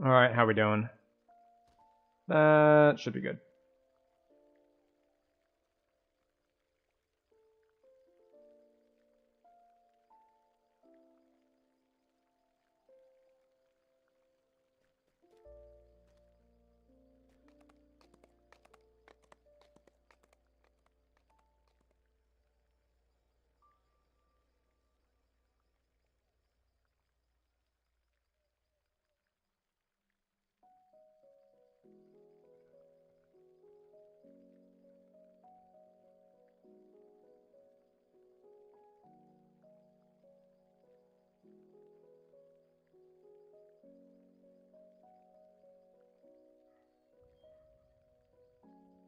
Alright, how we doing? That should be good.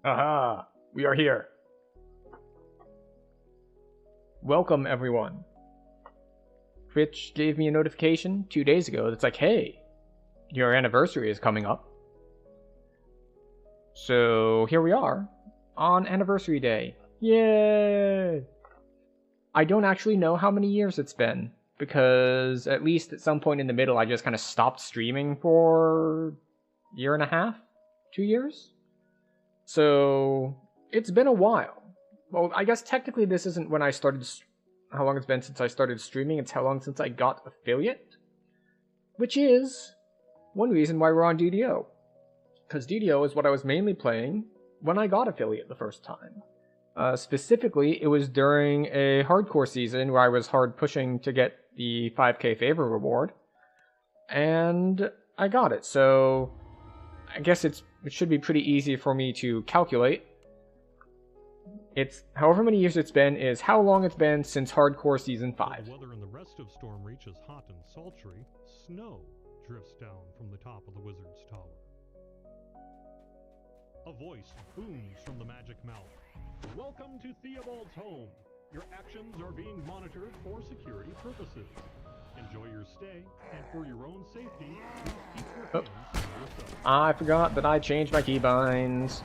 Aha! We are here. Welcome, everyone. Twitch gave me a notification 2 days ago that's like, hey, your anniversary is coming up. So here we are on anniversary day. Yay! I don't actually know how many years it's been, because at least at some point in the middle I just kind of stopped streaming for a year and a half? 2 years? So it's been a while. Well, I guess technically this isn't when I started, how long it's been since I started streaming, it's how long since I got affiliate. Which is one reason why we're on DDO. Because DDO is what I was mainly playing when I got affiliate the first time. Specifically, it was during a hardcore season where I was hard pushing to get the 5k favor reward. And I got it, so I guess it should be pretty easy for me to calculate. It's however many years it's been is how long it's been since hardcore season 5. The weather in the rest of Stormreach is hot and sultry. Snow drifts down from the top of the wizard's tower. A voice booms from the magic mouth. Welcome to Theobald's home. Your actions are being monitored for security purposes. Enjoy your stay, and for your own safety, please keep your hands to yourself. I forgot that I changed my keybinds.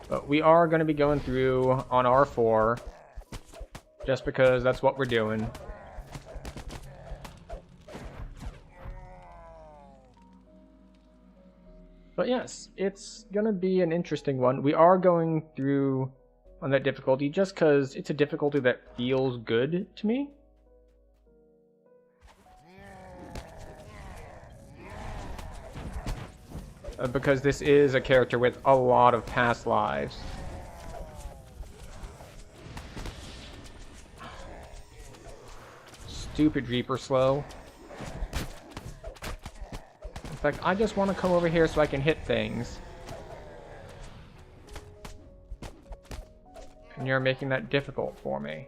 But we are going to be going through on R4, just because that's what we're doing. But yes, it's going to be an interesting one. We are going through on that difficulty just because it's a difficulty that feels good to me. Because this is a character with a lot of past lives. Stupid Reaper slow. In fact, I just want to come over here so I can hit things. And you're making that difficult for me.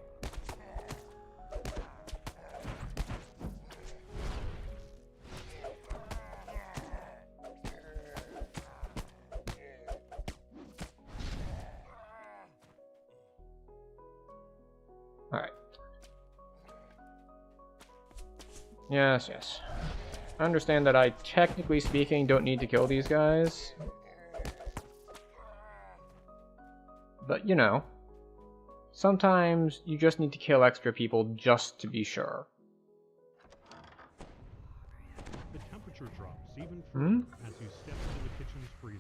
Alright. Yes, yes. I understand that I, technically speaking, don't need to kill these guys. But, you know. Sometimes you just need to kill extra people just to be sure. The temperature drops even further as you step into the kitchen's freezer.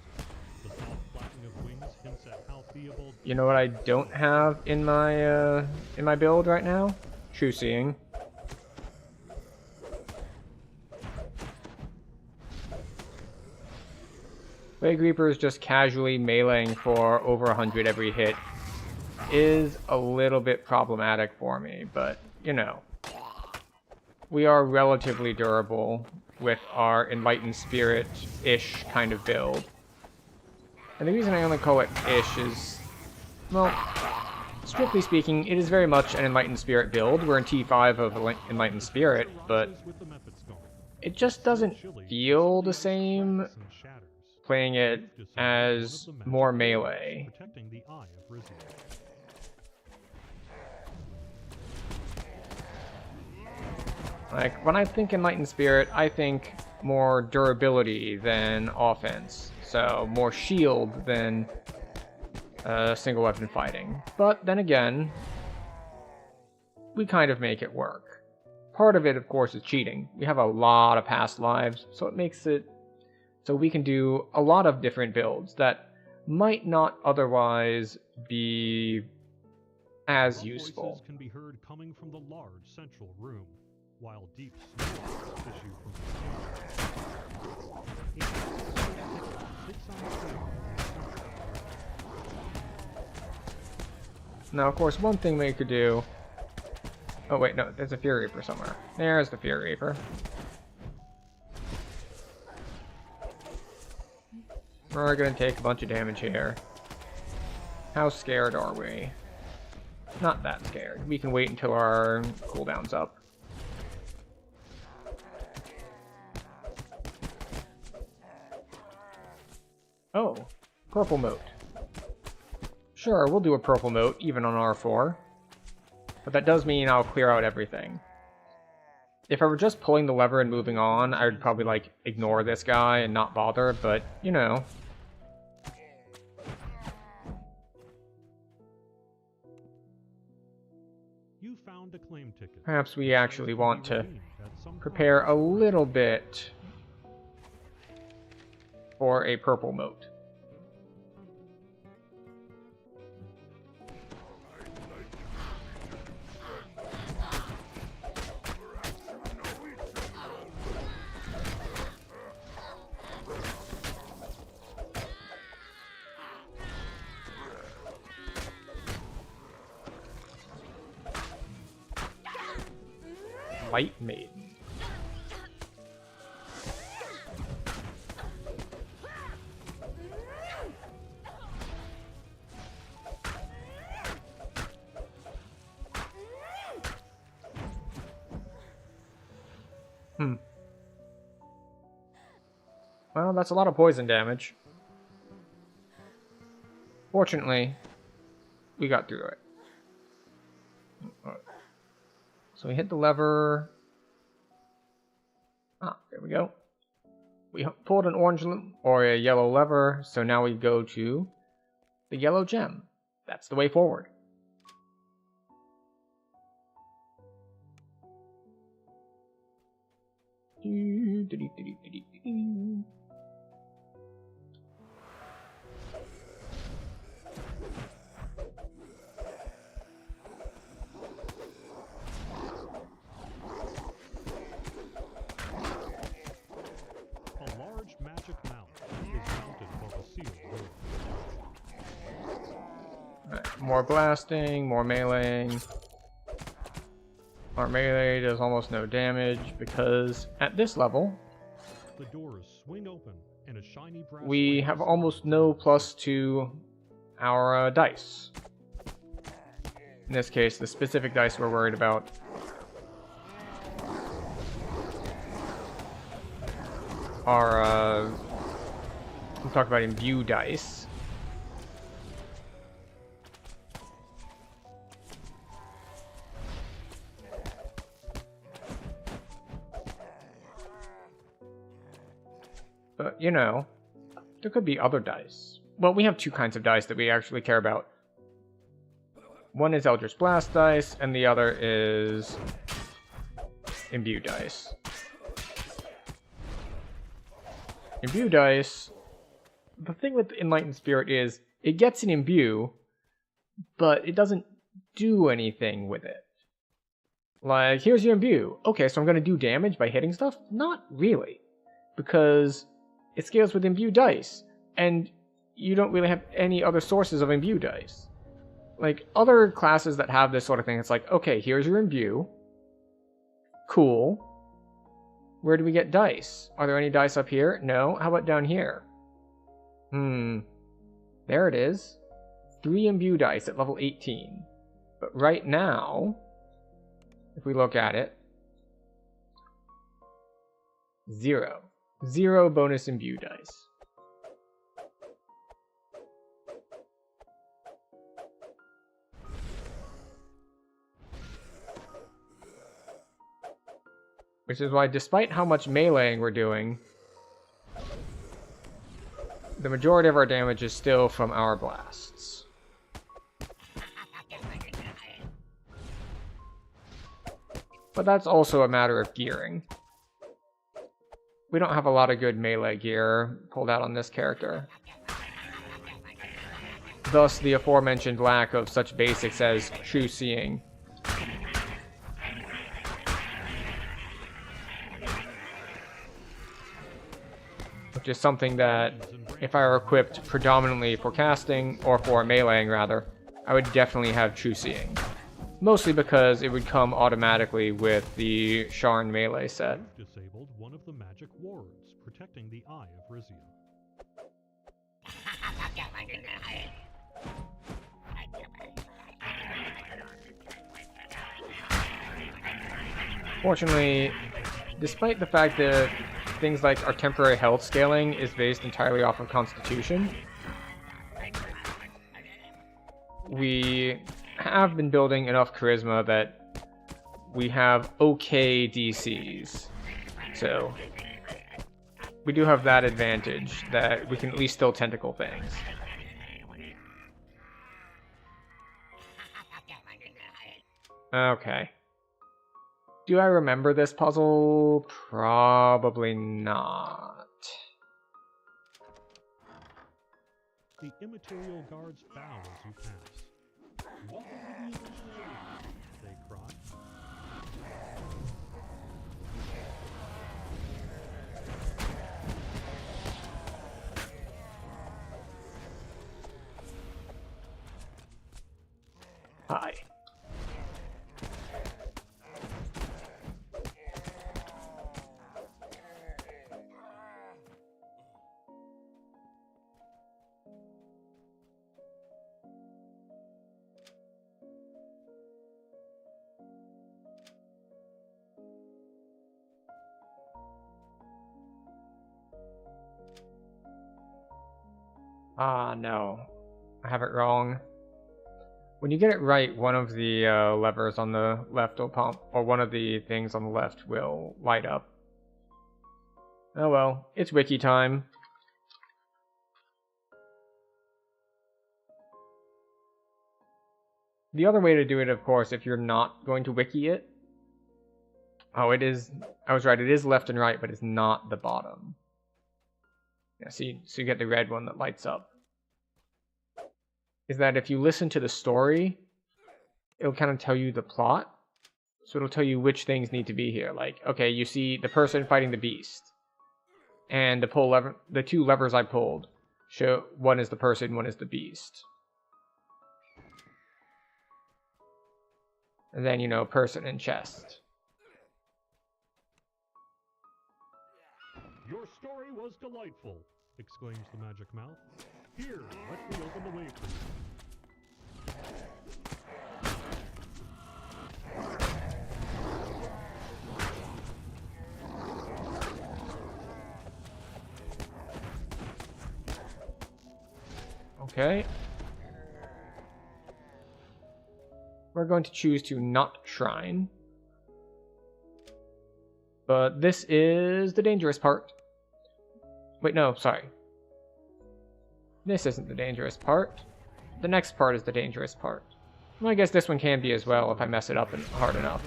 The soft flapping of wings hints at how Theobald... You know what I don't have in my build right now? True Seeing. Plague Reapers just casually meleeing for over 100 every hit is a little bit problematic for me, but, you know. We are relatively durable with our Enlightened Spirit-ish kind of build. And the reason I only call it ish is, well, strictly speaking, it is very much an Enlightened Spirit build. We're in T5 of Enlightened Spirit, but it just doesn't feel the same playing it as more melee. Like, when I think Enlightened Spirit, I think more durability than offense. So, more shield than single weapon fighting. But then again, we kind of make it work. Part of it, of course, is cheating. We have a lot of past lives, so it makes it so we can do a lot of different builds that might not otherwise be as useful. Voices can be heard coming from the large central room, while deep snores issue from the Now, of course, one thing we could do... Oh, wait, no, there's a Fury Reaper somewhere. There's the Fury Reaper. We're gonna take a bunch of damage here. How scared are we? Not that scared. We can wait until our cooldown's up. Oh, purple moat. Sure, we'll do a purple moat, even on R4. But that does mean I'll clear out everything. If I were just pulling the lever and moving on, I would probably, like, ignore this guy and not bother, but, you know. You found a claim ticket. Perhaps we actually want to prepare a little bit for a purple moat. Light Maiden. Well, that's a lot of poison damage. Fortunately, we got through it. So we hit the lever. Ah, there we go. We pulled an orange or a yellow lever, so now we go to the yellow gem. That's the way forward. More blasting, more meleeing. Our melee does almost no damage because at this level, the doors swing open and a shiny brass we have almost no plus to our dice. In this case, the specific dice we're worried about are, we'll talk about imbue dice. But, you know, there could be other dice. Well, we have two kinds of dice that we actually care about. One is Eldritch Blast dice, and the other is Imbue dice. Imbue dice, the thing with Enlightened Spirit is, it gets an Imbue, but it doesn't do anything with it. Like, here's your Imbue. Okay, so I'm going to do damage by hitting stuff? Not really. Because it scales with Imbue dice, and you don't really have any other sources of Imbue dice. Like, other classes that have this sort of thing, it's like, okay, here's your Imbue. Cool. Where do we get dice? Are there any dice up here? No. How about down here? There it is. 3 Imbue dice at level 18. But right now, if we look at it, 0. 0 bonus Imbue dice. Which is why, despite how much meleeing we're doing, the majority of our damage is still from our blasts. But that's also a matter of gearing. We don't have a lot of good melee gear pulled out on this character. Thus the aforementioned lack of such basics as true seeing. Which is something that, if I were equipped predominantly for casting, or for meleeing rather, I would definitely have true seeing. Mostly because it would come automatically with the Sharn melee set. Disabled one of the magic wards protecting the Eye of Rizia. Fortunately, despite the fact that things like our temporary health scaling is based entirely off of Constitution, we have been building enough charisma that we have okay DCs. So we do have that advantage, that we can at least still tentacle things. Okay. Do I remember this puzzle? Probably not. The immaterial guards bow as you pass. Welcome to the initiation, they cry. Hi. Ah, no. I have it wrong. When you get it right, one of the levers on the left will pump, or one of the things on the left will light up. Oh well, it's wiki time. The other way to do it, of course, if you're not going to wiki it... Oh, it is... I was right, it is left and right, but it's not the bottom. Yeah, so you get the red one that lights up. Is that if you listen to the story, it'll kind of tell you the plot. So it'll tell you which things need to be here. Like, okay, you see the person fighting the beast. And the two levers I pulled show one is the person, one is the beast. And then, you know, person and chest. Your story was delightful, exclaims the magic mouth. Here, let me open the way for you. Okay. We're going to choose to not shrine. But this is the dangerous part. Wait, no, sorry. This isn't the dangerous part. The next part is the dangerous part. Well, I guess this one can be as well if I mess it up hard enough.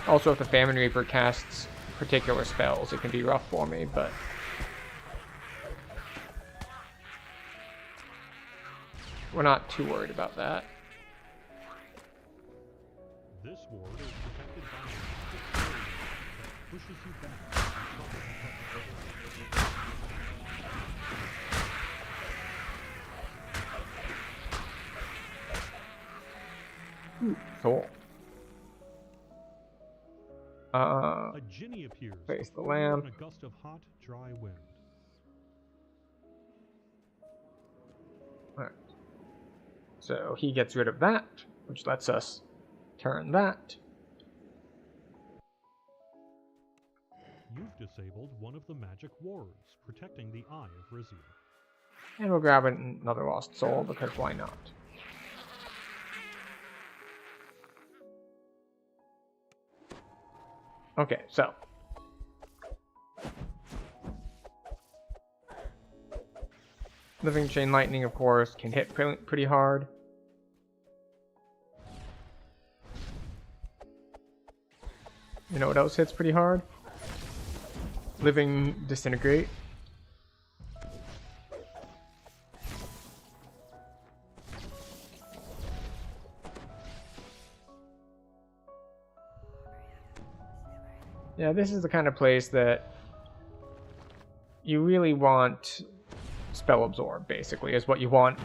Also, if the Famine Reaper casts particular spells, it can be rough for me, but... we're not too worried about that. This ward is protected by a magic barrier that pushes you back. Cool. A Jinny appears. Face the before you lamp. in a gust of hot, dry wind. Alright. So he gets rid of that, which lets us turn that. You've disabled one of the magic wards protecting the Eye of Rizia. And we'll grab another Lost Soul, because why not? Okay, so. Living Chain Lightning, of course, can hit pretty hard. know what else hits pretty hard? Living Disintegrate. Yeah, this is the kind of place that you really want Spell Absorb, basically, is what you want.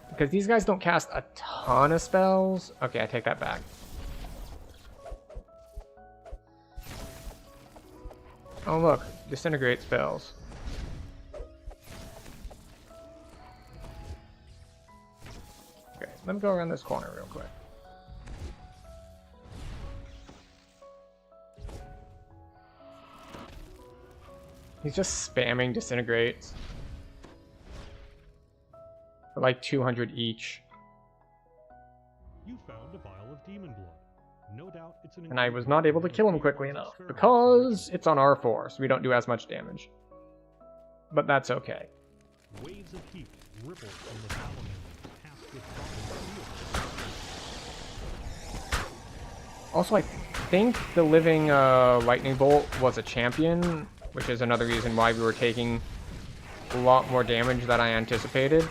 Because these guys don't cast a ton of spells. Okay, I take that back. Oh look, Disintegrate spells. Okay, let me go around this corner real quick. He's just spamming Disintegrates. For like 200 each. You found a vial of demon blood. No doubt it's an And I was not able to kill him quickly enough, because it's on R4, so we don't do as much damage. But that's okay. Waves of heat ripple from the salamander, cast with steel. Also, I think the living lightning bolt was a champion, which is another reason why we were taking a lot more damage than I anticipated.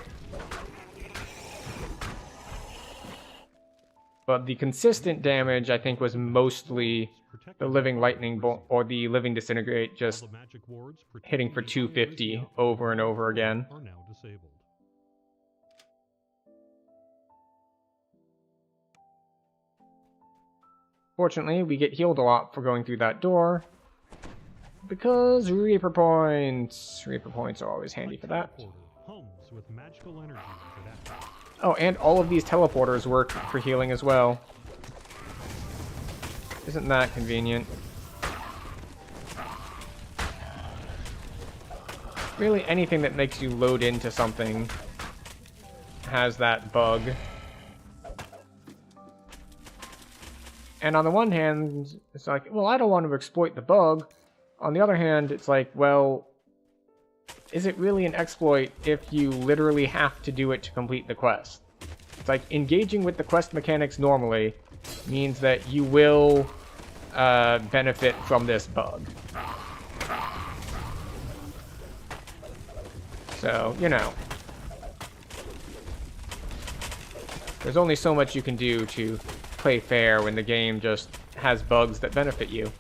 But the consistent damage, I think, was mostly the living lightning bolt or the living disintegrate, just hitting for 250 over and over again. Are now disabled. Fortunately, we get healed a lot for going through that door, because Reaper Points! Reaper Points are always handy for that. Hums with magical energy into that. Oh, and all of these teleporters work for healing as well. Isn't that convenient? Really, anything that makes you load into something has that bug. And on the one hand, it's like, well, I don't want to exploit the bug. On the other hand, it's like, well, is it really an exploit if you literally have to do it to complete the quest? It's like engaging with the quest mechanics normally means that you will benefit from this bug. So, you know. There's only so much you can do to play fair when the game just has bugs that benefit you.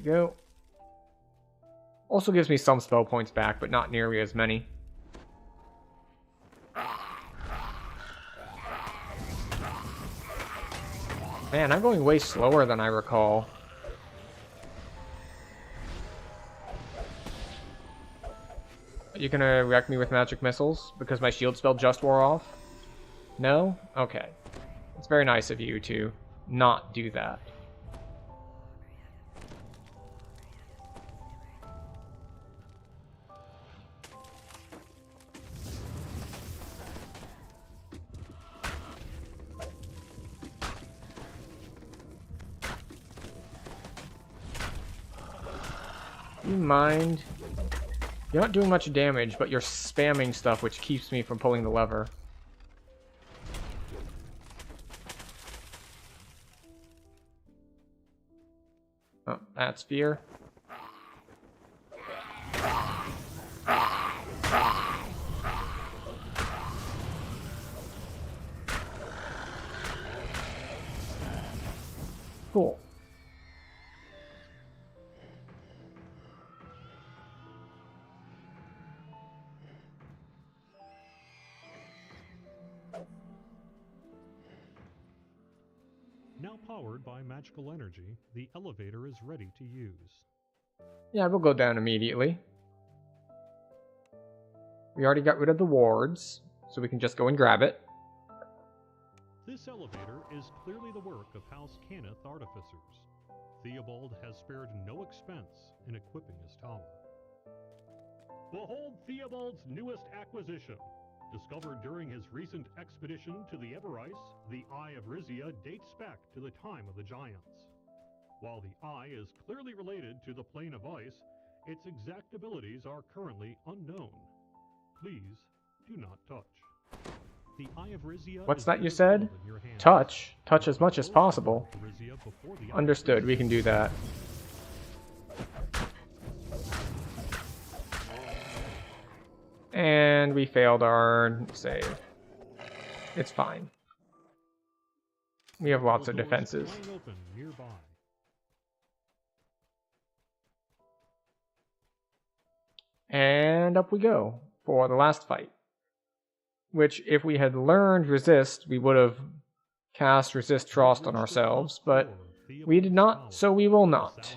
Go. Also gives me some spell points back, but not nearly as many. Man, I'm going way slower than I recall. You gonna wreck me with magic missiles because my shield spell just wore off? No? Okay. It's very nice of you to not do that. You mind? You're not doing much damage, but you're spamming stuff, which keeps me from pulling the lever. Oh, that's fear. Cool. Now powered by magical energy, the elevator is ready to use. Yeah, we'll go down immediately. We already got rid of the wards, so we can just go and grab it. This elevator is clearly the work of House Cannith artificers. Theobald has spared no expense in equipping his tower. Behold Theobald's newest acquisition. Discovered during his recent expedition to the Everice, the Eye of Rizia dates back to the time of the Giants. While the Eye is clearly related to the Plane of Ice, Its exact abilities are currently unknown. Please do not touch. The Eye of Rizia What's is that you very said? cold in your hands. Touch? Touch as much as possible. Rizia before the Eye of Understood, we can do that. And we failed our save. It's fine. We have lots of defenses. Flying open nearby. And up we go for the last fight. Which, if we had learned Resist, we would have cast Resist Frost on ourselves, but we did not, so we will not.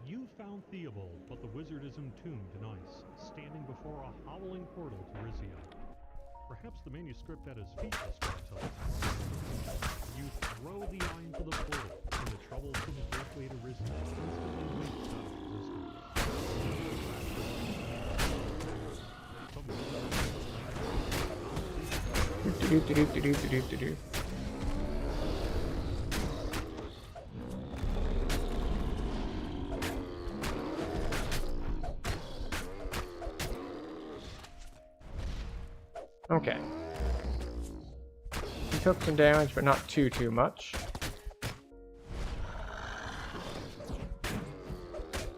You found Theobald, but the wizard is entombed in ice, standing before a howling portal to Rizia. Perhaps the manuscript at his feet will tell us. You throw the eye into the portal, and the troublesome gateway to Rizia instantly wakes up resistance. Okay. He took some damage, but not too much.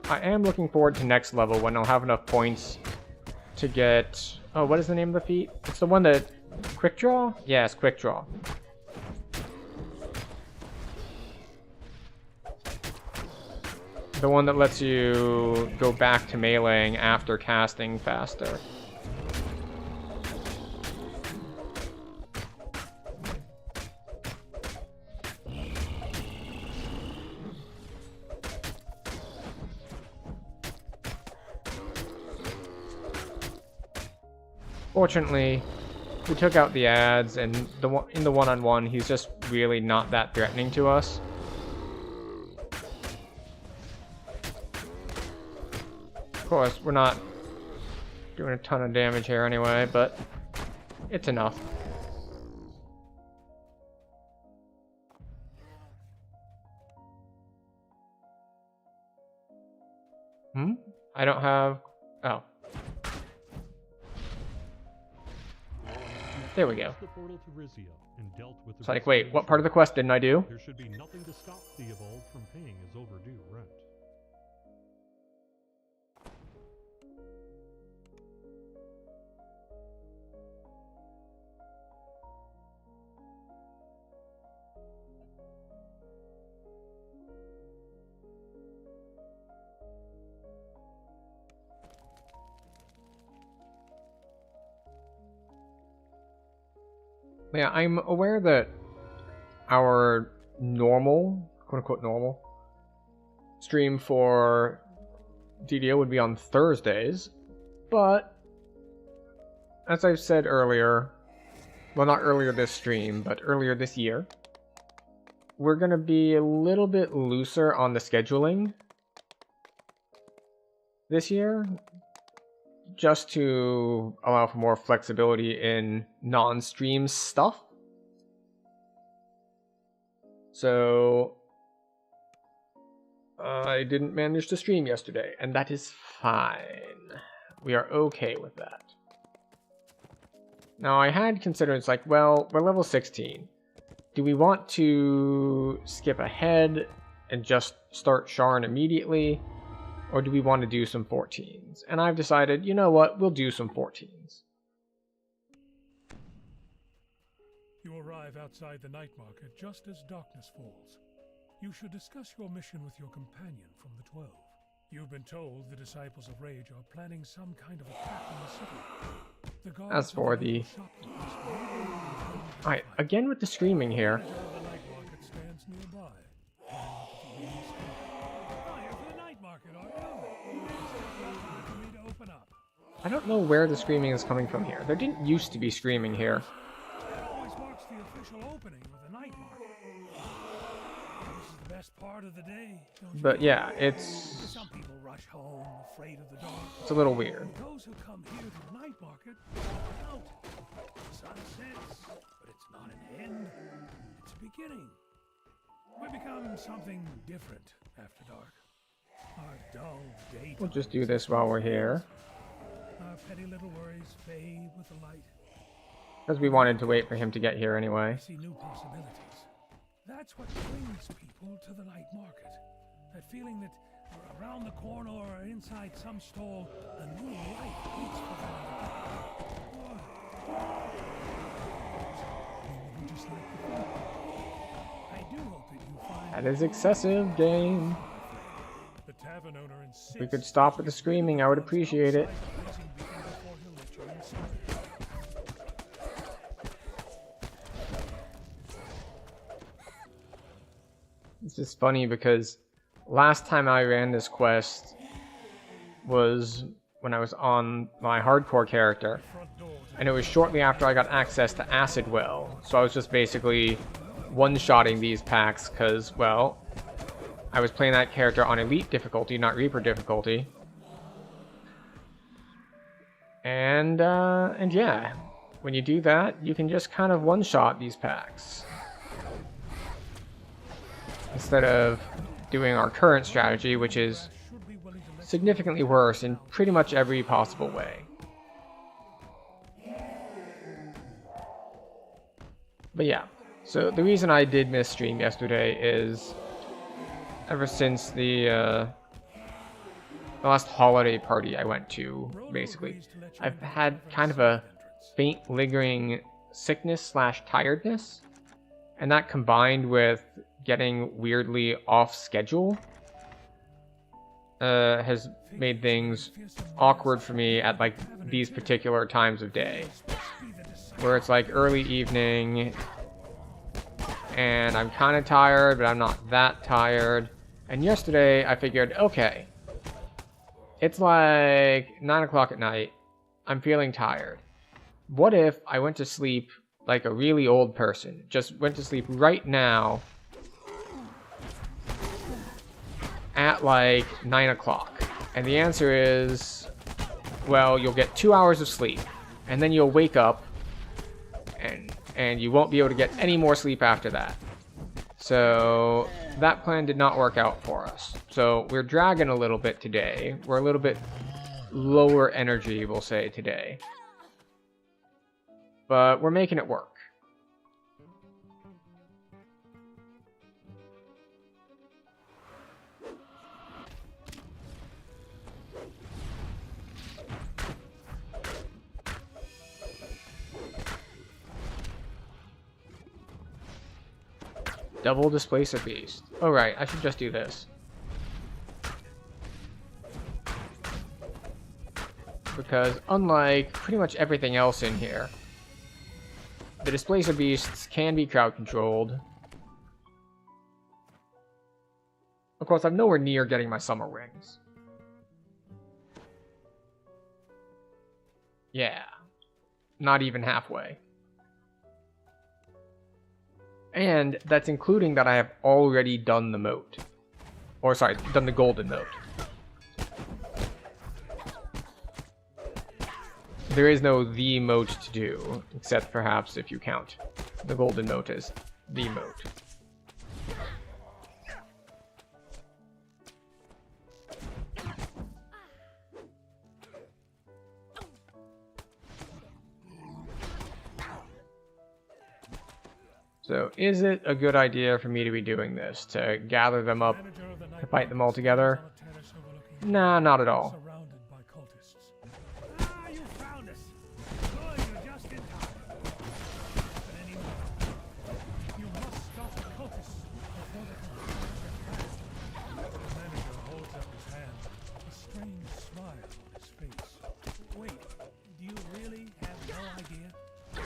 I am looking forward to next level when I'll have enough points to get... Oh, what is the name of the feat? It's the one that... Quick Draw? Yes, Quick Draw. The one that lets you go back to meleeing after casting faster. Fortunately, we took out the ads, and in the one-on-one, he's just really not that threatening to us. Of course, we're not doing a ton of damage here anyway, but it's enough. I don't have... Oh. There we go. It's like, wait, what part of the quest didn't I do? There should be nothing to stop Theobald from paying his overdue rent. Yeah, I'm aware that our normal, quote-unquote normal, stream for DDO would be on Thursdays, but as I've said earlier, well, not earlier this stream, but earlier this year, we're going to be a little bit looser on the scheduling this year, just to allow for more flexibility in non-stream stuff. So I didn't manage to stream yesterday, and that is fine. We are okay with that. Now, I had considered, it's like, well, we're level 16. Do we want to skip ahead and just start Sharn immediately? Or do we want to do some 14s? And I've decided, you know what, we'll do some 14s. You arrive outside the night market just as darkness falls. You should discuss your mission with your companion from the 12. You've been told the Disciples of Rage are planning some kind of attack in the city. The guards As for the... Alright, again with the screaming here. The night market stands nearby. I don't know where the screaming is coming from here. There didn't used to be screaming here. That always marks the official opening of the night market. This is the best best part of the day, don't you But know? yeah, it's Some people rush home afraid of the dark. a little weird. Those who come here to the night market walk out. The sun sets, but it's not an end. It's a beginning. We become something different after dark. Our dull daytime. We'll just do this while we're here, Our petty little worries fade with the light. because we wanted to wait for him to get here anyway. I see new possibilities. That's what brings people to the night market. That feeling that around the corner or inside some stall, a new life waits for them. Maybe just like before. I do hope that you find That is excessive, game. the tavern owner insists. If we could stop with the screaming, I would appreciate it. It's just funny because last time I ran this quest was when I was on my hardcore character, and it was shortly after I got access to Acid Well, so I was just basically one-shotting these packs because, well, I was playing that character on Elite difficulty, not Reaper difficulty. And yeah, when you do that, you can just kind of one-shot these packs. Instead of doing our current strategy, which is significantly worse in pretty much every possible way. But yeah, so the reason I did miss stream yesterday is ever since the last holiday party I went to, basically, I've had kind of a faint lingering sickness/tiredness, and that combined with getting weirdly off schedule has made things awkward for me at like these particular times of day, where it's like early evening and I'm kind of tired, but I'm not that tired. And yesterday I figured, okay, it's like 9 o'clock at night, I'm feeling tired. What if I went to sleep like a really old person, just went to sleep right now at like 9 o'clock? And the answer is, well, you'll get 2 hours of sleep, and then you'll wake up, and you won't be able to get any more sleep after that. So that plan did not work out for us. So we're dragging a little bit today. We're a little bit lower energy, we'll say, today. But we're making it work. Double Displacer Beast. Oh right, I should just do this. Because unlike pretty much everything else in here, the Displacer Beasts can be crowd controlled. Of course, I'm nowhere near getting my Summer Wings. Yeah, not even halfway. And that's including that I have already done the moat. Or sorry, done the golden moat. There is no the moat to do, except perhaps if you count the golden moat as the moat. So, is it a good idea for me to be doing this? To gather them up, to fight them all together? Nah, not at all. Surrounded by cultists. Ah, you found us. Good, you're just in time. But anyway, you must stop the cultists before they can. The manager holds up his hand, a strange smile on his face. Wait, do you really have no idea? Do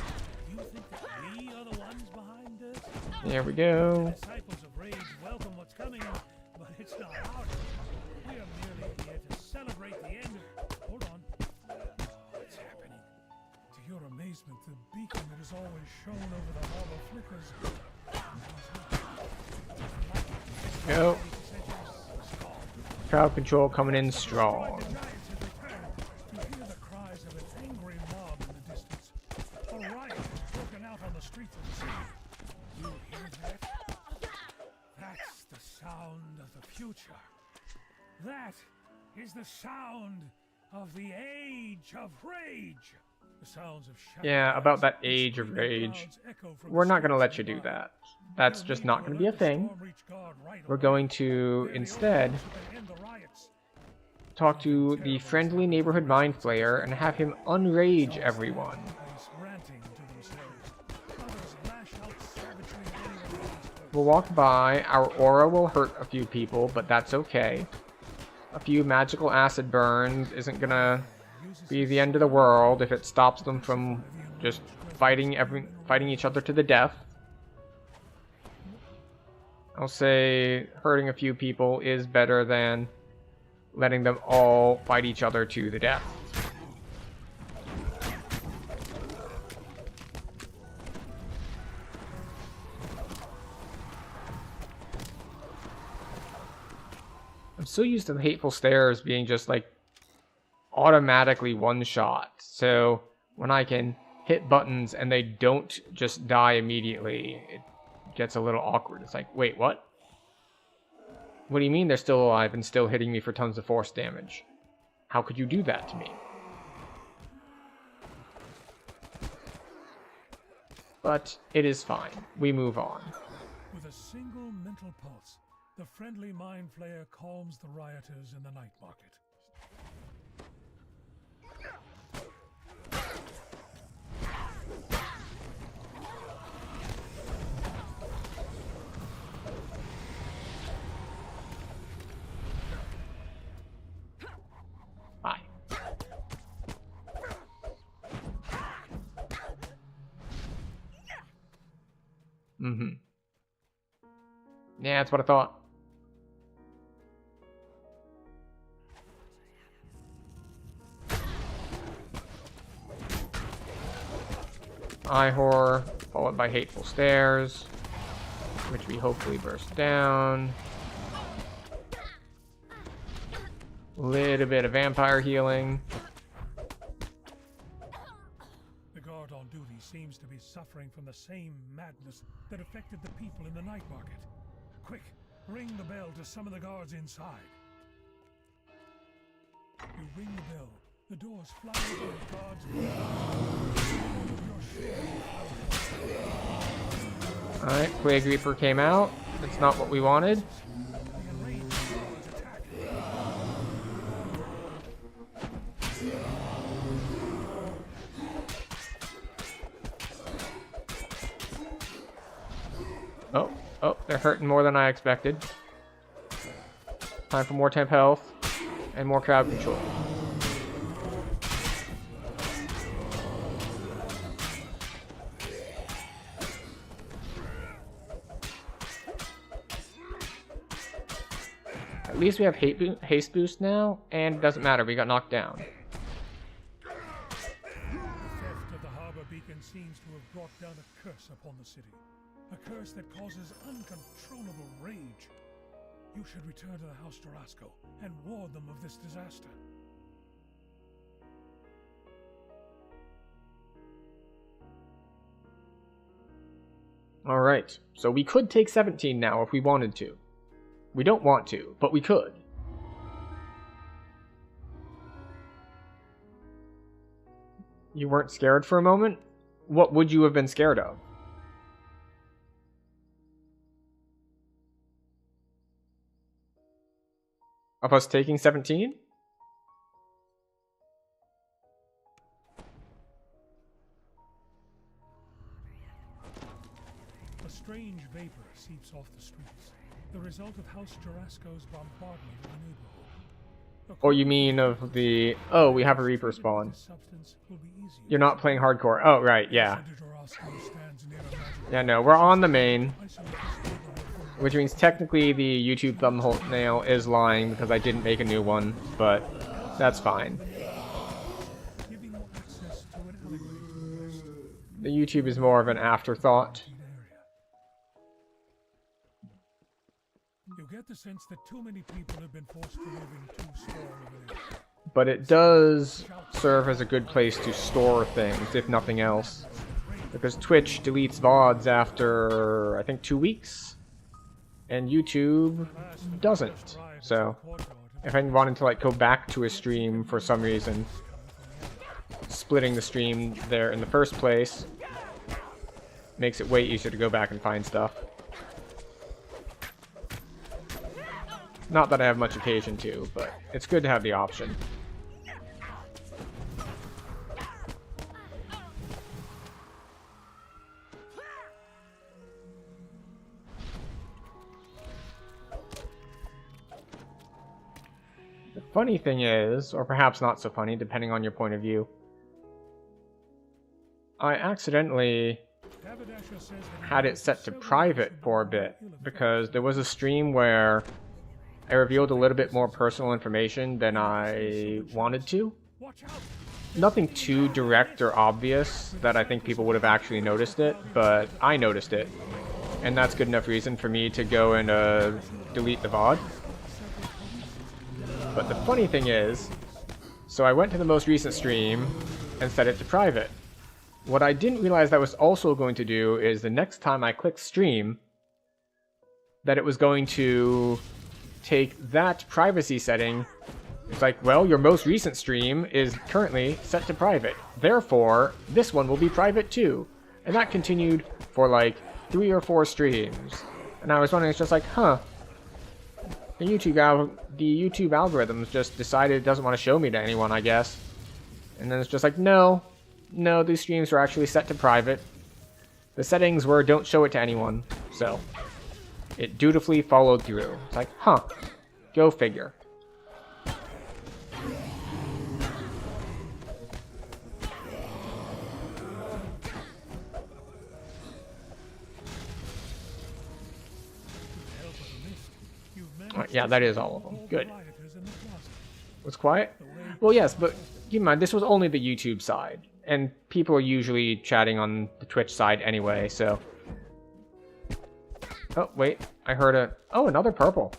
you think that we are the ones behind this? There we go. The disciples of Rage welcome what's coming, but it's not ours. We are merely here to celebrate the end of... Hold on. What's happening? To your amazement, the beacon that is always shown over the hall of flickers... Go. Crowd control coming in strong. You hear the cries of an angry mob in the distance. A riot has broken out on the streets of the city. You hear that? That's the sound of the future. That is the sound of the Age of Rage. The sounds of Yeah, about that Age of Rage. We're not going to let you do that. That's just not going to be a thing. We're going to, instead, talk to the friendly neighborhood mind flayer and have him unrage everyone. We'll walk by, our aura will hurt a few people, but that's okay. A few magical acid burns isn't gonna be the end of the world if it stops them from just fighting each other to the death. I'll say hurting a few people is better than letting them all fight each other to the death. I'm so used to the hateful stares being just like automatically one shot. So when I can hit buttons and they don't just die immediately, it gets a little awkward. It's like, wait, what? What do you mean they're still alive and still hitting me for tons of force damage? How could you do that to me? But it is fine. We move on. With a single mental pulse, the friendly mind flayer calms the rioters in the night market. Bye. Mm-hmm. Yeah, that's what I thought. Eye horror, followed by hateful stares, which we hopefully burst down. Little bit of vampire healing. The guard on duty seems to be suffering from the same madness that affected the people in the night market. Quick, ring the bell to summon the guards inside. You ring the bell. The doors fly open and guards. Alright, Plague Reaper came out. That's not what we wanted. Oh, they're hurting more than I expected. Time for more temp health and more crowd control. At least we have haste boost now, and it doesn't matter, we got knocked down. The theft of the harbor beacon seems to have brought down a curse upon the city. A curse that causes uncontrollable rage. You should return to the House Jarasco and warn them of this disaster. Alright, so we could take 17 now if we wanted to. We don't want to, but we could. You weren't scared for a moment? What would you have been scared of? Of us taking 17? A strange vapor seeps off the streets, the result of House Jarasco's bombardment of the neighborhood. Or you mean of the... Oh, we have a Reaper spawn. You're not playing hardcore. Oh, right, yeah. Yeah, no, we're on the main. Which means technically the YouTube thumbnail is lying because I didn't make a new one, but that's fine. The YouTube is more of an afterthought. You get sense that too many people have been forced to live in too small of an area. But it does serve as a good place to store things, if nothing else. Because Twitch deletes VODs after, I think, 2 weeks. And YouTube doesn't. So, if I wanted to like go back to a stream for some reason, splitting the stream there in the first place makes it way easier to go back and find stuff. Not that I have much occasion to, but it's good to have the option. The funny thing is, or perhaps not so funny, depending on your point of view, I accidentally had it set to private for a bit, because there was a stream where I revealed a little bit more personal information than I wanted to. Nothing too direct or obvious that I think people would have actually noticed it, but I noticed it. And that's good enough reason for me to go and delete the VOD. But the funny thing is, so I went to the most recent stream and set it to private. What I didn't realize that was also going to do is the next time I click stream, that it was going to take that privacy setting. It's like, well, your most recent stream is currently set to private. Therefore, this one will be private too. And that continued for like 3 or 4 streams. And I was wondering, it's just like, huh. The YouTube algorithms just decided it doesn't want to show me to anyone, I guess. And then it's just like, no, these streams were actually set to private. The settings were don't show it to anyone. So, it dutifully followed through. It's like, huh, go figure. Yeah, that is all of them. Good. Was quiet? Well, yes, but keep in mind, this was only the YouTube side. And people are usually chatting on the Twitch side anyway, so... Oh, wait. I heard a... Oh, another purple.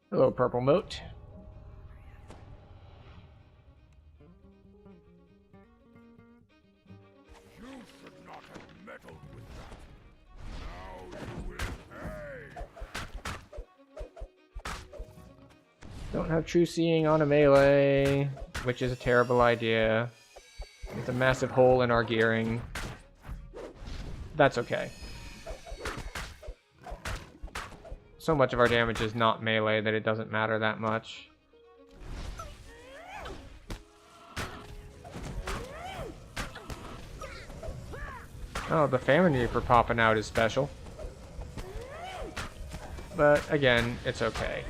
Hello, purple moat. Don't have true seeing on a melee, which is a terrible idea. It's a massive hole in our gearing. That's okay. So much of our damage is not melee that it doesn't matter that much. Oh, the Famine Reaper popping out is special. But again, it's okay.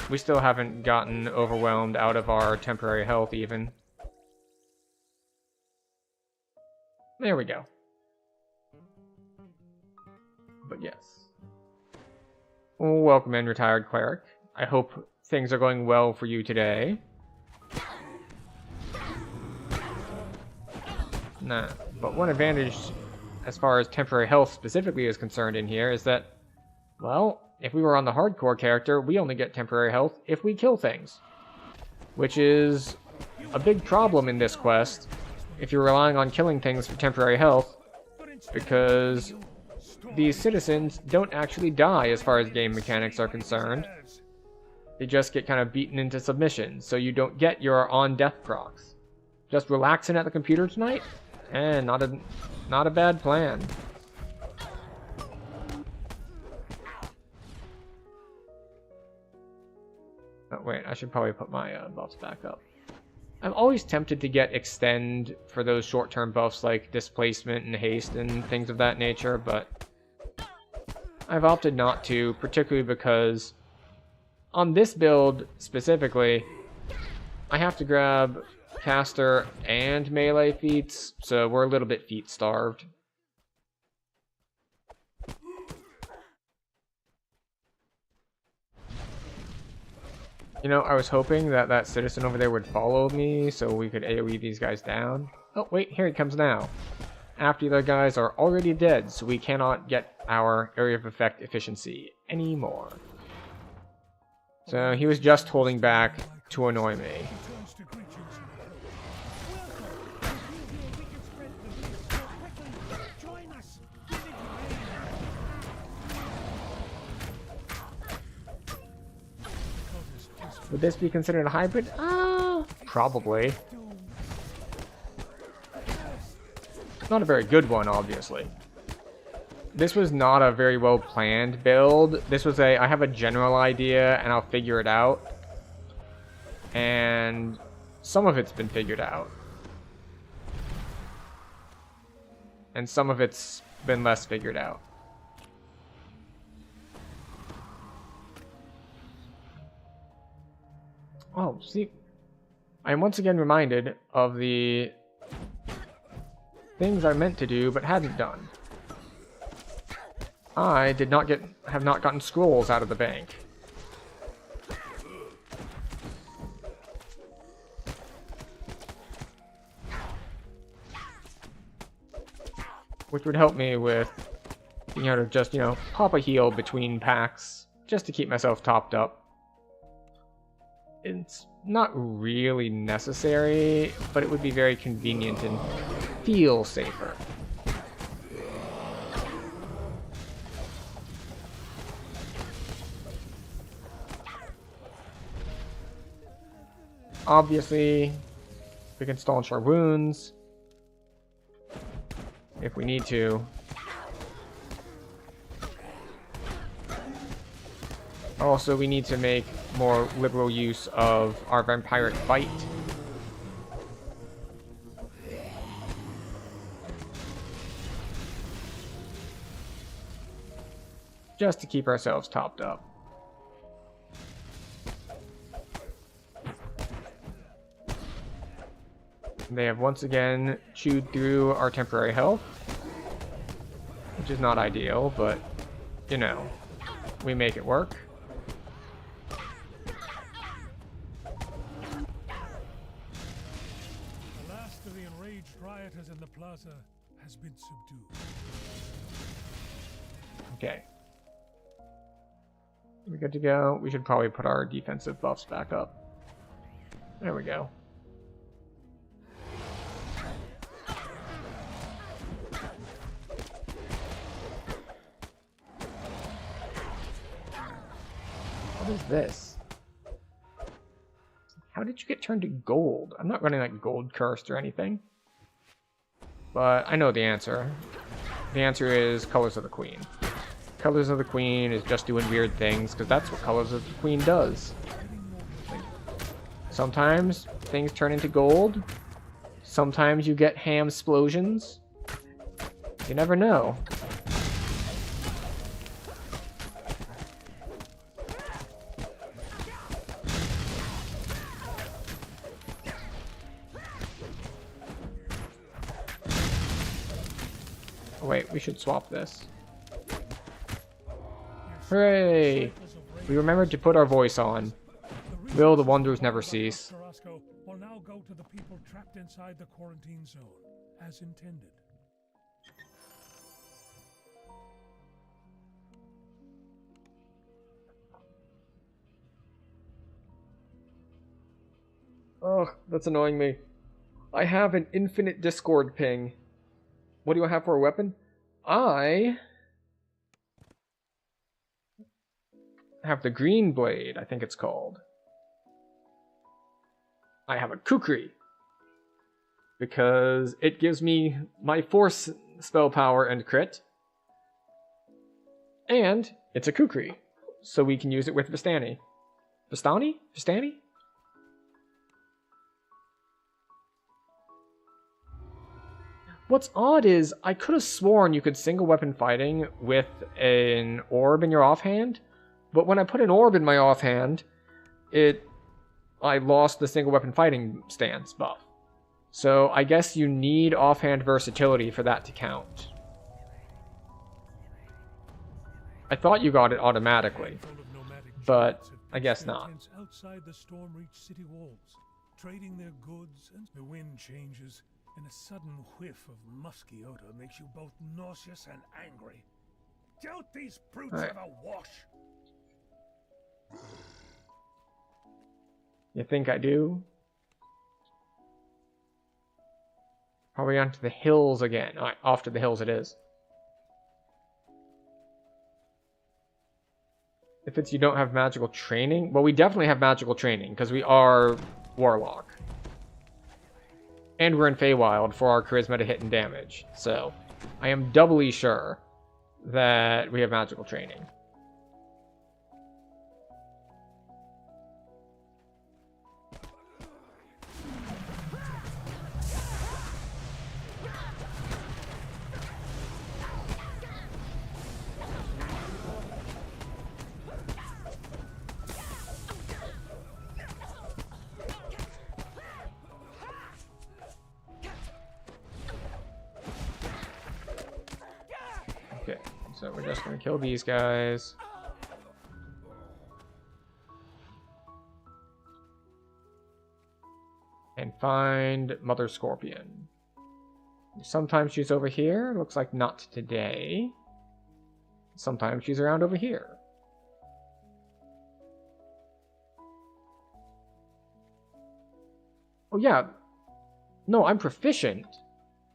We still haven't gotten overwhelmed out of our temporary health even. There we go. But yes. Welcome in, Retired Cleric. I hope things are going well for you today. Nah, but one advantage as far as temporary health specifically is concerned in here is that, well, if we were on the hardcore character, we only get temporary health if we kill things. Which is a big problem in this quest, if you're relying on killing things for temporary health, because these citizens don't actually die as far as game mechanics are concerned. They just get kind of beaten into submission, so you don't get your on-death procs. Just relaxing at the computer tonight? Not a bad plan. Oh, wait, I should probably put my buffs back up. I'm always tempted to get extend for those short-term buffs like displacement and haste and things of that nature, but I've opted not to, particularly because on this build specifically, I have to grab caster and melee feats, so we're a little bit feat starved. You know, I was hoping that that citizen over there would follow me so we could AoE these guys down. Oh, wait, here he comes now. After the other guys are already dead, so we cannot get our area of effect efficiency anymore. So he was just holding back to annoy me. Would this be considered a hybrid? Probably. Not a very good one, obviously. This was not a very well planned build. This was I have a general idea and I'll figure it out. And some of it's been figured out. And some of it's been less figured out. Oh, see, I am once again reminded of the things I meant to do but hadn't done. I have not gotten scrolls out of the bank. Which would help me with being able to just, you know, pop a heal between packs just to keep myself topped up. It's not really necessary, but it would be very convenient and feel safer. Obviously, we can staunch our wounds if we need to. Also, we need to make more liberal use of our vampiric bite. Just to keep ourselves topped up. They have once again chewed through our temporary health, which is not ideal, but, you know, we make it work. The last of the enraged rioters in the plaza has been subdued. Okay. We're good to go. We should probably put our defensive buffs back up. There we go. What is this? How did you get turned to gold? I'm not running like gold cursed or anything. But I know the answer. The answer is Colors of the Queen. Colors of the Queen is just doing weird things, because that's what Colors of the Queen does. Like, sometimes things turn into gold. Sometimes you get ham explosions. You never know. Oh, wait, we should swap this. Hooray! We remembered to put our voice on. Will the wonders never cease? Will now go to the people trapped inside the quarantine zone, as intended. Ugh, that's annoying me. I have an infinite Discord ping. What do I have for a weapon? I have the green blade, I think it's called. I have a kukri, because it gives me my force spell power and crit. And it's a kukri, so we can use it with Vistani. Vistani? Vistani? What's odd is, I could have sworn you could single weapon fighting with an orb in your offhand, but when I put an orb in my offhand, I lost the single weapon fighting stance buff. So I guess you need offhand versatility for that to count. I thought you got it automatically, but I guess their not. tents outside the Stormreach city walls, trading their goods, and the wind changes, and a sudden whiff of musky odor makes you both nauseous and angry. Don't these brutes have a wash? You think I do? Probably onto the hills again. Alright, off to the hills it is. If it's you don't have magical training, well, we definitely have magical training because we are Warlock. And we're in Feywild for our charisma to hit and damage. So, I am doubly sure that we have magical training. Okay, so we're just gonna kill these guys. And find Mother Scorpion. Sometimes she's over here. Looks like not today. Sometimes she's around over here. Oh yeah. No, I'm proficient.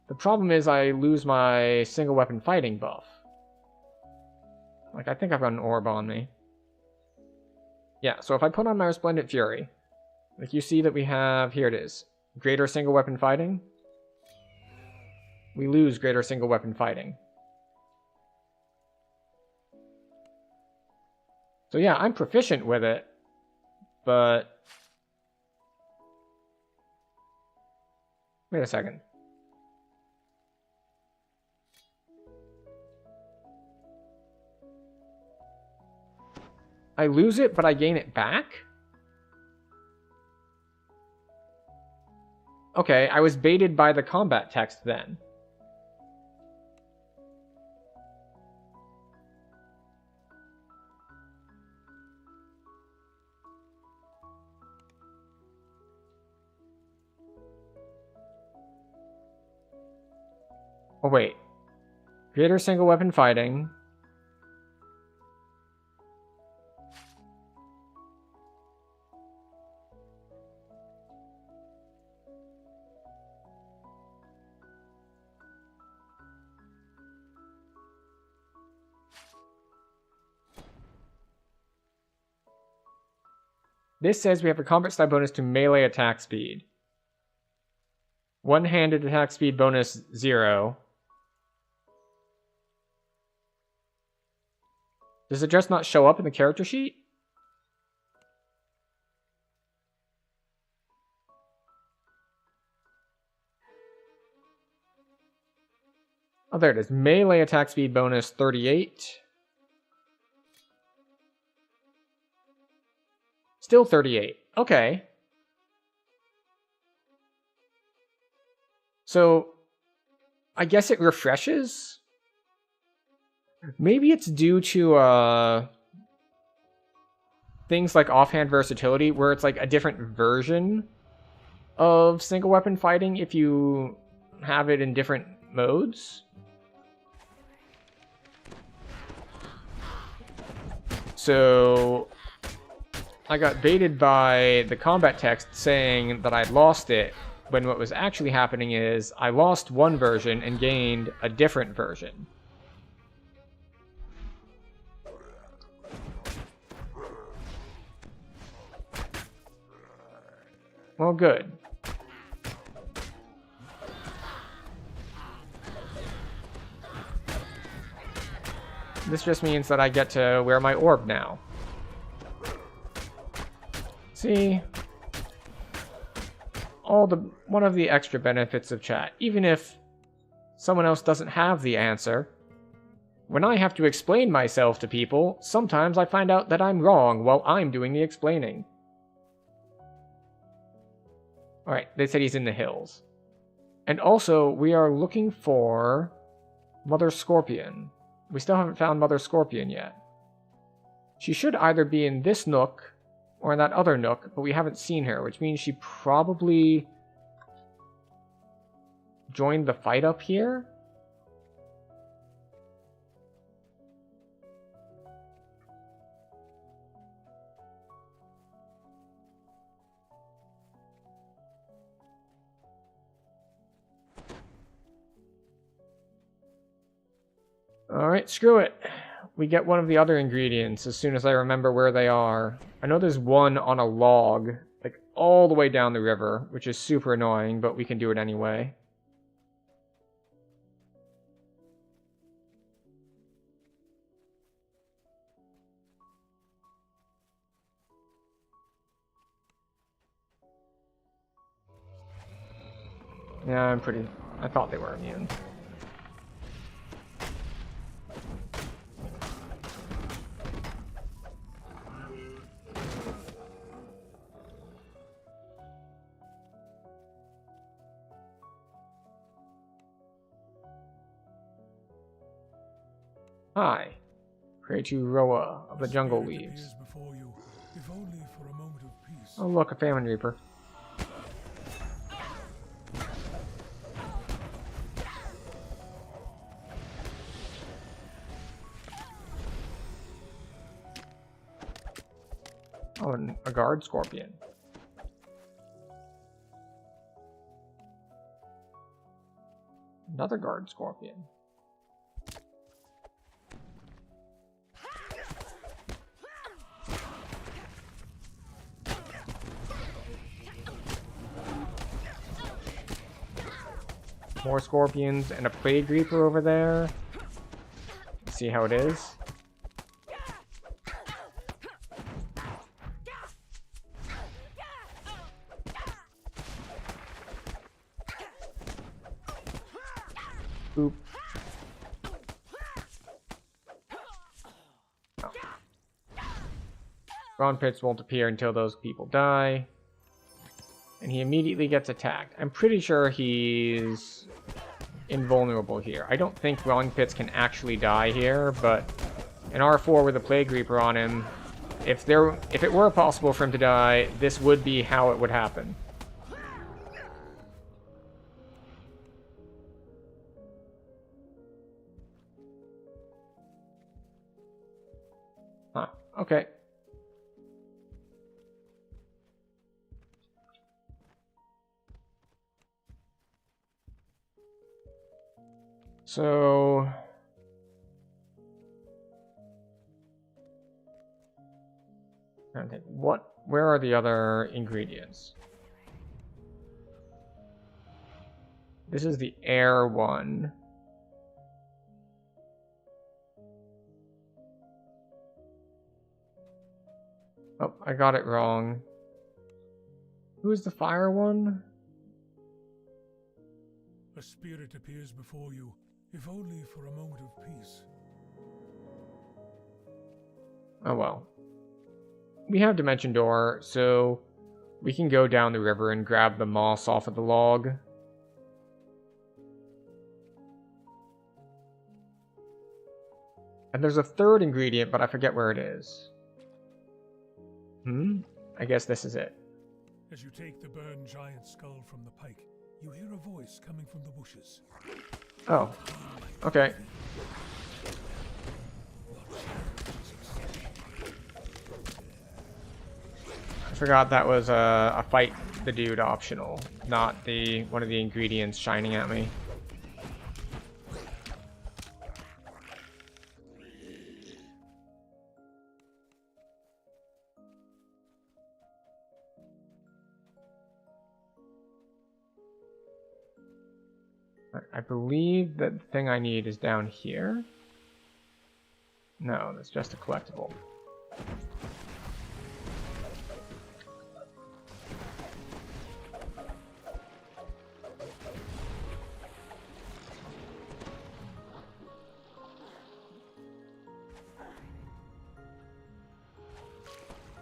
The problem is I lose my single weapon fighting buff. Like, I think I've got an orb on me. Yeah, so if I put on my Resplendent Fury, like you see that we have, here it is, greater single weapon fighting. We lose greater single weapon fighting. So yeah, I'm proficient with it, but... Wait a second. I lose it, but I gain it back? Okay, I was baited by the combat text then. Oh wait. Greater single weapon fighting. This says we have a combat style bonus to melee attack speed. One-handed attack speed bonus 0. Does it just not show up in the character sheet? Oh, there it is. Melee attack speed bonus 38. Still 38. Okay. So, I guess it refreshes? Maybe it's due to things like offhand versatility, where it's like a different version of single weapon fighting if you have it in different modes. So I got baited by the combat text saying that I'd lost it, when what was actually happening is I lost one version and gained a different version. Well, good. This just means that I get to wear my orb now. See? One of the extra benefits of chat, even if someone else doesn't have the answer. When I have to explain myself to people, sometimes I find out that I'm wrong while I'm doing the explaining. Alright, they said he's in the hills. And also, we are looking for Mother Scorpion. We still haven't found Mother Scorpion yet. She should either be in this nook or in that other nook, but we haven't seen her, which means she probably joined the fight up here? Alright, screw it. We get one of the other ingredients as soon as I remember where they are. I know there's one on a log, like all the way down the river, which is super annoying, but we can do it anyway. Yeah, I thought they were immune. Hi. Pray to Roa of the Jungle Leaves. Before you, if only for a moment of peace. Oh look, a Famine Reaper. Oh, and a guard scorpion. Another guard scorpion. More scorpions and a plague reaper over there. See how it is. Boop. Oh. Spawn pits won't appear until those people die. And he immediately gets attacked. I'm pretty sure he's invulnerable here. I don't think Dwelling Pits can actually die here, but an R4 with a Plague Reaper on him, if it were possible for him to die, this would be how it would happen. Huh, okay. So I think where are the other ingredients? This is the air one. Oh, I got it wrong. Who's the fire one? A spirit appears before you, if only for a moment of peace. Oh well. We have Dimension Door, so we can go down the river and grab the moss off of the log. And there's a third ingredient, but I forget where it is. I guess this is it. As you take the burned giant skull from the pike, you hear a voice coming from the bushes. Oh, okay. I forgot that was a fight the dude optional, not one of the ingredients shining at me. I believe that the thing I need is down here. No, that's just a collectible.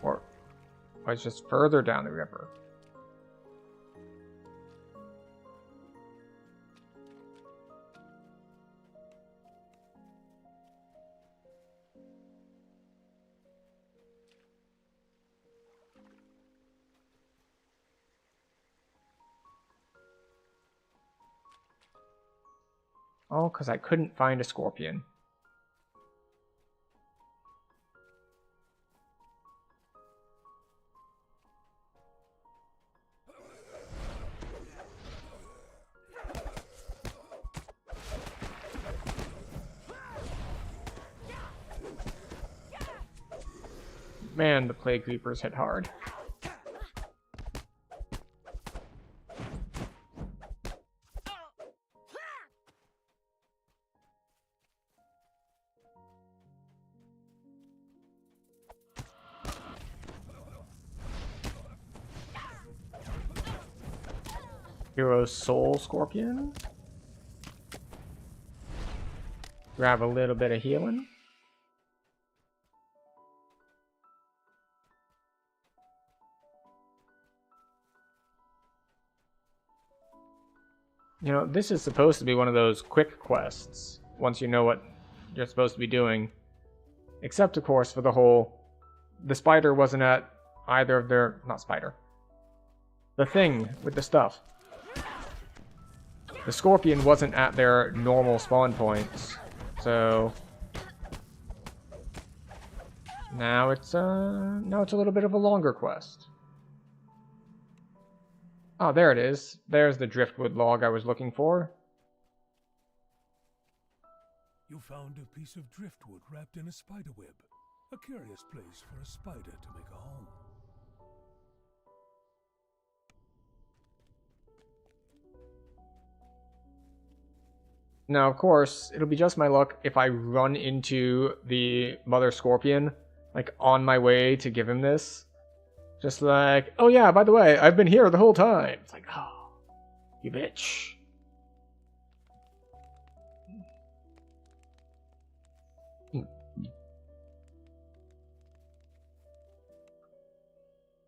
Or it's just further down the river. Oh, because I couldn't find a scorpion. Man, the plague creepers hit hard. Hero's Soul Scorpion. Grab a little bit of healing. You know, this is supposed to be one of those quick quests, once you know what you're supposed to be doing. Except, of course, for the whole... The spider wasn't at either of their... Not spider. The thing with the stuff. The scorpion wasn't at their normal spawn points, so... Now it's a little bit of a longer quest. Oh, there it is. There's the driftwood log I was looking for. You found a piece of driftwood wrapped in a spider web. A curious place for a spider to make a home. Now, of course, it'll be just my luck if I run into the mother scorpion, like, on my way to give him this. Just like, oh yeah, by the way, I've been here the whole time. It's like, oh, you bitch.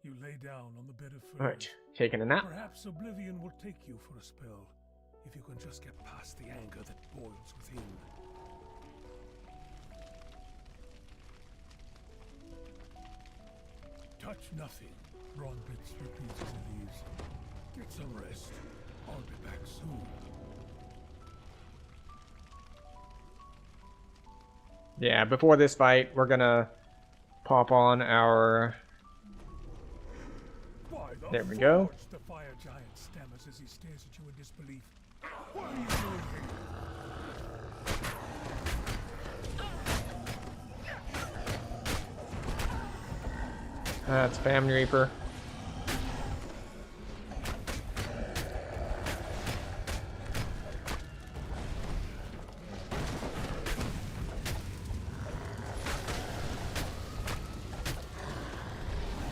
You lay down on the bed of fur. Alright, taking a nap. Perhaps oblivion will take you for a spell, if you can just get past the anger that boils within. Touch nothing. Ronbits repeats as he leaves. Get some rest. I'll be back soon. Yeah, before this fight, we're gonna pop on our... There we go. The fire giant stammers as he stares at you in disbelief. What are you doing here? That's Family Reaper.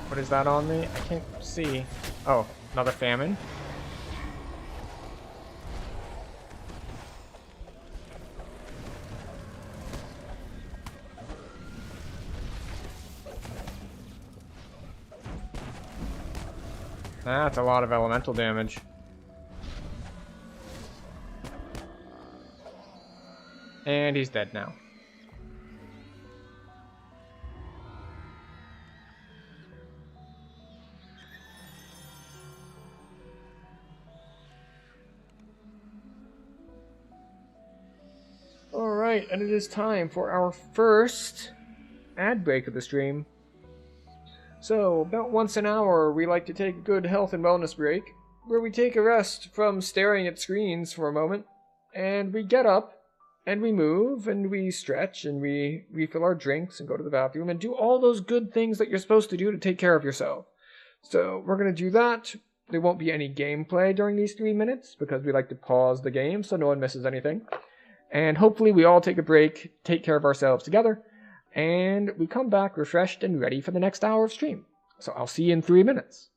What is that on me? I can't see. Oh, another famine. That's a lot of elemental damage. And he's dead now. Alright, and it is time for our first ad break of the stream. So, about once an hour, we like to take a good health and wellness break, where we take a rest from staring at screens for a moment, and we get up, and we move, and we stretch, and we refill our drinks, and go to the bathroom, and do all those good things that you're supposed to do to take care of yourself. So, we're going to do that. There won't be any gameplay during these 3 minutes, because we like to pause the game so no one misses anything. And hopefully we all take a break, take care of ourselves together, and we come back refreshed and ready for the next hour of stream. So I'll see you in 3 minutes.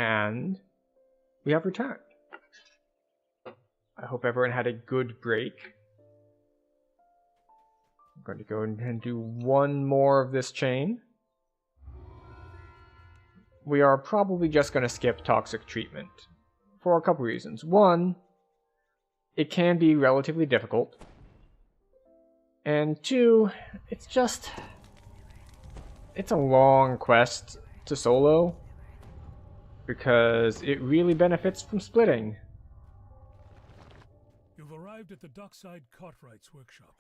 And we have returned. I hope everyone had a good break. I'm going to go and do one more of this chain. We are probably just going to skip toxic treatment for a couple reasons. One, it can be relatively difficult. And two, it's a long quest to solo because it really benefits from splitting. You've arrived at the dockside Cartwright's workshop,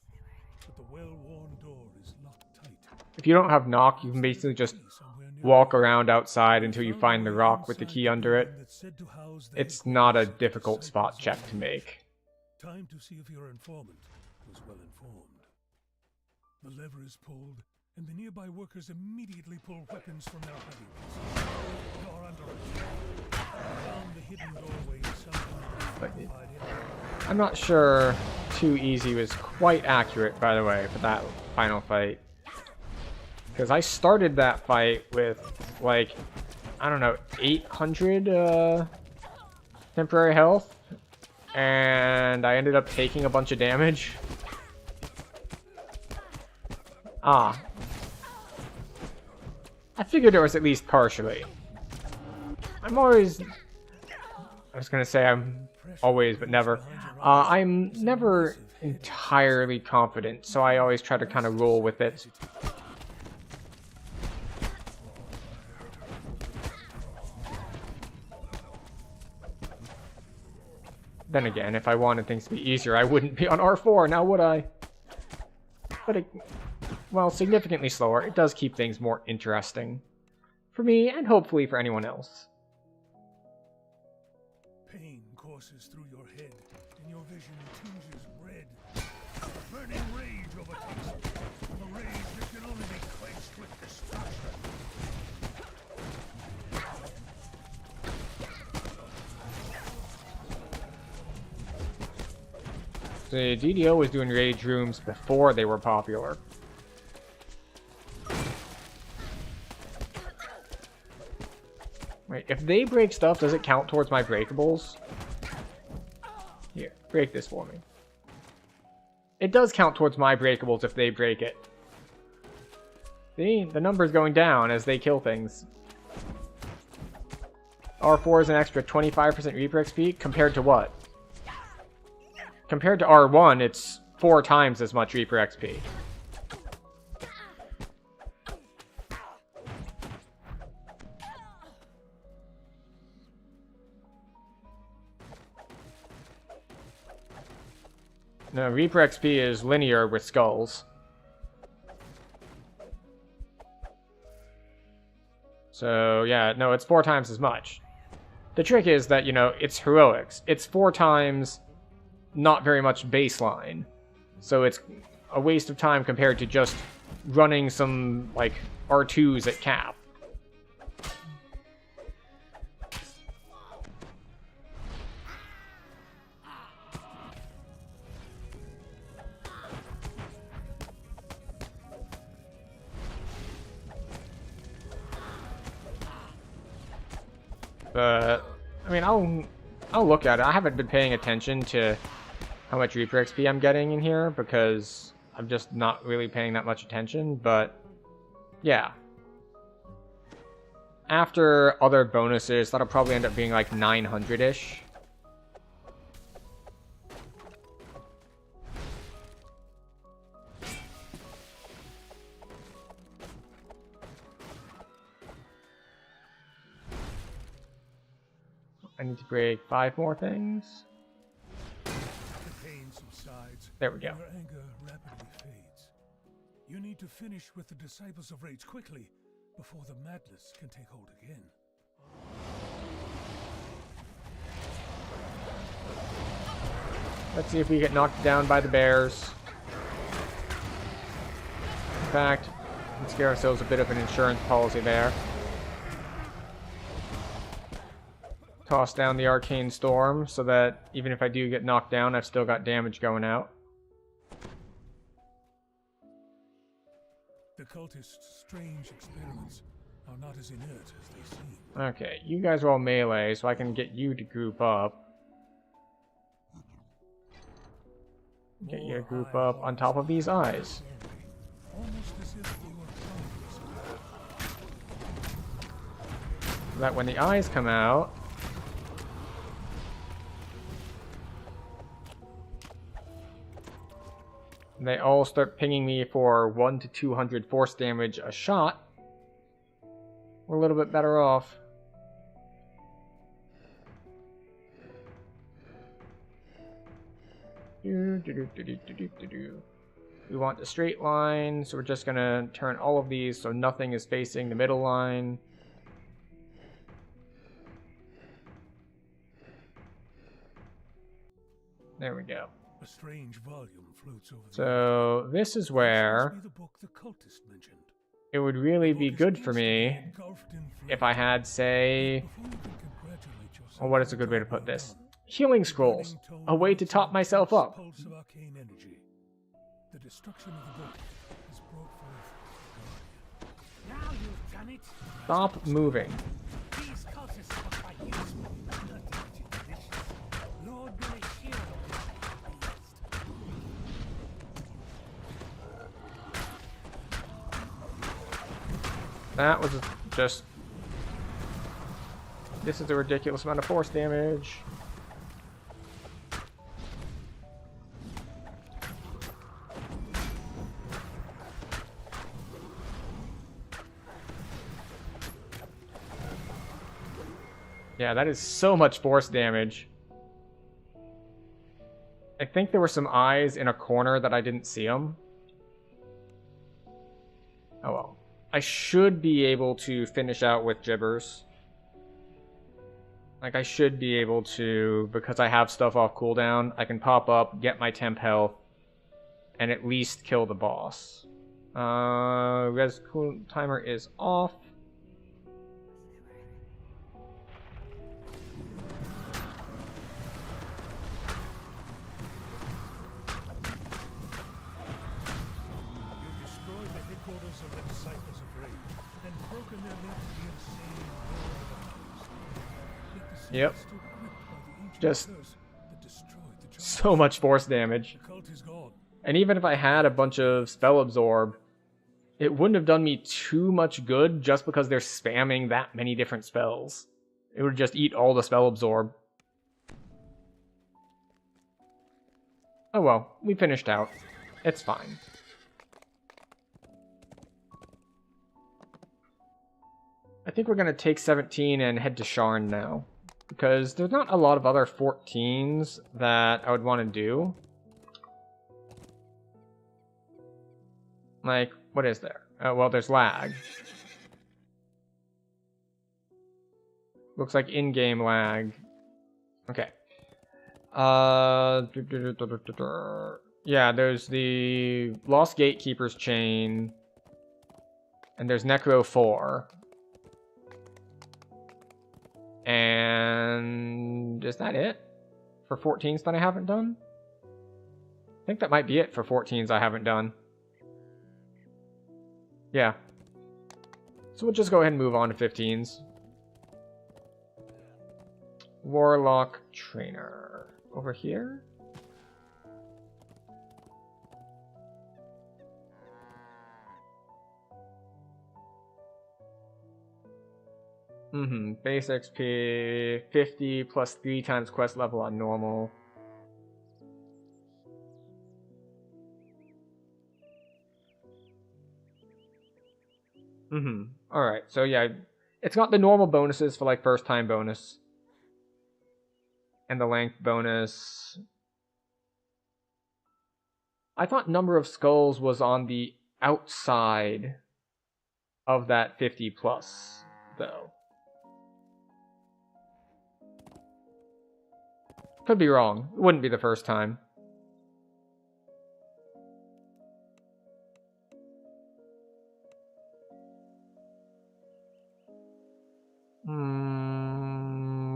but the well-worn door is locked tight. If you don't have knock, you can basically just walk around outside until you find the rock with the key under it. It's not a difficult spot check to make. Time to see if your informant was well informed. The lever is pulled, and the nearby workers immediately pull weapons from their hiding places. You're under attack. Down the hidden doorway, I'm not sure Too Easy was quite accurate, by the way, for that final fight. Because I started that fight with, like, I don't know, 800 temporary health. And I ended up taking a bunch of damage. Ah. I figured it was at least partially. I was gonna say I'm always, but never. I'm never entirely confident, so I always try to kind of roll with it. Then again, if I wanted things to be easier, I wouldn't be on R4, now would I? But well, significantly slower, it does keep things more interesting. For me, and hopefully for anyone else. Pain courses through your head, and your vision tinges red. Burning rage overtakes you. A rage that can only be quenched with destruction. The DDO was doing rage rooms before they were popular. Wait, if they break stuff, does it count towards my breakables? Here, break this for me. It does count towards my breakables if they break it. See, the number's going down as they kill things. R4 is an extra 25% Reaper XP, compared to what? Compared to R1, it's 4 times as much Reaper XP. No, Reaper XP is linear with skulls. So, yeah, no, it's 4 times as much. The trick is that, you know, it's heroics. It's 4 times not very much baseline. So it's a waste of time compared to just running some, like, R2s at cap. But, I mean, I'll look at it. I haven't been paying attention to how much Reaper XP I'm getting in here because I'm just not really paying that much attention, but yeah. After other bonuses, that'll probably end up being like 900-ish. I need to break 5 more things. The pain subsides. There we go. Your anger rapidly fades. You need to finish with the Disciples of Rage quickly before the madness can take hold again. Let's see if we get knocked down by the bears. In fact, let's get ourselves a bit of an insurance policy there. Toss down the Arcane Storm so that even if I do get knocked down, I've still got damage going out. The cultists' strange experiments. are not as inert as they seem. Okay, you guys are all melee, so I can get you to group up. Get your group up on top of these eyes. Almost as if they were trying So that when the eyes come out, they all start pinging me for 1 to 200 force damage a shot. We're a little bit better off. We want the straight line, so we're just gonna turn all of these so nothing is facing the middle line. There we go. A strange volume floats over the So this is where Must be the book the cultist mentioned. it would really be Book is good for me instantly engulfed in if flame. I had, say, Before you can congratulate yourself well, what is a on good way to what put you've this? done, Healing the scrolls, burning a way to tone top myself pulse up. of arcane energy. The destruction of the book has brought forth the guardian. Now you've done it. Stop moving. These cultists are quite useful. Dirty delicious. Lord will assure you I am pleased. That was just... This is a ridiculous amount of force damage. Yeah, that is so much force damage. I think there were some eyes in a corner that I didn't see them. Oh well. I should be able to finish out with Gibbers. Like, I should be able to, because I have stuff off cooldown, I can pop up, get my temp health, and at least kill the boss. Res cool timer is off. You've destroyed the headquarters of the Disciples of Rage and broken their link to the insane world of others. Yet the seal Yep. is still gripped by the ancient Just curse that destroyed the giants. so much force damage. The cult is gone. And even if I had a bunch of spell absorb, it wouldn't have done me too much good just because they're spamming that many different spells. It would just eat all the spell absorb. Oh well, we finished out. It's fine. I think we're gonna take 17 and head to Sharn now. Because there's not a lot of other 14s that I would want to do. Like, what is there? Well, there's lag. Looks like in-game lag. Okay. Yeah, there's the Lost Gatekeeper's Chain. And there's Necro 4. And is that it? For 14s that I haven't done? I think that might be it for 14s I haven't done. Yeah. So we'll just go ahead and move on to 15s. Warlock Trainer. Over here? Base XP 50 plus 3 times quest level on normal. Alright, so yeah, it's got the normal bonuses for like first time bonus. And the length bonus. I thought number of skulls was on the outside of that 50 plus, though. Could be wrong. It wouldn't be the first time.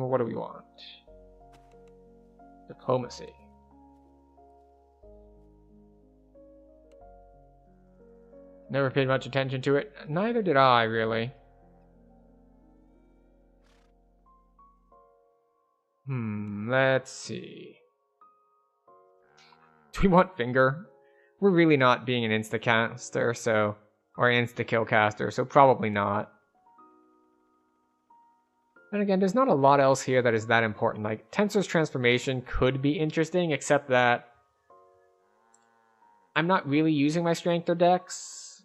What do we want? Diplomacy. Never paid much attention to it. Neither did I, really. Let's see. Do we want Finger? We're really not being an insta-caster, so... Or an insta-kill caster, so probably not. And again, there's not a lot else here that is that important. Like, Tensor's transformation could be interesting, except that... I'm not really using my strength or dex.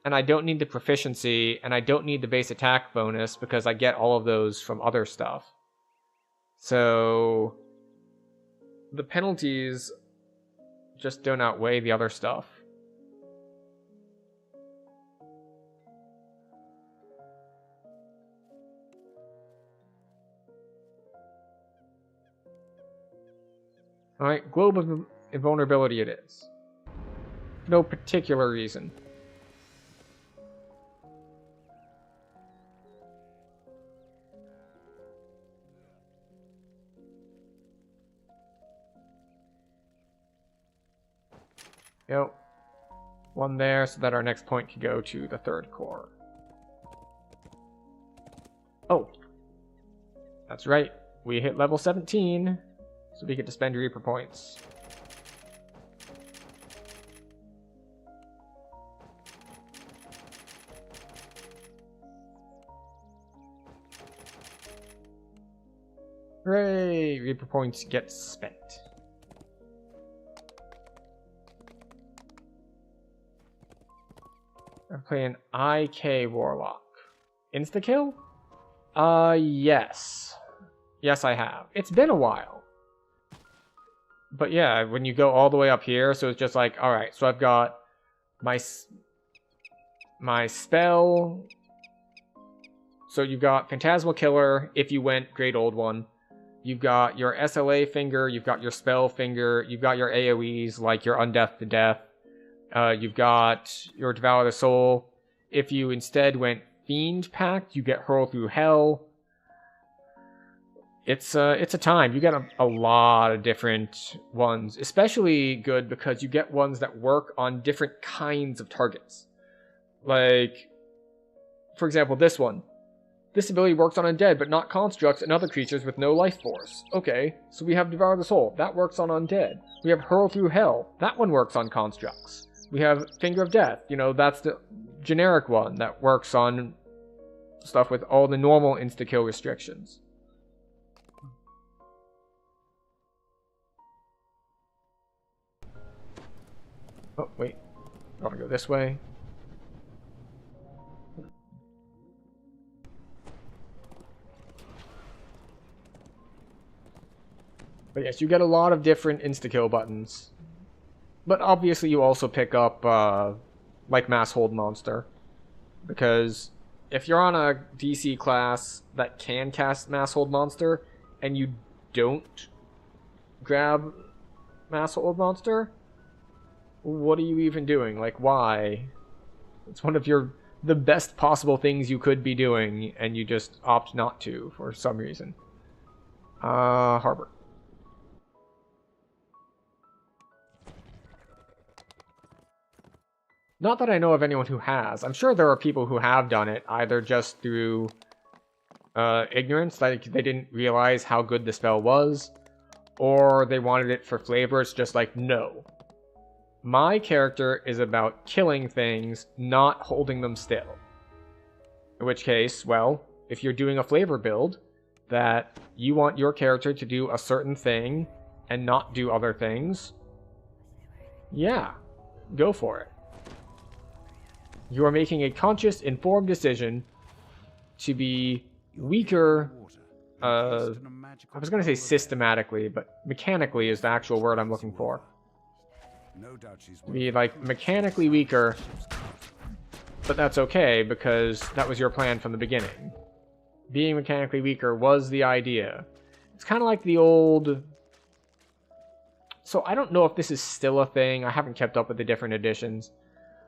And I don't need the proficiency, and I don't need the base attack bonus, because I get all of those from other stuff. So... The penalties just don't outweigh the other stuff. Alright, Globe of Invulnerability it is. No particular reason. Yep. One there so that our next point can go to the third core. Oh. That's right. We hit level 17. So we get to spend Reaper points. Hooray! Reaper points get spent. I'm playing IK Warlock. Insta-kill? Yes. Yes, I have. It's been a while. But yeah, when you go all the way up here, so it's just like, alright, so I've got my spell. So you've got Phantasmal Killer if you went Great Old One. You've got your SLA finger, you've got your spell finger, you've got your AoEs like your Undeath to Death. You've got your Devour the Soul. If you instead went Fiend Pact, you get Hurl Through Hell. It's a time. You get a lot of different ones, especially good because you get ones that work on different kinds of targets. Like, for example, this one. This ability works on undead, but not constructs and other creatures with no life force. Okay, so we have Devour the Soul. That works on undead. We have Hurl Through Hell. That one works on constructs. We have Finger of Death. You know, that's the generic one that works on stuff with all the normal insta-kill restrictions. Oh, wait. I want to go this way. But yes, you get a lot of different insta-kill buttons. But obviously you also pick up, like Mass Hold Monster. Because if you're on a DC class that can cast Mass Hold Monster, and you don't grab Mass Hold Monster, what are you even doing? Like, why? It's one of the best possible things you could be doing, and you just opt not to for some reason. Harbor. Not that I know of anyone who has. I'm sure there are people who have done it, either just through ignorance, like they didn't realize how good the spell was, or they wanted it for flavor. It's just like, no. My character is about killing things, not holding them still. In which case, well, if you're doing a flavor build, that you want your character to do a certain thing and not do other things, yeah, go for it. You are making a conscious, informed decision to be weaker, I was going to say systematically, but mechanically is the actual word I'm looking for. Be, like, mechanically weaker, but that's okay, because that was your plan from the beginning. Being mechanically weaker was the idea. It's kind of like the old... So I don't know if this is still a thing, I haven't kept up with the different editions,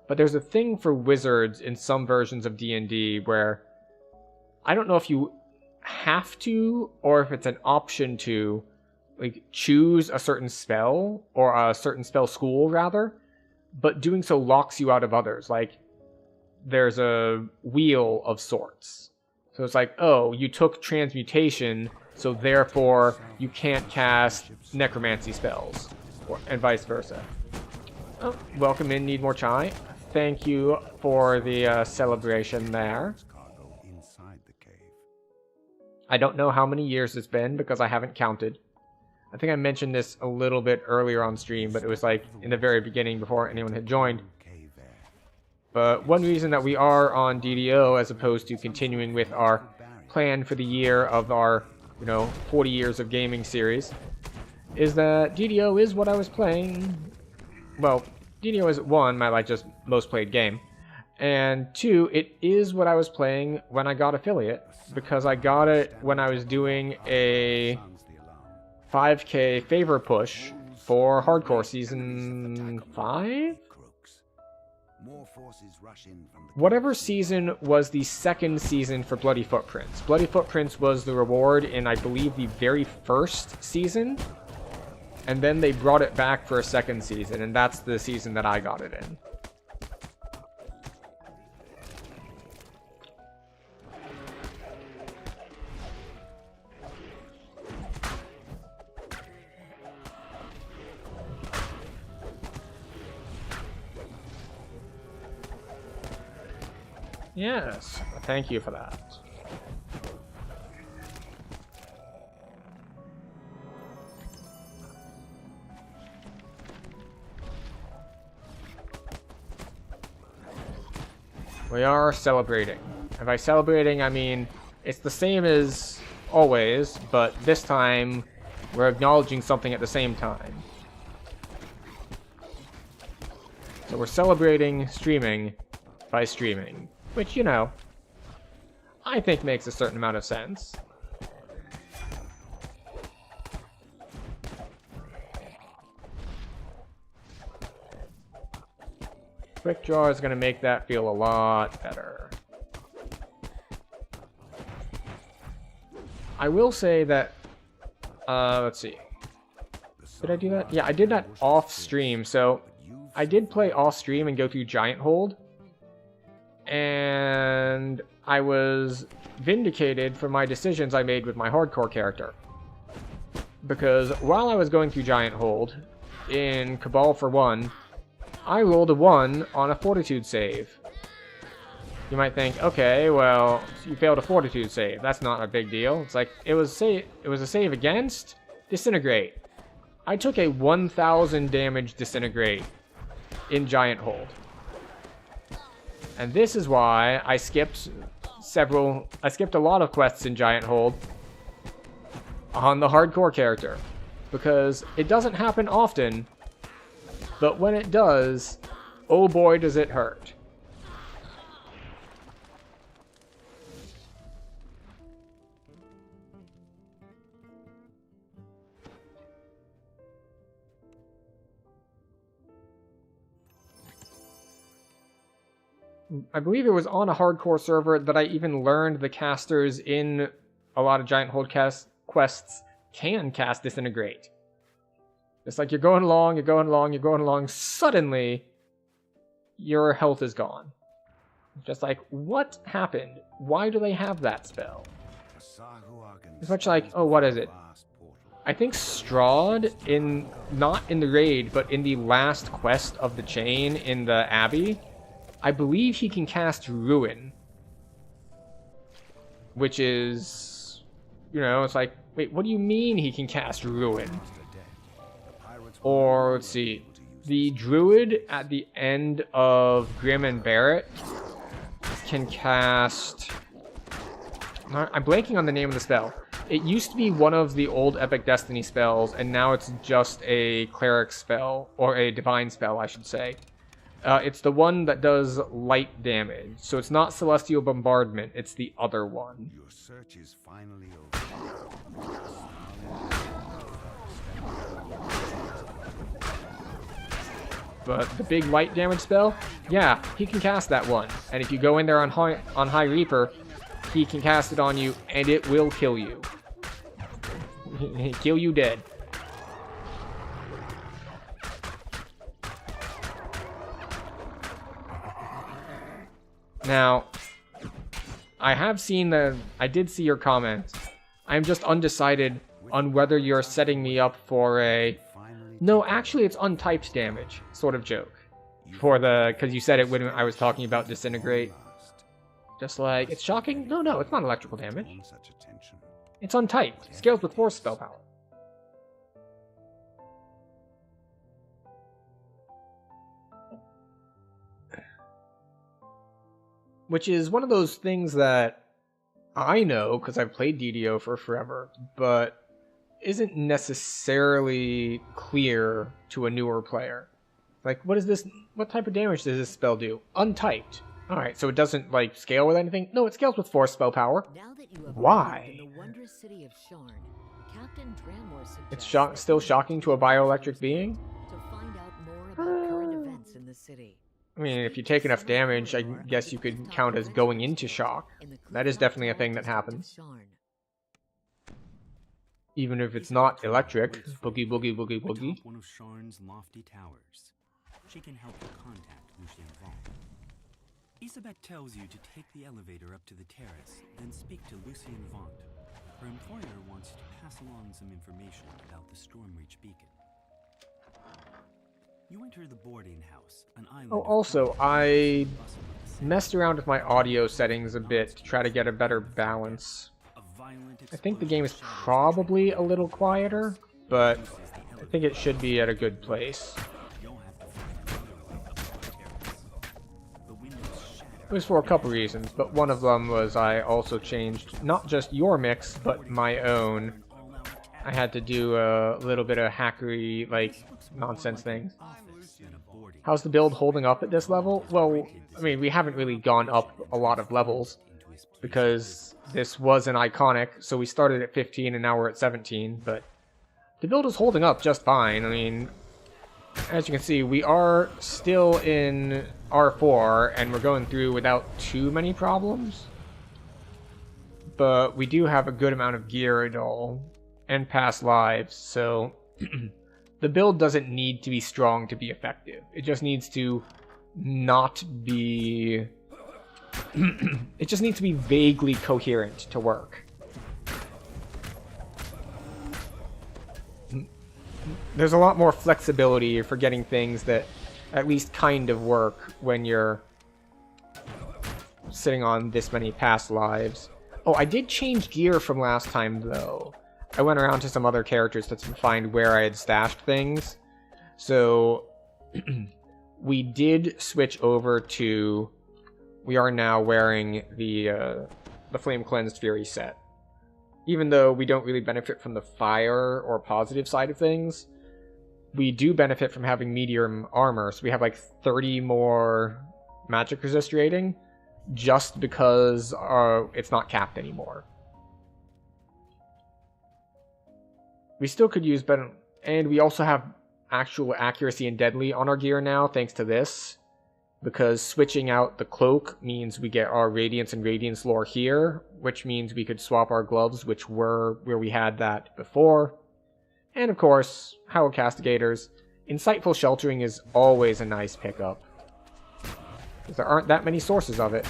but there's a thing for wizards in some versions of D&D where I don't know if you have to, or if it's an option to, like, choose a certain spell, or a certain spell school, rather, but doing so locks you out of others. Like, there's a wheel of sorts. So it's like, oh, you took transmutation, so therefore you can't cast necromancy spells, and vice versa. Oh, welcome in, need more chai. Thank you for the celebration there. I don't know how many years it's been because I haven't counted. I think I mentioned this a little bit earlier on stream, but it was like in the very beginning before anyone had joined. But one reason that we are on DDO as opposed to continuing with our plan for the year of our, 40 years of gaming series is that DDO is what I was playing. Well, DDO is 1, my just most played game. And 2, it is what I was playing when I got affiliate, because I got it when I was doing a 5K favor push for hardcore season 5? Whatever season was the second season for Bloody Footprints. Bloody Footprints was the reward in, I believe, the very first season. And then they brought it back for a second season, and that's the season that I got it in. Yes, thank you for that. We are celebrating. And by celebrating, I mean, it's the same as always, but this time, we're acknowledging something at the same time. So we're celebrating streaming by streaming. Which, I think makes a certain amount of sense. Quick Draw is going to make that feel a lot better. I will say that, let's see. Did I do that? Yeah, I did that off stream. So I did play off stream and go through Giant Hold. And I was vindicated for my decisions I made with my hardcore character. Because while I was going through Giant Hold, in Cabal for 1, I rolled a 1 on a Fortitude save. You might think, okay, well, you failed a Fortitude save. That's not a big deal. It's like, it was a save against Disintegrate. I took a 1,000 damage Disintegrate in Giant Hold. And this is why I skipped a lot of quests in Giant Hold on the hardcore character. Because it doesn't happen often, but when it does, oh boy does it hurt. I believe it was on a hardcore server that I even learned the casters in a lot of Giant Hold quests can cast Disintegrate. It's like you're going along, suddenly your health is gone. Just like, what happened? Why do they have that spell? It's much like, oh, what is it? I think Strahd, not in the raid, but in the last quest of the chain in the Abbey, I believe he can cast Ruin. Which is, it's like, wait, what do you mean he can cast Ruin? Or, let's see, the Druid at the end of Grim and Barrett can cast... I'm blanking on the name of the spell. It used to be one of the old Epic Destiny spells, and now it's just a Cleric spell, or a Divine spell, I should say. It's the one that does light damage. So it's not Celestial Bombardment, it's the other one. Your search is finally over. But the big light damage spell, yeah, he can cast that one. And if you go in there on High Reaper, he can cast it on you, and it will kill you. Kill you dead. Now, I did see your comment I'm just undecided on whether you're setting me up for a... No, actually it's untyped damage sort of joke. For the... Because you said it when I was talking about disintegrate. Just like, it's shocking? No, it's not electrical damage. It's untyped. Scales with force spell power. Which is one of those things that I know, because I've played DDO for forever, but isn't necessarily clear to a newer player. Like, what is this? What type of damage does this spell do? Untyped. Alright, so it doesn't, like, scale with anything? No, it scales with force spell power. Why? In the wondrous city of Sharn, Captain Dranmore It's still shocking to a bioelectric being? to find out more about current events in the city. I mean, if you take enough damage, I guess you could count as going into shock. That is definitely a thing that happens. Even if it's not electric. Boogie, boogie, boogie, boogie. One of Sharn's lofty towers. She can help you contact Lucien Vaughn. Isabet tells you to take the elevator up to the terrace, then speak to Lucien Vaughn. Her employer wants you to pass along some information about the Stormreach beacon. You enter the boarding house, an island. Oh, also, I messed around with my audio settings a bit to try to get a better balance. I think the game is probably a little quieter, but I think it should be at a good place. It was for a couple reasons, but one of them was I also changed not just your mix, but my own. I had to do a little bit of hackery, like, nonsense things. How's the build holding up at this level? Well, I mean, we haven't really gone up a lot of levels, because this was an iconic, so we started at 15 and now we're at 17, but the build is holding up just fine. I mean, as you can see, we are still in R4, and we're going through without too many problems. But we do have a good amount of gear and all, and past lives, so the build doesn't need to be strong to be effective. It just needs to not be... it just needs to be vaguely coherent to work. There's a lot more flexibility for getting things that at least kind of work when you're sitting on this many past lives. Oh, I did change gear from last time, though. I went around to some other characters to find where I had stashed things. So, we did switch over to... We are now wearing the Flame Cleansed Fury set. Even though we don't really benefit from the fire or positive side of things, we do benefit from having medium armor, so we have like 30 more magic resist rating, just because it's not capped anymore. We still could use better, and we also have actual accuracy and deadly on our gear now, thanks to this, because switching out the cloak means we get our Radiance and Radiance lore here, which means we could swap our gloves, which were where we had that before. And of course, Howard Castigators, Insightful Sheltering is always a nice pickup, because there aren't that many sources of it.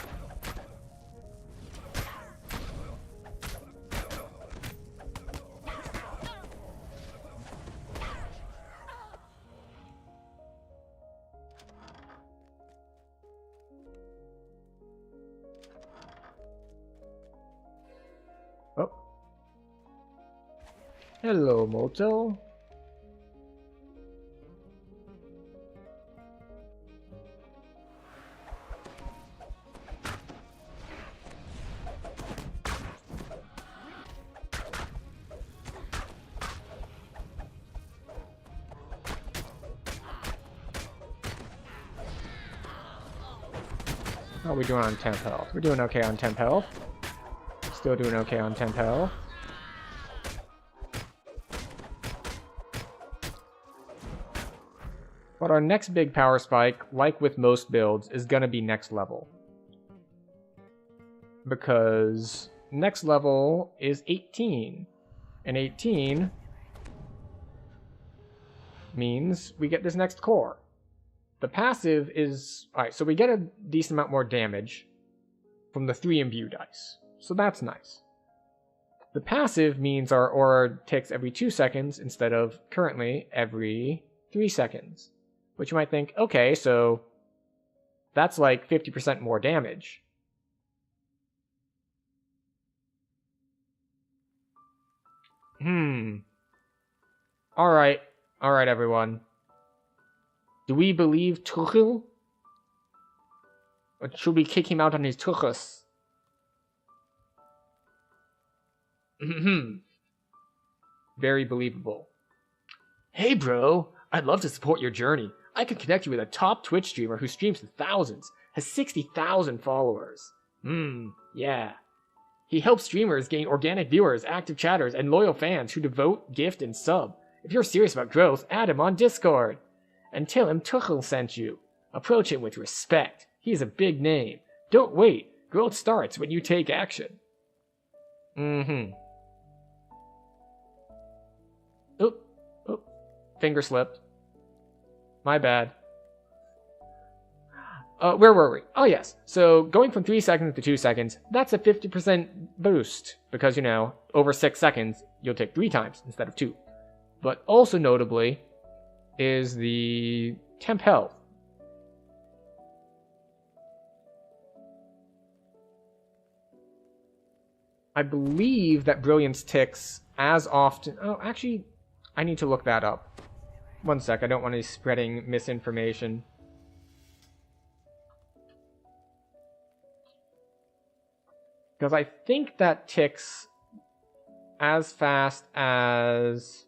Oh. Hello, Moto. How are we doing on temp health? We're doing okay on temp health. Still doing okay on temp health. But our next big power spike, like with most builds, is going to be next level. Because next level is 18. And 18 means we get this next core. The passive is... Alright, so we get a decent amount more damage from the 3 imbue dice. So that's nice. The passive means our aura ticks every 2 seconds instead of currently every 3 seconds. Which you might think, okay, so that's like 50% more damage. Alright, everyone. Do we believe Tuchel? Or should we kick him out on his tuchus? Very believable. Hey bro, I'd love to support your journey. I could connect you with a top Twitch streamer who streams to thousands, has 60,000 followers. Yeah. He helps streamers gain organic viewers, active chatters, and loyal fans who devote, gift, and sub. If you're serious about growth, add him on Discord. And tell him Tuchel sent you. Approach him with respect. He is a big name. Don't wait. Growth starts when you take action. Oop. Finger slipped. My bad. Where were we? Oh, yes. So, going from 3 seconds to 2 seconds, that's a 50% boost. Because, over 6 seconds, you'll take 3 times instead of 2. But also notably is the temp health. I believe that Brilliance ticks as often... Oh, actually, I need to look that up. One sec, I don't want to be spreading misinformation. Because I think that ticks as fast as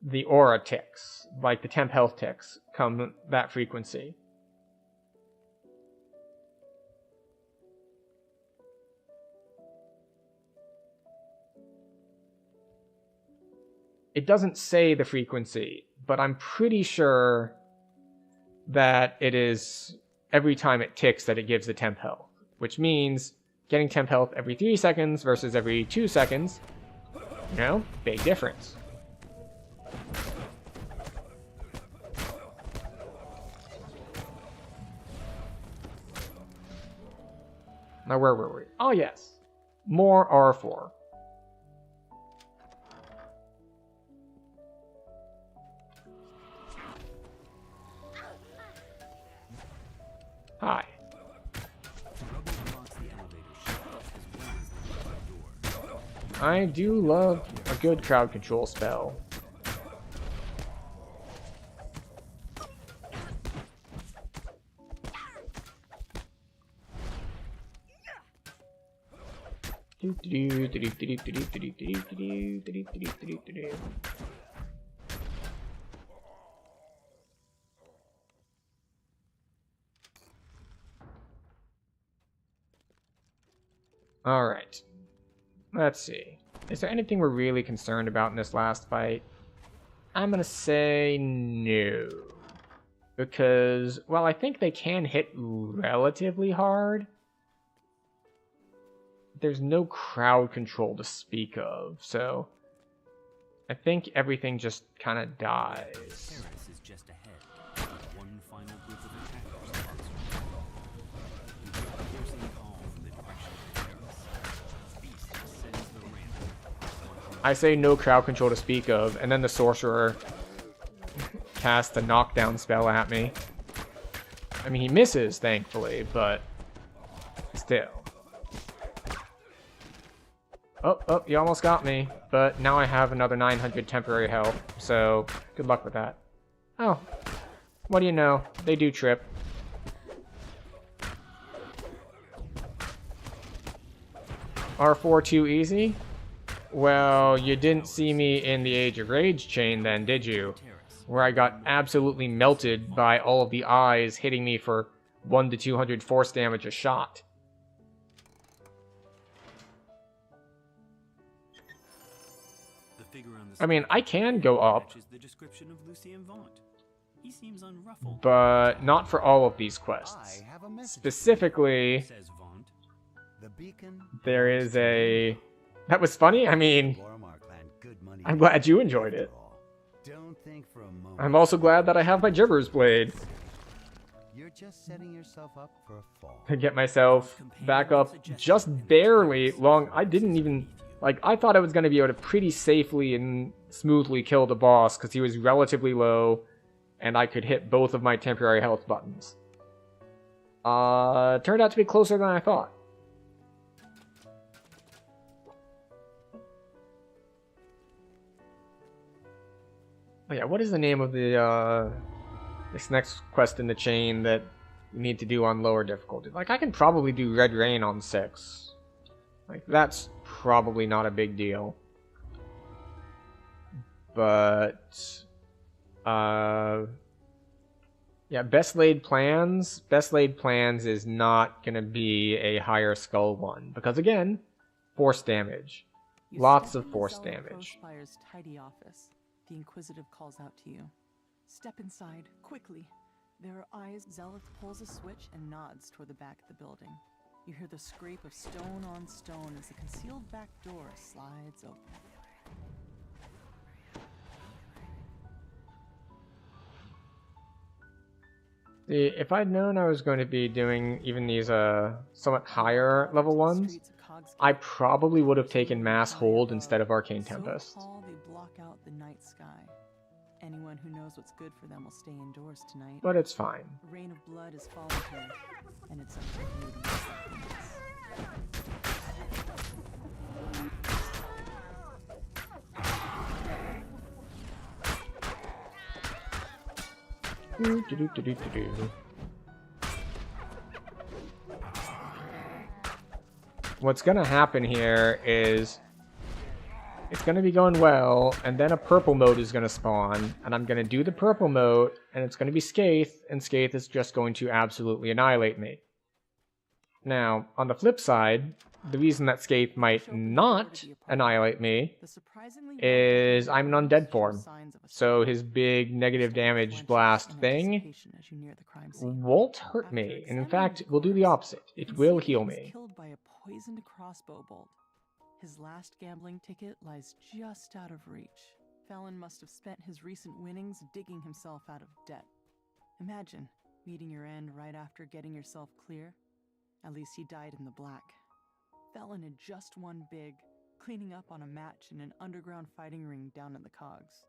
the aura ticks, like the temp health ticks, come that frequency. It doesn't say the frequency, but I'm pretty sure that it is every time it ticks that it gives the temp health, which means getting temp health every 3 seconds versus every 2 seconds, big difference. Now where were we? Oh yes, more R4. Hi. I do love a good crowd control spell. Alright. Let's see. Is there anything we're really concerned about in this last fight? I'm gonna say no. Because, while I think they can hit relatively hard, there's no crowd control to speak of, so I think everything just kind of dies. Terrace is just ahead. One final group of attackers. You hear a piercing call from the direction of the terrace. Beast ascends the ramp. I say no crowd control to speak of, and then the sorcerer casts a knockdown spell at me. I mean, he misses, thankfully, but still. Oh, you almost got me, but now I have another 900 temporary health, so good luck with that. Oh, what do you know? They do trip. R4 too easy? Well, you didn't see me in the Age of Rage chain then, did you? Where I got absolutely melted by all of the eyes hitting me for 1 to 200 force damage a shot. I mean, I can go up, but not for all of these quests. Specifically, there is a... That was funny? I mean, I'm glad you enjoyed it. I'm also glad that I have my Gibber's Blade. You're just setting yourself up for a fall. To get myself back up just barely long. I didn't even, like, I thought I was going to be able to pretty safely and smoothly kill the boss because he was relatively low and I could hit both of my temporary health buttons. Turned out to be closer than I thought. Oh yeah, what is the name of the, this next quest in the chain that you need to do on lower difficulty? Like, I can probably do Red Rain on 6. Like, that's probably not a big deal. But, yeah, Best Laid Plans. Best Laid Plans is not going to be a higher skull one. Because, again, force damage. Lots of force damage. Spire's tidy office. The Inquisitive calls out to you. Step inside, quickly. There are eyes. Zealot pulls a switch and nods toward the back of the building. You hear the scrape of stone on stone as the concealed back door slides open. See, if I'd known I was going to be doing even these somewhat higher level ones, I probably would have taken Mass Hold instead of Arcane Tempest. So tall they block out the night sky. Anyone who knows what's good for them will stay indoors tonight. But it's fine. A rain of blood is falling here, and it's up to you to What's gonna happen here is it's gonna be going well, and then a purple mode is gonna spawn, and I'm gonna do the purple mode, and it's gonna be Skaith, and Skaith is just going to absolutely annihilate me. Now, on the flip side, the reason that Skaith might not annihilate me is I'm an undead form. So his big negative damage blast thing won't hurt me, and in fact, will do the opposite. It will heal me. Killed by a poisoned crossbow bolt. His last gambling ticket lies just out of reach. Felon must have spent his recent winnings digging himself out of debt. Imagine meeting your end right after getting yourself clear. At least he died in the black. Felon had just won big, cleaning up on a match in an underground fighting ring down in the Cogs.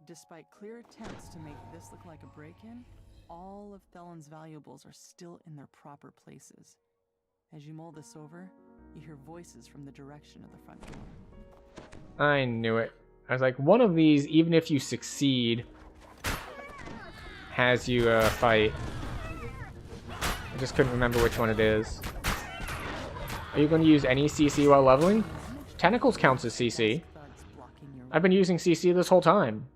Despite clear attempts to make this look like a break-in, all of Felon's valuables are still in their proper places. As you mull this over, you hear voices from the direction of the front door. I knew it. I was like, one of these, even if you succeed, has you fight. I just couldn't remember which one it is. Are you going to use any CC while leveling? Tentacles counts as CC. I've been using CC this whole time.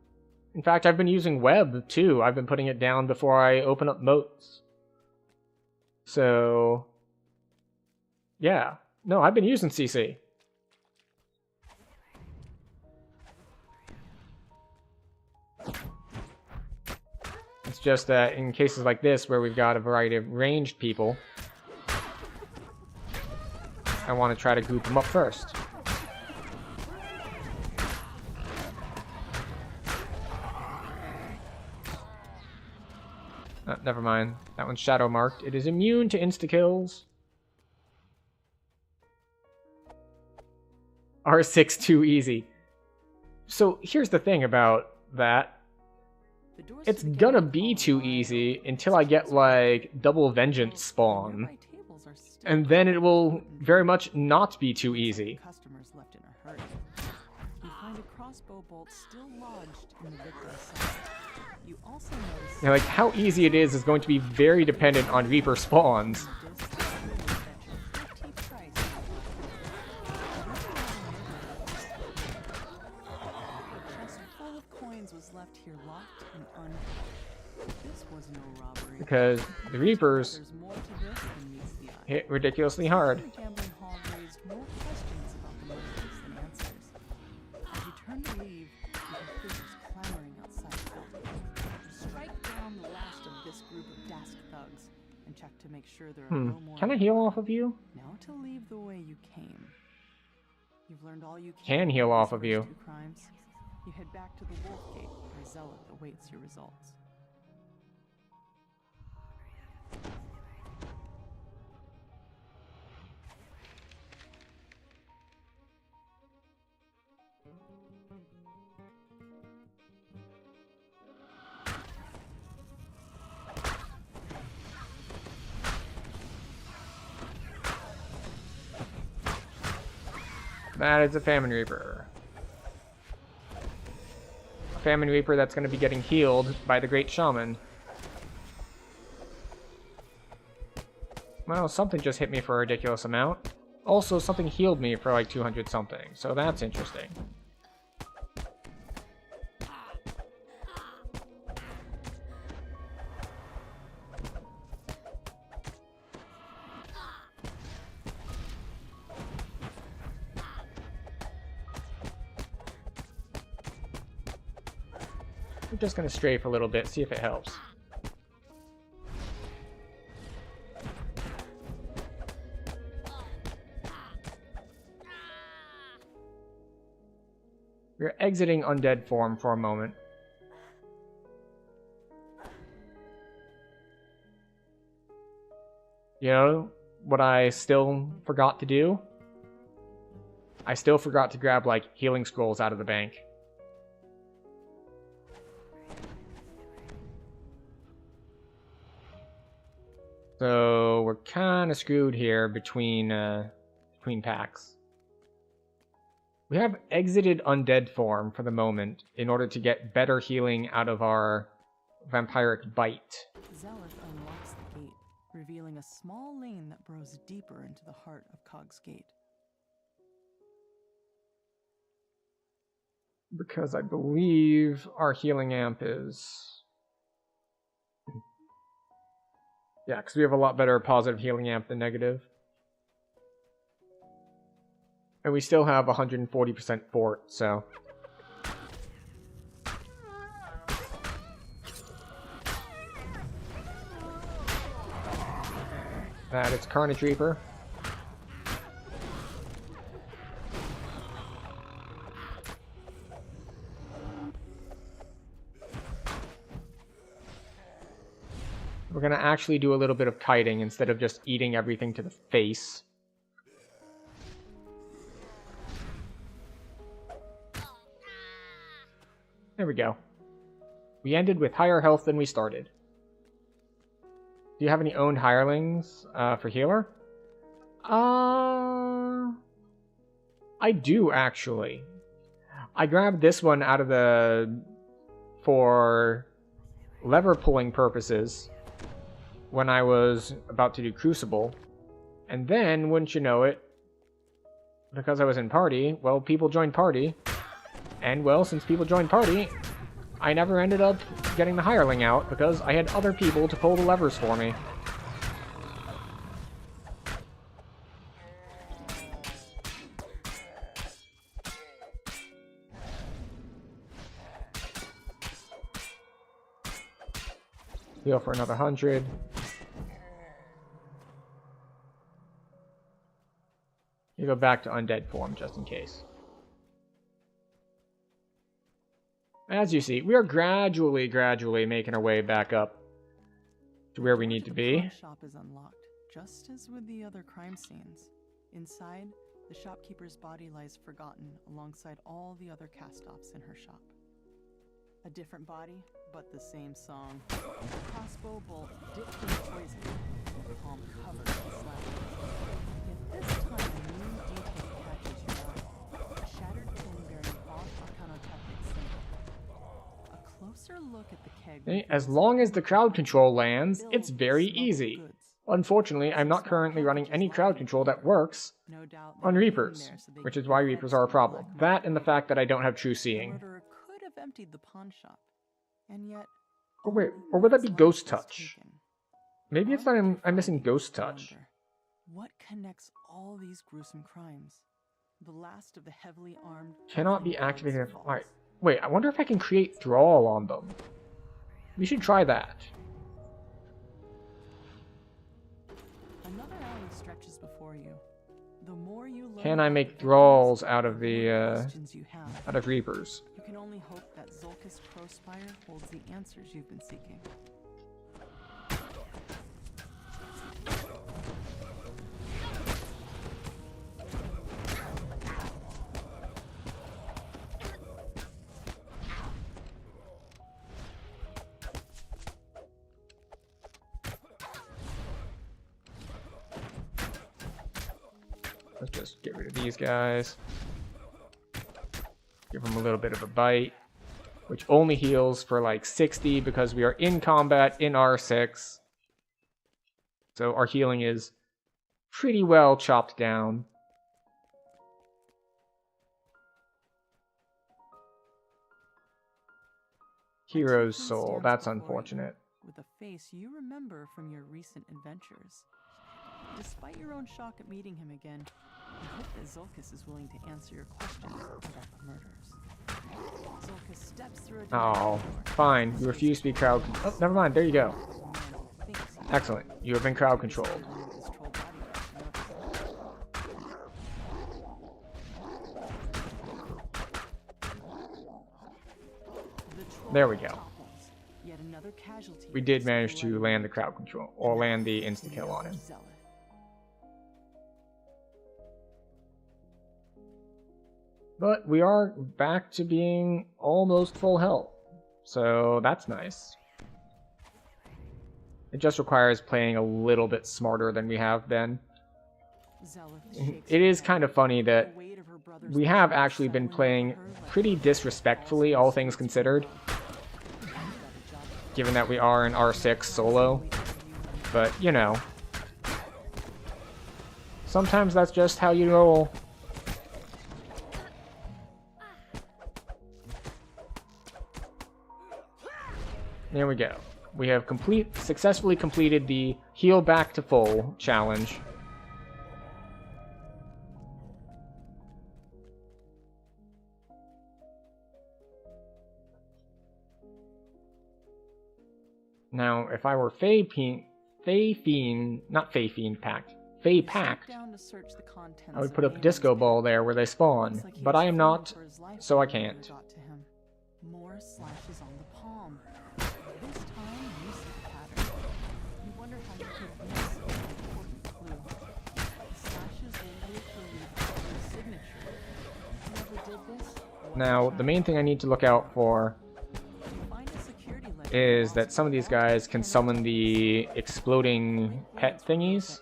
In fact, I've been using web, too. I've been putting it down before I open up moats. So, yeah. No, I've been using CC. It's just that in cases like this, where we've got a variety of ranged people, I want to try to group them up first. Never mind. That one's shadow marked. It is immune to insta-kills. R6 too easy. So here's the thing about that. It's gonna be too easy until I get like double vengeance spawn. And then it will very much not be too easy. Customers left in a hurry. You find a crossbow bolt still lodged in the victim's side. You also notice Like, how easy it is going to be very dependent on Reaper spawns. Because the Reapers hit ridiculously hard. Can I heal off of you? Now to leave the way you came. You've learned all you can heal off of you. Crimes. You head back to the Wolf Gate where Zealot awaits your results. That is a Famine Reaper. A Famine Reaper that's going to be getting healed by the Great Shaman. Well, something just hit me for a ridiculous amount. Also, something healed me for like 200 something, so that's interesting. I'm just going to strafe a little bit, see if it helps. We're exiting undead form for a moment. You know what I still forgot to do? I still forgot to grab, like, healing scrolls out of the bank. So we're kind of screwed here between packs. We have exited undead form for the moment in order to get better healing out of our vampiric bite. Zealot unlocks the gate, revealing a small lane that burrows deeper into the heart of Cog's Gate. Because I believe our healing amp is... Yeah, because we have a lot better positive healing amp than negative. And we still have 140% fort, so... That is Carnage Reaper. We're gonna actually do a little bit of kiting instead of just eating everything to the face. There we go. We ended with higher health than we started. Do you have any owned hirelings for healer? I do, actually. I grabbed this one out of the... for lever pulling purposes when I was about to do Crucible. And then, wouldn't you know it, because I was in party, well, people joined party. And, well, since people joined party, I never ended up getting the hireling out because I had other people to pull the levers for me. Heal for another 100. You go back to undead form just in case. As you see, we are gradually making our way back up to where we need to be. The shop is unlocked, just as with the other crime scenes. Inside, the shopkeeper's body lies forgotten alongside all the other cast-offs in her shop. A different body, but the same song. A crossbow bolt dipped in poison, the palm covered in slash. Yet this time, a new detail catches your eye. A shattered tin bearing off-arcanotechnic symbol. A closer look at the keg. As long as the crowd control lands, it's very easy. Unfortunately, I'm not currently running any crowd control that works on Reapers, which is why Reapers are a problem. That and the fact that I don't have true seeing. Emptied the pawn shop, and yet. Oh wait, or would that be Ghost Touch? Maybe it's that I'm missing Ghost Touch. What connects all these gruesome crimes? The last of the heavily armed. Cannot be activated. Alright, wait. I wonder if I can create Thrall on them. We should try that. Another alley stretches before you. The more you learn, can I make Thralls out of the out of Reapers? You can only hope that Zulkis Crowspire holds the answers you've been seeking. Let's just get rid of these guys. Give them a little bit of a bite, which only heals for like 60 because we are in combat in R6. So our healing is pretty well chopped down. Hero's soul, that's unfortunate. With a face you remember from your recent adventures. Despite your own shock at meeting him again, I hope that Zulkus is willing to answer your questions about the murders. Zulkus steps through a Oh, fine. You refuse to be crowd. Oh, never mind. There you go. Excellent. You have been crowd controlled. There we go. We did manage to land the crowd control, or land the insta-kill on him. But we are back to being almost full health, so that's nice. It just requires playing a little bit smarter than we have been. It is kind of funny that we have actually been playing pretty disrespectfully, all things considered. Given that we are in R6 solo. But, you know. Sometimes that's just how you roll. There we go. We have successfully completed the heal back to full challenge. Now, if I were Fey Packed, I would put up a disco ball there where they spawn, but I am not, so I can't. More slashes on the palm. This time, you see the pattern. You wonder how you could miss an important clue. The slashes clearly the signature. Whoever did this? Now, the main thing I need to look out for is that some of these guys can summon the exploding pet thingies,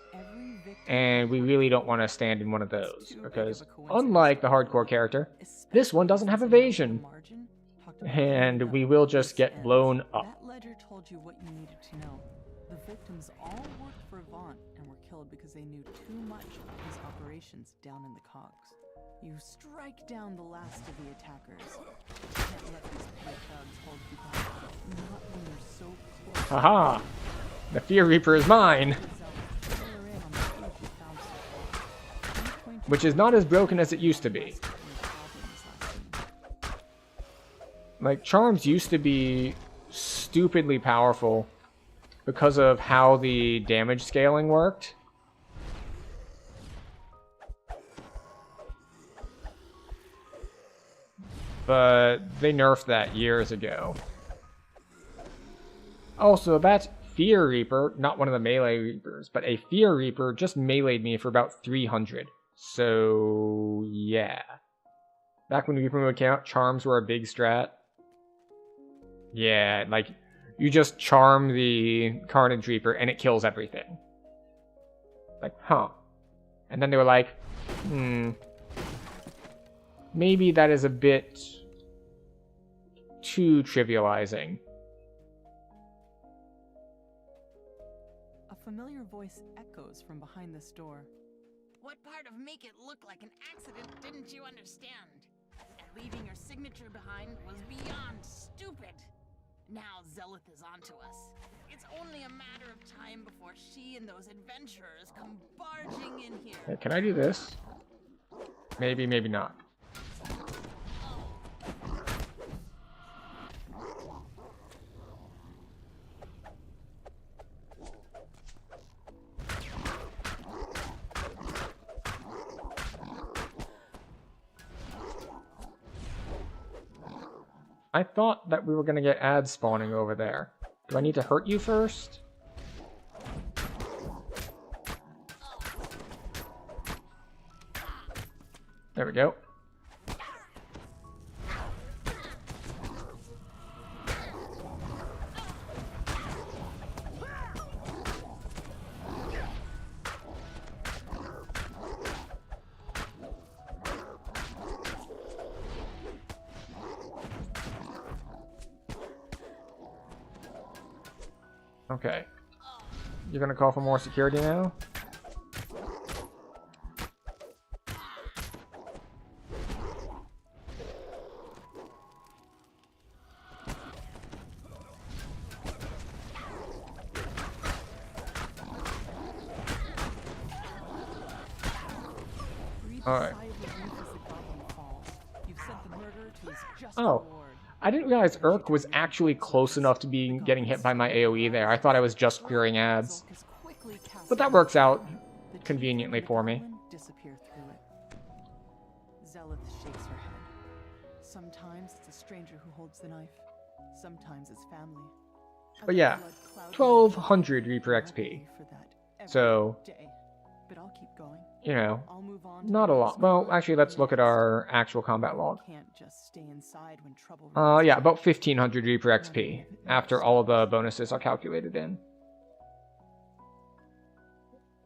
and we really don't want to stand in one of those, because unlike the hardcore character, this one doesn't have evasion, and we will just get blown up. That ledger told you what you needed to know. The victims all worked for Vaunt and were killed because they knew too much of his operations down in the cogs. You strike down the last of the attackers. You can't let these petty thugs hold you back. Not when you're so close. Haha! The Fear Reaper is mine! Which is not as broken as it used to be. Like, charms used to be stupidly powerful because of how the damage scaling worked. But they nerfed that years ago. Also, that Fear Reaper, not one of the melee Reapers, but a Fear Reaper just meleeed me for about 300. So, yeah. Back when Reaper mode came out, charms were a big strat. Yeah, like, you just charm the Carnage Reaper and it kills everything. Like, huh. And then they were like, maybe that is a bit too trivializing. A familiar voice echoes from behind this door. What part of make it look like an accident didn't you understand? And leaving your signature behind was beyond stupid. Now Zelith is onto us. It's only a matter of time before she and those adventurers come barging in here. Hey, can I do this? Maybe, maybe not. I thought that we were going to get ads spawning over there. Do I need to hurt you first? There we go. Okay. You're gonna call for more security now? Alright. Oh. I didn't realize Urk was actually close enough to be getting hit by my AoE there. I thought I was just clearing ads. But that works out conveniently for me. Disappear through it. Zelith shakes her head. Sometimes it's a stranger who holds the knife. Sometimes it's family. But yeah, 1200 Reaper XP. So, But I'll keep going. you know, not a lot. Well, actually, let's look at our actual combat log. Can't just stay inside when trouble Yeah, about 1500 Reaper XP after all of the bonuses are calculated in.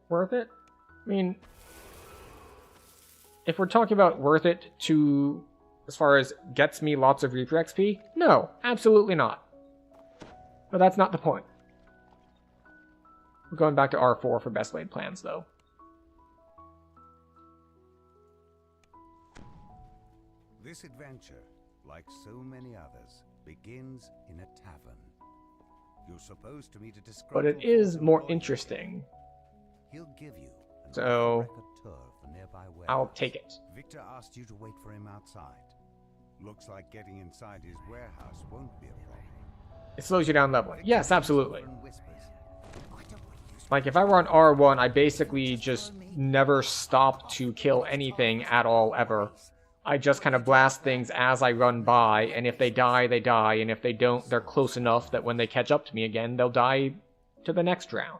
Worth it? I mean, if we're talking about worth it to, as far as gets me lots of Reaper XP, no, absolutely not. But that's not the point. We're going back to R4 for best laid plans, though. This adventure, like so many others, begins in a tavern. You're supposed to meet a disgruntled But it is more lawyer. interesting. He'll give you an So, raconteur for nearby I'll warehouse. take it. Victor asked you to wait for him outside. Looks like getting inside his warehouse won't be a problem. It slows you down leveling. Yes, absolutely. And whispers, Like, if I were on R1, I basically just never stop to kill anything at all, ever. I just kind of blast things as I run by, and if they die, they die, and if they don't, they're close enough that when they catch up to me again, they'll die to the next round.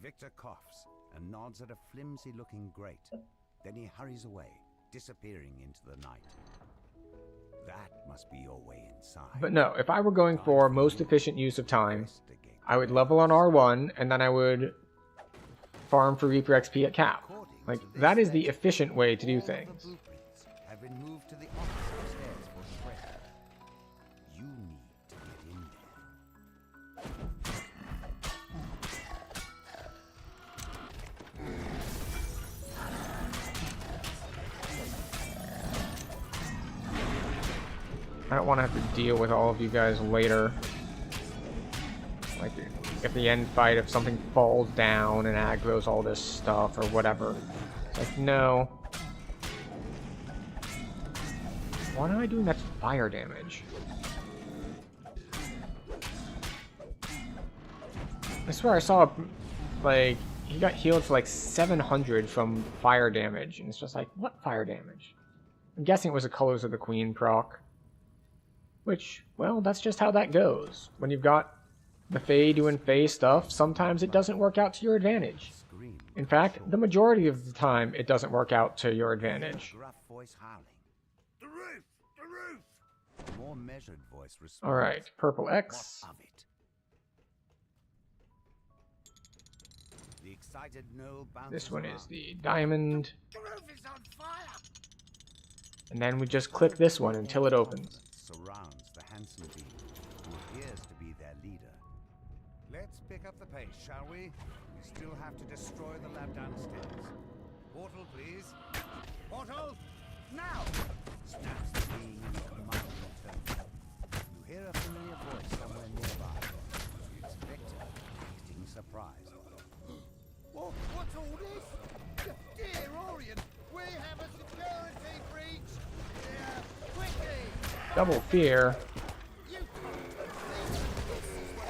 Victor coughs and nods at a flimsy-looking grate. Then he hurries away, disappearing into the night. That must be your way inside. But no, if I were going for most efficient use of time, I would level on R1, and then I would farm for Reaper XP at cap. Like, that is the efficient way to do things. Blueprints have been moved to the office upstairs for shred. You need to get in there. I don't want to have to deal with all of you guys later. Like, if the end fight, if something falls down and aggro's all this stuff or whatever. It's like, no. Why am I doing that fire damage? I swear I saw, like, he got healed for like 700 from fire damage, and it's just like, what fire damage? I'm guessing it was the Colors of the Queen proc. Which, well, that's just how that goes. When you've got the Fae doing Fae stuff, sometimes it doesn't work out to your advantage. In fact, the majority of the time, it doesn't work out to your advantage. Gruff voice howling. The roof! The roof! More measured voice responds. Alright, purple X. What of it? The excited Noel bounces This one is around. the diamond. The roof is on fire! And then we just click this one until it opens. Surrounds the handsome being, who appears to be their leader. Let's pick up the pace, shall we? We still have to destroy the lab downstairs. Portal, please. Portal! Now! Snaps the being in a commanding tone. You hear a familiar voice somewhere nearby. It's Victor, acting surprised. What's all this? Dear Orion, we have a security breach! Quickly! Double fear.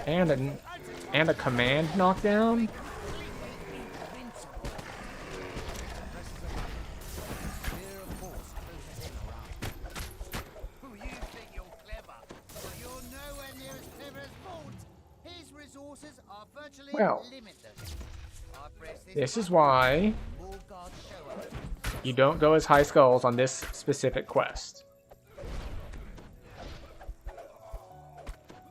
And a command knockdown? Well, this is why you don't go as high skulls on this specific quest.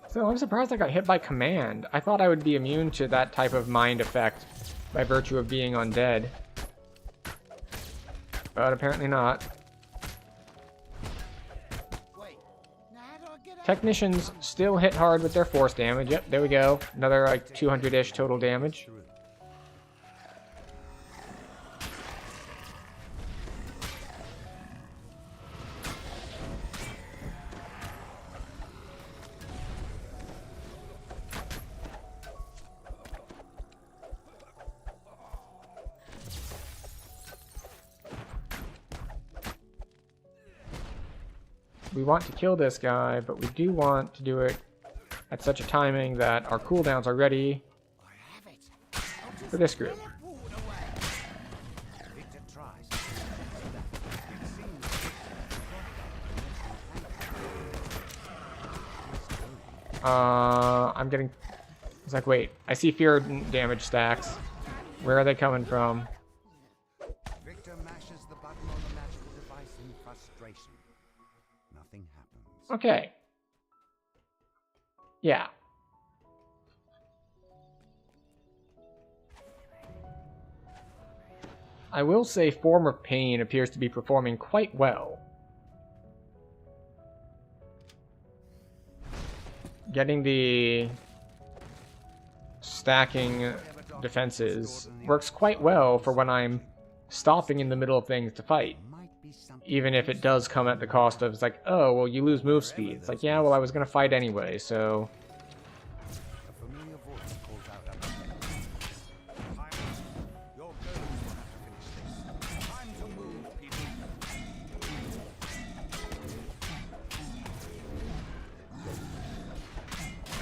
So I'm surprised I got hit by command. I thought I would be immune to that type of mind effect by virtue of being undead. But apparently not. Technicians still hit hard with their force damage. Yep, there we go. Another like 200-ish total damage. We want to kill this guy, but we do want to do it at such a timing that our cooldowns are ready for this group. I'm getting... It's like, wait, I see fear damage stacks. Where are they coming from? Victor mashes the button on the magical device in frustration. Nothing happens. Okay. Yeah. I will say Form of Pain appears to be performing quite well. Getting the stacking defenses works quite well for when I'm stopping in the middle of things to fight. Even if it does come at the cost of, it's like, oh, well, you lose move speed. It's like, yeah, well, I was going to fight anyway, so...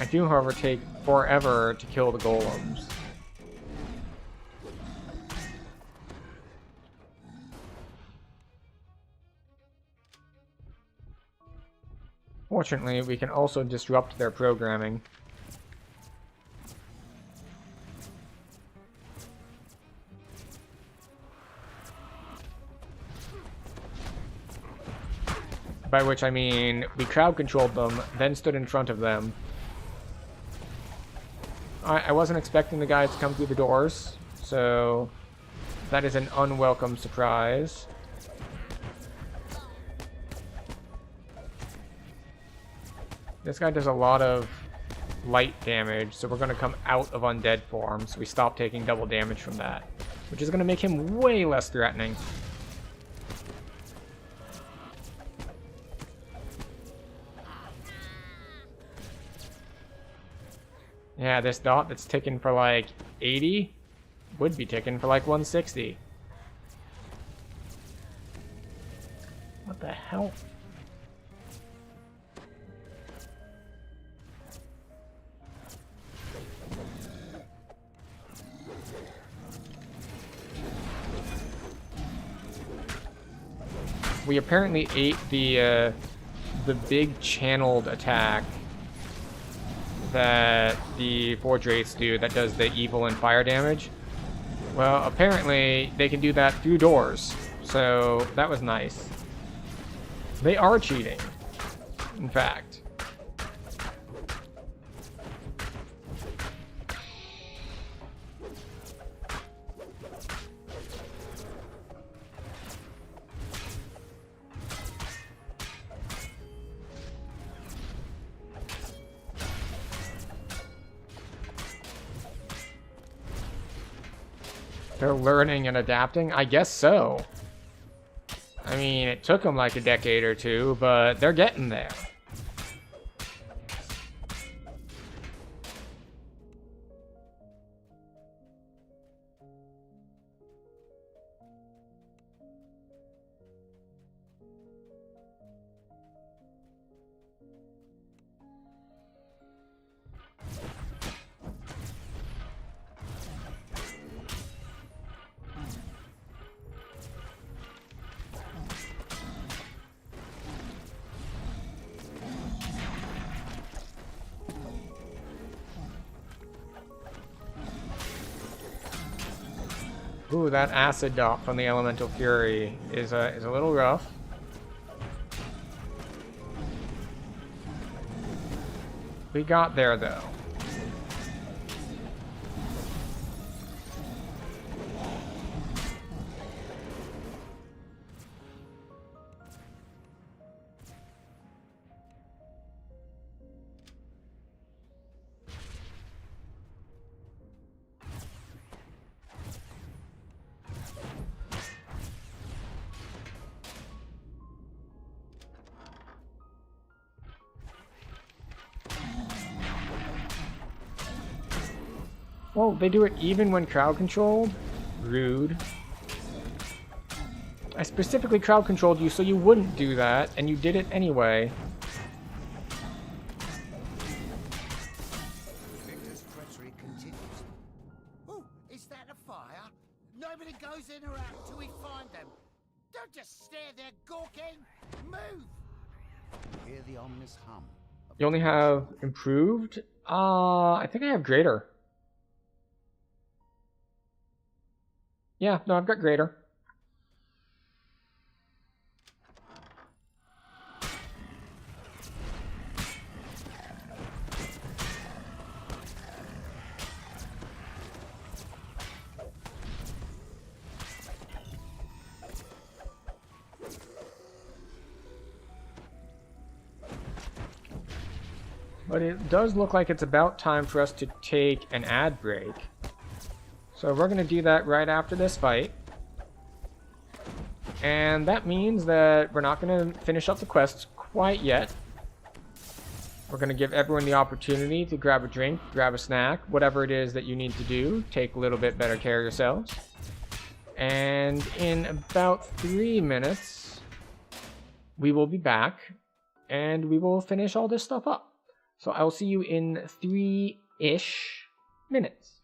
I do, however, take forever to kill the golems. Fortunately, we can also disrupt their programming. By which I mean, we crowd controlled them, then stood in front of them. I wasn't expecting the guys to come through the doors, so that is an unwelcome surprise. This guy does a lot of light damage, so we're going to come out of undead form, so we stop taking double damage from that, which is going to make him way less threatening. Yeah, this dot that's ticking for like 80 would be ticking for like 160. What the hell? We apparently ate the big channeled attack that the Forge Wraiths do that does the evil and fire damage. Well, apparently they can do that through doors, so that was nice. They are cheating, in fact. They're learning and adapting? I guess so. I mean, it took them like a decade or two, but they're getting there. Ooh, that acid dot from the Elemental Fury is a little rough. We got there though. Oh, they do it even when crowd controlled? Rude. I specifically crowd controlled you so you wouldn't do that, and you did it anyway. Victor's treachery continues. Oh, is that a fire? Nobody goes in or out until we find them. Don't just stare there gawking. Move! Hear the ominous hum. You only have improved? I think I have greater. Yeah, no, I've got greater. But it does look like it's about time for us to take an ad break. So we're going to do that right after this fight. And that means that we're not going to finish up the quests quite yet. We're going to give everyone the opportunity to grab a drink, grab a snack, whatever it is that you need to do. Take a little bit better care of yourselves. And in about 3 minutes, we will be back and we will finish all this stuff up. So I'll see you in 3-ish minutes.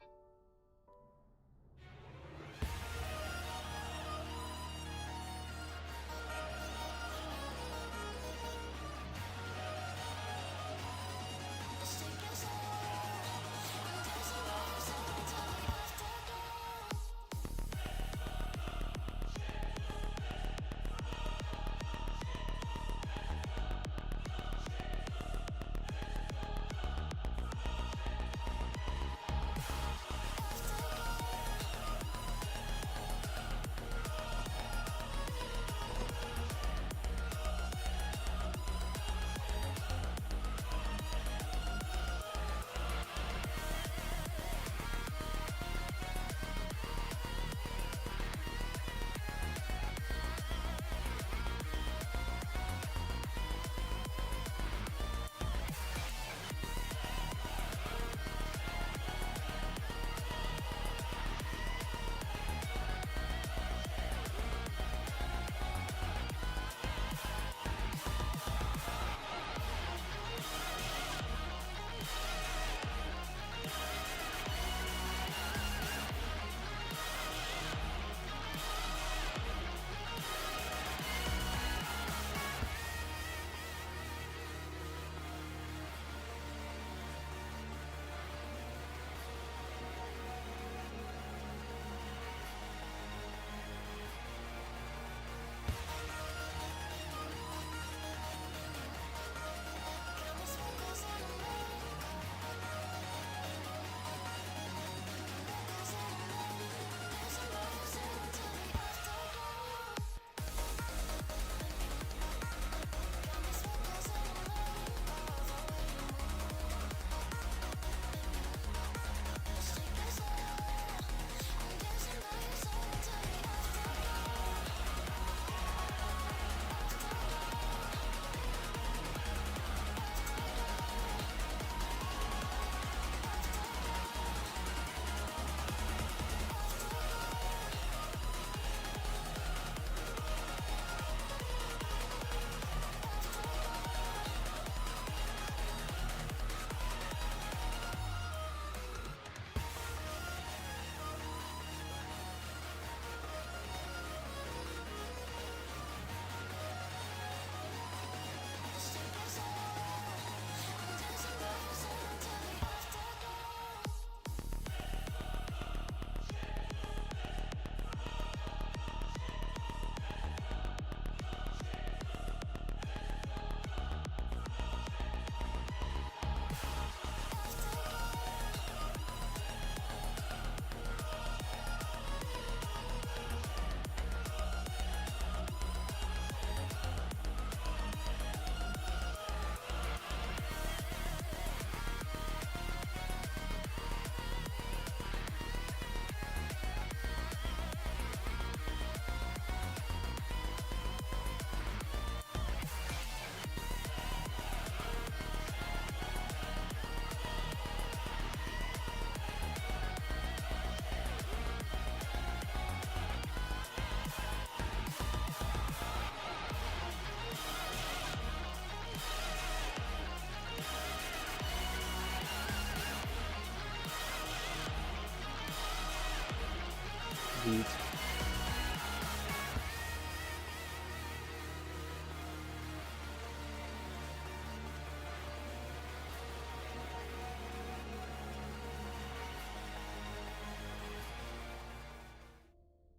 heat.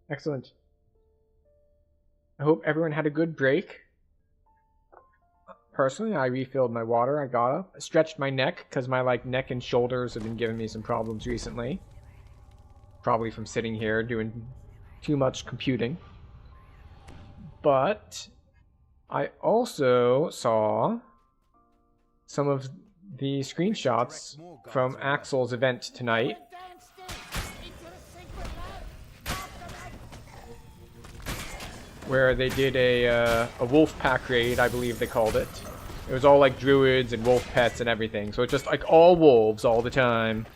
Excellent. I hope everyone had a good break. Personally, I refilled my water, I got up, stretched my neck, because my neck and shoulders have been giving me some problems recently. Probably from sitting here doing too much computing. But I also saw some of the screenshots from Axel's event tonight. Where they did a wolf pack raid, I believe they called it. It was all like druids and wolf pets and everything, so it's just like all wolves all the time.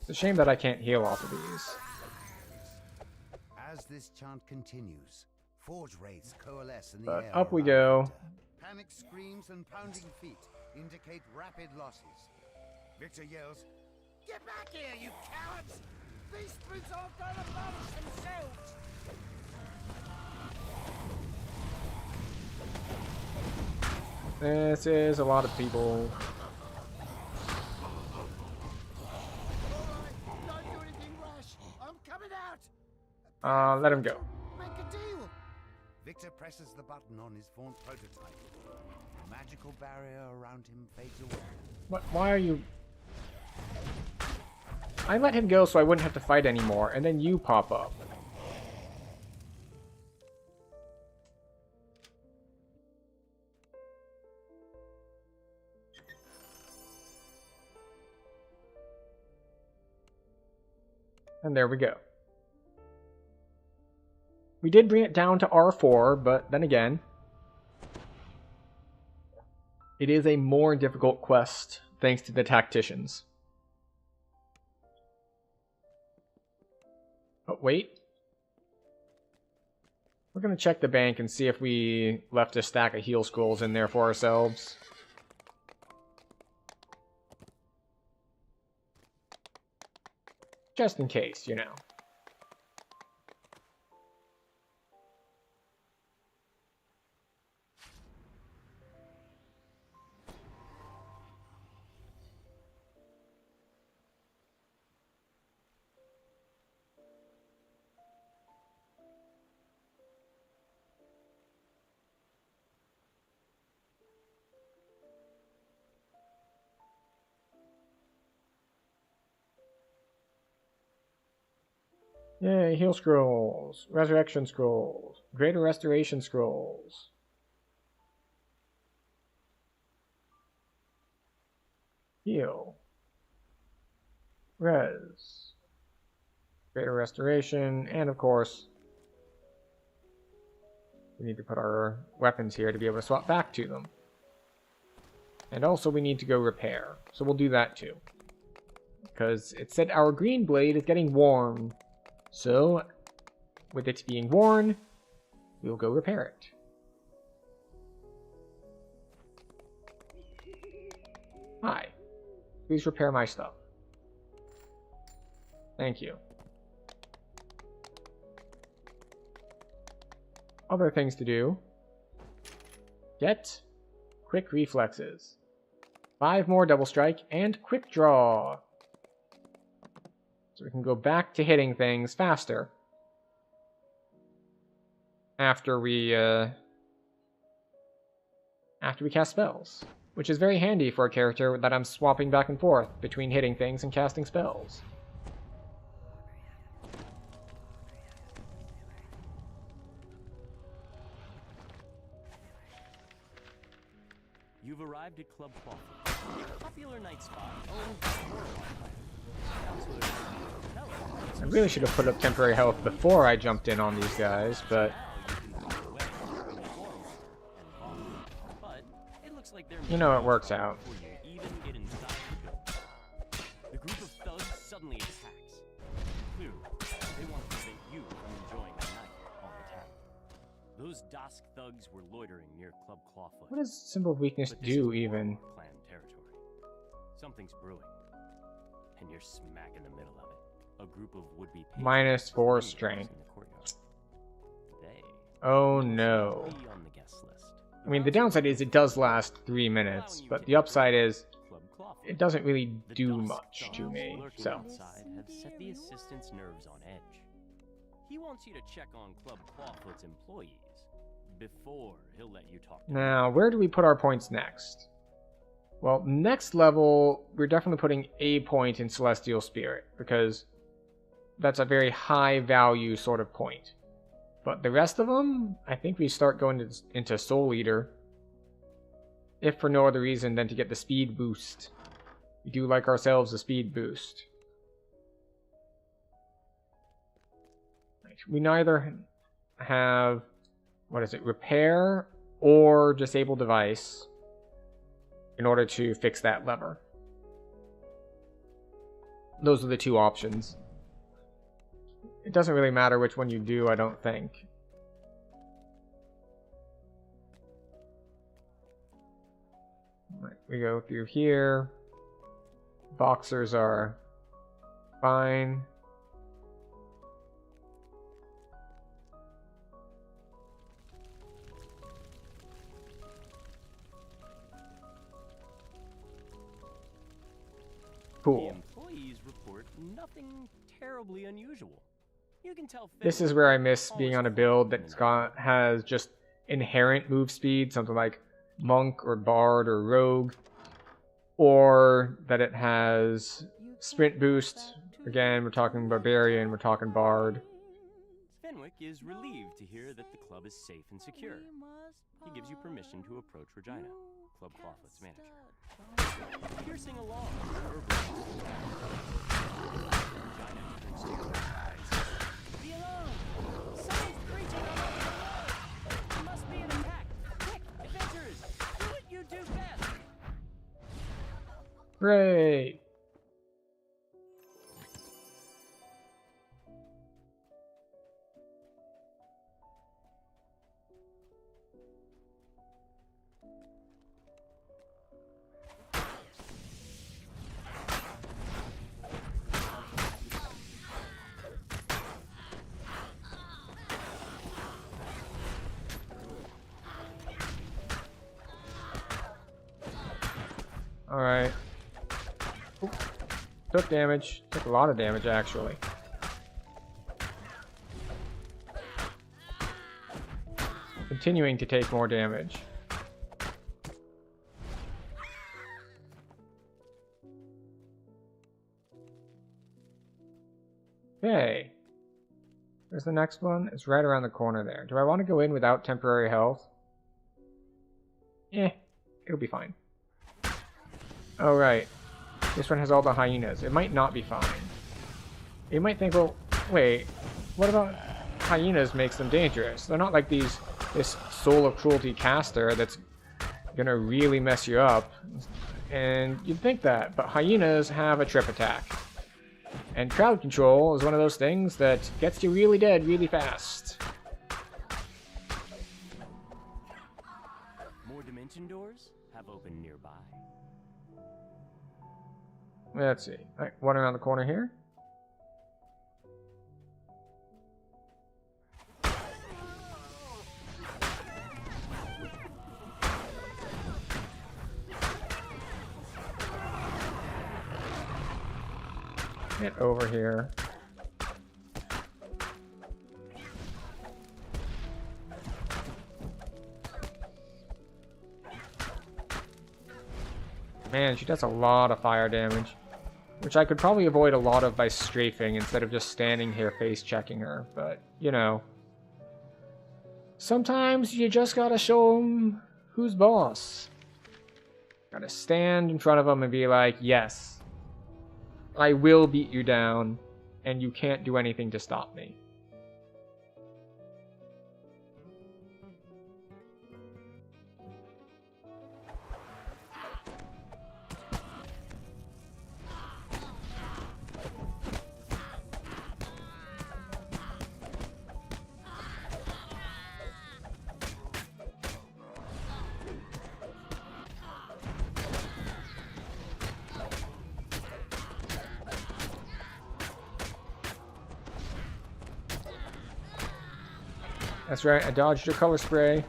It's a shame that I can't heal off of these. As this chant continues, forge wraiths coalesce in the But air. up we go. Panic screams and pounding feet indicate rapid losses. Victor yells, "Get back here, you cowards! These brutes aren't going to vanish themselves!" This is a lot of people. Alright, don't do anything rash. I'm coming out. Let him go. Make a deal. Victor presses the button on his Vaunt prototype. The magical barrier around him fades away. What? Why are you... I let him go so I wouldn't have to fight anymore, and then you pop up. And there we go. We did bring it down to R4, but then again, it is a more difficult quest thanks to the tacticians. Oh, wait. We're going to check the bank and see if we left a stack of heal scrolls in there for ourselves. Just in case, you know. Yay, heal scrolls, resurrection scrolls, greater restoration scrolls. Heal. Res. Greater restoration, and of course, we need to put our weapons here to be able to swap back to them. And also we need to go repair, so we'll do that too. Because it said our green blade is getting worn. So, with it being worn, we'll go repair it. Hi. Please repair my stuff. Thank you. Other things to do. Get quick reflexes. 5 more double strike and quick draw. So we can go back to hitting things faster after we cast spells, which is very handy for a character that I'm swapping back and forth between hitting things and casting spells. You've arrived at Club Coffee, a popular night spot. I really should have put up temporary health before I jumped in on these guys, but you know, it works out. The group of thugs suddenly attacks. Clearly, they want to prevent you from enjoying the night on the town. Those Dusk thugs were loitering near Club Clawfoot. What does Symbol of Weakness But this do, is even? Clan territory. Something's brewing. And you're smack in the middle of it. A group of would-be -4 patrons strength. in the courtyard. They Oh no. will be on the guest list. I mean, the downside is it does last 3 minutes, but the upside is Club Clawfoot. it doesn't really The do Dusk much thugs to me, lurking so. outside have set the assistant's nerves on edge. He wants you to check on Club Clawfoot's employees before he'll let you talk to them. Now, where do we put our points next? Well, next level, we're definitely putting a point in Celestial Spirit, because that's a very high value sort of point. But the rest of them, I think we start going into Soul Eater, if for no other reason than to get the speed boost. We do like ourselves a speed boost. Right. We neither have, what is it, repair or disable device in order to fix that lever. Those are the two options. It doesn't really matter which one you do, I don't think. Right, we go through here. Boxers are fine. The Cool. employees report nothing terribly unusual. You can tell This is where I miss being on a build that's has just inherent move speed, something like Monk or Bard or Rogue, or that it has sprint boost. Again, we're talking Barbarian, we're talking Bard. Fenwick is relieved to hear that the club is safe and secure. He gives you permission to approach Regina, Club Clawfoot's manager. Piercing along the alarm! Someone's preaching on the road! There must be an attack! Quick, adventurers! Do what you do best! Great. Alright. Took damage. Took a lot of damage, actually. Continuing to take more damage. Okay. Where's the next one? It's right around the corner there. Do I want to go in without temporary health? It'll be fine. Oh, right. This one has all the hyenas. It might not be fine. You might think, well, wait, what about hyenas makes them dangerous? They're not like this Soul of Cruelty caster that's gonna really mess you up. And you'd think that, but hyenas have a trip attack. And crowd control is one of those things that gets you really dead really fast. More dimension doors have opened nearby. Let's see. Alright, one around the corner here. Get over here. Man, she does a lot of fire damage. Which I could probably avoid a lot of by strafing instead of just standing here face checking her. But, you know. Sometimes you just gotta show them who's boss. Gotta stand in front of them and be like, yes, I will beat you down, and you can't do anything to stop me. That's right, I dodged your color spray.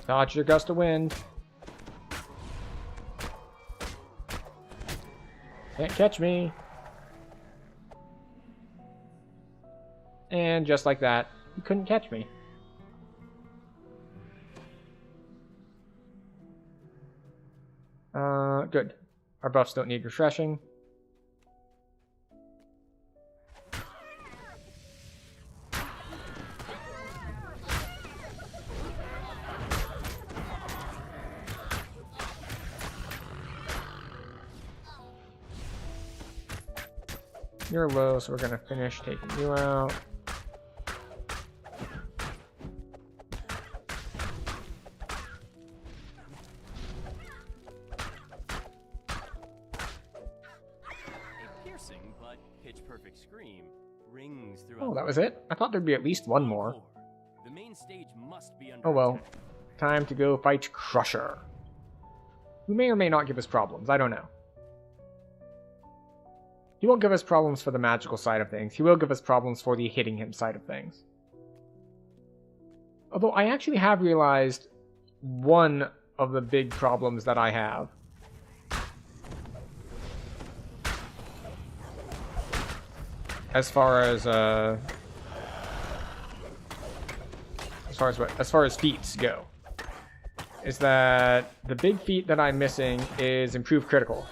Dodged your gust of wind. Can't catch me. And just like that, you couldn't catch me. Good. Our buffs don't need refreshing. You're low, so we're gonna finish taking you out. Oh, that was it? I thought there'd be at least one more. The main stage must be under Oh well. attack. Time to go fight Crusher. Who may or may not give us problems, I don't know. He won't give us problems for the magical side of things. He will give us problems for the hitting him side of things. Although I actually have realized one of the big problems that I have. As far as feats go, is that the big feat that I'm missing is improved critical.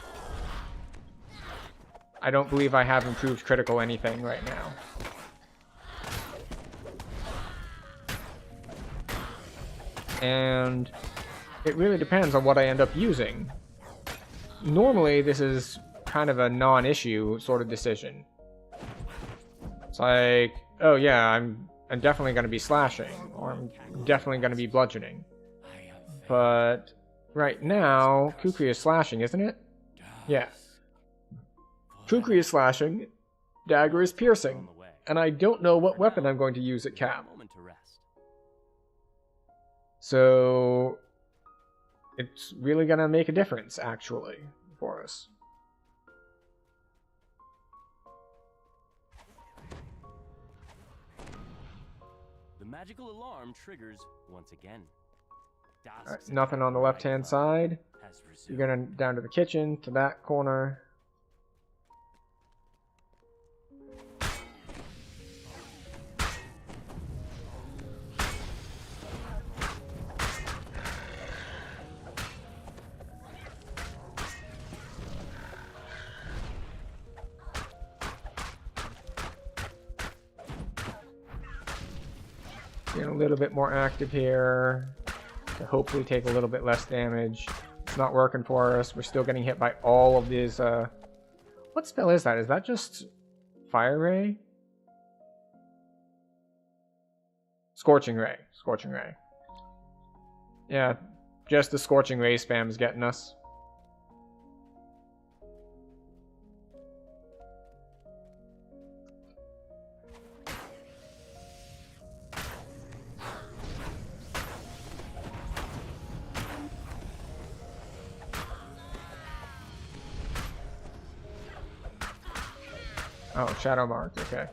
I don't believe I have improved critical anything right now. And it really depends on what I end up using. Normally, this is kind of a non-issue sort of decision. It's like, oh yeah, I'm definitely going to be slashing, or I'm definitely going to be bludgeoning. But right now, Kukri is slashing, isn't it? Yeah. Kukri is slashing, Dagger is piercing, and I don't know what weapon I'm going to use at Cap. So it's really going to make a difference, actually, for us. The magical alarm triggers once again. Alright, nothing on the left-hand side. You're going to down to the kitchen, to that corner. Getting a little bit more active here to hopefully take a little bit less damage. It's not working for us. We're still getting hit by all of these. What spell is that? Is that just Fire Ray? Scorching Ray. Scorching Ray. Yeah, just the Scorching Ray spam's getting us. Oh, Shadow Mark, okay.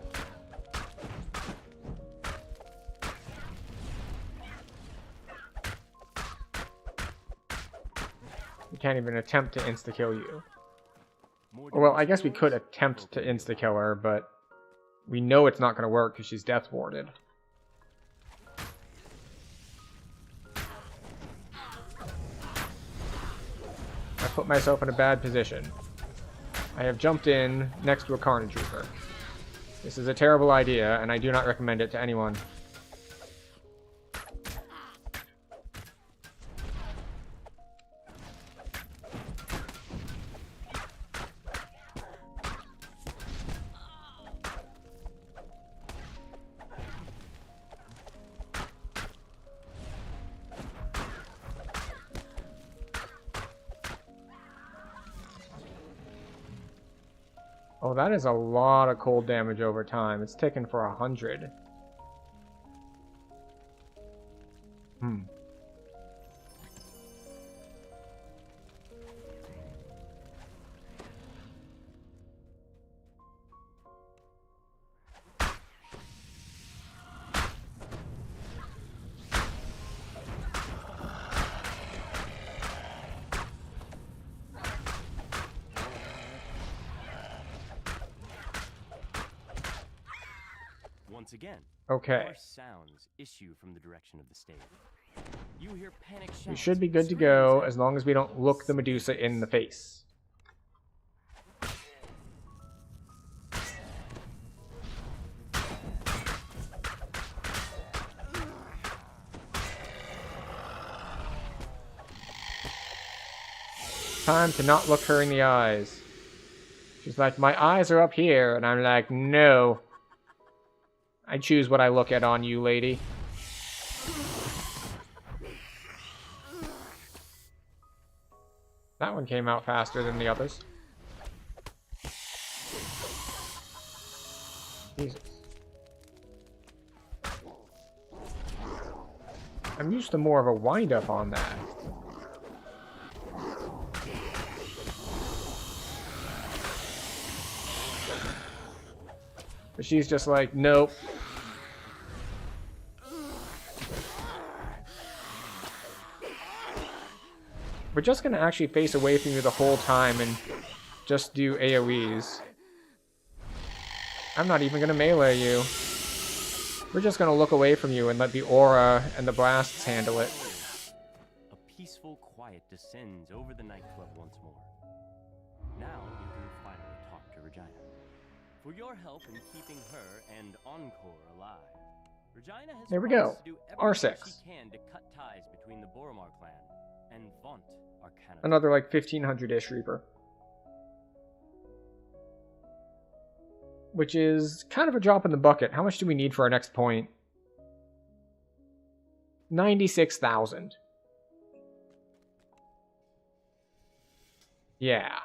We can't even attempt to insta-kill you. Well, I guess we could attempt to insta-kill her, but we know it's not going to work because she's death warded. I put myself in a bad position. I have jumped in next to a Carnage Reaper. This is a terrible idea, and I do not recommend it to anyone. Oh, that is a lot of cold damage over time. It's ticking for 100. Once again, Okay. more sounds issue from the direction of the stage. You hear panic shouts. We should be good to go as long as we don't look the Medusa in the face. Time to not look her in the eyes. She's like, my eyes are up here, and I'm like, no. I choose what I look at on you, lady. That one came out faster than the others. Jesus. I'm used to more of a wind-up on that. But she's just like, nope. We're just gonna actually face away from you the whole time and just do AoEs. I'm not even gonna melee you. We're just gonna look away from you and let the aura and the blasts handle it. A peaceful quiet descends over the nightclub once more. Now you can finally talk to Regina. For your help in keeping her and Encore alive, Regina has There we go. promised to do everything R6. she can to cut ties between the Boromar clan and Vaunt, our canon. Another like 1500-ish Reaper. Which is kind of a drop in the bucket. How much do we need for our next point? 96,000. Yeah.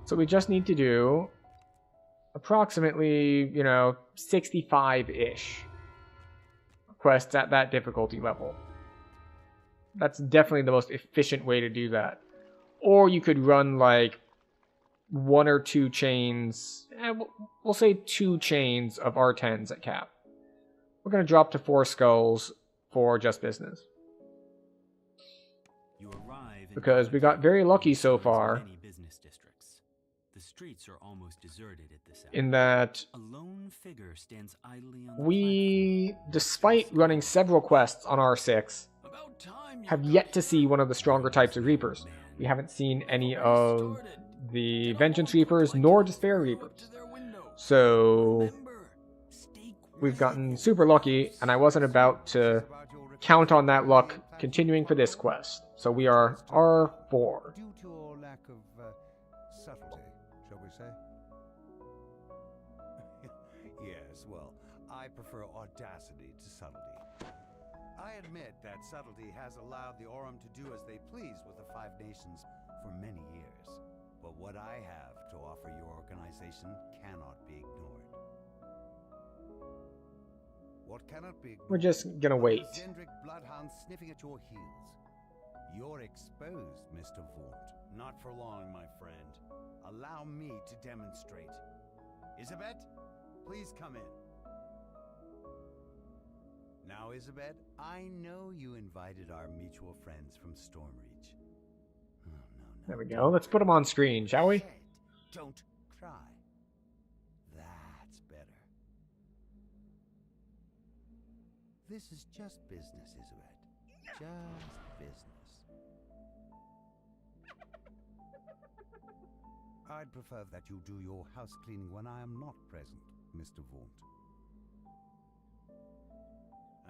So we just need to do approximately, 65-ish quests at that difficulty level. That's definitely the most efficient way to do that. Or you could run like 1 or 2 chains, we'll say 2 chains of R10s at cap. We're going to drop to 4 skulls for just business. You arrive Because we got very lucky so far. Many business districts. The streets are almost deserted at this hour. In that A lone figure stands idly on the we, despite running several quests on R6, have yet to see one of the stronger types of Reapers. We haven't seen any of the Vengeance Reapers nor Despair Reapers. So we've gotten super lucky, and I wasn't about to count on that luck continuing for this quest. So we are R4. Due to your lack of subtlety, shall we say? Yes, well, I prefer audacity to subtlety. I admit that subtlety has allowed the Aurum to do as they please with the Five Nations for many years. But what I have to offer your organization cannot be ignored. What cannot be ignored? We're just gonna wait. Zendrick bloodhounds sniffing at your heels. You're exposed, Mr. Vaunt. Not for long, my friend. Allow me to demonstrate. Isabet, please come in. Now, Isabet, I know you invited our mutual friends from Stormreach. Oh, no. There we go. Let's put them on screen, shall we? Don't cry. That's better. This is just business, Isabet. Just business. I'd prefer that you do your house cleaning when I am not present, Mr. Vaunt.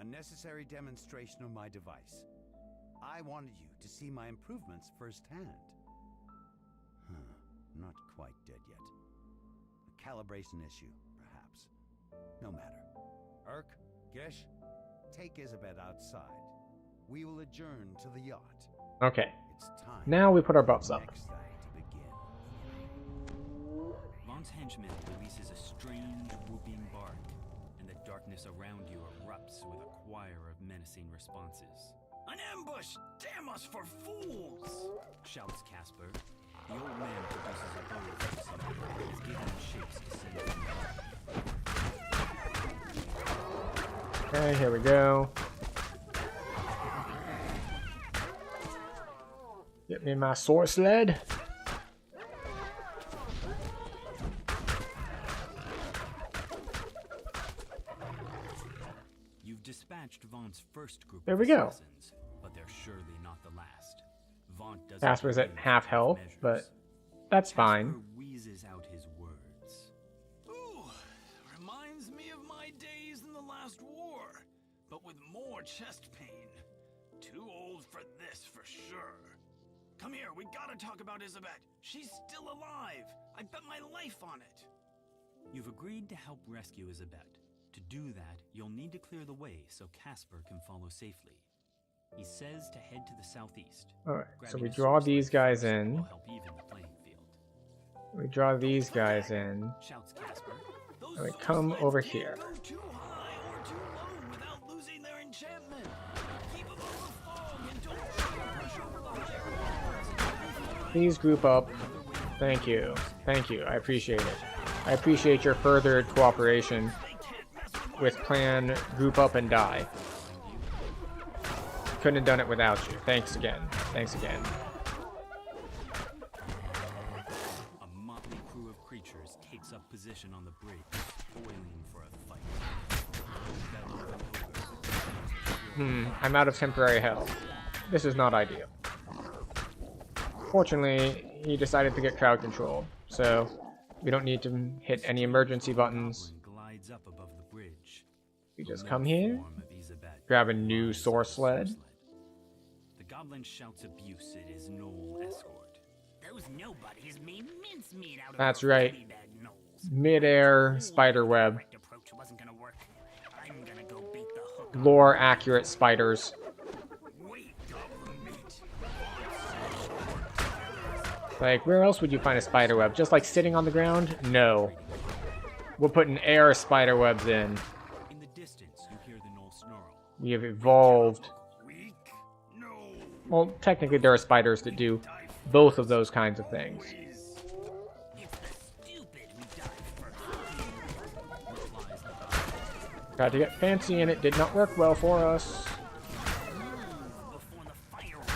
A necessary demonstration of my device. I wanted you to see my improvements firsthand. Not quite dead yet. A calibration issue, perhaps. No matter. Urk, Gish, take Isabet outside. We will adjourn to the yacht. Okay. It's time. Now we put our buffs up. Next thing to begin. Vaught's henchman releases a strange whooping bark, and the darkness around you erupts with a choir of menacing responses. An ambush! Damn us for fools! Shouts Casper. The old man produces a bow from somewhere and is given shapes to send. Okay, here we go. Get me my sword sled. You've dispatched Vaught's first group There of we go. assassins, but they're surely not the last. Vaught doesn't Casper's at agree with half these health, measures. but that's fine. Casper wheezes out his words. Ooh, reminds me of my days in the last war, but with more chest pain. Too old for this for sure. Come here, we gotta talk about Isabet. She's still alive. I bet my life on it. You've agreed to help rescue Isabet. To do that, you'll need to clear the way so Casper can follow safely. He says to head to the southeast. Alright, so Grabbing we a draw source these like guys this in. will help even the playing field. We draw these guys in. Shouts Casper. Those And we source come lights over can't here. go too high or too low without losing their enchantment. Keep them over fog and don't push over the higher. Please group up. Thank you. Thank you. I appreciate it. I appreciate your further cooperation with plan Group Up and Die. Couldn't have done it without you. Thanks again. Thanks again. A motley crew of creatures takes up position on the bridge, boiling for a fight. I'm out of temporary health. This is not ideal. Fortunately, he decided to get crowd control, so we don't need to hit any emergency buttons. Glides up above the bridge. We just come here, grab a new source sled. The goblin shouts abuse at his gnoll escort. Those nobodies made mincemeat out of That's our right. flea-bag gnolls. Mid-air spider web. Direct approach wasn't gonna work. I'm gonna go bait the hook. Lore accurate spiders. Wait, goblin meat. Like, where else would you find a spider web? Just like sitting on the ground? No. We're putting air spider webs in. In the distance, you hear the gnoll snarl. We have evolved. Weak? No. Well, technically there are spiders that do both of those kinds of things. It's the stupid who died first. Tried to get fancy and it did not work well for us. Before the fireworks.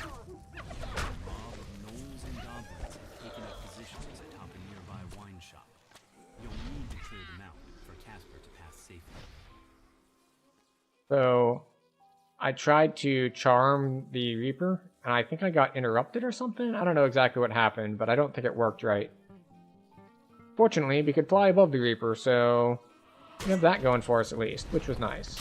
Mob of gnolls and goblins have taken up positions atop a nearby wine shop. You'll need to clear them out for Casper to pass safely. So, I tried to charm the Reaper, and I think I got interrupted or something? I don't know exactly what happened, but I don't think it worked right. Fortunately, we could fly above the Reaper, so we have that going for us at least, which was nice.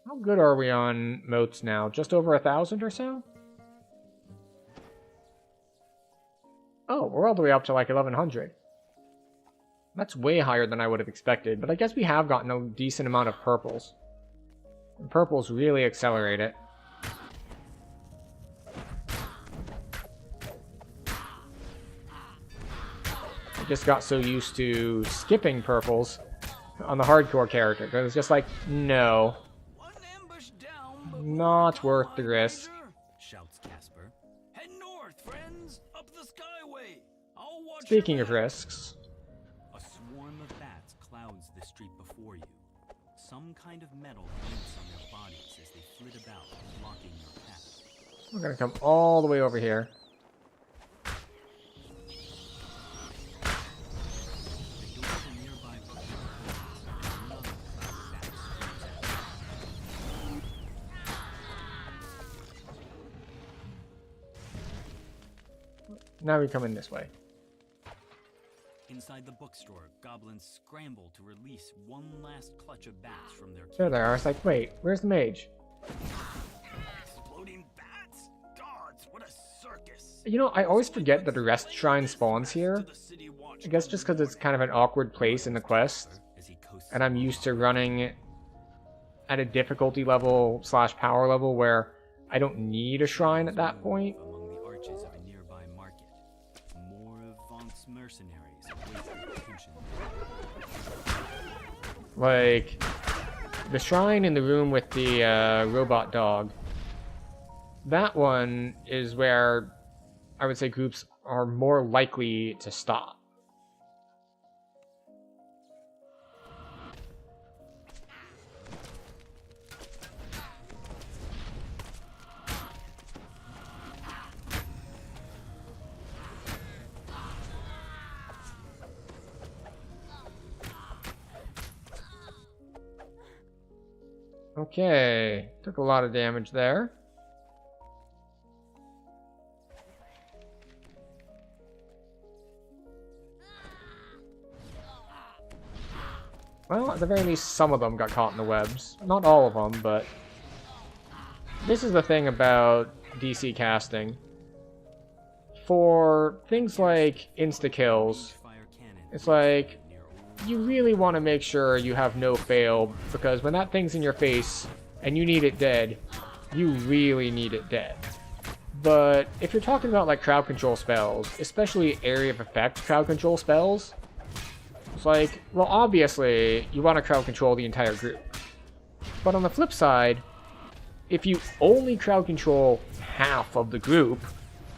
How good are we on moats now? Just over 1,000 or so? Oh, we're all the way up to like 1,100. That's way higher than I would have expected, but I guess we have gotten a decent amount of purples. And purples really accelerate it. I just got so used to skipping purples on the hardcore character, because it's just like, no. Not worth the risk. Shouts Casper. Head north, friends. Up the skyway. I'll watch. Speaking of risks, A swarm of bats clouds the street before you. Some kind of metal glints on their bodies as they flit about, blocking your path. we're gonna come all the way over here. The door to nearby bookstore opens, and another cloud of bats streams out. Now we come in this way. Inside the bookstore, goblins scramble to release one last clutch of bats from their There they are. I was like, wait, where's the mage? Exploding bats? Gods, what a circus. You know, I always forget that a rest shrine spawns here. I guess just because it's kind of an awkward place in the quest. as he coasts And I'm used to running at a difficulty level / power level where I don't need a shrine at that point. among the arches of a nearby market. More of Vaunt's mercenaries await your attention. Like, the shrine in the room with the robot dog. that one is where I would say groups are more likely to stop. Okay, took a lot of damage there. Well, at the very least, some of them got caught in the webs. Not all of them, but... This is the thing about DC casting. For things like insta-kills, it's like, you really want to make sure you have no fail, because when that thing's in your face, and you need it dead, you really need it dead. But if you're talking about like crowd control spells, especially area of effect crowd control spells, it's like, well, obviously, you want to crowd control the entire group. But on the flip side, if you only crowd control half of the group,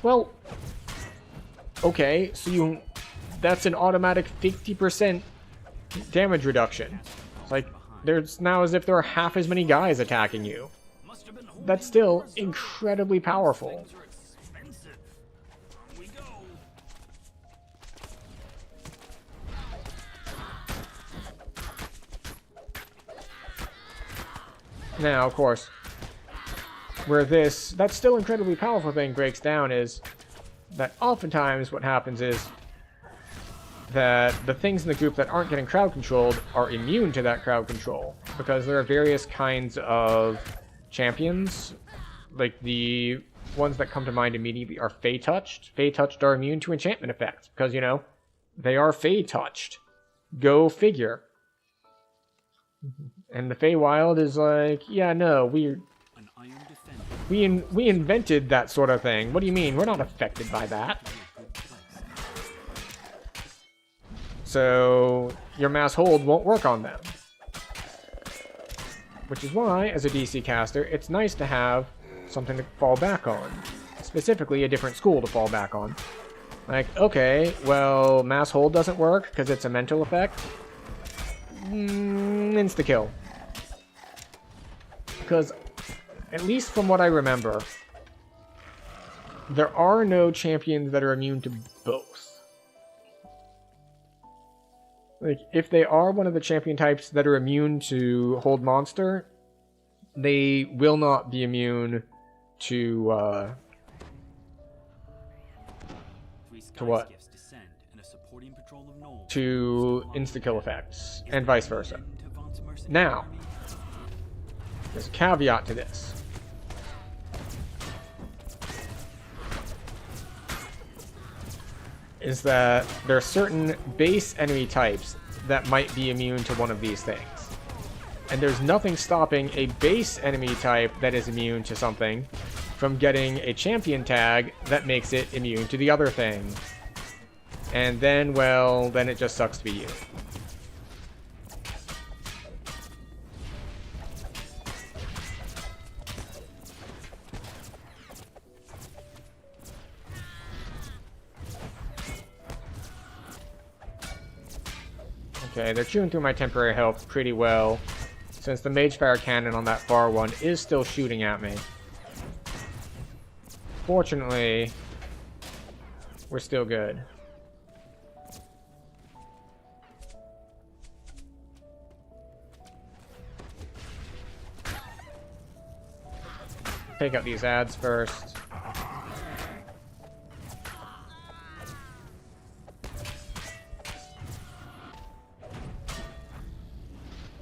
well, okay, so that's an automatic 50% damage reduction. It's like, there's now as if there are half as many guys attacking you. That's still incredibly powerful. Now, of course, where that still incredibly powerful thing breaks down is that oftentimes what happens is that the things in the group that aren't getting crowd controlled are immune to that crowd control, because there are various kinds of champions. Like the ones that come to mind immediately are Fey Touched. Fey Touched are immune to enchantment effects, because, you know, they are Fey Touched. Go figure. And the Feywild is like, yeah, no, we invented that sort of thing. What do you mean? We're not affected by that. So your mass hold won't work on them. Which is why, as a DC caster, it's nice to have something to fall back on. Specifically, a different school to fall back on. Like, okay, well, mass hold doesn't work because it's a mental effect. Insta-kill. Because, at least from what I remember, there are no champions that are immune to both. Like, if they are one of the champion types that are immune to hold monster, they will not be immune to what? To insta-kill effects, and vice versa. Now, there's a caveat to this. Is that there are certain base enemy types that might be immune to one of these things. And there's nothing stopping a base enemy type that is immune to something from getting a champion tag that makes it immune to the other thing. And then, well, then it just sucks to be you. Okay, they're chewing through my temporary health pretty well, since the Magefire cannon on that far one is still shooting at me. Fortunately, we're still good. Take out these ads first.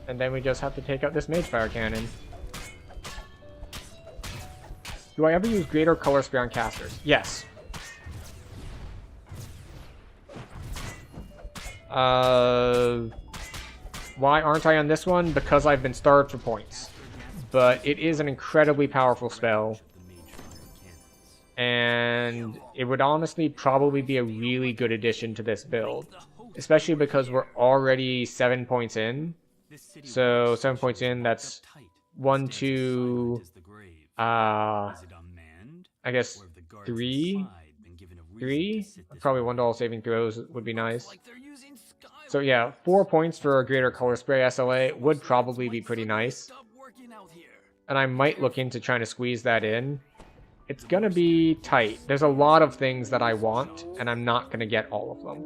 And then we just have to take out this Magefire cannon. Do I ever use greater color spray on casters? Yes. Why aren't I on this one? Because I've been starved for points. But it is an incredibly powerful spell. And it would honestly probably be a really good addition to this build. Especially because we're already 7 points in. So 7 points in, that's 1, 2, I guess, 3? 3? Probably $1 saving throws would be nice. So yeah, 4 points for a greater color spray SLA would probably be pretty nice. And I might look into trying to squeeze that in. It's gonna be tight. There's a lot of things that I want, and I'm not gonna get all of them.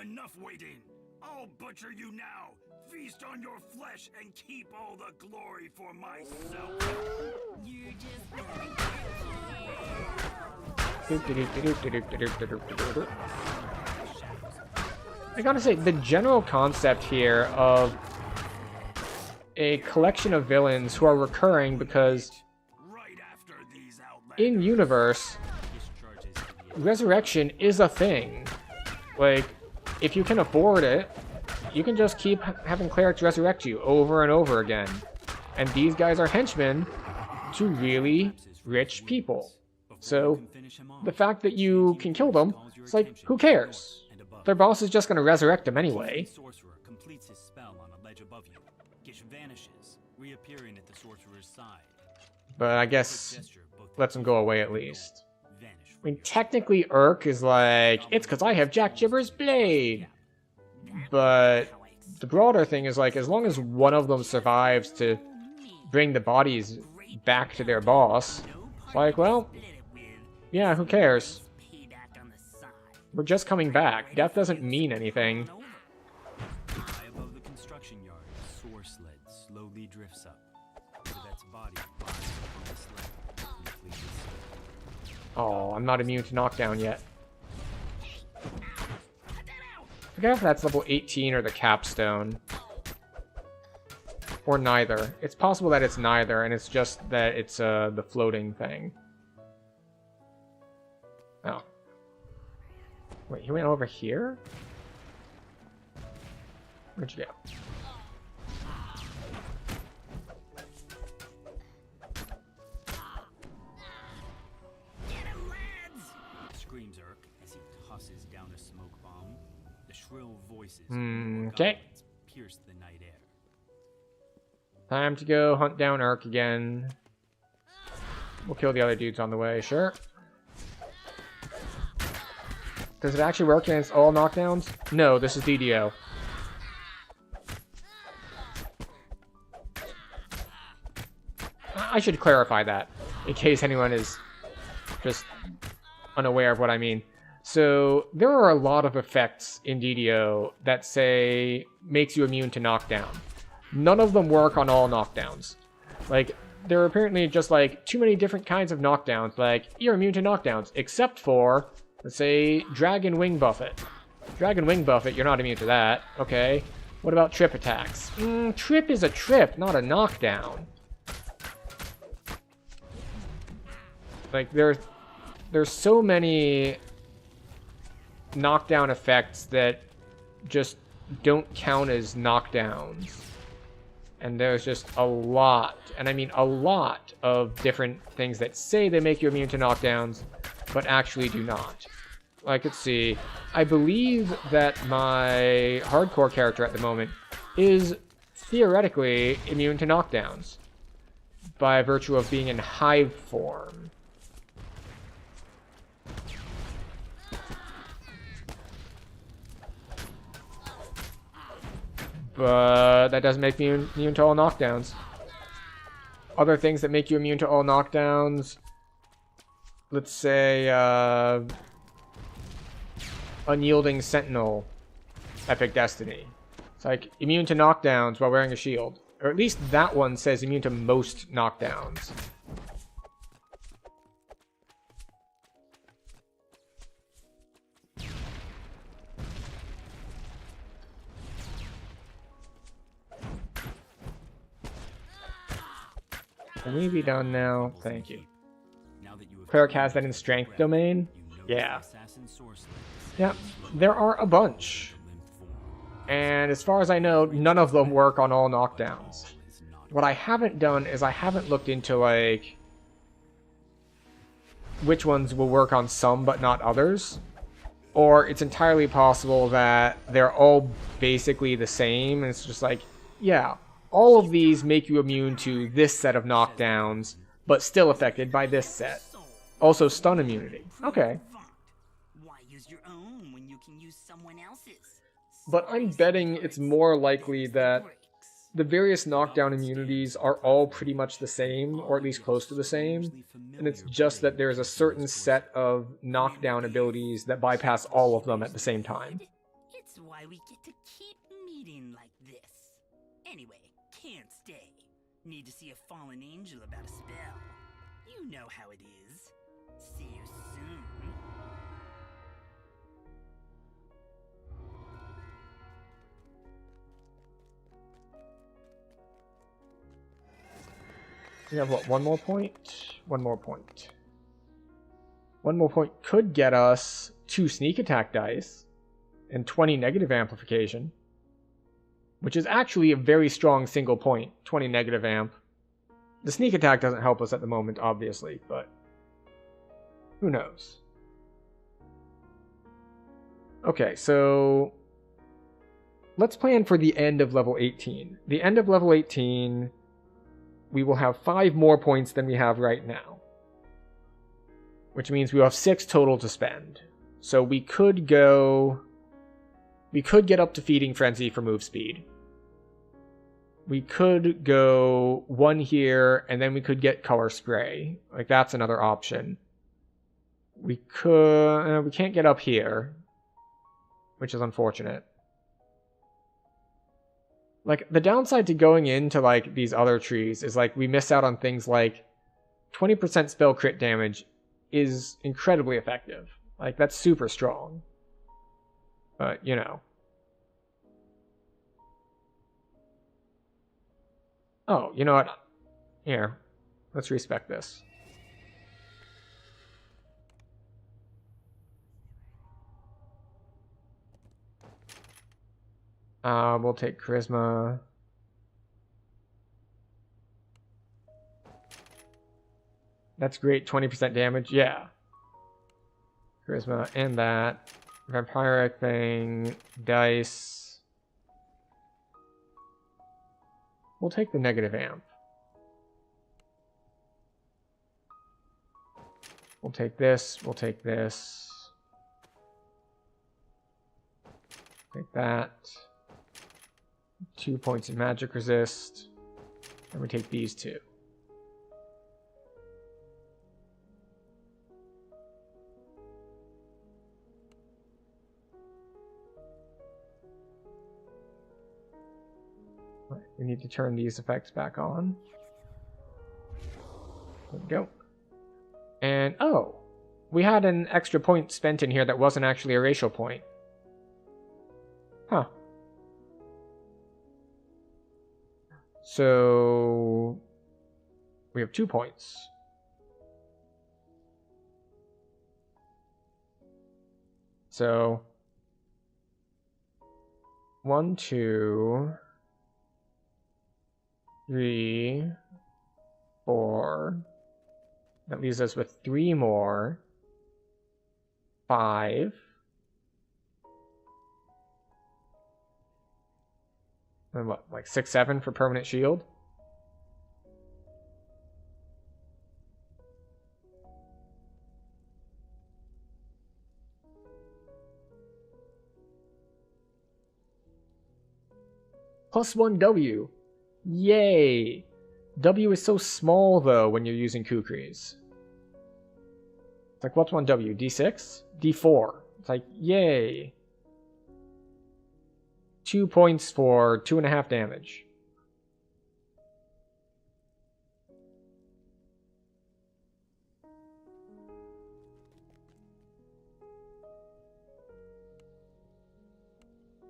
Enough waiting. I'll butcher you now. Feast on your flesh and keep all the glory for myself. You just I gotta say, the general concept here of a collection of villains who are recurring because in universe, resurrection is a thing. Like, if you can afford it, you can just keep having clerics resurrect you over and over again. And these guys are henchmen to really rich people. So, the fact that you can kill them, it's like, who cares? Their boss is just going to resurrect them anyway. Sorcerer completes his spell on a ledge above you. Gish vanishes, reappearing at the sorcerer's side. But I guess lets him go away at least. I mean, technically Urk is like, it's because I have Jack Jibber's blade. But the broader thing is like, as long as one of them survives to bring the bodies back to their boss, it's like, well, yeah, who cares? We're just coming back. Death doesn't mean anything. High above the construction yard, a soar sled slowly drifts up. Yvette's body lies on the sled, completely still. Oh, I'm not immune to knockdown yet. I forget if that's level 18 or the capstone. Or neither. It's possible that it's neither, and it's just that it's the floating thing. Oh. Wait, he went over here? Where'd you go? Screams Urk as he tosses down a smoke bomb. The shrill voices Okay. pierce the night air. Time to go hunt down Urk again. We'll kill the other dudes on the way, sure. Does it actually work against all knockdowns? No, this is DDO. I should clarify that, in case anyone is just unaware of what I mean. So, there are a lot of effects in DDO that say, makes you immune to knockdown. None of them work on all knockdowns. Like, there are apparently just like, too many different kinds of knockdowns, like, you're immune to knockdowns, except for... let's say, Dragon Wing Buffet. Dragon Wing Buffet, you're not immune to that. Okay. What about trip attacks? Trip is a trip, not a knockdown. Like, there's so many knockdown effects that just don't count as knockdowns. And there's just a lot, and I mean a lot, of different things that say they make you immune to knockdowns, but actually do not. Like, let's see. I believe that my hardcore character at the moment is theoretically immune to knockdowns by virtue of being in hive form. But that doesn't make me immune to all knockdowns. Other things that make you immune to all knockdowns, let's say, Unyielding Sentinel, Epic Destiny. It's like, immune to knockdowns while wearing a shield. Or at least that one says immune to most knockdowns. Can we be done now? Thank you. Cleric has that in strength domain? Yeah. Yeah, there are a bunch. And as far as I know, none of them work on all knockdowns. What I haven't done is I haven't looked into, like, which ones will work on some but not others. Or it's entirely possible that they're all basically the same, and it's just like, yeah, all of these make you immune to this set of knockdowns, but still affected by this set. Also stun immunity. Okay. Why use your own when you can use someone else's? But I'm betting it's more likely that the various knockdown immunities are all pretty much the same, or at least close to the same, and it's just that there's a certain set of knockdown abilities that bypass all of them at the same time. It's why we get to keep meeting like this. Anyway, can't stay. Need to see a fallen angel about a spell. You know how it is. See you soon. We have, what, one more point? One more point. One more point could get us 2 sneak attack dice and 20 negative amplification, which is actually a very strong single point, 20 negative amp. The sneak attack doesn't help us at the moment, obviously, but who knows? Okay, so let's plan for the end of level 18. The end of level 18, we will have 5 more points than we have right now, which means we will have 6 total to spend. So we could get up to Feeding Frenzy for move speed. We could go 1 here, and then we could get Color Spray. Like, that's another option. We can't get up here, which is unfortunate. Like, the downside to going into, like, these other trees is, like, we miss out on things like 20% spell crit damage is incredibly effective. Like, that's super strong. But, you know. Oh, you know what? Here. Let's respec this. We'll take Charisma. That's great, 20% damage, yeah. Charisma and that. Vampiric thing, dice. We'll take the negative amp. We'll take this, we'll take this. Take that. 2 points of magic resist. And we take these 2. Right, we need to turn these effects back on. There we go. And, oh! We had an extra point spent in here that wasn't actually a racial point. Huh. So we have 2 points. So 1, 2, 3, 4. That leaves us with 3 more. 5. And what, like 6, 7 for permanent shield? +1 W. Yay! W is so small though when you're using Kukris. It's like, what's 1 W? D6? D4. It's like, yay! 2 points for 2.5 damage.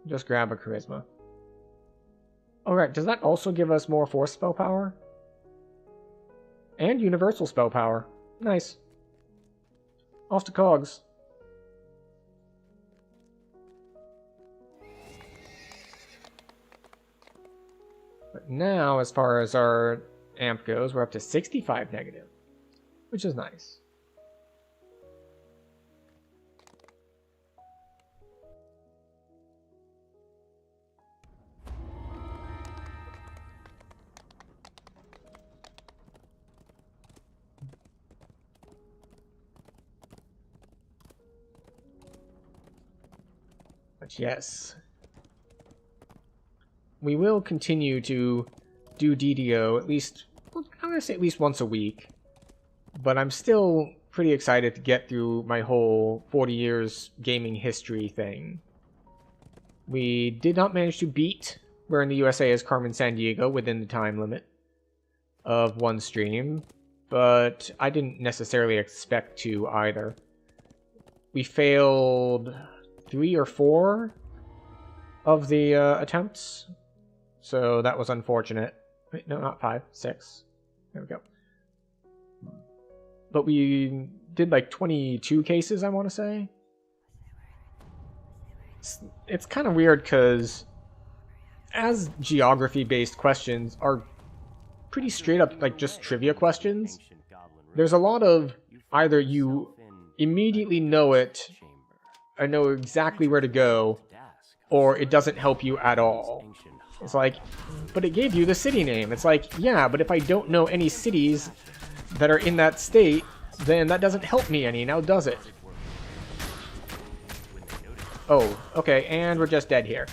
Just grab a charisma. Alright, does that also give us more force spell power? And universal spell power. Nice. Off to Cogs. But now, as far as our amp goes, we're up to 65 negative, which is nice. But yes. We will continue to do DDO at least, I'm going to say at least once a week. But I'm still pretty excited to get through my whole 40 years gaming history thing. We did not manage to beat Where in the USA is Carmen Sandiego within the time limit of one stream, but I didn't necessarily expect to either. We failed 3 or 4 of the attempts, so that was unfortunate. Wait, no, not 5, 6. There we go. But we did like 22 cases, I want to say. It's kind of weird because as geography-based questions are pretty straight up like just trivia questions, there's a lot of either you immediately know it or know exactly where to go, or it doesn't help you at all. It's like, but it gave you the city name. It's like, yeah, but if I don't know any cities that are in that state, then that doesn't help me any, now does it? Oh, okay, and we're just dead here.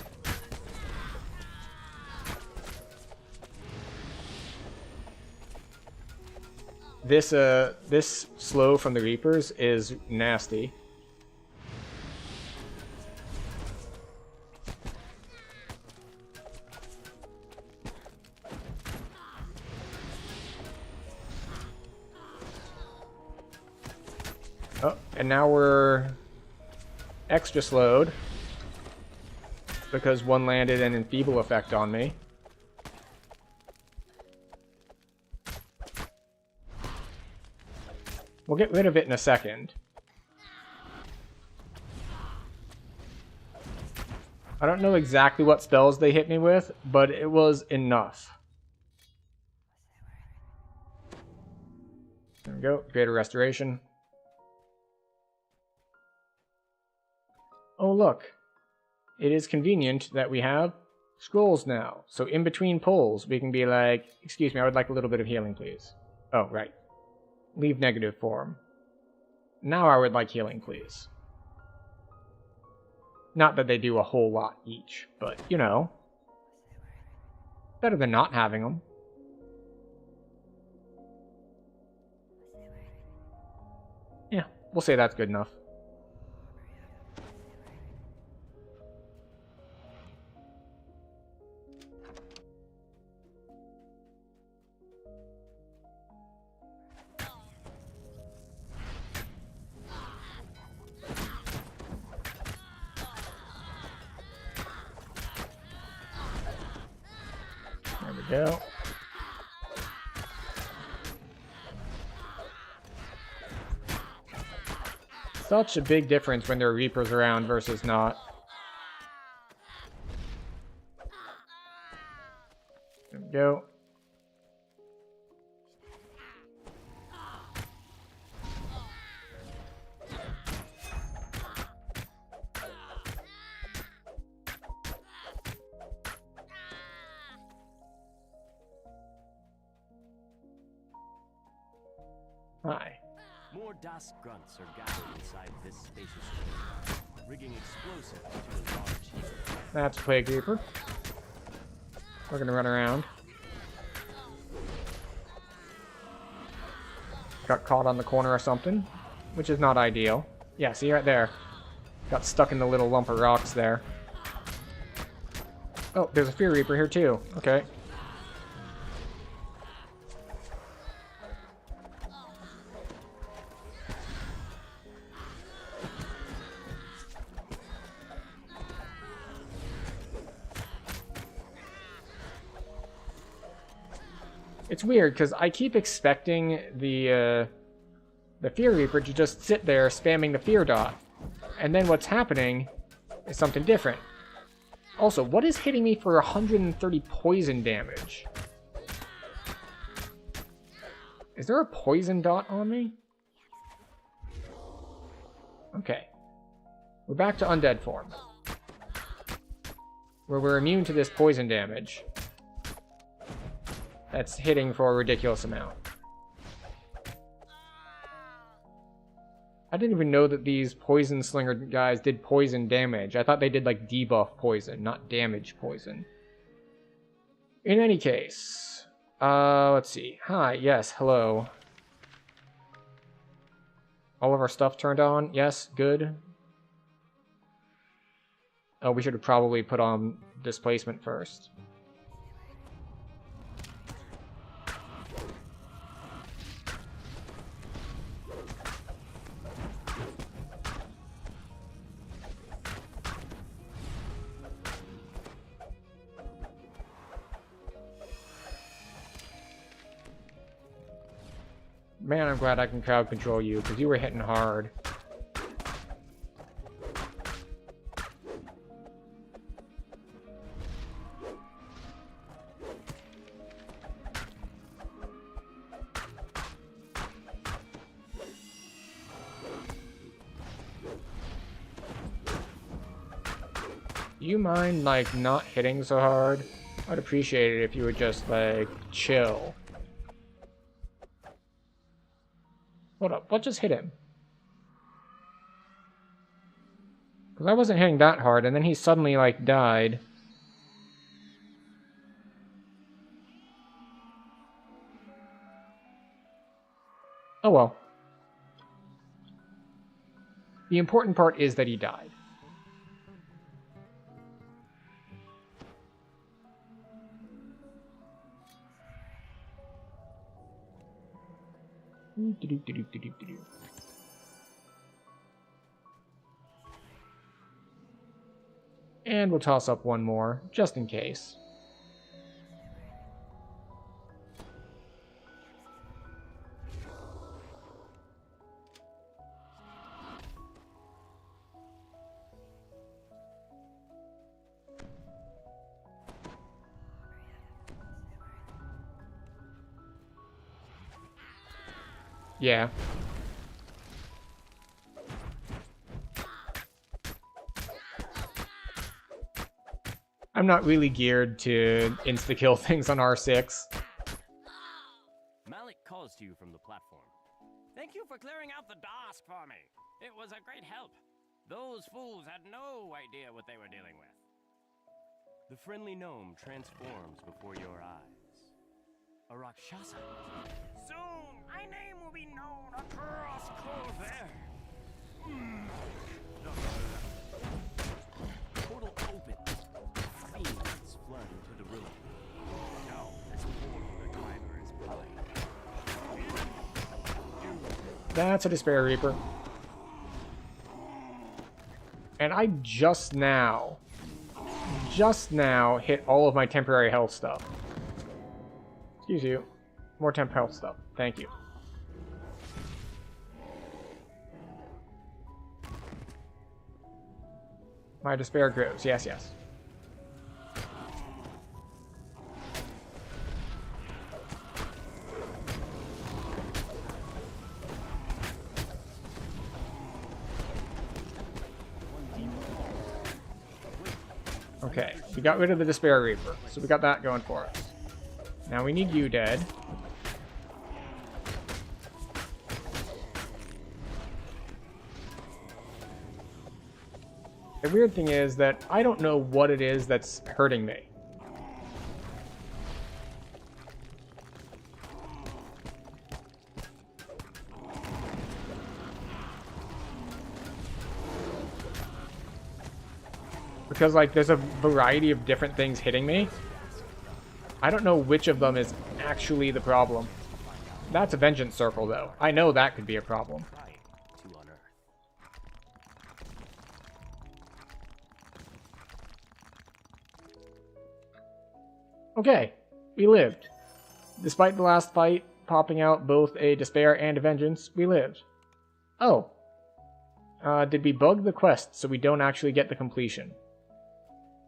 This slow from the Reapers is nasty. Oh, and now we're extra slowed because one landed an enfeeble effect on me. We'll get rid of it in a second. I don't know exactly what spells they hit me with, but it was enough. There we go. Greater Restoration. Oh, look. It is convenient that we have scrolls now. So in between pulls, we can be like, excuse me, I would like a little bit of healing, please. Oh, right. Leave negative form. Now I would like healing, please. Not that they do a whole lot each, but, you know. Better than not having them. Yeah, we'll say that's good enough. There we go. Such a big difference when there are Reapers around versus not. There we go. Hi. More Das grunts are gathered inside this spacious room, rigging explosives to a large heap. That's Plague Reaper. We're gonna run around. Got caught on the corner or something, which is not ideal. Yeah, see right there. Got stuck in the little lump of rocks there. Oh, there's a Fear Reaper here too. Okay. It's weird, because I keep expecting the Fear Reaper to just sit there spamming the Fear Dot. And then what's happening is something different. Also, what is hitting me for 130 poison damage? Is there a poison dot on me? Okay. We're back to undead form, where we're immune to this poison damage. That's hitting for a ridiculous amount. I didn't even know that these poison slinger guys did poison damage. I thought they did like debuff poison, not damage poison. In any case, let's see. Hi, yes, hello. All of our stuff turned on? Yes, good. Oh, we should have probably put on displacement first. Man, I'm glad I can crowd control you, because you were hitting hard. You mind, like, not hitting so hard? I'd appreciate it if you would just, like, chill. Hold up, what just hit him? Because I wasn't hitting that hard, and then he suddenly, like, died. Oh well. The important part is that he died. And we'll toss up one more, just in case. Yeah. I'm not really geared to insta-kill things on R6. Malik calls to you from the platform. Thank you for clearing out the task for me. It was a great help. Those fools had no idea what they were dealing with. The friendly gnome transforms before your eyes. A Rakshasa. Soon, my name will be known across Corvair. Portal opens. Fiends flood into the room. Now, this portal timer is playing. That's a Despair Reaper. And I just now hit all of my temporary health stuff. Excuse you. More temp health stuff. Thank you. My despair grows. Yes, yes. Okay, we got rid of the Despair Reaper, so we got that going for us. Now we need you dead. The weird thing is that I don't know what it is that's hurting me. Because, like, there's a variety of different things hitting me. I don't know which of them is actually the problem. That's a Vengeance Circle, though. I know that could be a problem. Okay, we lived. Despite the last fight popping out both a Despair and a Vengeance, we lived. Oh. Did we bug the quest so we don't actually get the completion?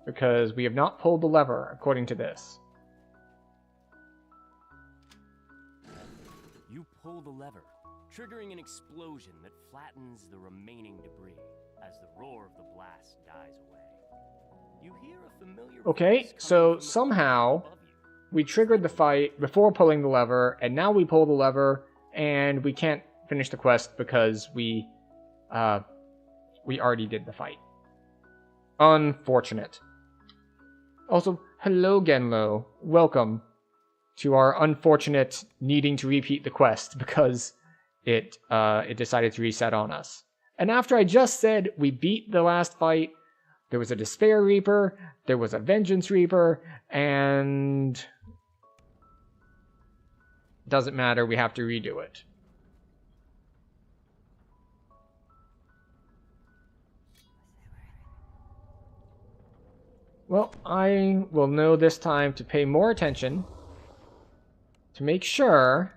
Because we have not pulled the lever, according to this. You pull the lever, triggering an explosion that flattens the remaining debris as the roar of the blast dies away. You hear a familiar Okay, so somehow we triggered the fight before pulling the lever, and now we pull the lever, and we can't finish the quest because we we already did the fight. Unfortunate. Also, hello Genlo. Welcome to our unfortunate needing to repeat the quest because it decided to reset on us. And after I just said we beat the last fight, there was a Despair Reaper, there was a Vengeance Reaper, and doesn't matter, we have to redo it. Well, I will know this time to pay more attention to make sure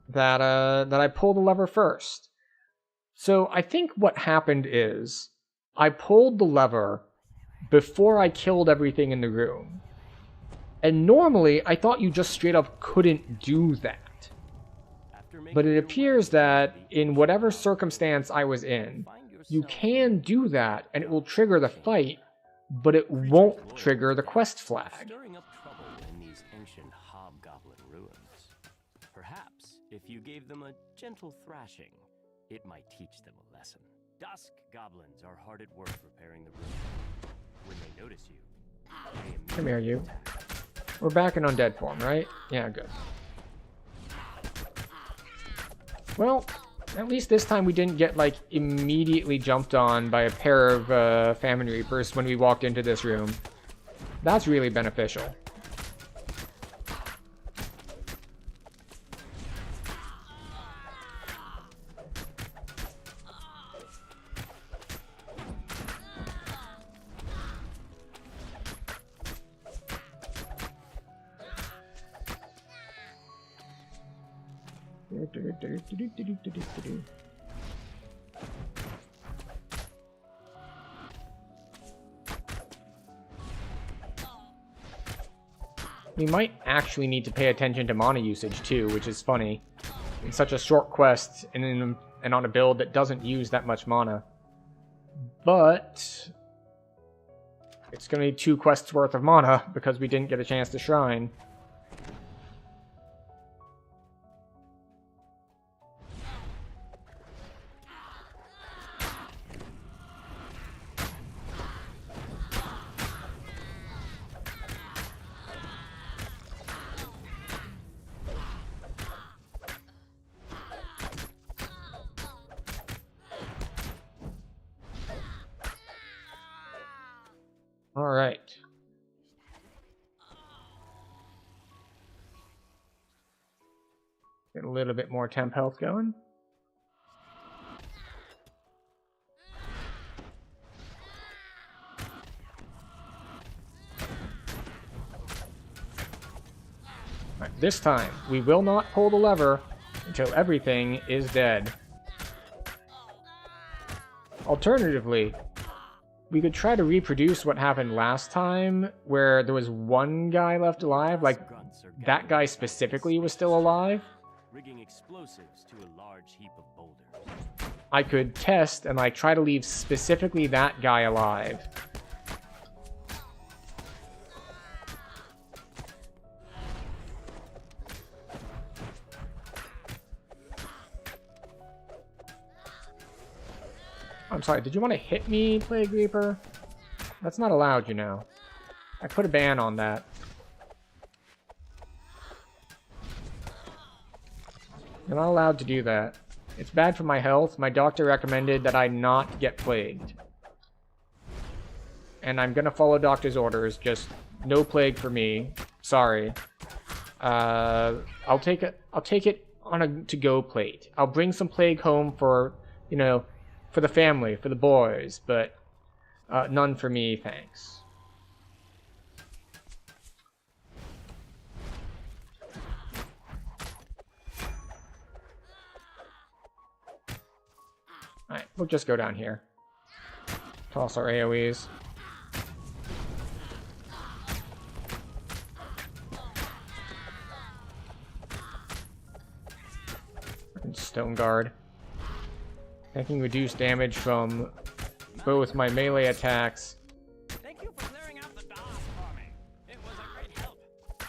that I pull the lever first. So I think what happened is I pulled the lever before I killed everything in the room. And normally I thought you just straight up couldn't do that. But it appears that in whatever circumstance I was in, you can do that and it will trigger the fight, but it won't trigger the quest flag. Stirring up trouble in these ancient hobgoblin ruins. Perhaps if you gave them a gentle thrashing, it might teach them a lesson. Dusk goblins are hard at work repairing the room. When they notice you, they Come here, you. We're back in undead form, right? Yeah, good. Well, at least this time we didn't get, like, immediately jumped on by a pair of Famine Reapers when we walked into this room. That's really beneficial. We might actually need to pay attention to mana usage too, which is funny. It's such a short quest and on a build that doesn't use that much mana. But it's going to be 2 quests worth of mana because we didn't get a chance to shrine. Alright. Get a little bit more temp health going. Alright, this time, we will not pull the lever until everything is dead. Alternatively, we could try to reproduce what happened last time, where there was one guy left alive, like that guy specifically was still alive. rigging explosives to a large heap of boulders. I could test and like try to leave specifically that guy alive. I'm sorry, did you want to hit me, Plague Reaper? That's not allowed, you know. I put a ban on that. You're not allowed to do that. It's bad for my health. My doctor recommended that I not get plagued. And I'm gonna follow doctor's orders, just no plague for me. Sorry. I'll take it on a to-go plate. I'll bring some plague home for, you know, for the family, for the boys, but none for me, thanks. Alright, we'll just go down here. Toss our AoEs. And Stone Guard. I can reduce damage from both my melee attacks. Thank you for clearing out the DOS for me. It was a great help.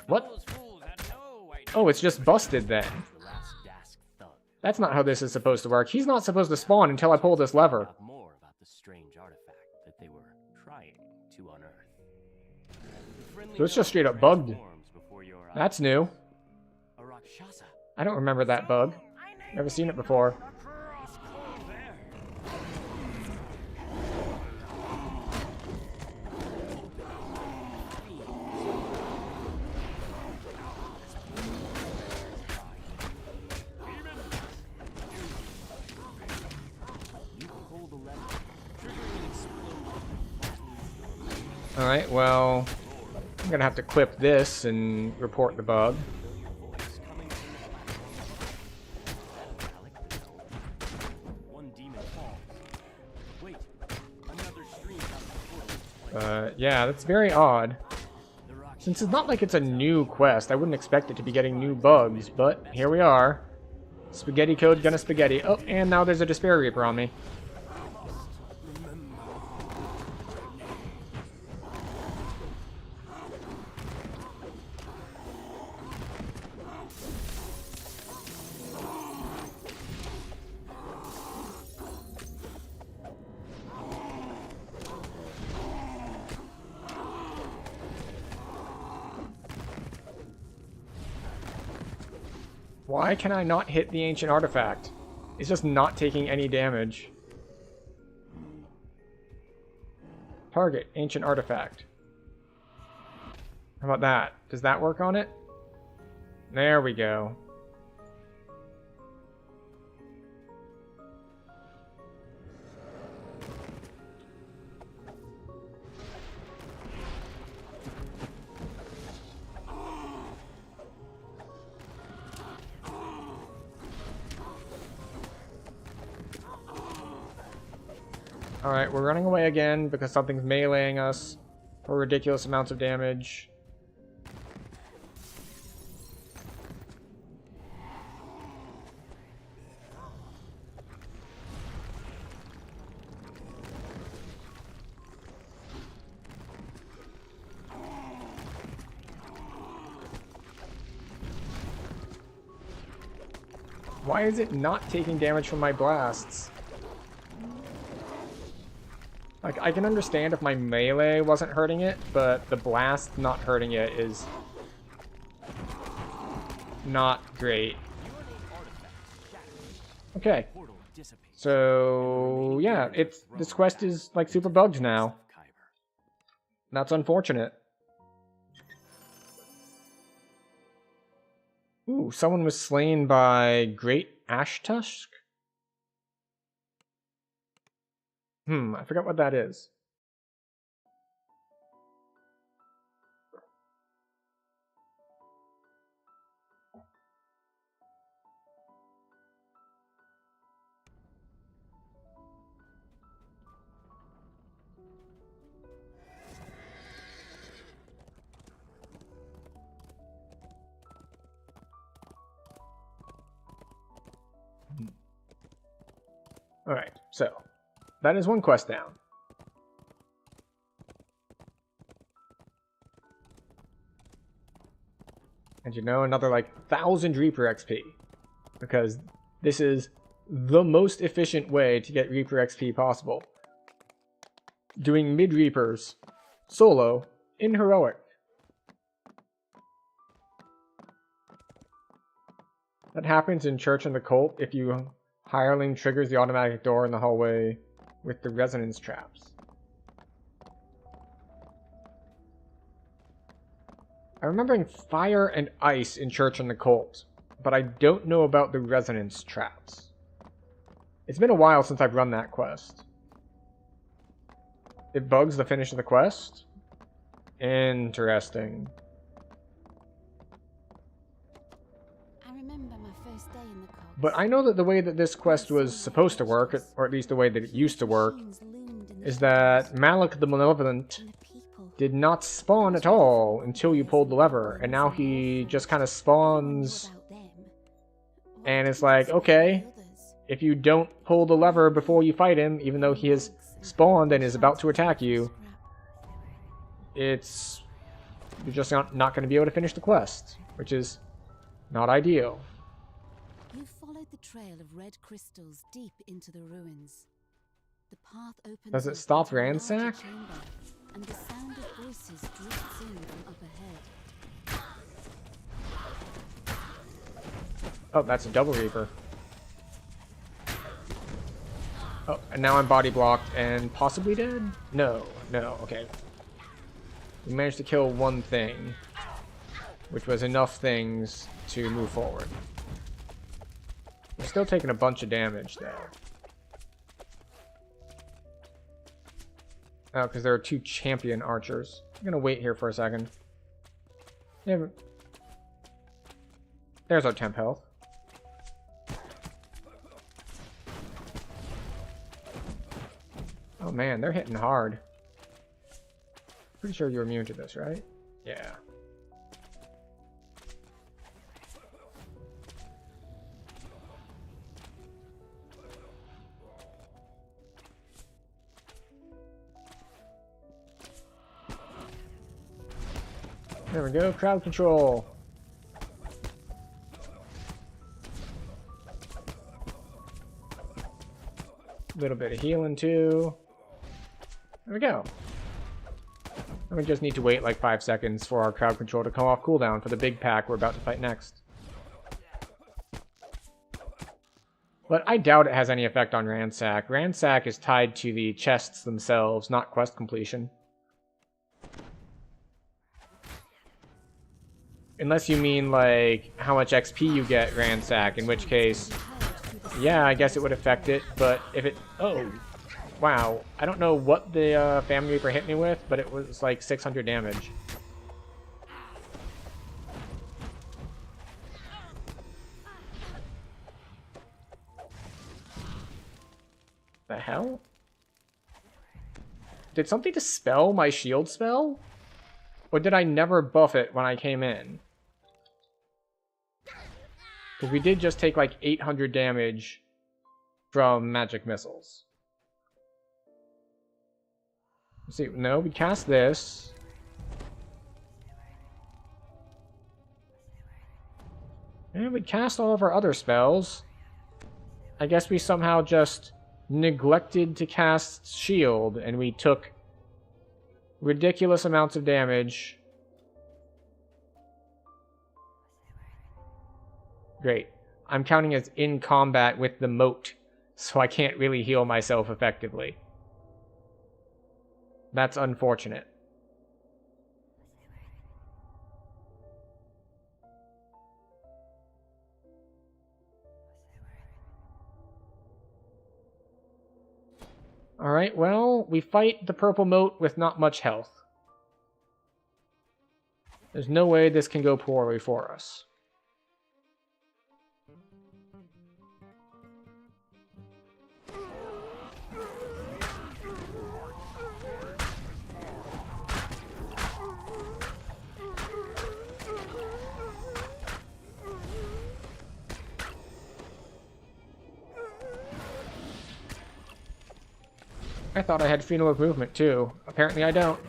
What? Those fools had no idea. Oh, it's just busted then. The last Dask thug. That's not how this is supposed to work. He's not supposed to spawn until I pull this lever. More about the strange artifact that they were trying to unearth. So it's just straight up bugged. That's new. A Rakshasa. I don't remember that bug. Never seen it before. Alright, well, I'm gonna have to clip this and report the bug. Yeah, that's very odd. Since it's not like it's a new quest, I wouldn't expect it to be getting new bugs, but here we are. Spaghetti code gonna spaghetti. Oh, and now there's a Despair Reaper on me. Why can I not hit the ancient artifact? It's just not taking any damage. Target, ancient artifact. How about that? Does that work on it? There we go. Alright, we're running away again because something's meleeing us for ridiculous amounts of damage. Why is it not taking damage from my blasts? Like, I can understand if my melee wasn't hurting it, but the blast not hurting it is not great. Okay. So, yeah, this quest is, like, super bugged now. That's unfortunate. Ooh, someone was slain by Great Ash Tusk? I forgot what that is. Alright, so that is one quest down. And you know, another like 1,000 Reaper XP. Because this is the most efficient way to get Reaper XP possible. Doing mid-Reapers solo in Heroic. That happens in Church and the Cult if you hireling triggers the automatic door in the hallway with the resonance traps. I'm remembering fire and ice in Church and the Cult, but I don't know about the resonance traps. It's been a while since I've run that quest. It bugs the finish of the quest? Interesting. I remember my first day in the cult. But I know that the way that this quest was supposed to work, or at least the way that it used to work, is that Malik the Malevolent did not spawn at all until you pulled the lever, and now he just kind of spawns, and it's like, okay, if you don't pull the lever before you fight him, even though he has spawned and is about to attack you, you're just not going to be able to finish the quest, which is not ideal. You followed the trail of red crystals deep into the ruins. The path opens. Does it up stop into a larger ransack? chamber, and the sound of voices drifts in from up ahead. Oh, that's a double reaper. Oh, and now I'm body blocked and possibly dead? No, okay. We managed to kill one thing, which was enough things to move forward. We're still taking a bunch of damage, though. Oh, because there are 2 champion archers. I'm gonna wait here for a second. Yeah, there's our temp health. Oh man, they're hitting hard. Pretty sure you're immune to this, right? Yeah. There we go, crowd control. A little bit of healing too. There we go. And we just need to wait like 5 seconds for our crowd control to come off cooldown for the big pack we're about to fight next. But I doubt it has any effect on Ransack. Ransack is tied to the chests themselves, not quest completion. Unless you mean, like, how much XP you get Ransack, in which case, yeah, I guess it would affect it, but if it... Oh, wow. I don't know what the Family Reaper hit me with, but it was like 600 damage. The hell? Did something dispel my shield spell? Or did I never buff it when I came in? Because we did just take like 800 damage from magic missiles. Let's see, no, we cast this. And we cast all of our other spells. I guess we somehow just neglected to cast shield and we took ridiculous amounts of damage. Great. I'm counting as in combat with the moat, so I can't really heal myself effectively. That's unfortunate. Alright, well, we fight the purple moat with not much health. There's no way this can go poorly for us. I thought I had freedom of movement too. Apparently I don't.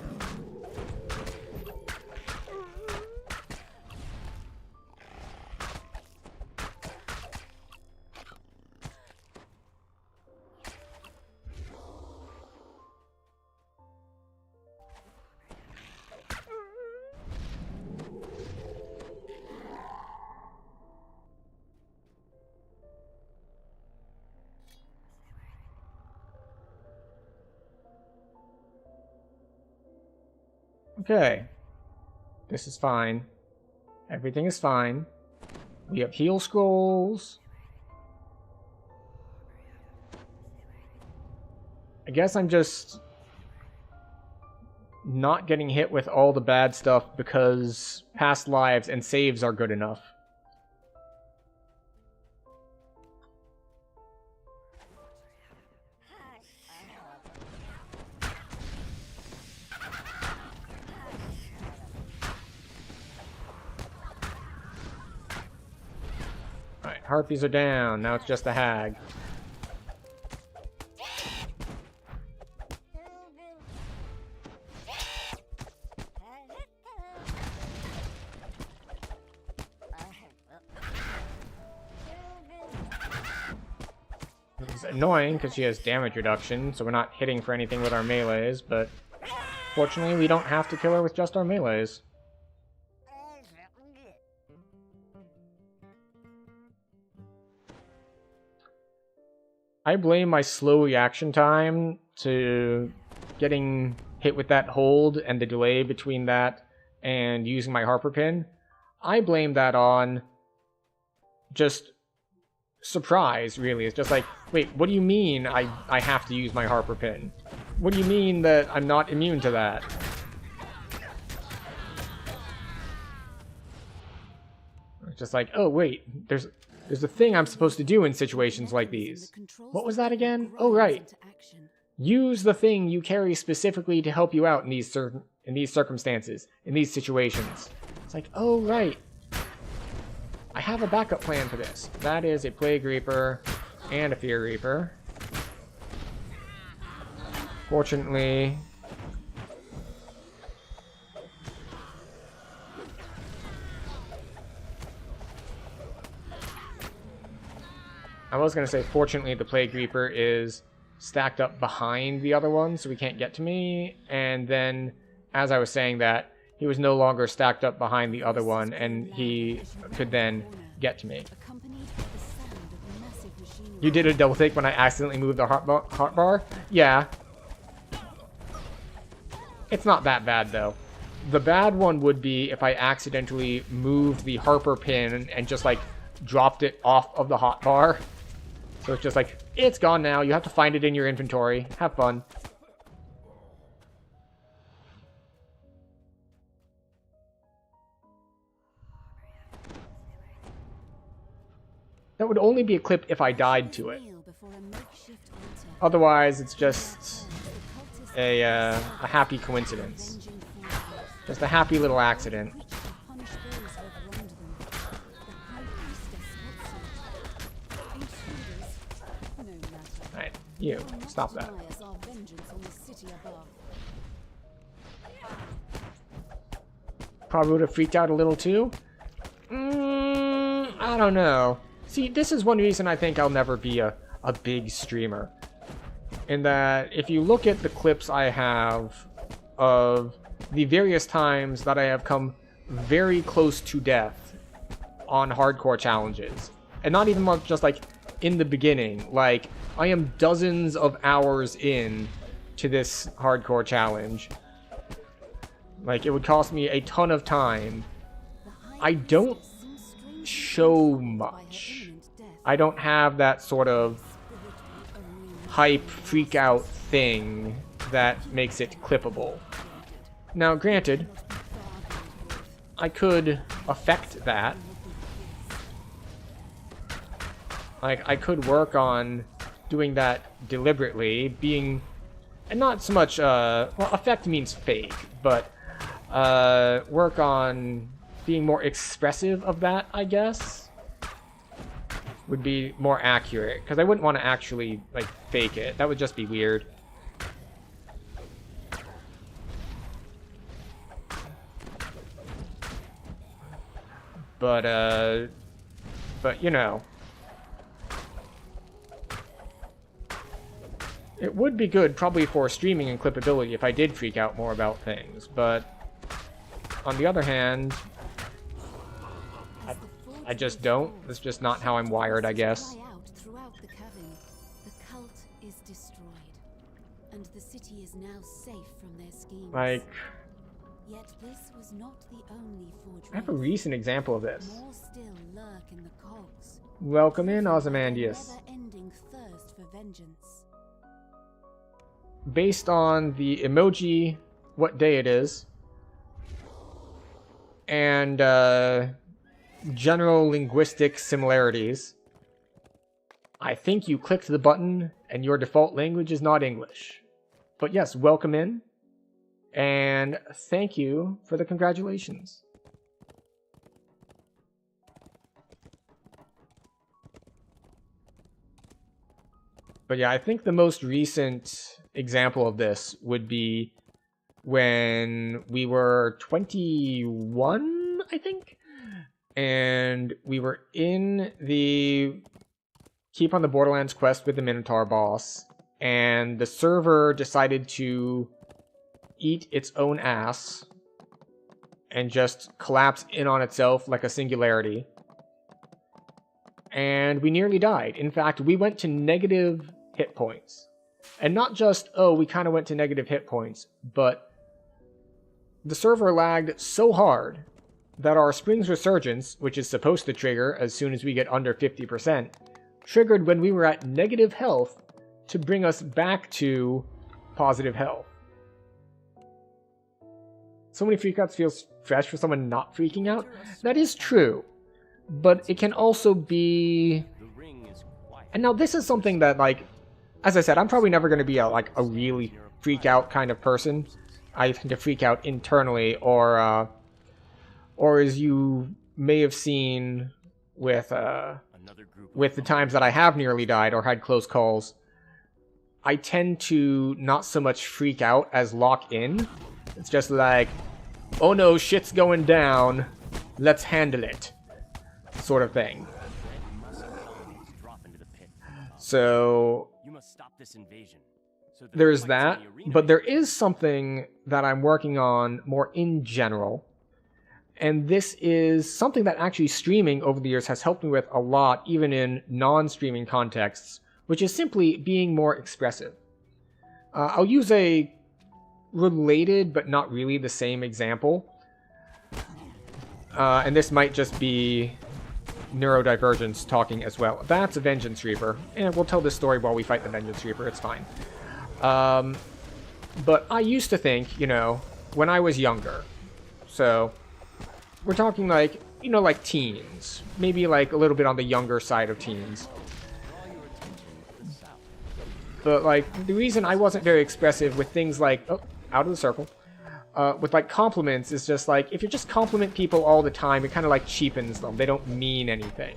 Okay. This is fine. Everything is fine. We have heal scrolls. I guess I'm just not getting hit with all the bad stuff because past lives and saves are good enough. Harpies are down, now it's just a hag. is annoying because she has damage reduction, so we're not hitting for anything with our melees, but fortunately we don't have to kill her with just our melees. I blame my slow reaction time to getting hit with that hold and the delay between that and using my Harper pin. I blame that on just surprise, really. It's just like, wait, what do you mean I have to use my Harper pin? What do you mean that I'm not immune to that? It's just like, oh wait, there's a thing I'm supposed to do in situations like these. What was that again? Oh right. Use the thing you carry specifically to help you out in these circumstances, in these situations. It's like, oh right. I have a backup plan for this. That is a Plague Reaper and a Fear Reaper. Fortunately, I was going to say, fortunately, the Plague Reaper is stacked up behind the other one, so he can't get to me. And then, as I was saying that, he was no longer stacked up behind the other one, and he could then get to me. You did a double take when I accidentally moved the heart bar? Yeah. It's not that bad, though. The bad one would be if I accidentally moved the Harper pin and just, like, dropped it off of the hotbar. So it's just like, it's gone now. You have to find it in your inventory. Have fun. That would only be a clip if I died to it. Otherwise, it's just a happy coincidence. Just a happy little accident. Alright, you, stop that. Probably would have freaked out a little too. I don't know. See, this is one reason I think I'll never be a big streamer. In that, if you look at the clips I have of the various times that I have come very close to death on hardcore challenges, and not even just like in the beginning, like I am dozens of hours in to this hardcore challenge. Like, it would cost me a ton of time. I don't show much. I don't have that sort of hype, freak out thing that makes it clippable. Now, granted, I could affect that. Like, I could work on doing that deliberately, being, and not so much, well, affect means fake, but work on being more expressive of that, I guess, would be more accurate, because I wouldn't want to actually, like, fake it. That would just be weird. But, you know, it would be good, probably for streaming and clippability, if I did freak out more about things, but on the other hand, I just don't. That's just not how I'm wired, I guess. Throughout the cavern, the cult is destroyed, and the city is now safe from their schemes. Like, yet this was not the only forgery. I have a recent example of this. More still lurk in the cogs. Welcome in, Ozymandias. Never-ending thirst for vengeance. Based on the emoji, what day it is, and general linguistic similarities, I think you clicked the button and your default language is not English. But yes, welcome in, and thank you for the congratulations. But yeah, I think the most recent example of this would be when we were 21, I think? And we were in the keep on the Borderlands quest with the Minotaur boss, and the server decided to eat its own ass and just collapse in on itself like a singularity. And we nearly died. In fact, we went to negative hit points. And not just, oh, we kind of went to negative hit points, but the server lagged so hard that our Spring's Resurgence, which is supposed to trigger as soon as we get under 50%, triggered when we were at negative health to bring us back to positive health. So many freakouts feels fresh for someone not freaking out. That is true, but it can also be... And now this is something that, like, as I said, I'm probably never going to be a really freak out kind of person. I tend to freak out internally, or as you may have seen with the times that I have nearly died or had close calls, I tend to not so much freak out as lock in. It's just like, oh no, shit's going down, let's handle it, sort of thing. So there's that, but there is something that I'm working on more in general, and this is something that actually streaming over the years has helped me with a lot, even in non-streaming contexts, which is simply being more expressive. I'll use a related but not really the same example, and this might just be neurodivergence talking as well. That's a Vengeance Reaper, and we'll tell this story while we fight the Vengeance Reaper, it's fine. But I used to think, you know, when I was younger, so we're talking like, you know, like teens, maybe like a little bit on the younger side of teens. But like, the reason I wasn't very expressive with things like, oh, out of the circle, with like compliments is just like, if you just compliment people all the time, it kind of like cheapens them. They don't mean anything.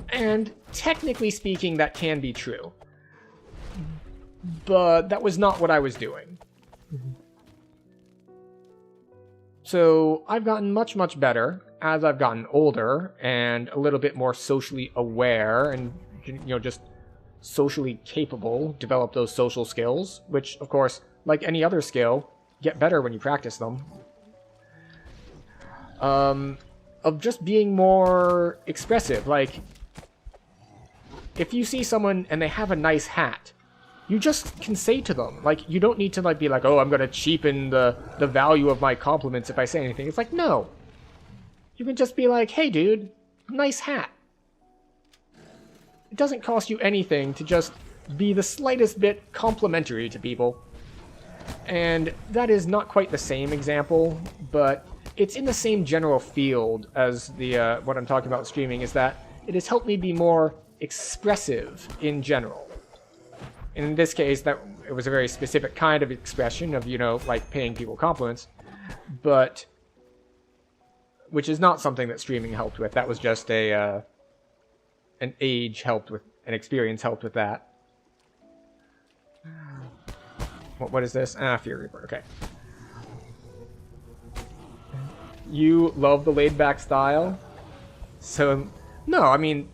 And technically speaking, that can be true. But that was not what I was doing. So I've gotten much, much better as I've gotten older and a little bit more socially aware and, you know, just socially capable, develop those social skills, which, of course, like any other skill, get better when you practice them. Of just being more expressive. Like, if you see someone and they have a nice hat, you just can say to them, like, you don't need to like be like, oh, I'm gonna cheapen the value of my compliments if I say anything. It's like, no. You can just be like, hey dude, nice hat. It doesn't cost you anything to just be the slightest bit complimentary to people. And that is not quite the same example, but it's in the same general field as the what I'm talking about with streaming, is that it has helped me be more expressive in general. In this case, that it was a very specific kind of expression of, you know, like paying people compliments, but which is not something that streaming helped with. That was just an age helped with, an experience helped with that. What is this? Fear Reaper. Okay. You love the laid-back style? So, no, I mean,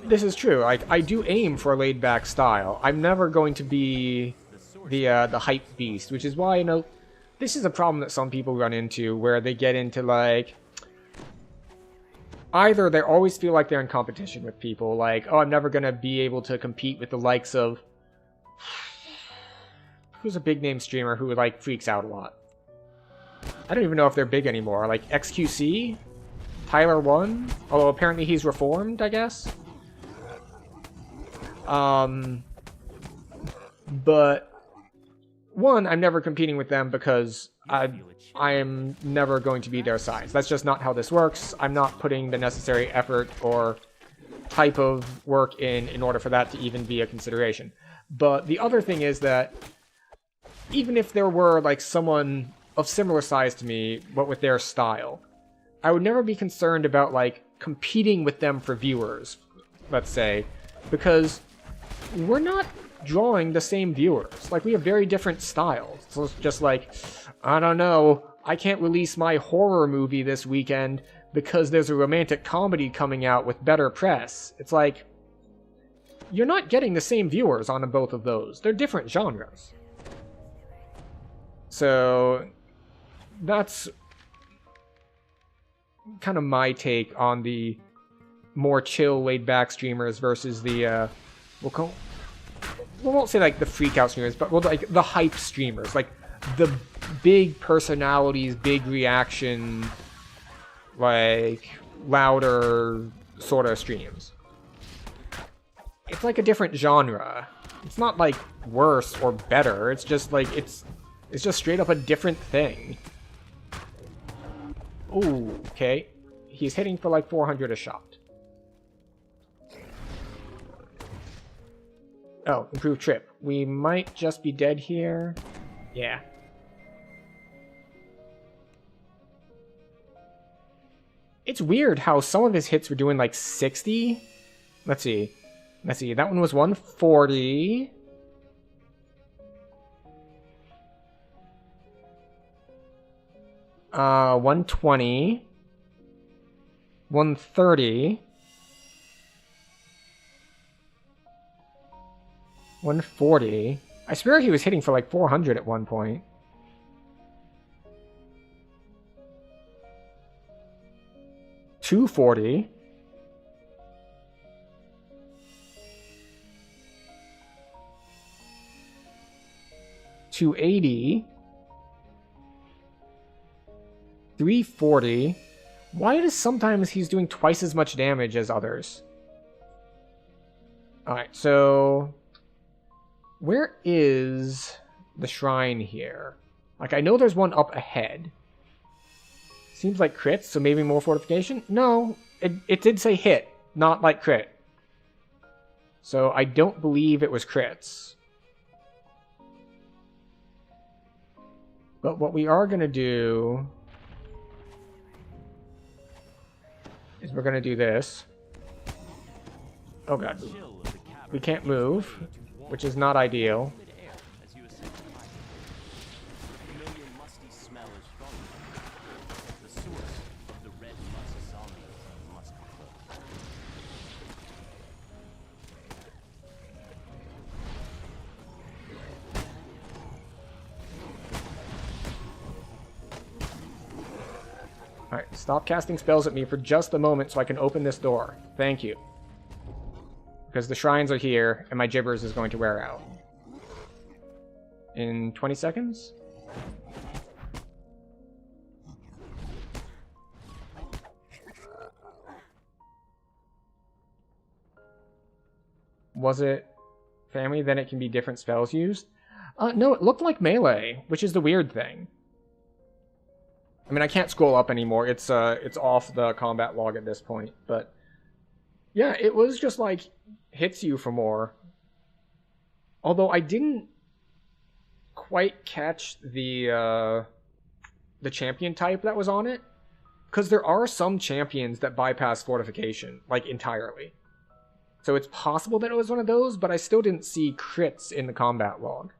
this is true. I do aim for a laid-back style. I'm never going to be the hype beast, which is why, you know, this is a problem that some people run into, where they get into, like, either they always feel like they're in competition with people, like, oh, I'm never going to be able to compete with the likes of... Who's a big-name streamer who, like, freaks out a lot? I don't even know if they're big anymore. Like, XQC? Tyler 1? Although apparently he's reformed, I guess? But one, I'm never competing with them because I am never going to be their size. That's just not how this works. I'm not putting the necessary effort or type of work in order for that to even be a consideration. But the other thing is that even if there were like someone of similar size to me, but with their style, I would never be concerned about like competing with them for viewers, let's say, because we're not drawing the same viewers. Like, we have very different styles. So it's just like, I don't know, I can't release my horror movie this weekend because there's a romantic comedy coming out with better press. It's like, you're not getting the same viewers on both of those. They're different genres. So that's kind of my take on the more chill, laid-back streamers versus the, we won't say like the freak-out streamers, but like the hype streamers, like the big personalities, big reaction, like louder sort of streams. It's like a different genre. It's not like worse or better. It's just like it's just straight up a different thing. Ooh, okay. He's hitting for like 400 a shot. Oh, improved trip. We might just be dead here. Yeah. It's weird how some of his hits were doing like 60. Let's see. Let's see. That one was 140. Uh, 120. 130. 140. I swear he was hitting for like 400 at one point. $240. $280. $340. Why does sometimes he's doing twice as much damage as others? Alright, so where is the shrine here? Like, I know there's one up ahead. Seems like crits, so maybe more fortification? No, it did say hit, not like crit. So I don't believe it was crits. But what we are going to do is we're going to do this. Oh god. We can't move, which is not ideal. Alright, stop casting spells at me for just a moment so I can open this door. Thank you. Because the shrines are here, and my gibbers is going to wear out. In 20 seconds? Was it family? Then it can be different spells used? No, it looked like melee, which is the weird thing. I mean, I can't scroll up anymore. It's off the combat log at this point. But yeah, it was just like hits you for more. Although I didn't quite catch the champion type that was on it, because there are some champions that bypass fortification like entirely. So it's possible that it was one of those, but I still didn't see crits in the combat log.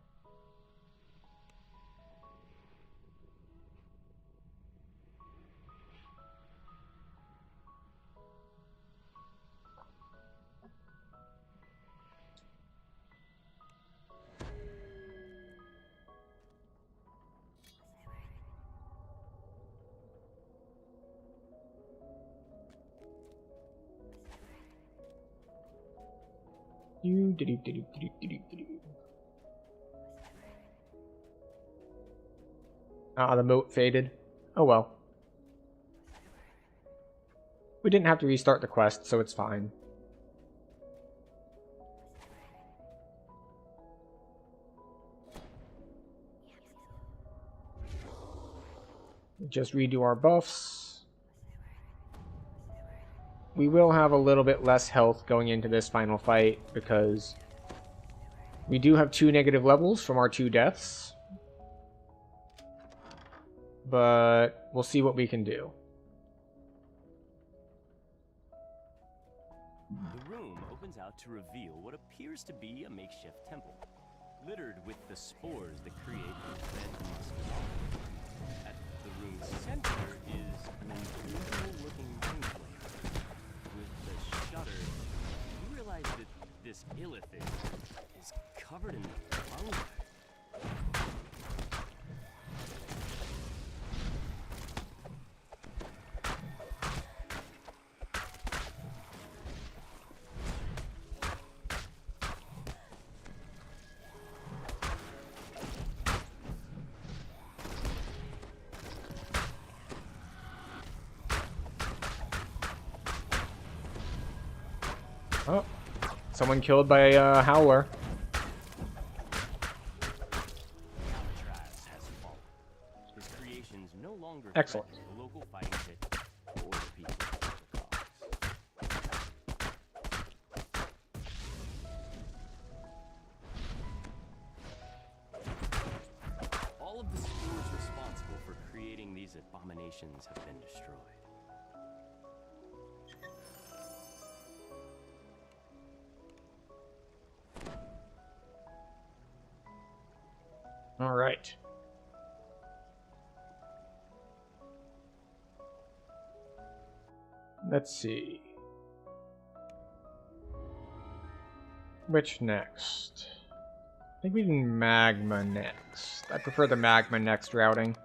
Ah, the moat faded. Oh well. We didn't have to restart the quest, so it's fine. Just redo our buffs. We will have a little bit less health going into this final fight because we do have 2 negative levels from our 2 deaths. But we'll see what we can do. The room opens out to reveal what appears to be a makeshift temple, littered with the spores that create the red musk. At the room's center is an unusual-looking ring flame. With the shutter, you realize that this illithid is covered in fungi. Oh, someone killed by a howler. Alcatraz has fallen. His creations no longer Excellent. threaten the local fighting pit or the people of the cogs. All of the spores responsible for creating these abominations have been destroyed. All right. Let's see. Which next? I think we can magma next. I prefer the magma next routing.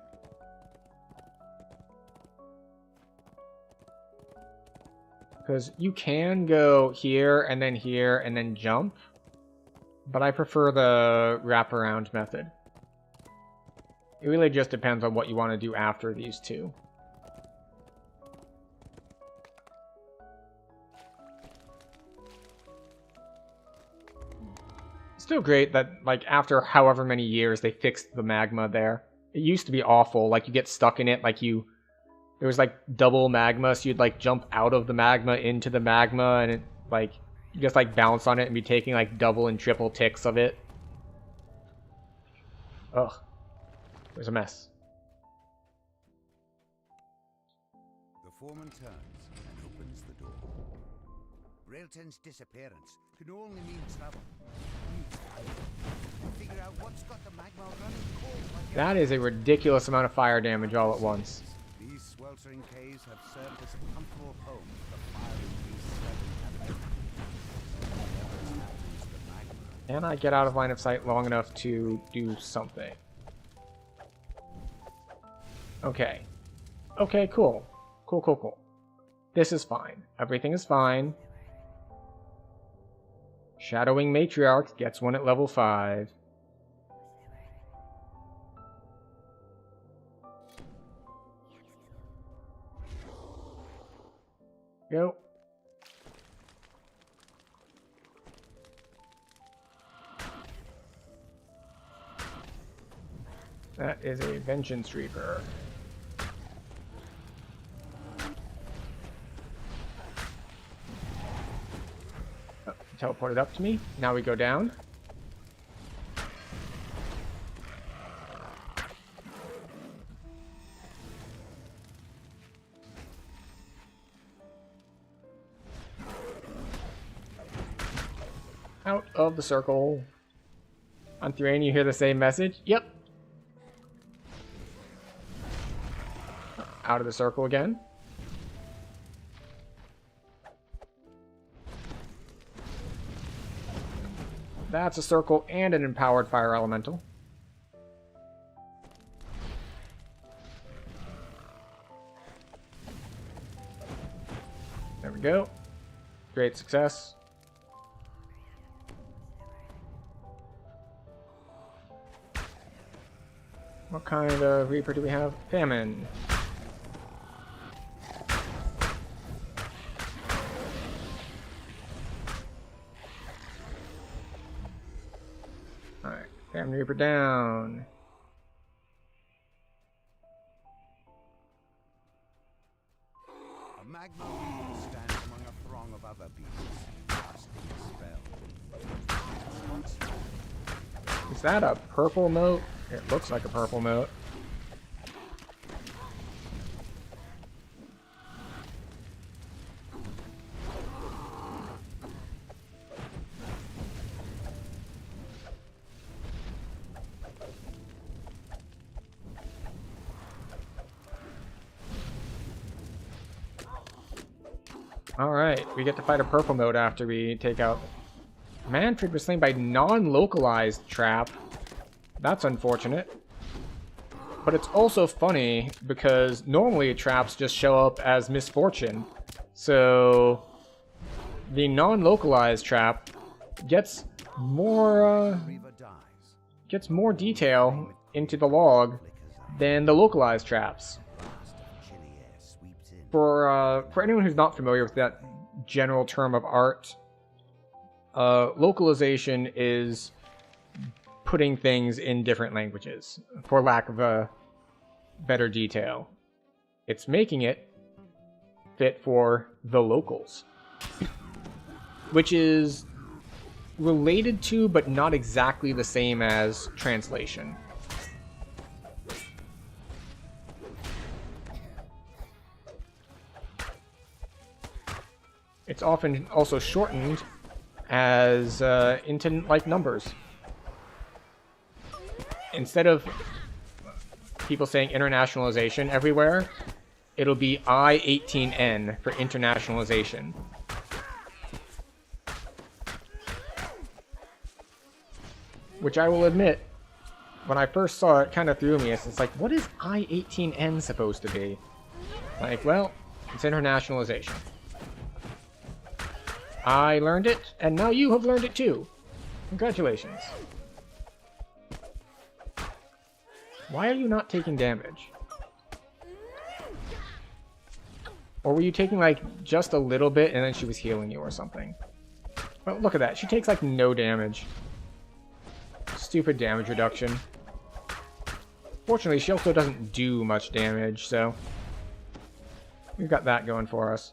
Because you can go here and then jump. But I prefer the wraparound method. It really just depends on what you want to do after these two. Still great that, like, after however many years they fixed the magma there. It used to be awful, like you get stuck in it, like there was like double magma, so you'd like jump out of the magma into the magma and it like, you just like bounce on it and be taking like double and triple ticks of it. Ugh. There's a mess. The foreman turns and opens the door. Railton's disappearance can only mean trouble. Figure out what's got the magma running cold. That is a ridiculous amount of fire damage all at once. These sweltering caves have served as a comfortable home for the fiery beasts that Can I get out of line of sight long enough to do something? Okay. Okay, cool. Cool. This is fine. Everything is fine. Shadowing Matriarch gets one at level 5. Go. That is a Vengeance Reaper. Oh, teleported up to me. Now we go down. Out of the circle. On Thrain, you hear the same message? Yep. Out of the circle again. That's a circle and an empowered fire elemental. There we go. Great success. What kind of Reaper do we have? Famine. Alright, Famine Reaper down. A magma beast stands among a throng of other beasts, casting a spell. Is that a purple moat? It looks like a purple moat. Alright, we get to fight a purple mode after we take out... Manfred was slain by non-localized trap. That's unfortunate. But it's also funny because normally traps just show up as misfortune. So the non-localized trap gets more detail into the log than the localized traps. For anyone who's not familiar with that general term of art, localization is putting things in different languages, for lack of a better detail. It's making it fit for the locals, which is related to, but not exactly the same as, translation. It's often also shortened as into like numbers. Instead of people saying internationalization everywhere, it'll be I-18N for internationalization. Which I will admit, when I first saw it, kind of threw me. It's like, what is I-18N supposed to be? Like, well, it's internationalization. I learned it, and now you have learned it too. Congratulations. Why are you not taking damage? Or were you taking, like, just a little bit and then she was healing you or something? Well, look at that. She takes, like, no damage. Stupid damage reduction. Fortunately, she also doesn't do much damage, so... we've got that going for us.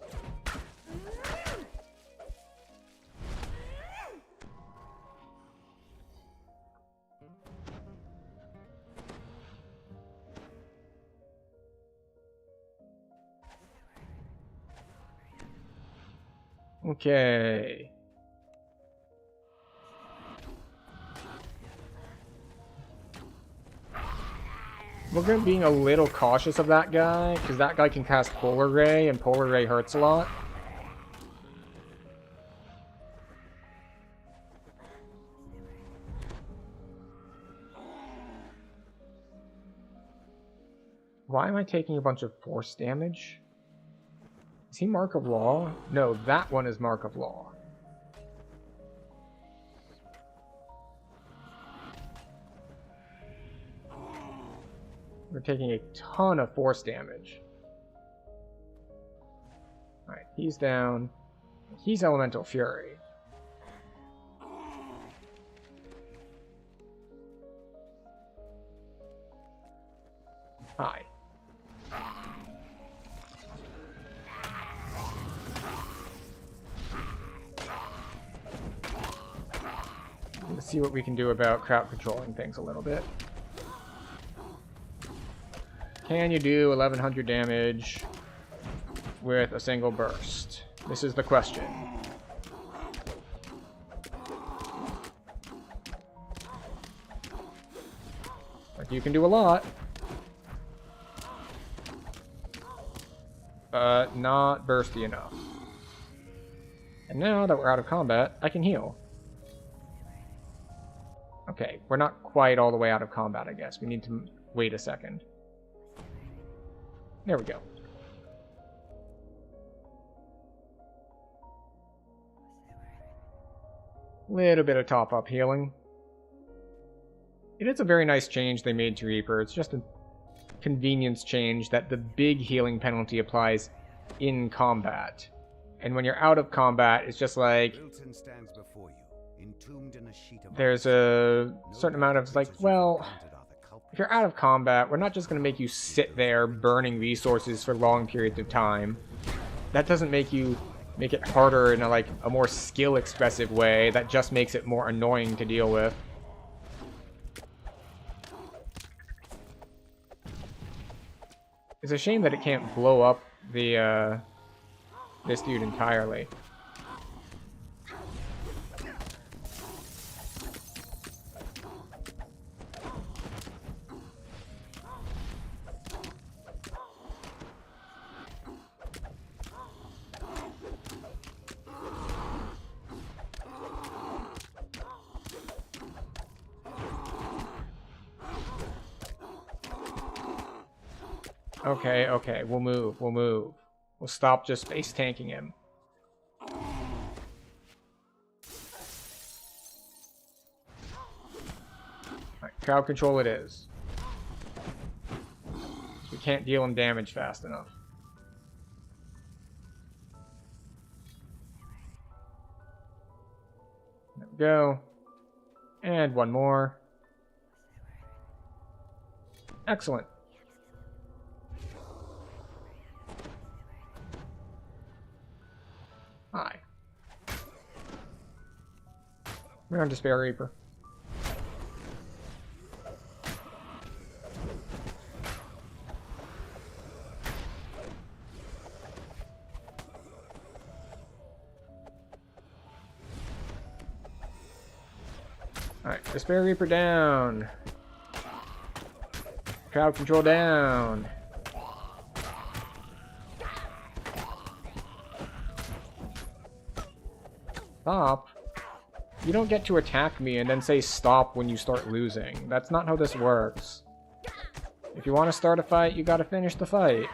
Okay. We're going to be being a little cautious of that guy, because that guy can cast Polar Ray, and Polar Ray hurts a lot. Why am I taking a bunch of force damage? Is he Mark of Law? No, that one is Mark of Law. We're taking a ton of force damage. Alright, he's down. He's Elemental Fury. Hi. Let's see what we can do about crowd controlling things a little bit. Can you do 1100 damage with a single burst? This is the question. Like, you can do a lot, but not bursty enough. And now that we're out of combat, I can heal. Okay, we're not quite all the way out of combat, I guess. We need to wait a second. There we go. Little bit of top-up healing. It is a very nice change they made to Reaper. It's just a convenience change that the big healing penalty applies in combat. And when you're out of combat, it's just like... there's a certain amount of, like, well... if you're out of combat, we're not just going to make you sit there burning resources for long periods of time. That doesn't make it harder in a more skill-expressive way. That just makes it more annoying to deal with. It's a shame that it can't blow up the this dude entirely. Okay, okay, we'll move, we'll move. We'll stop just space tanking him. Alright, crowd control it is. We can't deal him damage fast enough. There we go. And one more. Excellent. Hi. We're on Despair Reaper. Alright, Despair Reaper down. Crowd control down. Stop. You don't get to attack me and then say stop when you start losing. That's not how this works. If you want to start a fight, you gotta finish the fight.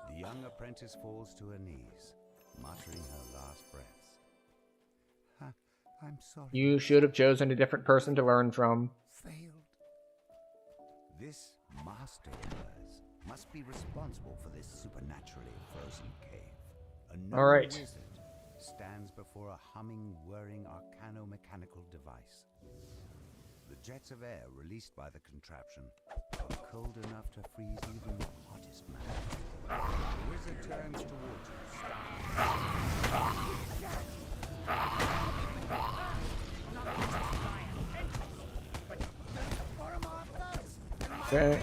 The young apprentice falls to her knees, muttering her last breaths. I'm sorry. You should have chosen a different person to learn from. Failed. This master of hers must be responsible for this supernaturally frozen cave. A known All right. wizard stands before a humming, whirring arcano-mechanical device. The jets of air released by the contraption are cold enough to freeze even the hottest man. The wizard turns towards you. Okay.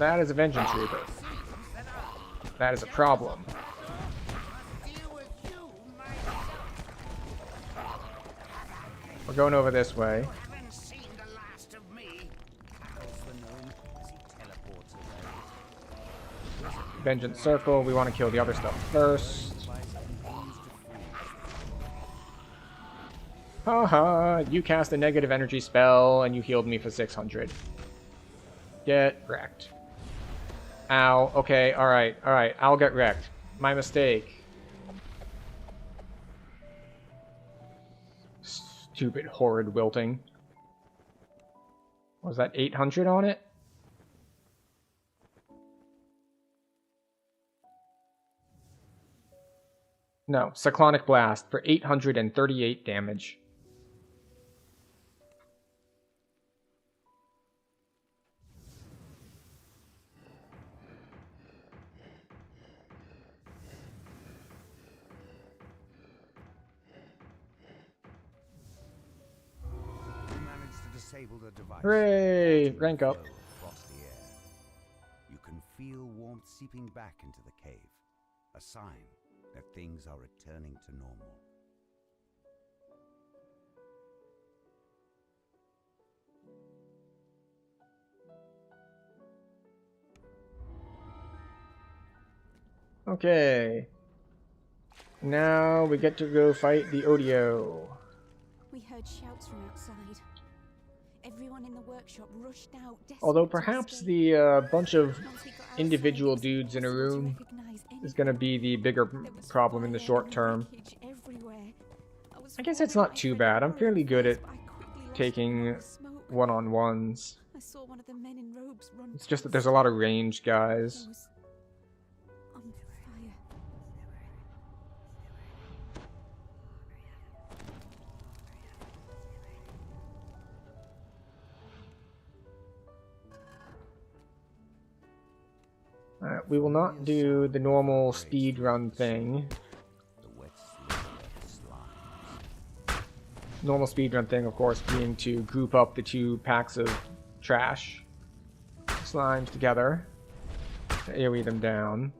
That is a Vengeance Reaper. That is a problem. We're going over this way. Vengeance Circle. We want to kill the other stuff first. Haha, you cast a negative energy spell and you healed me for 600. Get wrecked. Ow. Okay, alright, alright. I'll get wrecked. My mistake. Stupid, horrid wilting. Was that 800 on it? No, Cyclonic Blast for 838 damage. Hooray! Rank up. You can feel warmth seeping back into the cave, a sign that things are returning to normal. Okay. Now we get to go fight the Odio. We heard shouts from outside. Everyone in the workshop rushed out. Although perhaps the bunch of individual dudes in a room is going to be the bigger problem in the short term. I guess it's not too bad. I'm fairly good at taking one-on-ones. It's just that there's a lot of ranged guys. Alright, we will not do the normal speed run thing. Normal speed run thing, of course, being to group up the two packs of trash slimes together to AoE them down.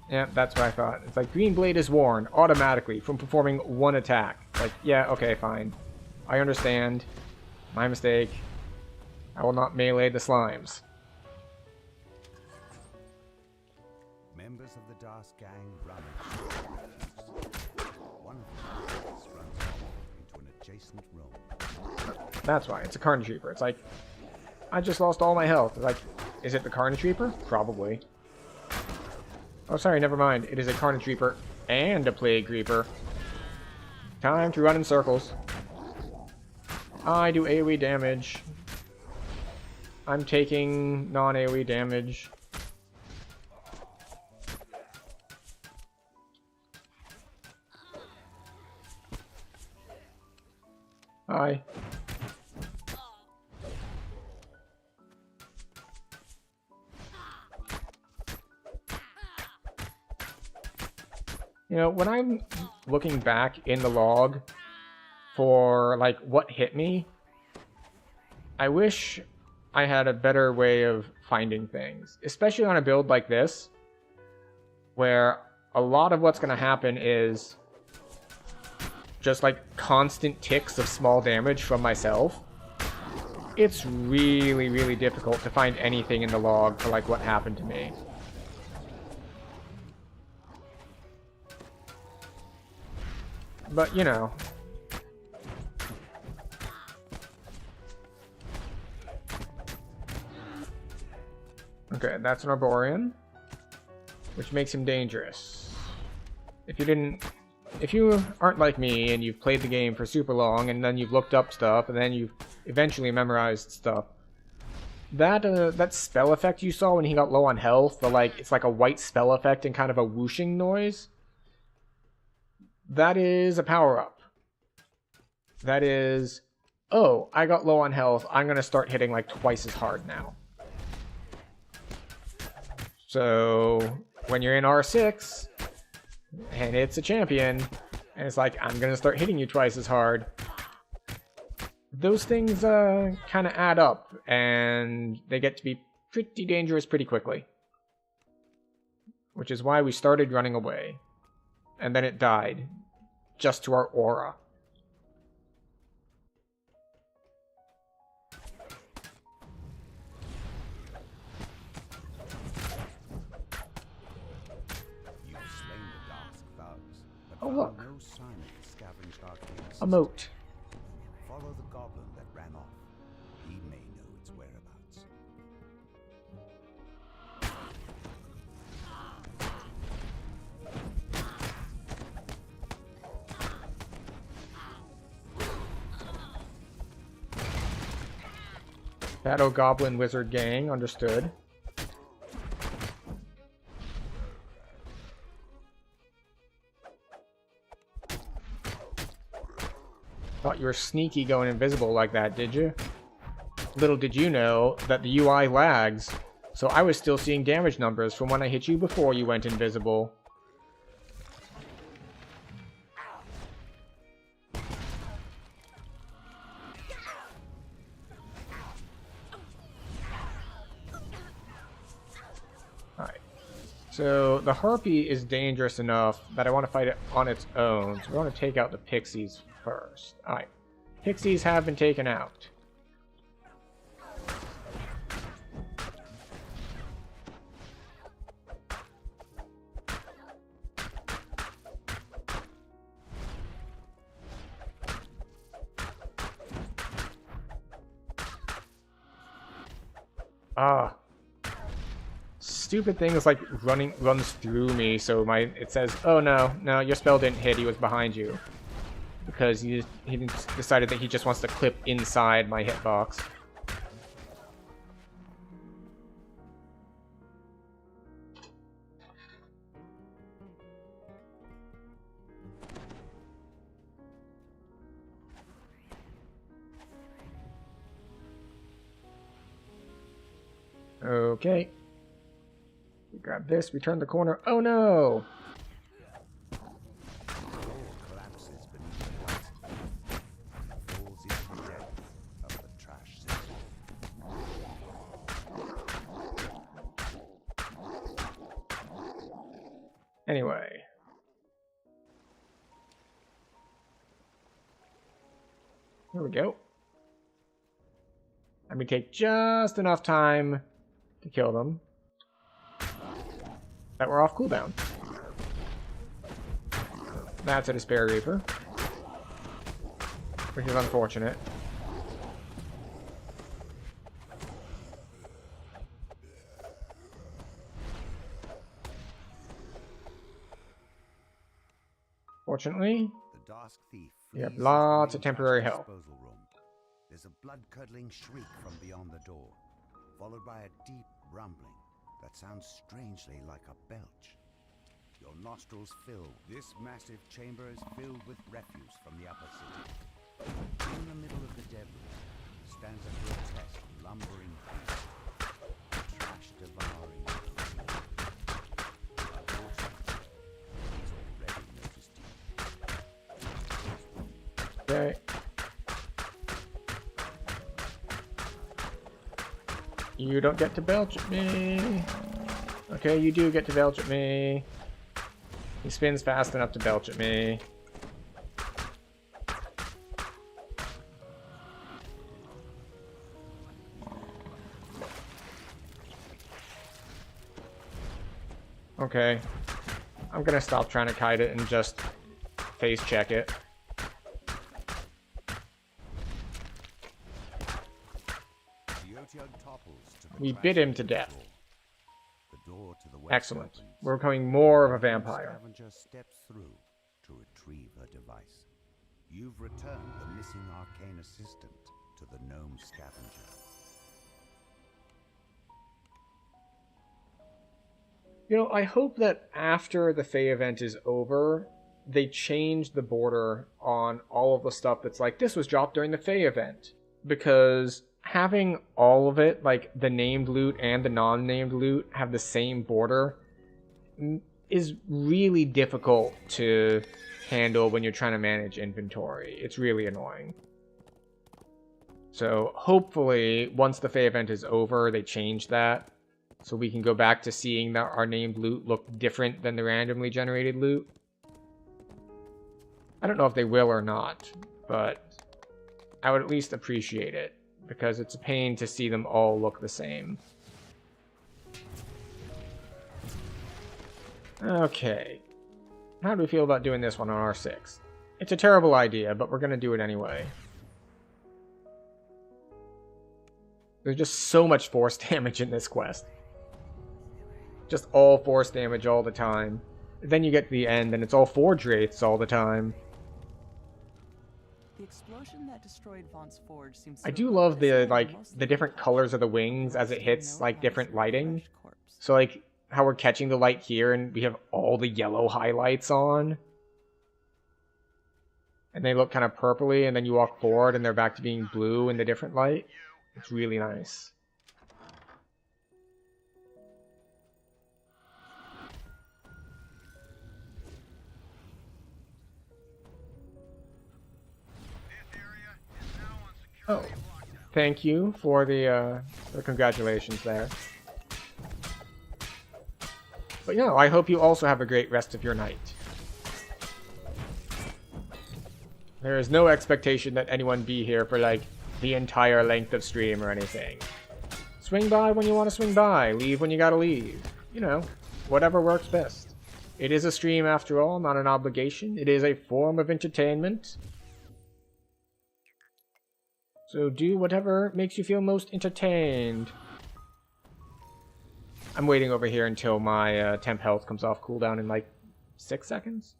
Yeah, that's what I thought. It's like Green Blade is warned automatically from performing one attack. Like, yeah, okay, fine. I understand. My mistake. I will not melee the slimes. Members of the Das gang run. One of them runs off into an adjacent room. That's why. It's a Carnage Reaper. It's like, I just lost all my health. It's like, is it the Carnage Reaper? Probably. Oh, sorry, never mind. It is a Carnage Reaper and a Plague Reaper. Time to run in circles. I do AoE damage. I'm taking non-AoE damage. Hi. You know, when I'm looking back in the log for, like, what hit me, I wish I had a better way of finding things. Especially on a build like this, where a lot of what's going to happen is just, like, constant ticks of small damage from myself. It's really, really difficult to find anything in the log for, like, what happened to me. But, you know. Okay, that's an Arborian, which makes him dangerous. If you aren't like me and you've played the game for super long and then you've looked up stuff and then you've eventually memorized stuff, that spell effect you saw when he got low on health, it's like a white spell effect and kind of a whooshing noise, that is a power-up. That is, oh, I got low on health, I'm gonna start hitting like twice as hard now. So, when you're in R6, and it's a champion, and it's like, I'm gonna start hitting you twice as hard, those things kind of add up, and they get to be pretty dangerous pretty quickly. Which is why we started running away. And then it died. Just to our aura. Oh, look. No sign of the scavenged arcane A moat. Follow the goblin that ran off. He may know its whereabouts. Battle Goblin Wizard Gang, understood. Thought you were sneaky going invisible like that, did you? Little did you know that the UI lags, so I was still seeing damage numbers from when I hit you before you went invisible. Alright. So the Harpy is dangerous enough that I want to fight it on its own, so we want to take out the Pixies first. Alright. Pixies have been taken out. Stupid thing is like runs through me, so it says, oh no, your spell didn't hit, he was behind you. Because he decided that he just wants to clip inside my hitbox. Okay. We grab this, we turn the corner. Oh no! Anyway. Here we go. And we take just enough time to kill them that we're off cooldown. That's a Despair Reaper, which is unfortunate. Fortunately, the Dusk Thief we have flees lots into of the temporary trash help. disposal room. There's a blood-curdling shriek from beyond the door, followed by a deep rumbling that sounds strangely like a belch. Your nostrils fill. This massive chamber is filled with refuse from the upper city. In the middle of the debris stands a grotesque, lumbering beast, a trash-devouring creature. Unfortunately, he's already noticed you. Okay. You don't get to belch at me. Okay, you do get to belch at me. He spins fast enough to belch at me. Okay. I'm gonna stop trying to kite it and just face check it. We bit him to death. Excellent. We're becoming more of a vampire. Scavenger steps through to retrieve her device. You've returned the missing arcane assistant to the gnome scavenger. You know, I hope that after the Fae event is over, they change the border on all of the stuff that's like, this was dropped during the Fae event. Because having all of it, like the named loot and the non-named loot, have the same border is really difficult to handle when you're trying to manage inventory. It's really annoying. So hopefully, once the Fae event is over, they change that. So we can go back to seeing that our named loot look different than the randomly generated loot. I don't know if they will or not, but I would at least appreciate it, because it's a pain to see them all look the same. Okay. How do we feel about doing this one on R6? It's a terrible idea, but we're going to do it anyway. There's just so much force damage in this quest. Just all force damage all the time. Then you get to the end and it's all Forge Wraiths all the time. The explosion that destroyed Vaunt's forge seems I do love the different colors of the wings as it hits like different lighting. So like how we're catching the light here and we have all the yellow highlights on. And they look kind of purpley, and then you walk forward and they're back to being blue in the different light. It's really nice. Oh, thank you for the congratulations there. But yeah, I hope you also have a great rest of your night. There is no expectation that anyone be here for like the entire length of stream or anything. Swing by when you want to swing by, leave when you gotta leave. You know, whatever works best. It is a stream after all, not an obligation. It is a form of entertainment. So do whatever makes you feel most entertained. I'm waiting over here until my temp health comes off cooldown in like 6 seconds.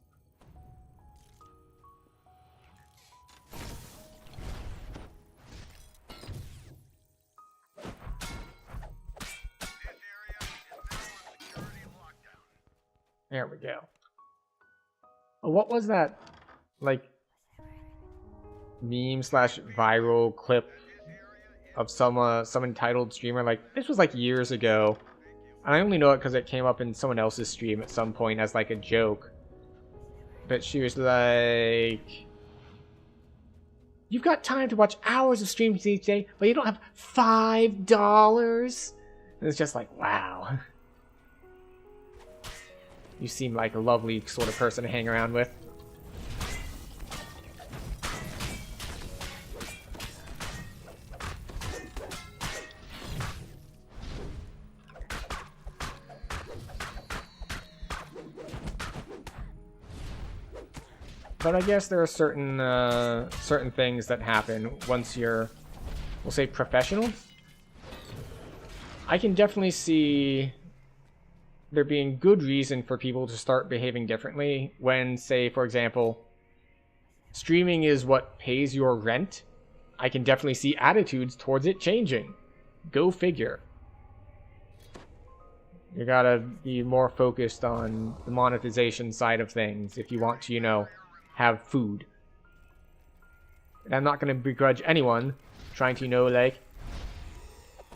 There we go. Oh, what was that, like, meme slash viral clip of some entitled streamer? Like, this was like years ago. And I only know it because it came up in someone else's stream at some point as like a joke. But she was like, you've got time to watch hours of streams each day, but you don't have $5? And it's just like, wow. You seem like a lovely sort of person to hang around with. But I guess there are certain things that happen once you're, we'll say, professional. I can definitely see there being good reason for people to start behaving differently when, say, for example, streaming is what pays your rent. I can definitely see attitudes towards it changing. Go figure. You gotta be more focused on the monetization side of things if you want to, you know, have food. And I'm not gonna begrudge anyone trying to, you know, like,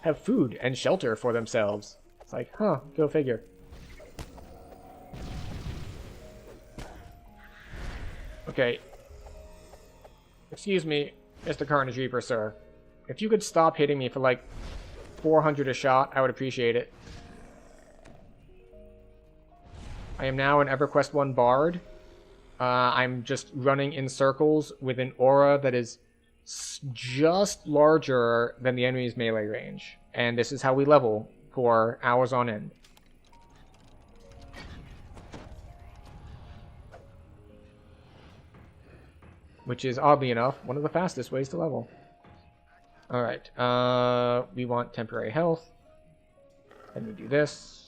have food and shelter for themselves. It's like, huh, go figure. Okay. Excuse me, Mr. Carnage Reaper, sir. If you could stop hitting me for like 400 a shot, I would appreciate it. I am now an EverQuest 1 Bard. I'm just running in circles with an aura that is just larger than the enemy's melee range. And this is how we level for hours on end. Which is, oddly enough, one of the fastest ways to level. Alright, we want temporary health. And we do this.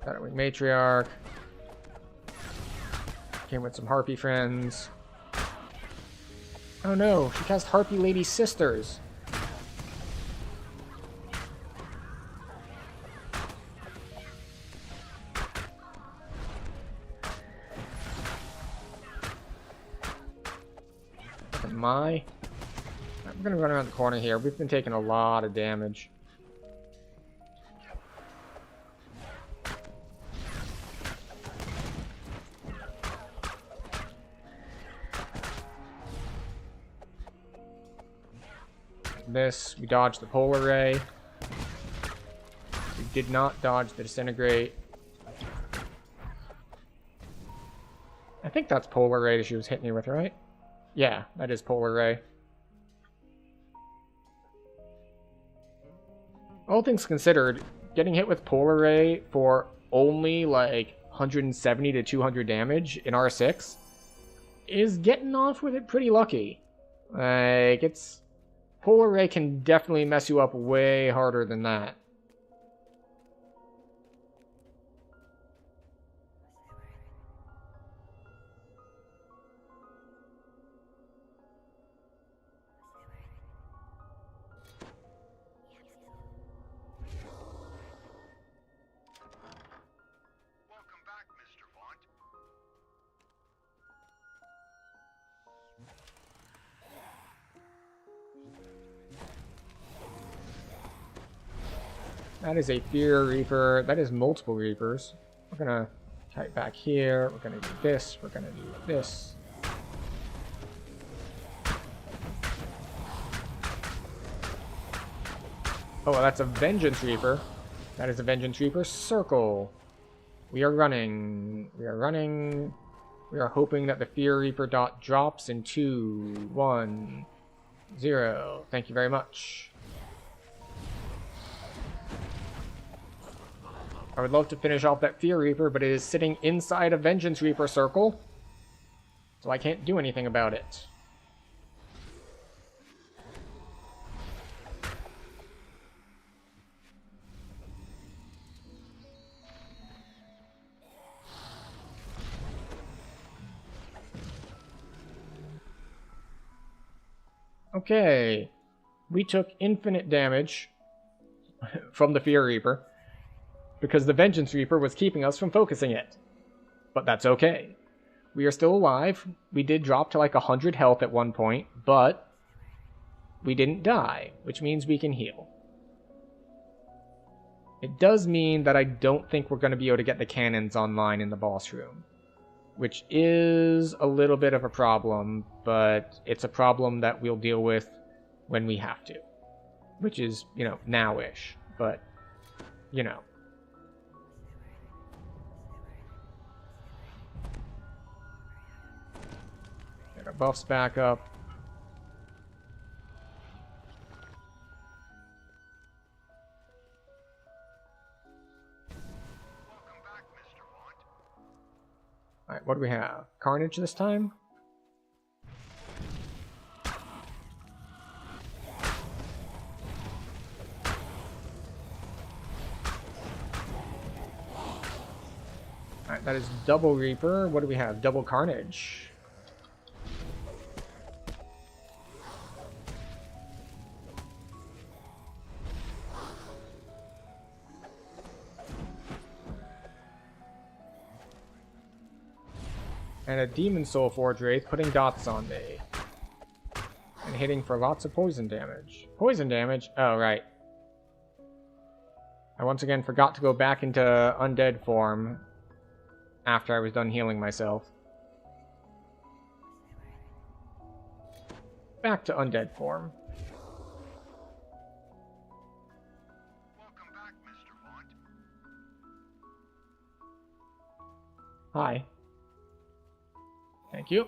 Got it with Matriarch. Came with some Harpy friends. Oh no, she cast Harpy Lady Sisters. Am I? I'm gonna run around the corner here. We've been taking a lot of damage. This, we dodged the Polar Ray. We did not dodge the Disintegrate. I think that's Polar Ray that she was hitting me with, right? Yeah, that is Polar Ray. All things considered, getting hit with Polar Ray for only like 170 to 200 damage in R6 is getting off with it pretty lucky. Like, it's... Polar Ray can definitely mess you up way harder than that. Welcome back, Mr. Vaught. That is a Fear Reaper. That is multiple Reapers. We're gonna type back here. We're gonna do this. We're gonna do this. Oh, well, that's a Vengeance Reaper. That is a Vengeance Reaper Circle. We are running. We are running. We are hoping that the Fear Reaper dot drops in 2, 1, 0. Thank you very much. I would love to finish off that Fear Reaper, but it is sitting inside a Vengeance Reaper circle, so I can't do anything about it. Okay, we took infinite damage from the Fear Reaper. because the Vengeance Reaper was keeping us from focusing it. But that's okay. We are still alive. We did drop to like 100 health at one point, but we didn't die, which means we can heal. It does mean that I don't think we're going to be able to get the cannons online in the boss room, which is a little bit of a problem, but it's a problem that we'll deal with when we have to, which is, you know, now-ish, but, you know. Get our buffs back up. Alright, what do we have? Carnage this time? Alright, that is double Reaper. What do we have? Double Carnage. And a Demon Soul Forge Wraith putting dots on me. And hitting for lots of poison damage. Poison damage? Oh, right. I once again forgot to go back into undead form after I was done healing myself. Back to undead form. Welcome back, Mr. Vaught. Hi. Thank you.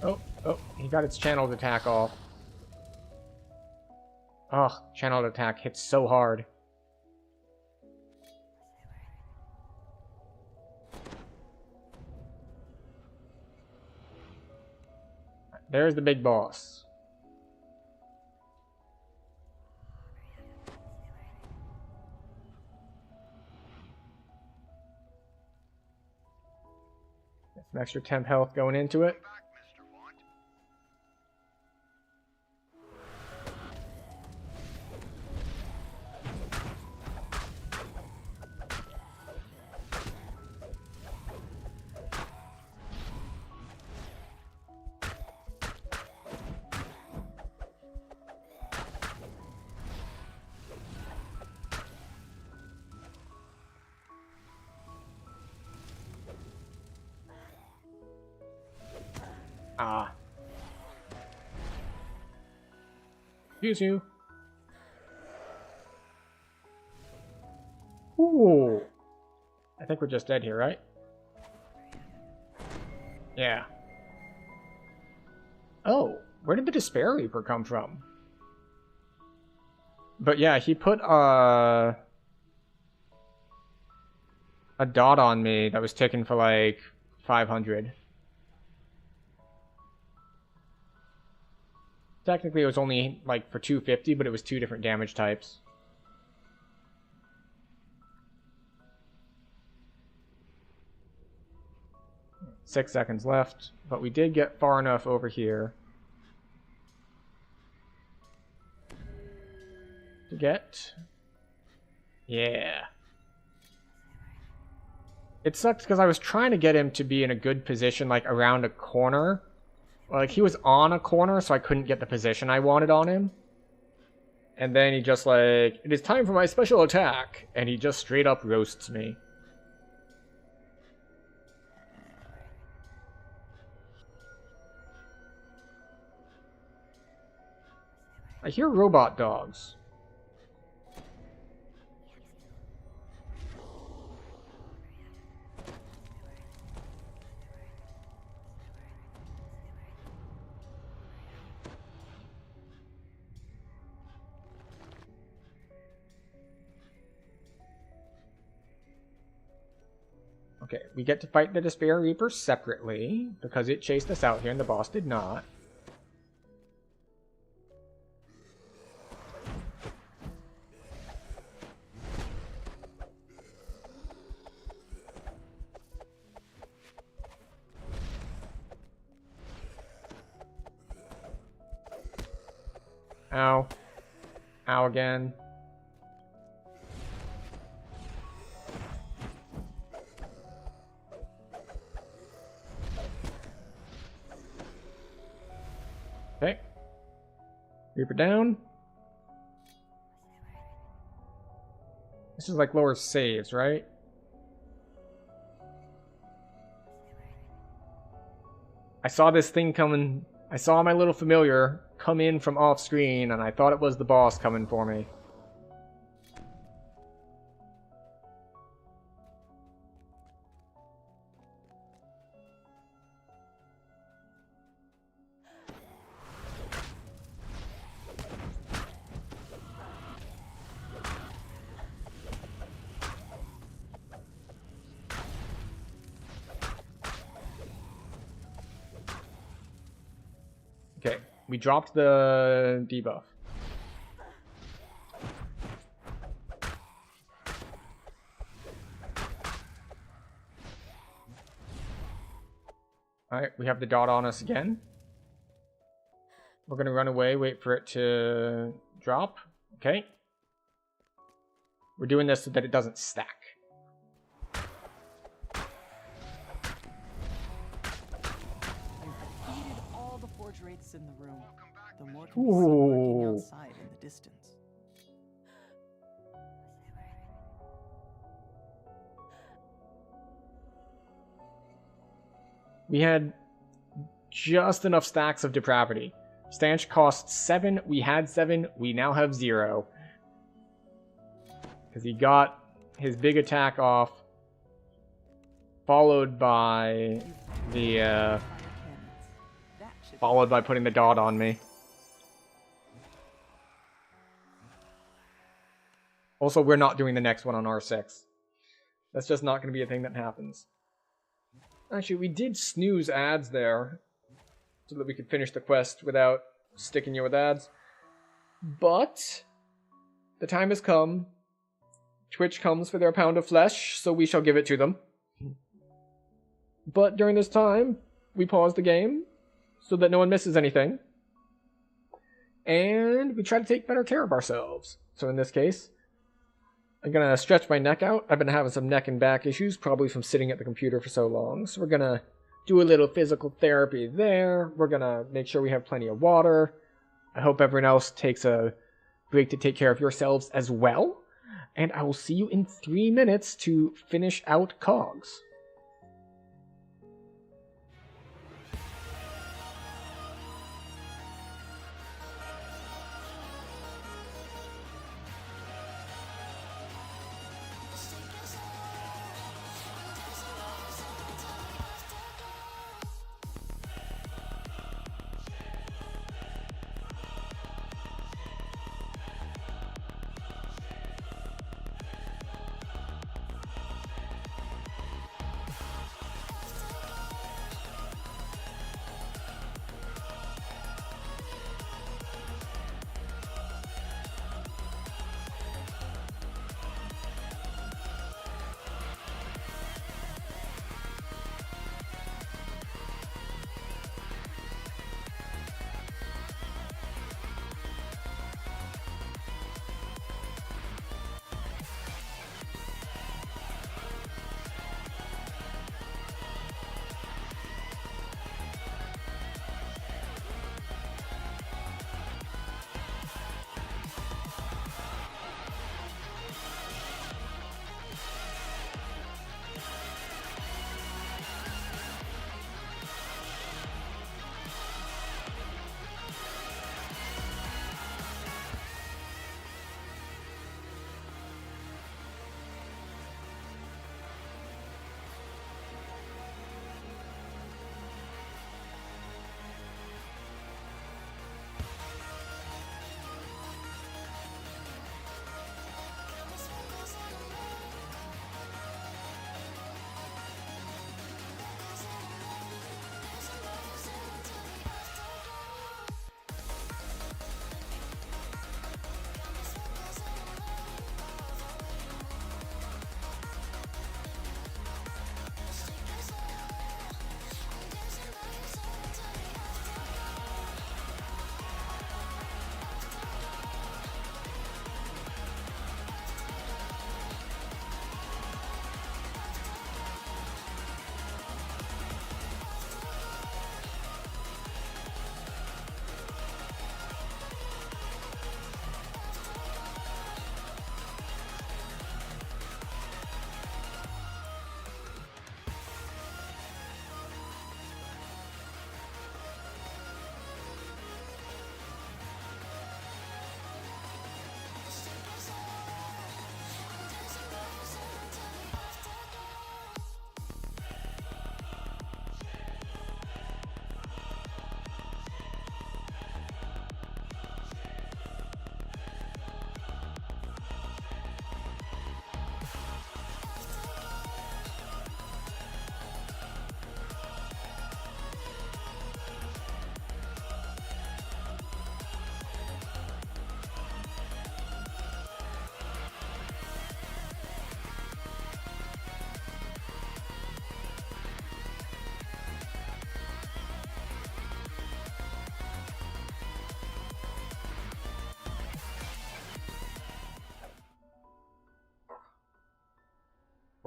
Oh, he got its channeled attack off. Ugh, channeled attack hits so hard. There's the big boss. Get some extra temp health going into it. Ah. Excuse you. Ooh. I think we're just dead here, right? Yeah. Oh, where did the Despair Reaper come from? But yeah, he put a dot on me that was ticking for like 500. Technically, it was only, like, for 250, but it was 2 different damage types. Six seconds left, but we did get far enough over here to get... Yeah. It sucks because I was trying to get him to be in a good position, like, around a corner. Like, he was on a corner, so I couldn't get the position I wanted on him. And then he just like, it is time for my special attack. And he just straight up roasts me. I hear robot dogs. Okay, we get to fight the Despair Reaper separately, because it chased us out here and the boss did not. Ow. Ow again. Okay. Reaper down. This is like lower saves, right? I saw this thing coming. I saw my little familiar come in from off screen, and I thought it was the boss coming for me. Okay, we dropped the debuff. Alright, we have the dot on us again. We're gonna run away, wait for it to drop. Okay. We're doing this so that it doesn't stack. Wraiths in the room. The more can be seen lurking outside in the distance. We had just enough stacks of depravity. Stanch cost 7, we had 7, we now have 0. Because he got his big attack off, followed by the followed by putting the dot on me. Also, we're not doing the next one on R6. That's just not going to be a thing that happens. Actually, we did snooze ads there so that we could finish the quest without sticking you with ads. But the time has come. Twitch comes for their pound of flesh, so we shall give it to them. But during this time, we pause the game so that no one misses anything. And we try to take better care of ourselves. So in this case, I'm going to stretch my neck out. I've been having some neck and back issues, probably from sitting at the computer for so long. So we're going to do a little physical therapy there. We're going to make sure we have plenty of water. I hope everyone else takes a break to take care of yourselves as well. And I will see you in 3 minutes to finish out Cogs.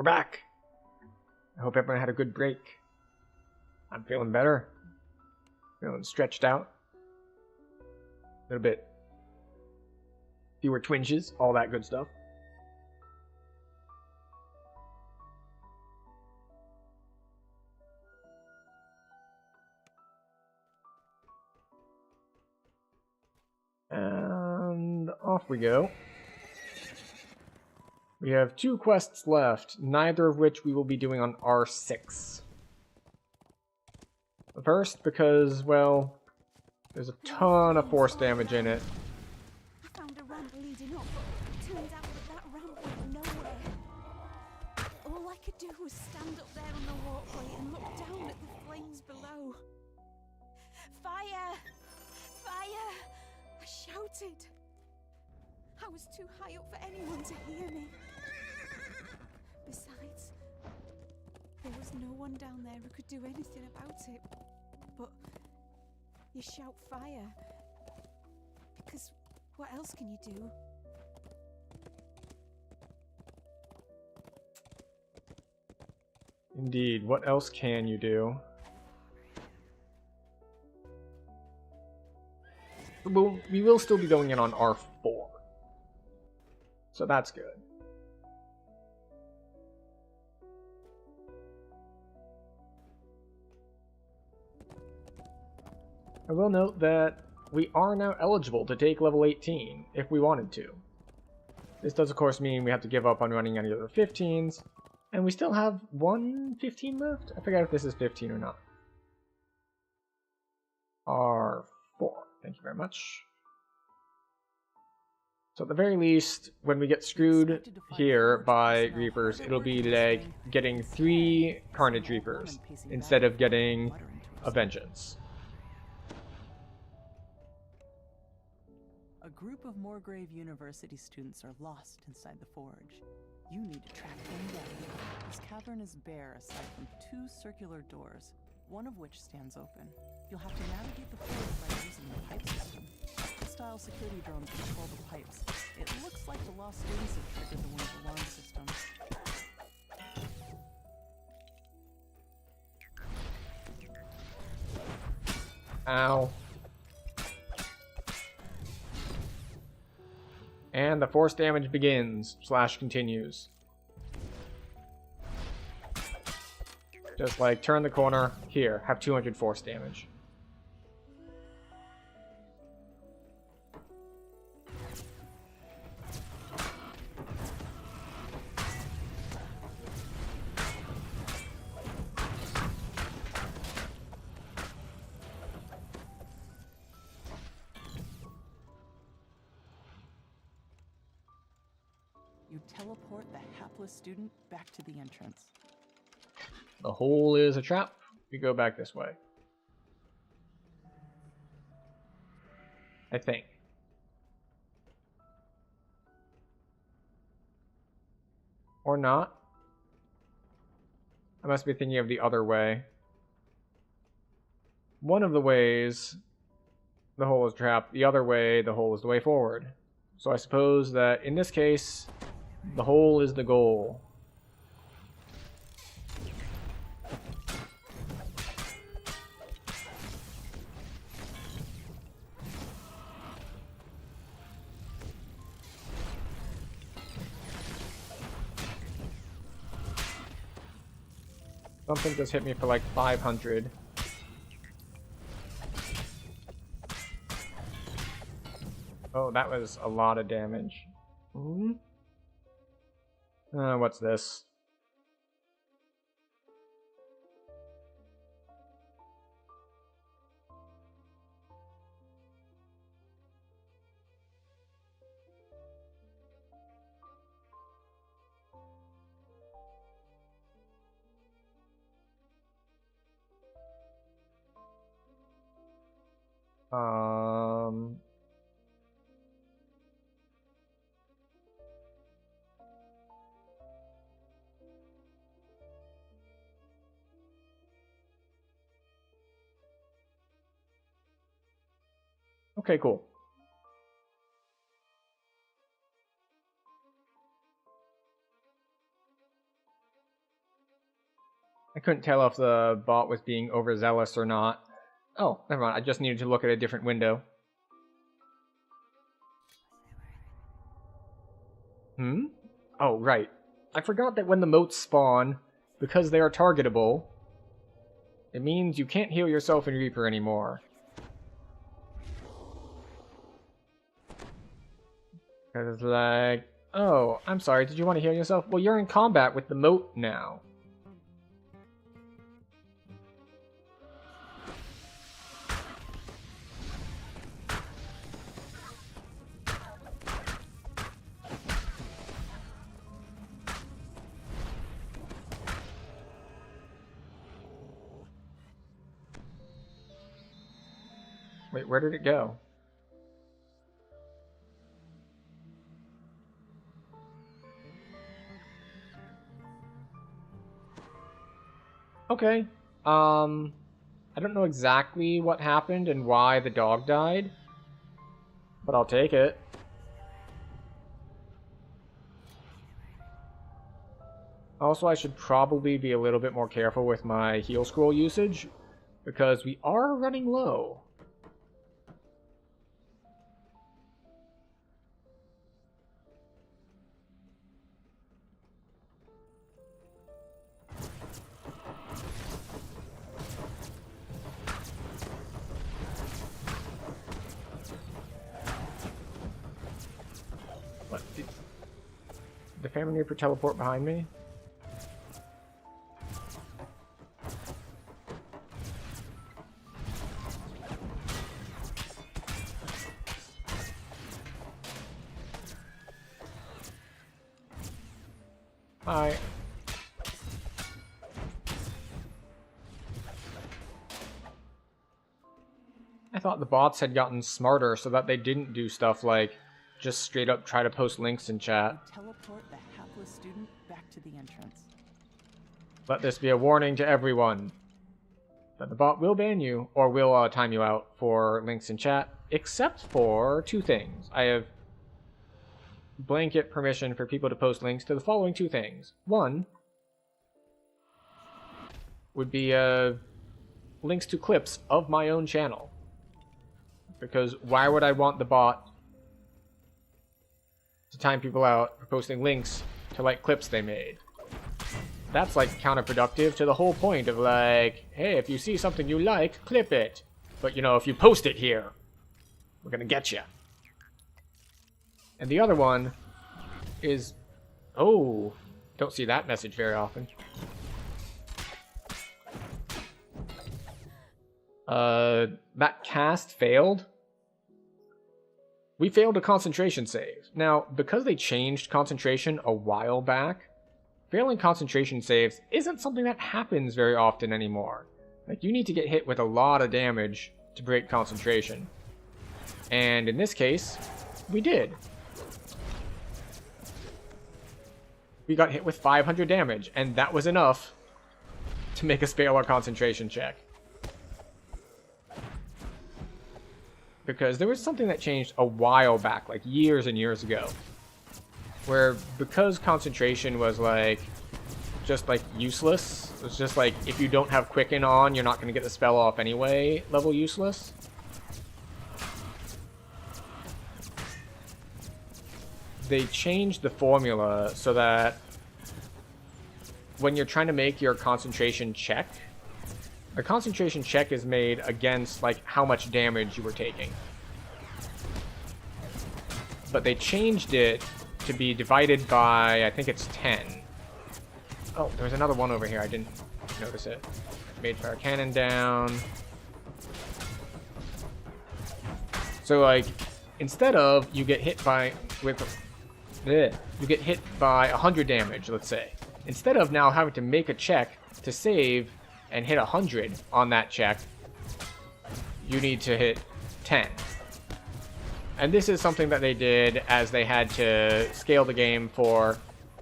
We're back. I hope everyone had a good break. I'm feeling better. Feeling stretched out. A little bit fewer twinges, all that good stuff. And off we go. We have 2 quests left, neither of which we will be doing on R6. The first because, well, there's a ton of force damage in it. I found a ramp leading up, but it turned out that ramp went nowhere. All I could do was stand up there on the walkway and look down at the flames below. Fire! Fire! I shouted. I was too high up for anyone to hear me. Besides, there was no one down there who could do anything about it. But you shout fire, because what else can you do? Indeed, what else can you do? Well, we will still be going in on R4. So that's good. I will note that we are now eligible to take level 18 if we wanted to. This does of course mean we have to give up on running any other 15s, and we still have 1 15 left? I forget if this is 15 or not. R4, thank you very much. So at the very least, when we get screwed here by Reapers, it'll be like getting 3 Carnage Reapers instead of getting a Vengeance. A group of Moorgrave University students are lost inside the forge. You need to track them down. This cavern is bare aside from 2 circular doors, one of which stands open. You'll have to navigate the forge by using the pipe system. Hostile security drones control the pipes. It looks like the lost students have triggered one of the alarm systems. Ow. And the force damage begins, / continues. Just like turn the corner, here, have 200 force damage. You teleport the hapless student back to the entrance. The hole is a trap. We go back this way. I think. Or not. I must be thinking of the other way. One of the ways, the hole is trapped. The other way, the hole is the way forward. So I suppose that in this case, the hole is the goal. Something just hit me for like 500. Oh, that was a lot of damage. What's this? Okay, cool. couldn't tell if the bot was being overzealous or not. Oh, never mind. I just needed to look at a different window. Oh, right. I forgot that when the motes spawn, because they are targetable, it means you can't heal yourself in Reaper anymore. Because it's like, oh, I'm sorry, did you want to heal yourself? Well, you're in combat with the mote now. Wait, where did it go? Okay. I don't know exactly what happened and why the dog died, but I'll take it. Also, I should probably be a little bit more careful with my heal scroll usage, because we are running low. What? Did the family Reaper teleport behind me? Hi. I thought the bots had gotten smarter so that they didn't do stuff like just straight up try to post links in chat. Teleport the hapless student back to the entrance. Let this be a warning to everyone that the bot will ban you or will time you out for links in chat, except for two things. I have blanket permission for people to post links to the following two things. One would be links to clips of my own channel. Because why would I want the bot to time people out for posting links to like clips they made? That's like counterproductive to the whole point of like, hey, if you see something you like, clip it. But you know, if you post it here, we're gonna get you. And the other one is, oh, don't see that message very often. That cast failed. We failed a concentration save. Now, because they changed concentration a while back, failing concentration saves isn't something that happens very often anymore. Like, you need to get hit with a lot of damage to break concentration. And in this case, we did. We got hit with 500 damage, and that was enough to make us fail our concentration check. Because there was something that changed a while back, like years and years ago, where because concentration was like, just like useless, it was just like, if you don't have Quicken on, you're not going to get the spell off anyway, level useless. They changed the formula so that when you're trying to make your concentration check, a concentration check is made against like how much damage you were taking. But they changed it to be divided by, I think it's 10. Oh, there's another one over here. I didn't notice it. Made fire cannon down. So like, instead of you get hit by you get hit by 100 damage, let's say. Instead of now having to make a check to save and hit 100 on that check, you need to hit 10. And this is something that they did as they had to scale the game for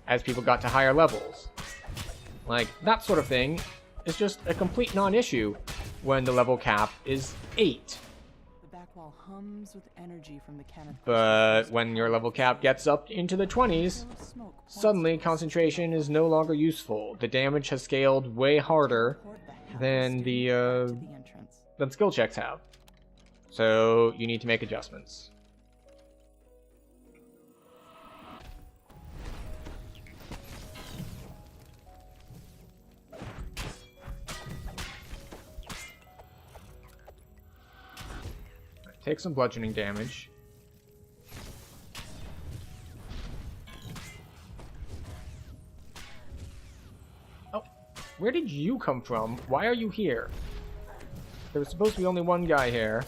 as people got to higher levels. Like, that sort of thing is just a complete non-issue when the level cap is 8. wall hums with energy from the Kenneth. But when your level cap gets up into the 20s, suddenly concentration is no longer useful. The damage has scaled way harder than than skill checks have. So you need to make adjustments. Take some bludgeoning damage. Oh, where did you come from? Why are you here? There was supposed to be only one guy here.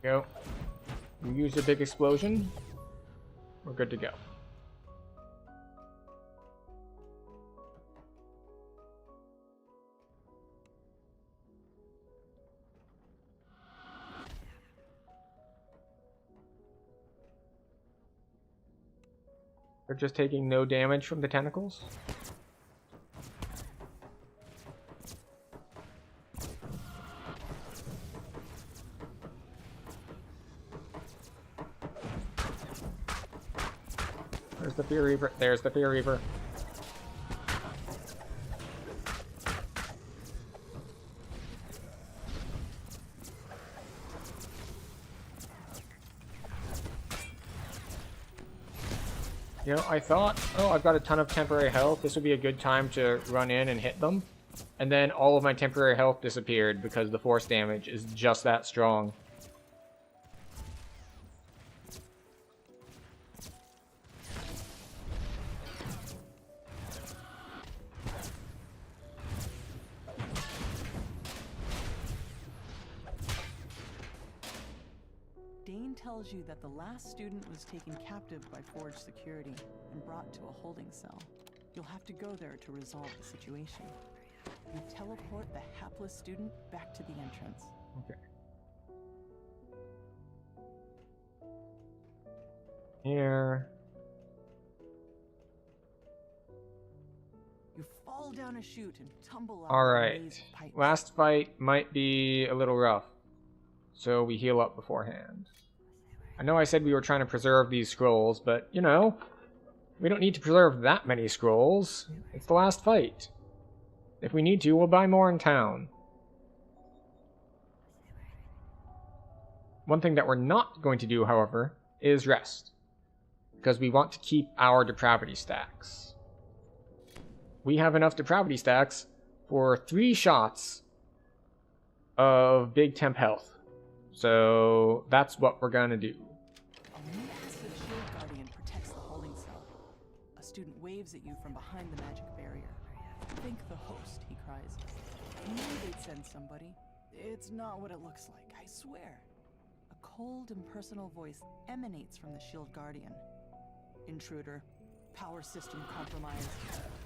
Go. You use a big explosion. We're good to go. They're just taking no damage from the tentacles. There's the Fear Reaver. There's the Fear Reaver. You know, I thought, oh, I've got a ton of temporary health. This would be a good time to run in and hit them. And then all of my temporary health disappeared because the force damage is just that strong. Tells you that the last student was taken captive by Forge security and brought to a holding cell. You'll have to go there to resolve the situation. You teleport the hapless student back to the entrance. Okay. Here. You fall down a chute and tumble out. Alright. Last fight might be a little rough. So we heal up beforehand. I know I said we were trying to preserve these scrolls, but, you know, we don't need to preserve that many scrolls. It's the last fight. If we need to, we'll buy more in town. One thing that we're not going to do, however, is rest. Because we want to keep our depravity stacks. We have enough depravity stacks for 3 shots of big temp health. So that's what we're gonna do. A massive shield guardian protects the holding cell. A student waves at you from behind the magic barrier. Think the host, he cries. I knew they'd send somebody. It's not what it looks like, I swear. A cold, impersonal voice emanates from the shield guardian. Intruder. Power system compromised.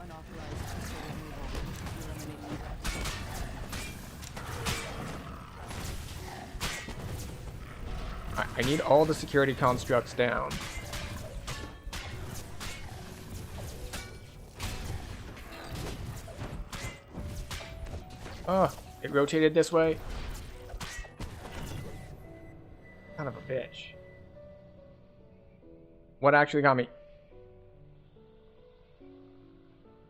Unauthorized missile removal. Eliminating threat. I need all the security constructs down. Oh, it rotated this way. Son of a bitch. What actually got me?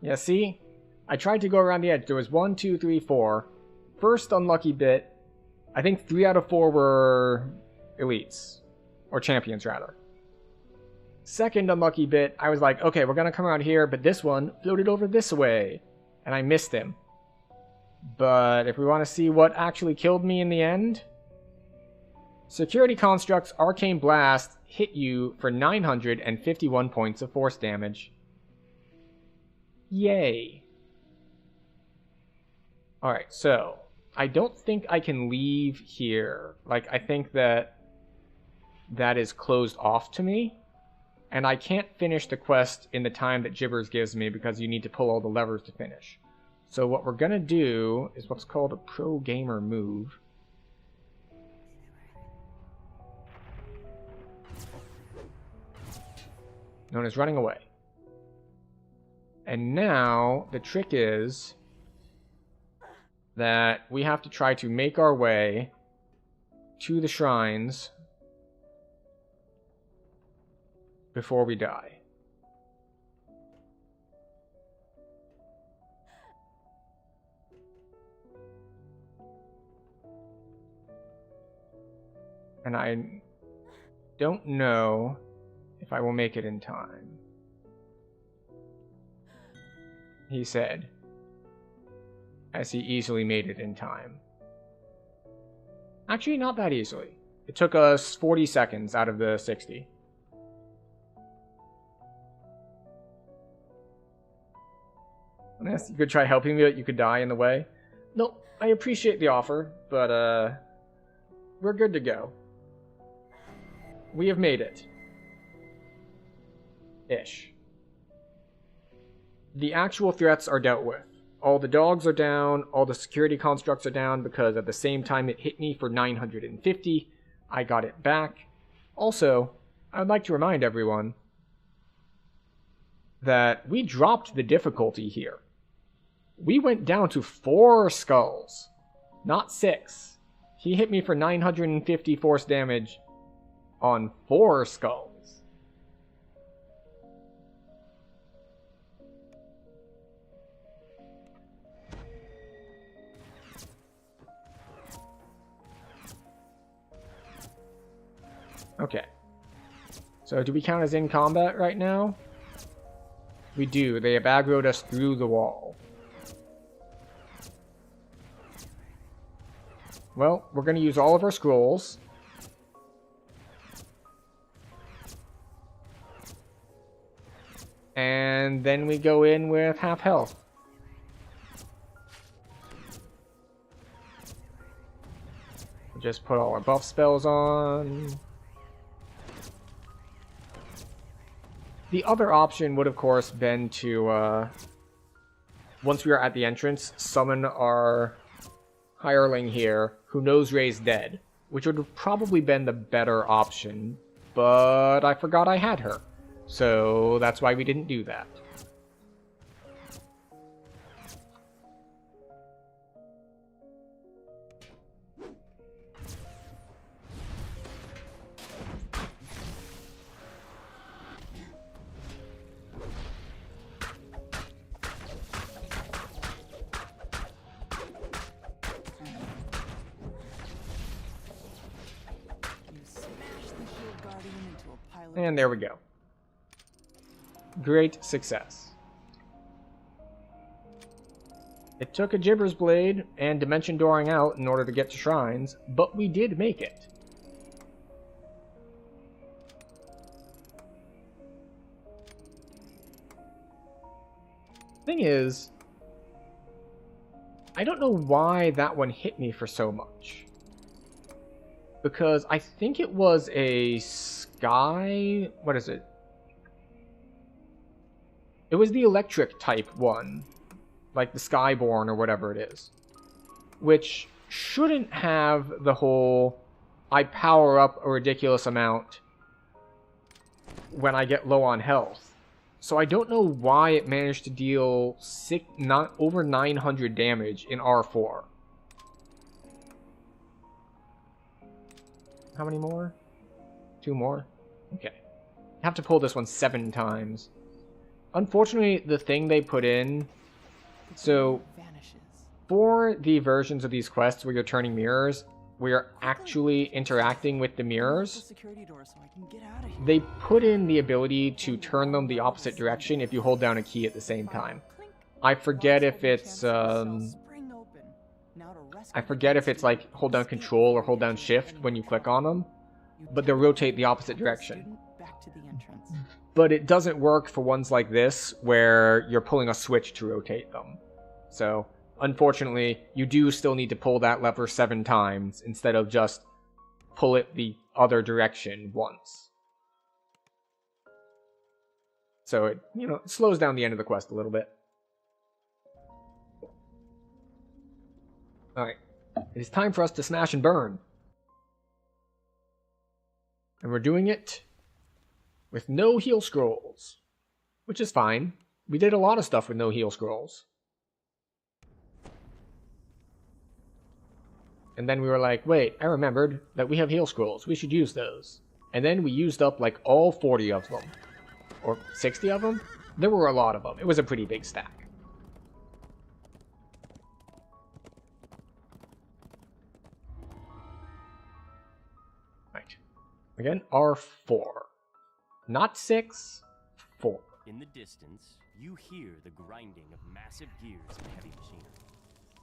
Yeah, see? I tried to go around the edge. There was 1, 2, 3, 4. First unlucky bit. I think 3 out of 4 were elites. Or champions, rather. Second unlucky bit, I was like, okay, we're gonna come around here, but this one floated over this way. And I missed him. But if we want to see what actually killed me in the end... Security Construct's Arcane Blast hit you for 951 points of force damage. Yay. Alright, so... I don't think I can leave here. Like, I think that is closed off to me. and I can't finish the quest in the time that Gibbers gives me because you need to pull all the levers to finish. So what we're gonna do is what's called a pro gamer move. Known as running away. And now the trick is that we have to try to make our way to the shrines before we die. And I don't know if I will make it in time. He said, as he easily made it in time. Actually, not that easily. It took us 40 seconds out of the 60. Unless you could try helping me, but you could die in the way. No, I appreciate the offer, but we're good to go. We have made it. Ish. The actual threats are dealt with. All the dogs are down, all the security constructs are down, because at the same time it hit me for 950, I got it back. Also, I would like to remind everyone that we dropped the difficulty here. We went down to 4 skulls, not 6. He hit me for 950 force damage on 4 skulls. Okay. So do we count as in combat right now? We do. They have aggroed us through the wall. Well, we're going to use all of our scrolls. And then we go in with half health. Just put all our buff spells on. The other option would, of course, been to, once we are at the entrance, summon our hireling here, who knows Ray's dead, which would have probably been the better option, but I forgot I had her, so that's why we didn't do that. And there we go. Great success. It took a Gibber's Blade and Dimension Dooring out in order to get to shrines, but we did make it. Thing is, I don't know why that one hit me for so much. Because I think it was a sky... What is it? It was the electric type one. Like the Skyborn or whatever it is. Which shouldn't have the whole... I power up a ridiculous amount when I get low on health. So I don't know why it managed to deal over 900 damage in R4. How many more? 2 more? Okay. I have to pull this one 7 times. Unfortunately, the thing they put in... So, for the versions of these quests where you're turning mirrors, we are actually interacting with the mirrors. They put in the ability to turn them the opposite direction if you hold down a key at the same time. I forget if it's like hold down Control or hold down Shift when you click on them, but they'll rotate the opposite direction. But it doesn't work for ones like this where you're pulling a switch to rotate them. So, unfortunately, you do still need to pull that lever 7 times instead of just pull it the other direction once. So it, it slows down the end of the quest a little bit. Alright. It is time for us to smash and burn. And we're doing it with no heal scrolls. Which is fine. We did a lot of stuff with no heal scrolls. And then we were like, wait, I remembered that we have heal scrolls. We should use those. And then we used up like all 40 of them. Or 60 of them? There were a lot of them. It was a pretty big stack. Right. Again, R4. Not 6, 4. In the distance, you hear the grinding of massive gears in heavy machinery.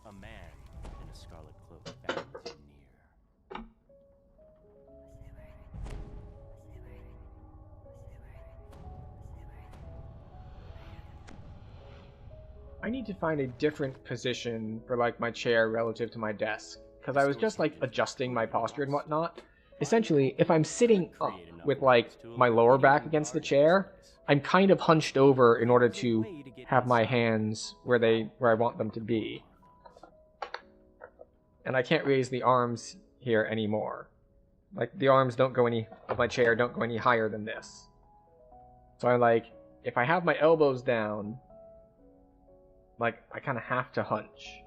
A man in a scarlet cloak beckons you near. I need to find a different position for like my chair relative to my desk, because I was just like adjusting my posture and whatnot. Essentially, if I'm sitting up with like my lower back against the chair, I'm kind of hunched over in order to have my hands where I want them to be. And I can't raise the arms here anymore. Like the arms of my chair don't go any higher than this. So I'm like, if I have my elbows down, like I kind of have to hunch.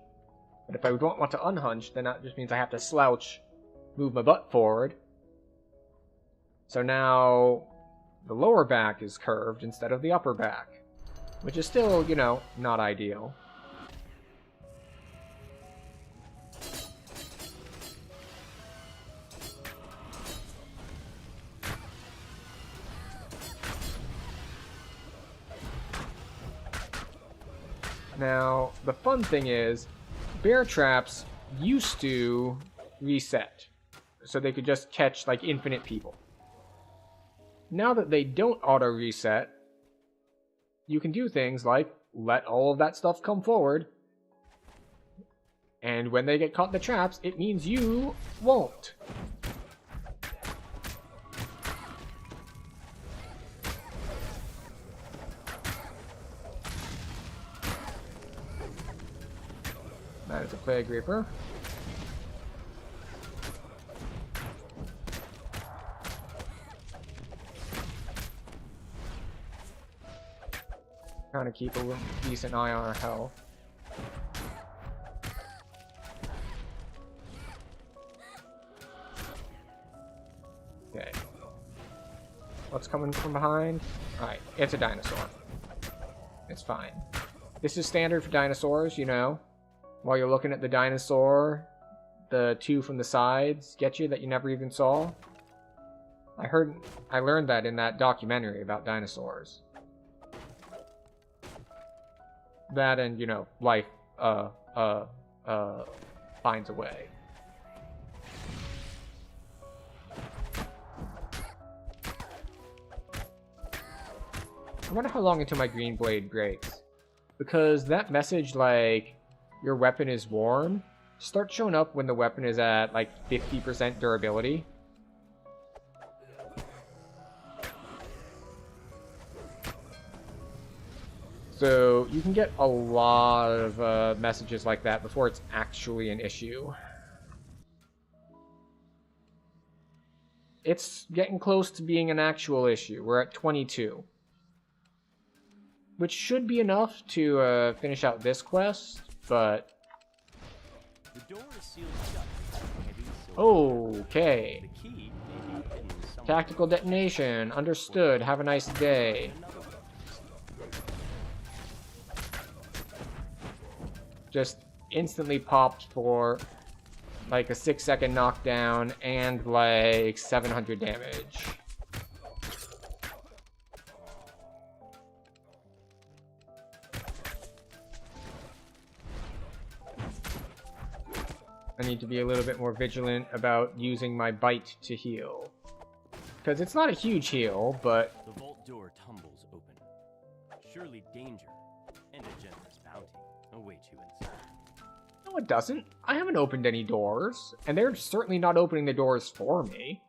But if I don't want to unhunch, then that just means I have to slouch, move my butt forward. So now the lower back is curved instead of the upper back, which is still, not ideal. Now, the fun thing is, bear traps used to reset, so they could just catch, like, infinite people. Now that they don't auto-reset, you can do things like let all of that stuff come forward, and when they get caught in the traps, it means you won't. That is a Plague Reaper. Trying to keep a decent eye on our health. Okay. What's coming from behind? Alright, it's a dinosaur. It's fine. This is standard for dinosaurs, While you're looking at the dinosaur, the two from the sides get you that you never even saw. I learned that in that documentary about dinosaurs. That and, life, finds a way. I wonder how long until my green blade breaks. Because that message, like, your weapon is warm, starts showing up when the weapon is at, like, 50% durability. So you can get a lot of messages like that before it's actually an issue. It's getting close to being an actual issue. We're at 22. Which should be enough to finish out this quest, but... The door is sealed shut. Okay. The key may be hidden somewhere. Tactical detonation. Understood. Have a nice day. Just instantly popped for like a 6-second knockdown and like 700 damage. I need to be a little bit more vigilant about using my bite to heal. Because it's not a huge heal, but... The vault door tumbles open. Surely danger and a generous bounty await you inside. No, it doesn't. I haven't opened any doors, and they're certainly not opening the doors for me.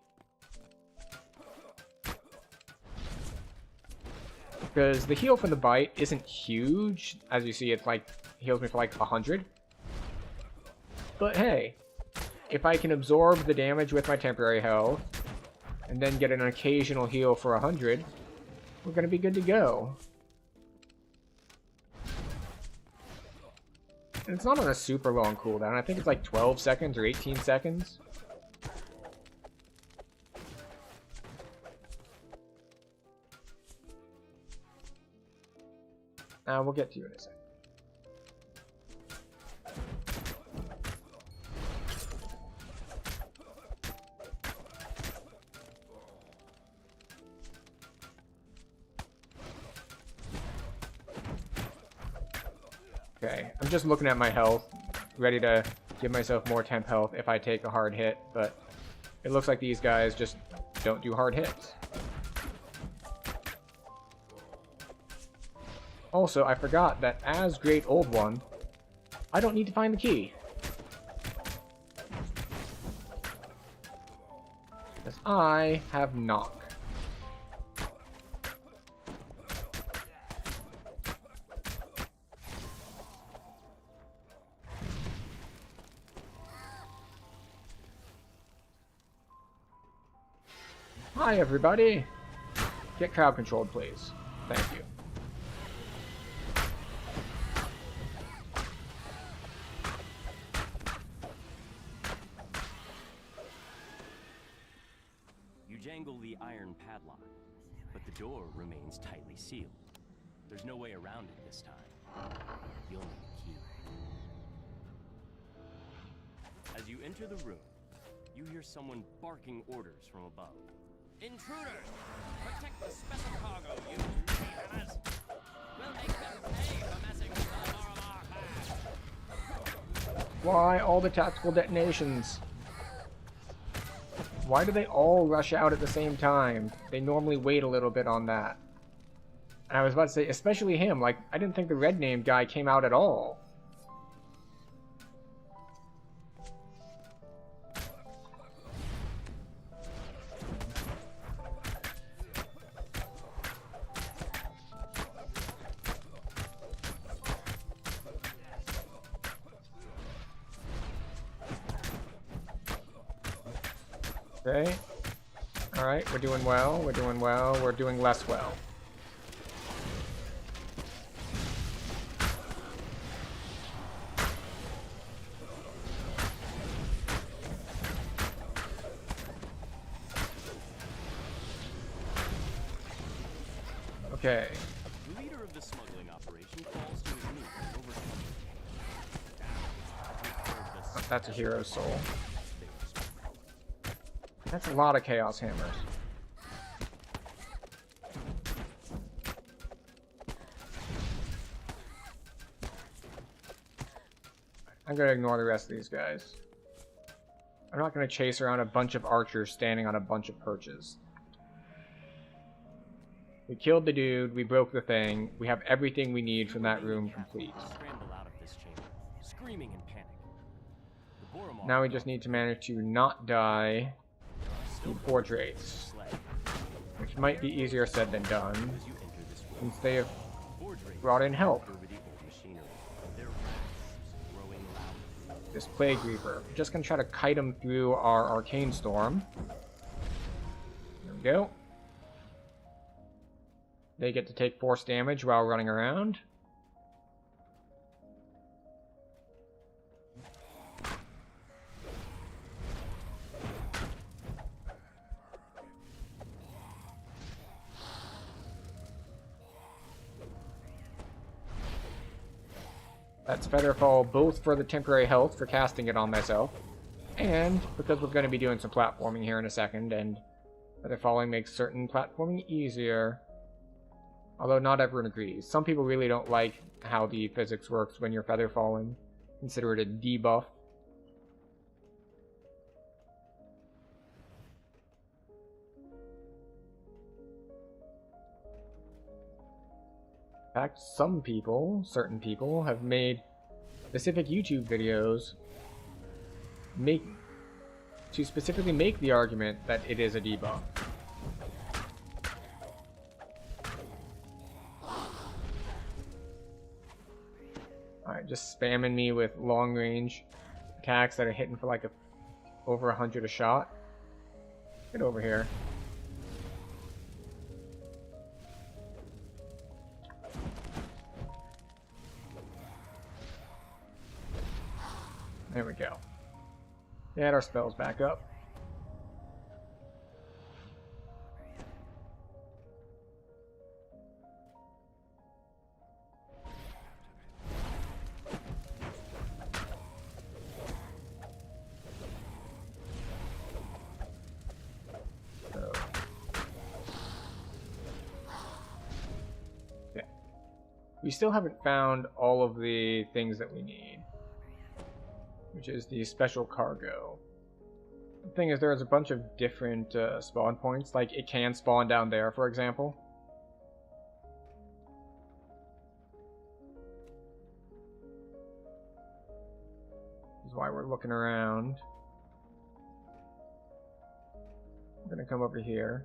Because the heal from the bite isn't huge. As you see, it's like, heals me for like 100. But hey, if I can absorb the damage with my temporary health, and then get an occasional heal for 100, we're gonna be good to go. And it's not on a super long cooldown. I think it's like 12 seconds or 18 seconds. We'll get to you in a second. Okay, I'm just looking at my health, ready to give myself more temp health if I take a hard hit, but it looks like these guys just don't do hard hits. Also, I forgot that as Great Old One, I don't need to find the key. Because I have knock. Hi everybody! Get crowd controlled, please. Thank you. You jangle the iron padlock, but the door remains tightly sealed. There's no way around it this time. You'll need a key. As you enter the room, you hear someone barking orders from above. Intruders! Protect the special cargo, you hammers! We'll make them pay for messing with the more of our past! Why all the tactical detonations? Why do they all rush out at the same time? They normally wait a little bit on that. And I was about to say, especially him, like, I didn't think the red name guy came out at all. Okay. Alright, we're doing well, we're doing well, we're doing less well. Okay. The leader of the smuggling operation falls to his knees over That's a hero soul. That's a lot of Chaos Hammers. I'm gonna ignore the rest of these guys. I'm not gonna chase around a bunch of archers standing on a bunch of perches. We killed the dude, we broke the thing, we have everything we need from that room complete. scramble out of this chamber, screaming in panic. The Boromar Now we just need to manage to not die to Forge Wraiths, which might be easier said than done, since they have brought in help. This Plague Reaper. Just gonna try to kite him through our Arcane Storm. There we go. They get to take force damage while running around. That's Featherfall both for the temporary health for casting it on myself, and because we're going to be doing some platforming here in a second, and Featherfalling makes certain platforming easier. Although not everyone agrees. Some people really don't like how the physics works when you're Featherfalling. Consider it a debuff. In fact, some people, certain people, have made specific YouTube videos to specifically make the argument that it is a debuff. just spamming me with long range attacks that are hitting for like over 100 a shot. Get over here. There we go. Get our spells back up. We still haven't found all of the things that we need, which is the special cargo. The thing is, there's a bunch of different spawn points. Like, it can spawn down there, for example. This is why we're looking around. I'm gonna come over here.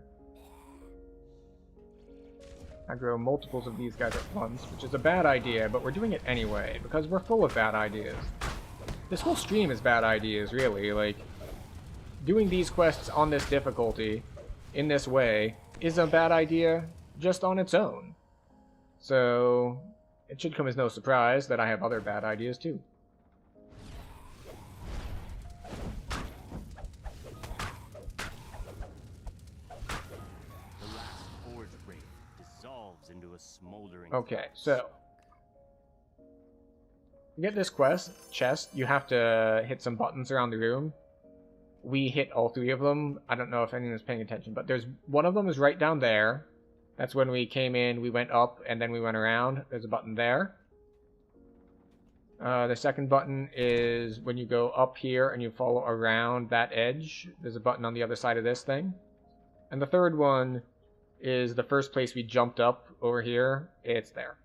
I grow multiples of these guys at once, which is a bad idea, but we're doing it anyway, because we're full of bad ideas. This whole stream is bad ideas, really. Like, doing these quests on this difficulty, in this way, is a bad idea just on its own. So, it should come as no surprise that I have other bad ideas too. Okay, so to get this chest, you have to hit some buttons around the room. We hit all three of them. I don't know if anyone's paying attention, but there's one of them is right down there. That's when we came in, we went up, and then we went around. There's a button there. The second button is when you go up here and you follow around that edge. There's a button on the other side of this thing. And the third one is the first place we jumped up over here. It's there.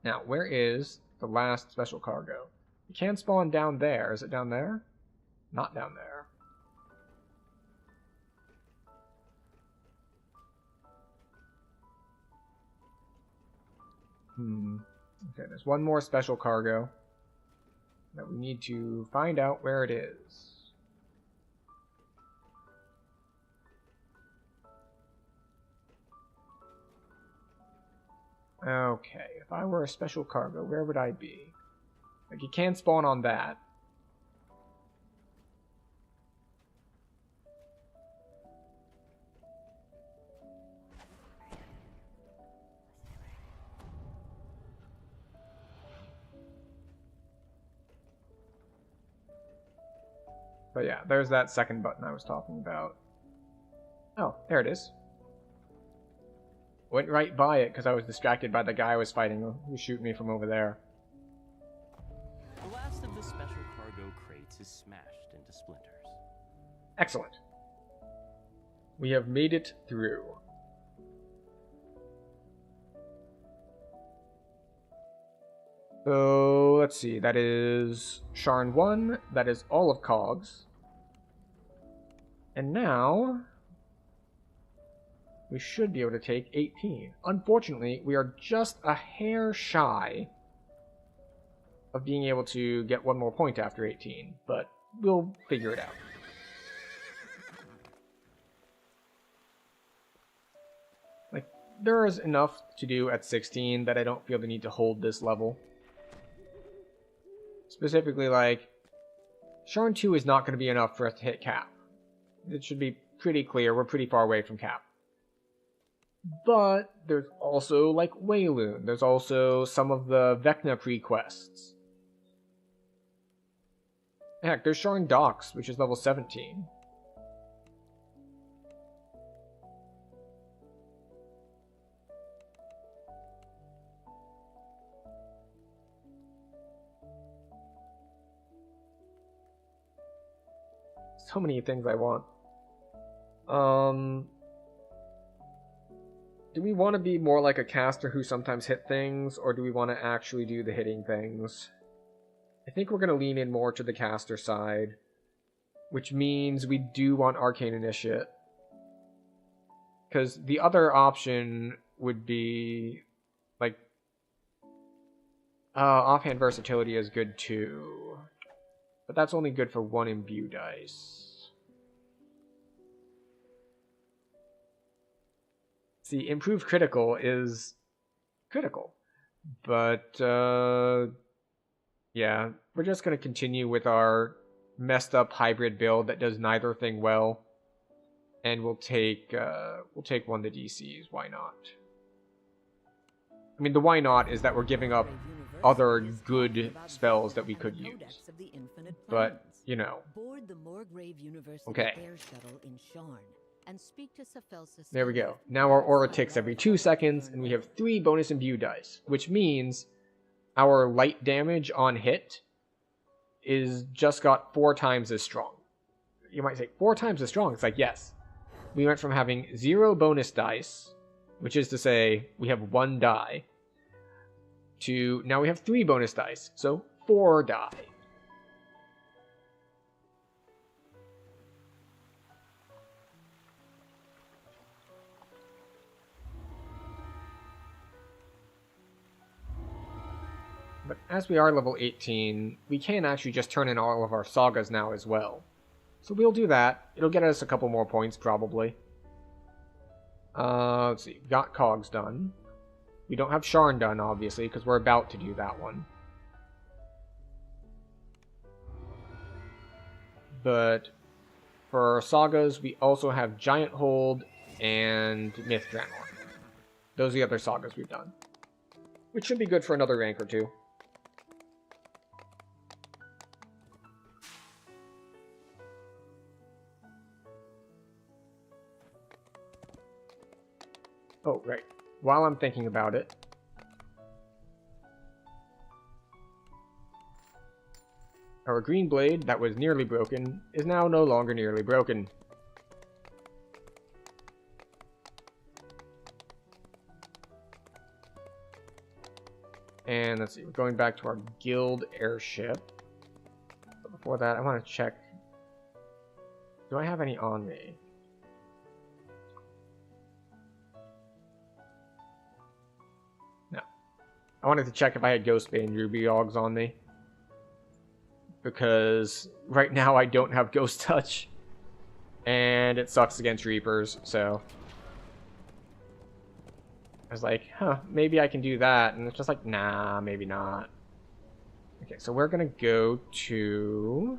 Now, where is the last special cargo? You can spawn down there. Is it down there? Not down there. Okay, there's one more special cargo that we need to find out where it is. Okay, if I were a special cargo, where would I be? Like, you can spawn on that. But yeah, there's that second button I was talking about. Oh, there it is. Went right by it because I was distracted by the guy I was fighting who was shooting me from over there. The last of the special cargo crates is smashed into splinters. Excellent. We have made it through. So, let's see. That is Sharn 1. That is all of Cogs. And now we should be able to take 18. Unfortunately, we are just a hair shy of being able to get one more point after 18, but we'll figure it out. Like, there is enough to do at 16 that I don't feel the need to hold this level. Specifically, like, Sharn 2 is not going to be enough for us to hit cap. It should be pretty clear, we're pretty far away from cap. But there's also, like, Wayloon. There's also some of the Vecna pre-quests. Heck, there's Sharn Docks, which is level 17. So many things I want. Do we want to be more like a caster who sometimes hit things, or do we want to actually do the hitting things? I think we're going to lean in more to the caster side, which means we do want Arcane Initiate. Because the other option would be, like, Offhand versatility is good too. But that's only good for 1 imbue dice. See, improved critical is critical. But, yeah, we're just going to continue with our messed up hybrid build that does neither thing well. And we'll take 1 to DCs, why not? I mean, the why not is that we're giving up other good spells that we could use. But, you know. Okay. There we go. Now our aura ticks every 2 seconds, and we have 3 bonus imbue dice, which means our light damage on hit is just got 4 times as strong. You might say, 4 times as strong? It's like, yes. We went from having 0 bonus dice, which is to say, we have 1 die, to now we have 3 bonus dice, so 4 die. But as we are level 18, we can actually just turn in all of our sagas now as well. So we'll do that. It'll get us a couple more points, probably. Let's see. Got Cogs done. We don't have Sharn done, obviously, because we're about to do that one. But for our sagas, we also have Giant Hold and Myth Draenor. Those are the other sagas we've done. Which should be good for another rank or 2. Oh, right. While I'm thinking about it, our green blade that was nearly broken is now no longer nearly broken. And let's see, we're going back to our guild airship. But before that, I want to check. Do I have any on me? I wanted to check if I had Ghostbane Ruby Oggs on me. Because right now I don't have Ghost Touch. And it sucks against Reapers, so. I was like, huh, maybe I can do that. And it's just like, nah, maybe not. Okay, so we're gonna go to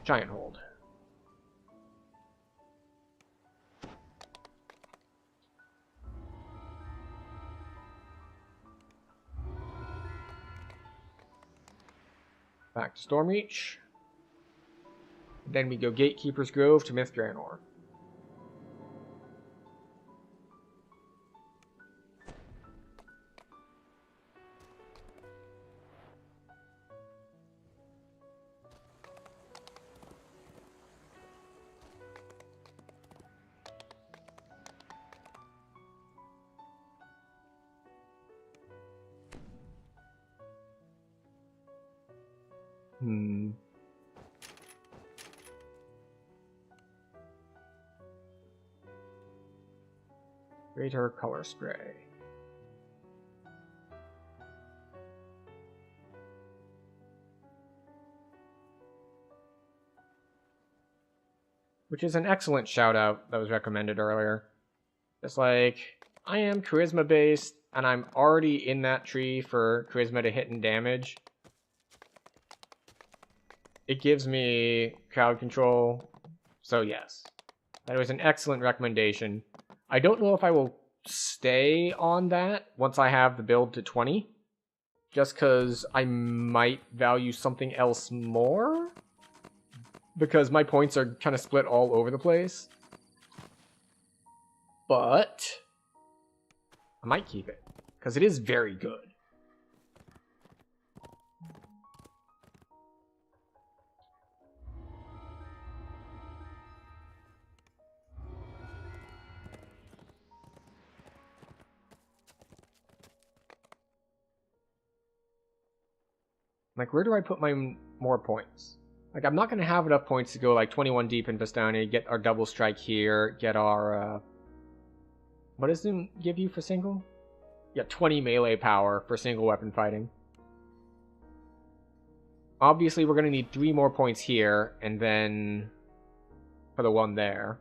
Giant Hold. Back to Stormreach. Then we go Gatekeeper's Grove to Myth Draenor. Greater Color Spray. Which is an excellent shout out that was recommended earlier. It's like, I am charisma based, and I'm already in that tree for charisma to hit and damage. It gives me crowd control, so yes. That was an excellent recommendation. I don't know if I will stay on that once I have the build to 20. Just because I might value something else more. Because my points are kind of split all over the place. But I might keep it. Because it is very good. Like, where do I put my more points? Like, I'm not going to have enough points to go, like, 21 deep in Vistani, get our double strike here, get our, what does it give you for single? Yeah, 20 melee power for single weapon fighting. Obviously, we're going to need 3 more points here, and then for the one there.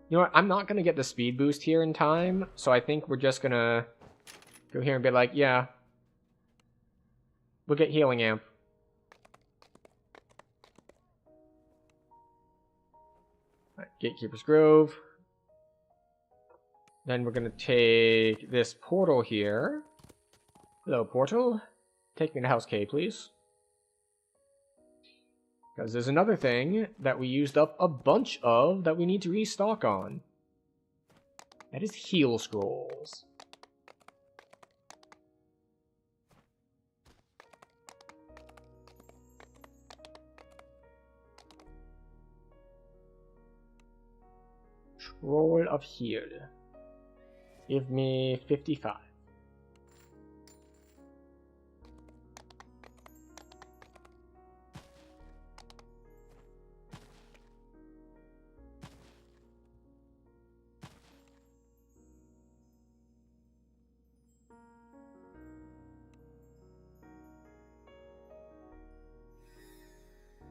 You know what? I'm not going to get the speed boost here in time, so I think we're just going to go here and be like, yeah, we'll get healing amp. Right, Gatekeeper's Grove. Then we're going to take this portal here. Hello, portal. Take me to House K, please. Because there's another thing that we used up a bunch of that we need to restock on. That is heal scrolls. Scroll of heal. Give me 55.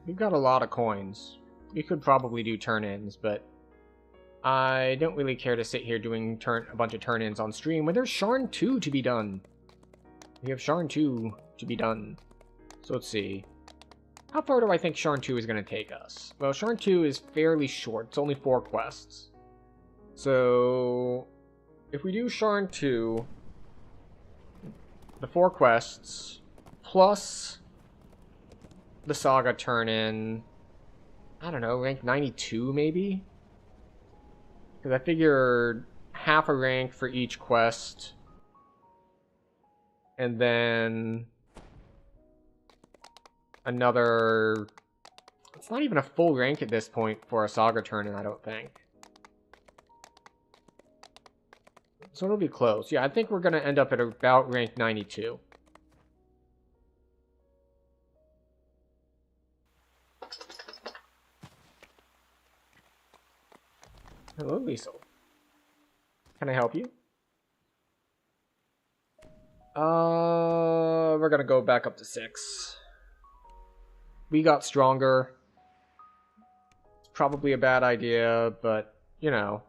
We've got a lot of coins. We could probably do turn-ins, but I don't really care to sit here doing a bunch of turn-ins on stream when there's Sharn 2 to be done. We have Sharn 2 to be done. So let's see. How far do I think Sharn 2 is going to take us? Well, Sharn 2 is fairly short. It's only 4 quests. So if we do Sharn 2, the 4 quests, plus the Saga turn-in, I don't know, rank 92 maybe? Because I figured half a rank for each quest, and then another... It's not even a full rank at this point for a Saga turn-in, I don't think. So it'll be close. Yeah, I think we're going to end up at about rank 92. Hello, Liesel. Can I help you? We're gonna go back up to 6. We got stronger. It's probably a bad idea, but, you know,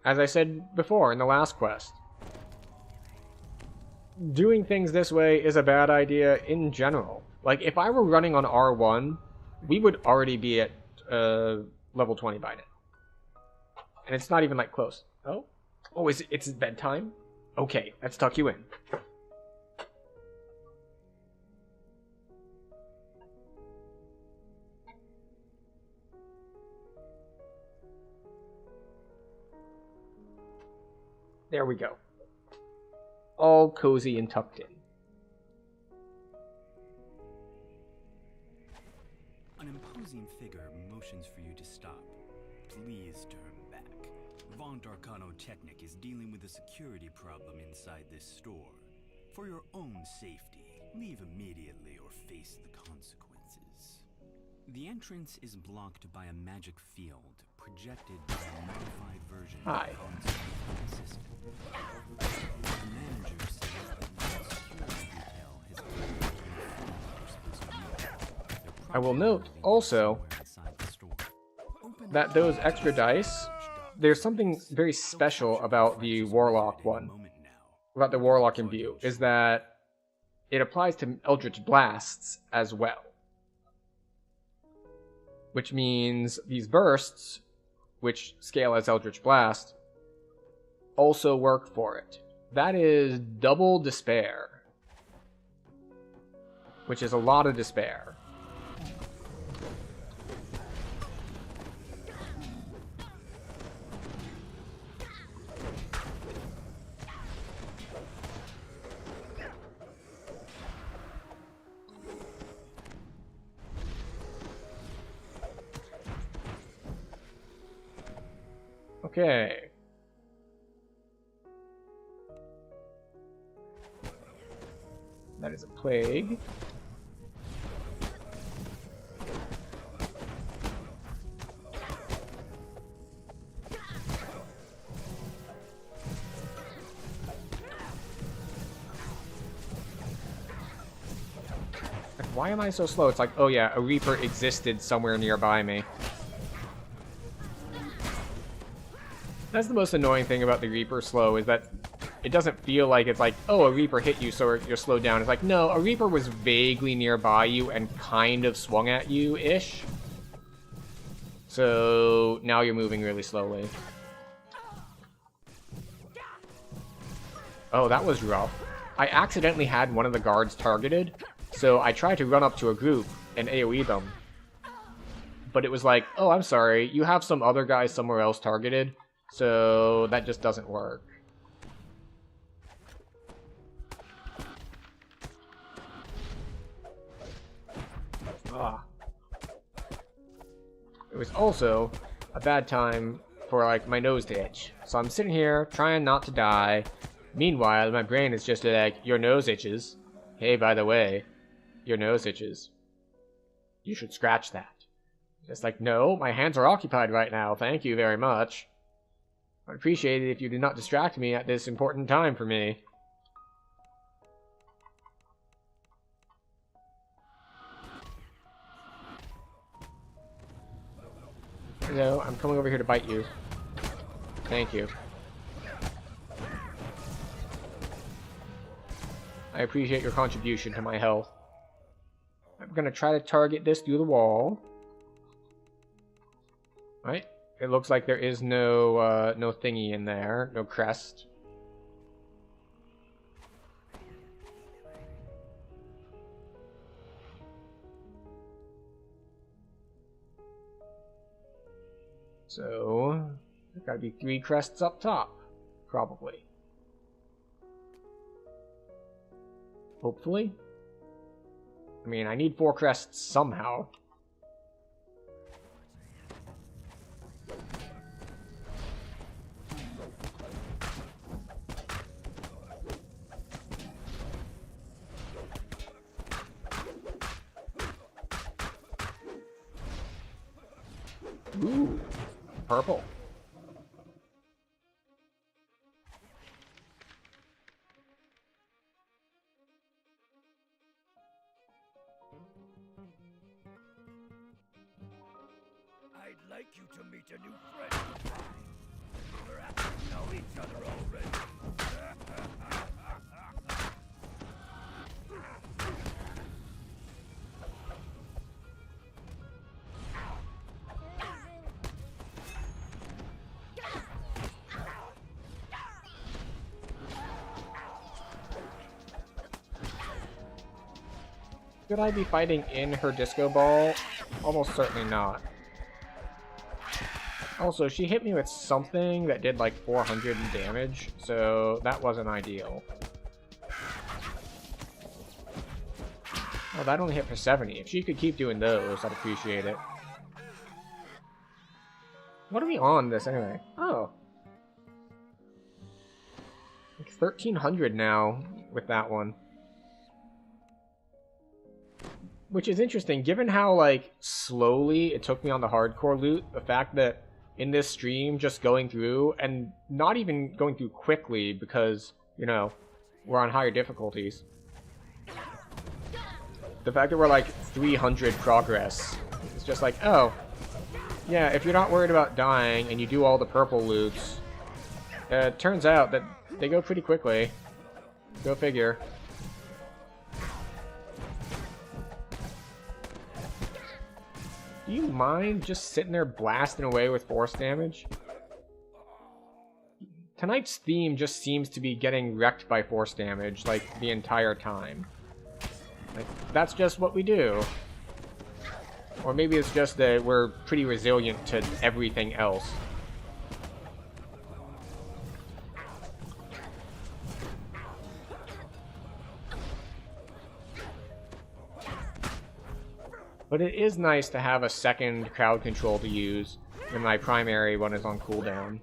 as I said before in the last quest, doing things this way is a bad idea in general. Like, if I were running on R1, we would already be at level 20 by now. And it's not even, like, close. Oh? Oh, it's bedtime? Okay, let's tuck you in. There we go. All cozy and tucked in. An imposing figure motions for you to stop. Please turn back. Vaunt Arcano Technic is dealing with a security problem inside this store. For your own safety, leave immediately or face the consequences. The entrance is blocked by a magic field projected by a modified version of the console system. The manager says that the security detail has clearly informed you're supposed to meet. I will note also that those extra dice, there's something very special about the Warlock one, about the Warlock Imbue, is that it applies to Eldritch Blasts as well. Which means these bursts, which scale as Eldritch Blast, also work for it. That is double despair, which is a lot of despair. Okay. That is a plague. Like, why am I so slow? It's like, oh yeah, a Reaper existed somewhere nearby me. That's the most annoying thing about the Reaper slow, is that it doesn't feel like it's like, oh, a Reaper hit you, so you're slowed down. It's like, no, a Reaper was vaguely nearby you and kind of swung at you-ish. So now you're moving really slowly. Oh, that was rough. I accidentally had one of the guards targeted, so I tried to run up to a group and AoE them. But it was like, oh, I'm sorry, you have some other guy somewhere else targeted, so that just doesn't work. Ah. It was also a bad time for, like, my nose to itch. So I'm sitting here, trying not to die. Meanwhile, my brain is just like, your nose itches. Hey, by the way, your nose itches. You should scratch that. It's like, no, my hands are occupied right now. Thank you very much. I'd appreciate it if you did not distract me at this important time for me. Hello, I'm coming over here to bite you. Thank you. I appreciate your contribution to my health. I'm gonna try to target this through the wall. Right? It looks like there is no no thingy in there, no crest. So, there's gotta be 3 crests up top, probably. Hopefully. I mean, I need 4 crests somehow. Ooh, purple. I'd like you to meet a new friend. Perhaps you know each other already. Should I be fighting in her disco ball? Almost certainly not. Also, she hit me with something that did like 400 damage, so that wasn't ideal. Oh, that only hit for 70. If she could keep doing those, I'd appreciate it. What are we on this anyway? Oh. Like 1300 now with that one. Which is interesting, given how, like, slowly it took me on the hardcore loot. The fact that in this stream, just going through, and not even going through quickly because, you know, we're on higher difficulties. The fact that we're, like, 300 progress. It's just like, oh, yeah, if you're not worried about dying and you do all the purple loots, it turns out that they go pretty quickly. Go figure. Do you mind just sitting there blasting away with force damage? Tonight's theme just seems to be getting wrecked by force damage, like, the entire time. Like, that's just what we do. Or maybe it's just that we're pretty resilient to everything else. But it is nice to have a second crowd control to use when my primary one is on cooldown.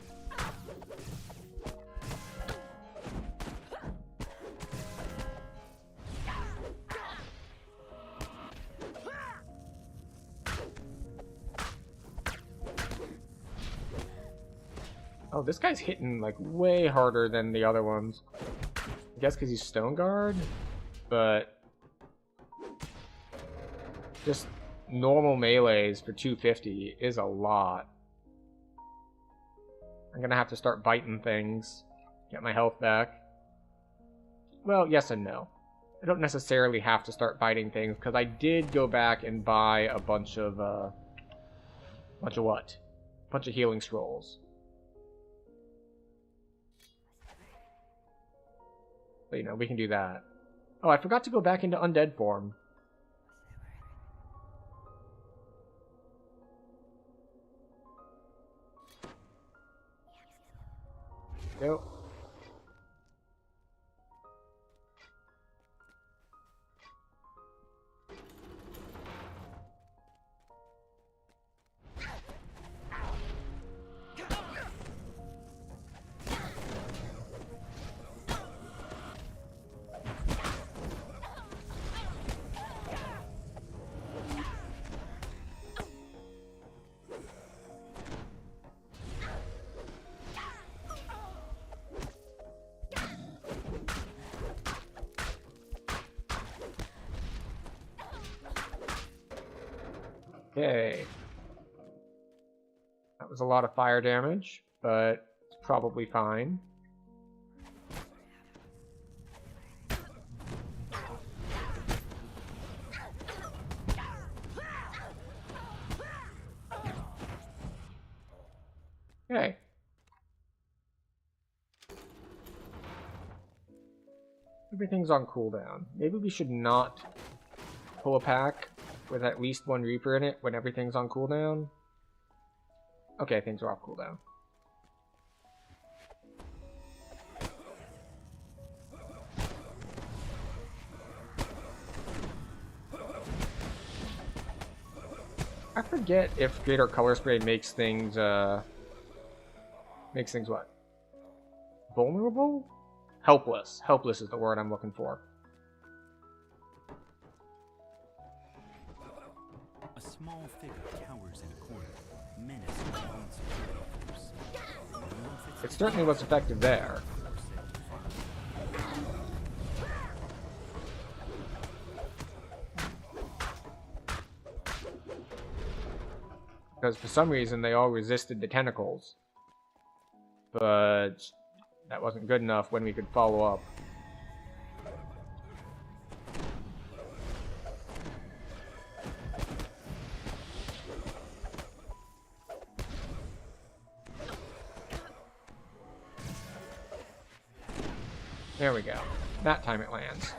Oh, this guy's hitting like way harder than the other ones. I guess because he's Stone Guard, but Just normal melees for 250 is a lot. I'm gonna have to start biting things, get my health back. Well, yes and no. I don't necessarily have to start biting things, because I did go back and buy a bunch of, what? Bunch of healing scrolls. But, you know, we can do that. Oh, I forgot to go back into undead form. Go. Okay. That was a lot of fire damage, but it's probably fine. Okay. Everything's on cooldown. Maybe we should not pull a pack with at least one Reaper in it when everything's on cooldown. Okay, things are off cooldown. I forget if Greater Color Spray makes things, what? Vulnerable? Helpless. Helpless is the word I'm looking for. A small figure cowers in a corner, menaced by one security force. It certainly was effective there. Because for some reason they all resisted the tentacles. But that wasn't good enough when we could follow up. There we go. That time it lands.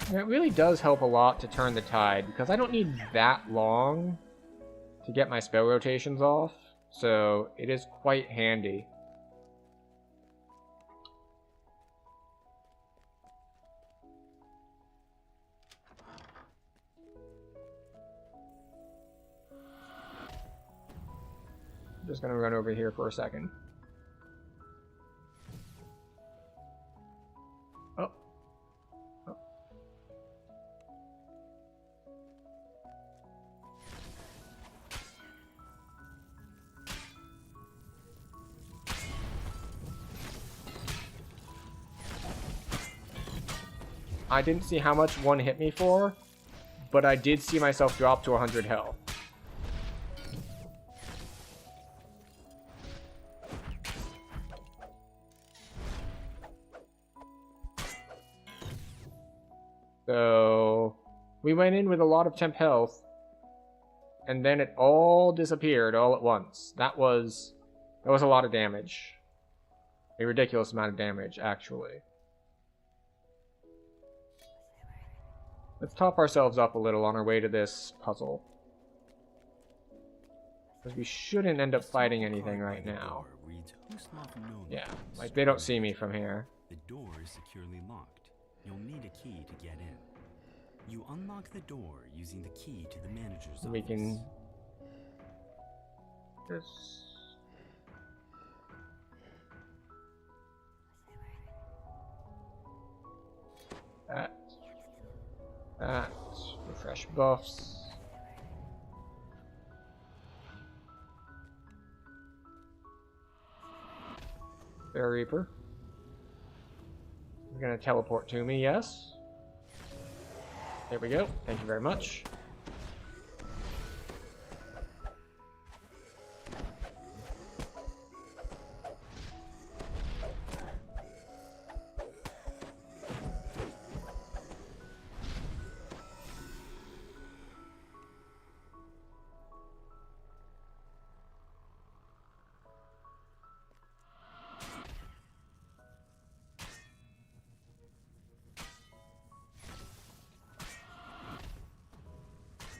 And it really does help a lot to turn the tide, because I don't need that long to get my spell rotations off, so it is quite handy. I'm just gonna run over here for a second. Oh. Oh. I didn't see how much one hit me for, but I did see myself drop to 100 health. So we went in with a lot of temp health, and then it all disappeared all at once. That was a lot of damage. A ridiculous amount of damage, actually. Let's top ourselves up a little on our way to this puzzle. Because we shouldn't end up fighting anything right now. Yeah, like they don't see me from here. The door is securely locked. You'll need a key to get in. You unlock the door using the key to the manager's office. We can just that refresh buffs. Bear Reaper. You're gonna teleport to me, yes? There we go. Thank you very much.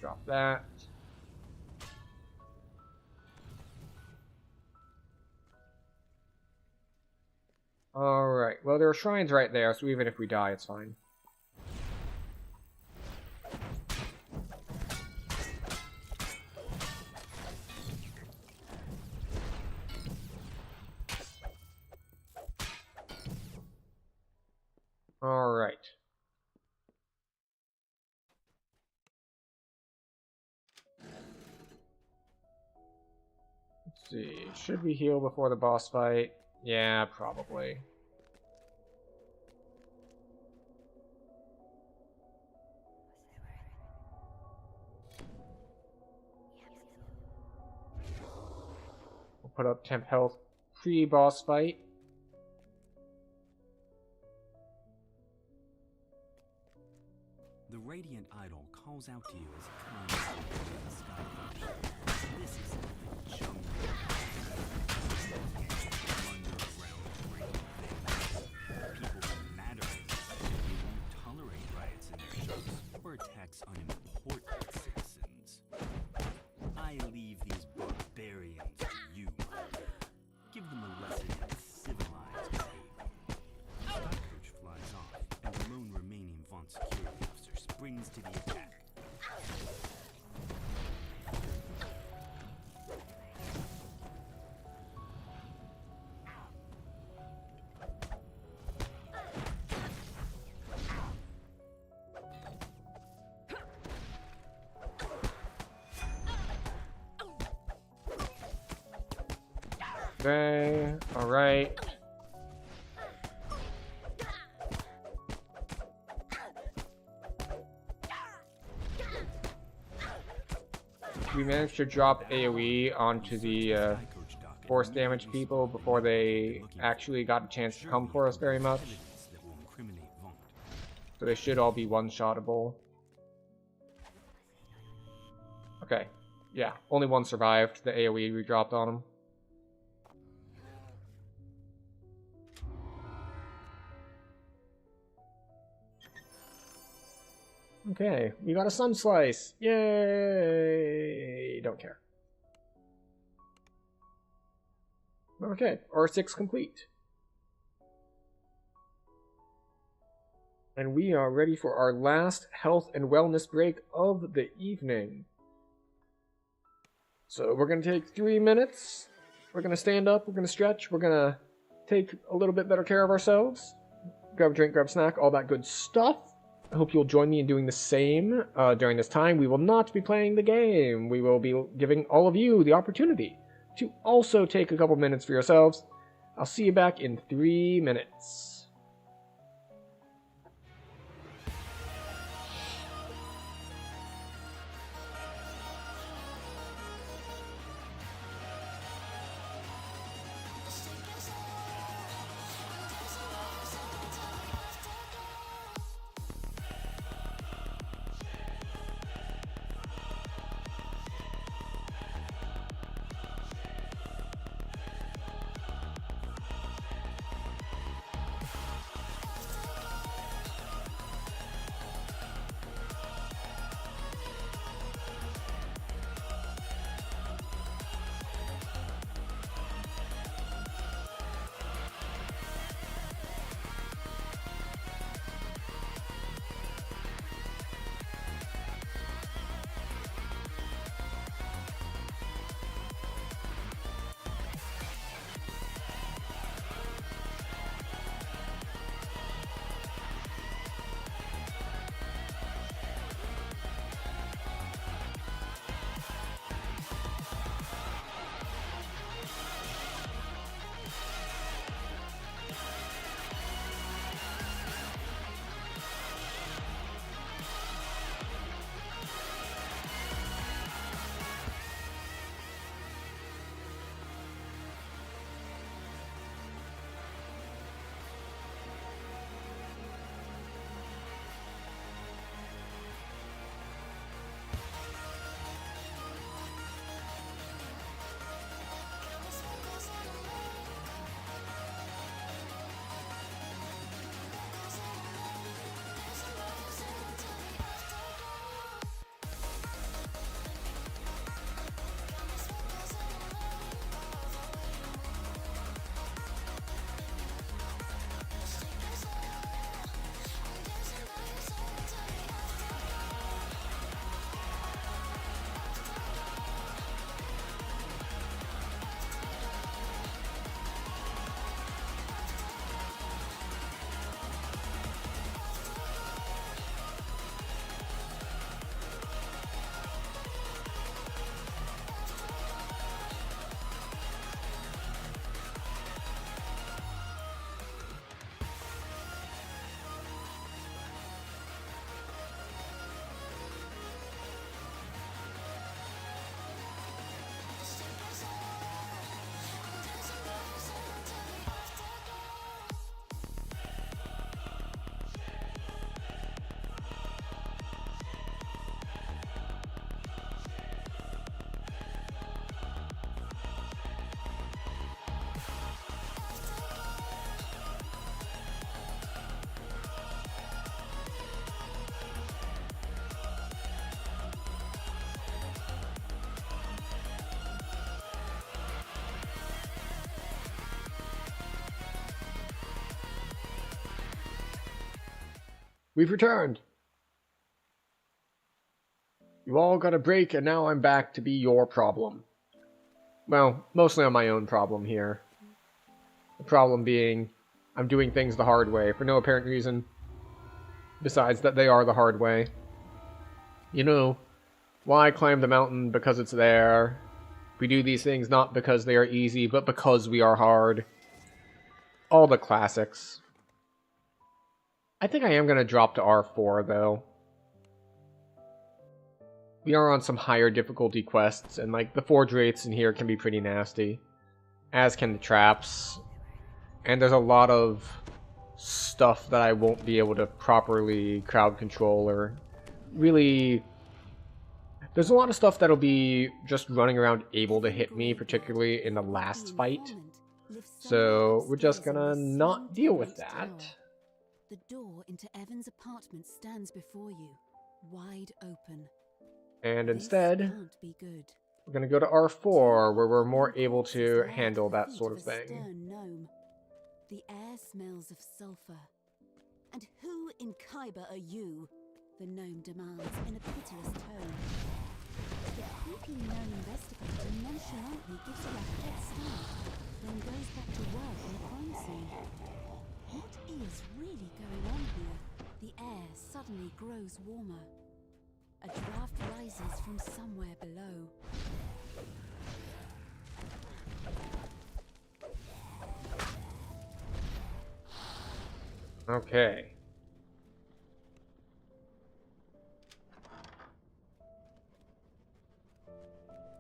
Drop that. Alright, well there are shrines right there, so even if we die, it's fine. Alright. Let's see, should we heal before the boss fight? Yeah, probably. We'll put up temp health pre-boss fight. The Radiant Idol calls out to you as it climbs into the sky. This is the jungle. Wander around breaking things. People who matter. You won't tolerate riots in their shops or attacks unimportant citizens. I leave these barbarians to you, my lord. Give them a lesson in civilized behavior. The sky coach flies off, and the lone remaining Vaunt security officer springs to the attack. Okay, alright. We managed to drop AoE onto the force damage people before they actually got a chance to come for us very much. So they should all be one-shottable. Okay, yeah, only one survived the AoE we dropped on them. Okay, we got a sun slice! Yay! Don't care. Okay, R6 complete. And we are ready for our last health and wellness break of the evening. So we're going to take 3 minutes. We're going to stand up, we're going to stretch, we're going to take a little bit better care of ourselves. Grab a drink, grab a snack, all that good stuff. I hope you'll join me in doing the same during this time. We will not be playing the game. We will be giving all of you the opportunity to also take a couple minutes for yourselves. I'll see you back in 3 minutes. We've returned! You all got a break, and now I'm back to be your problem. Well, mostly on my own problem here. The problem being, I'm doing things the hard way, for no apparent reason. Besides that they are the hard way. You know, why climb the mountain because it's there? We do these things not because they are easy, but because we are hard. All the classics. I think I am going to drop to R4, though. We are on some higher difficulty quests, and like the forge rates in here can be pretty nasty. As can the traps. And there's a lot of stuff that I won't be able to properly crowd control or really... There's a lot of stuff that'll be just running around able to hit me, particularly in the last fight. So we're just gonna not deal with that. The door into Evan's apartment stands before you, wide open. And instead, we're going to go to R4, where we're more able to handle that sort of thing. The air smells of sulfur. And who in Khyber are you? The gnome demands in a pitiless tone. The creepy gnome investigator nonchalantly gives you a head start, then goes back to work on the crime scene. What is really going on here? The air suddenly grows warmer. A draft rises from somewhere below. Okay.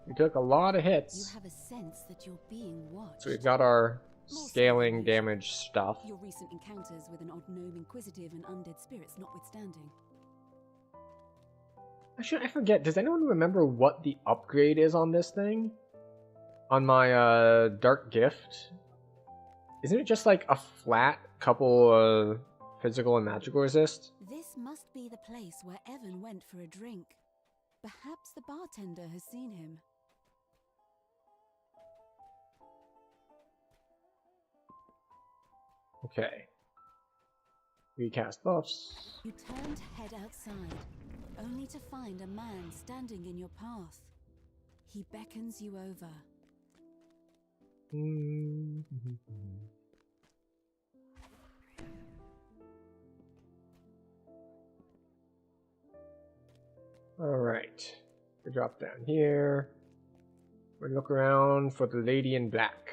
We took a lot of hits. You have a sense that you're being watched. So we've got our scaling damage stuff. Your recent encounters with an odd gnome inquisitive and undead spirits notwithstanding. Actually, I forget. Does anyone remember what the upgrade is on this thing? On my Dark Gift? Isn't it just like a flat couple physical and magical resist? This must be the place where Evan went for a drink. Perhaps the bartender has seen him. Okay. Recast buffs. You turn to head outside, only to find a man standing in your path. He beckons you over. Alright. We drop down here. We look around for the lady in black.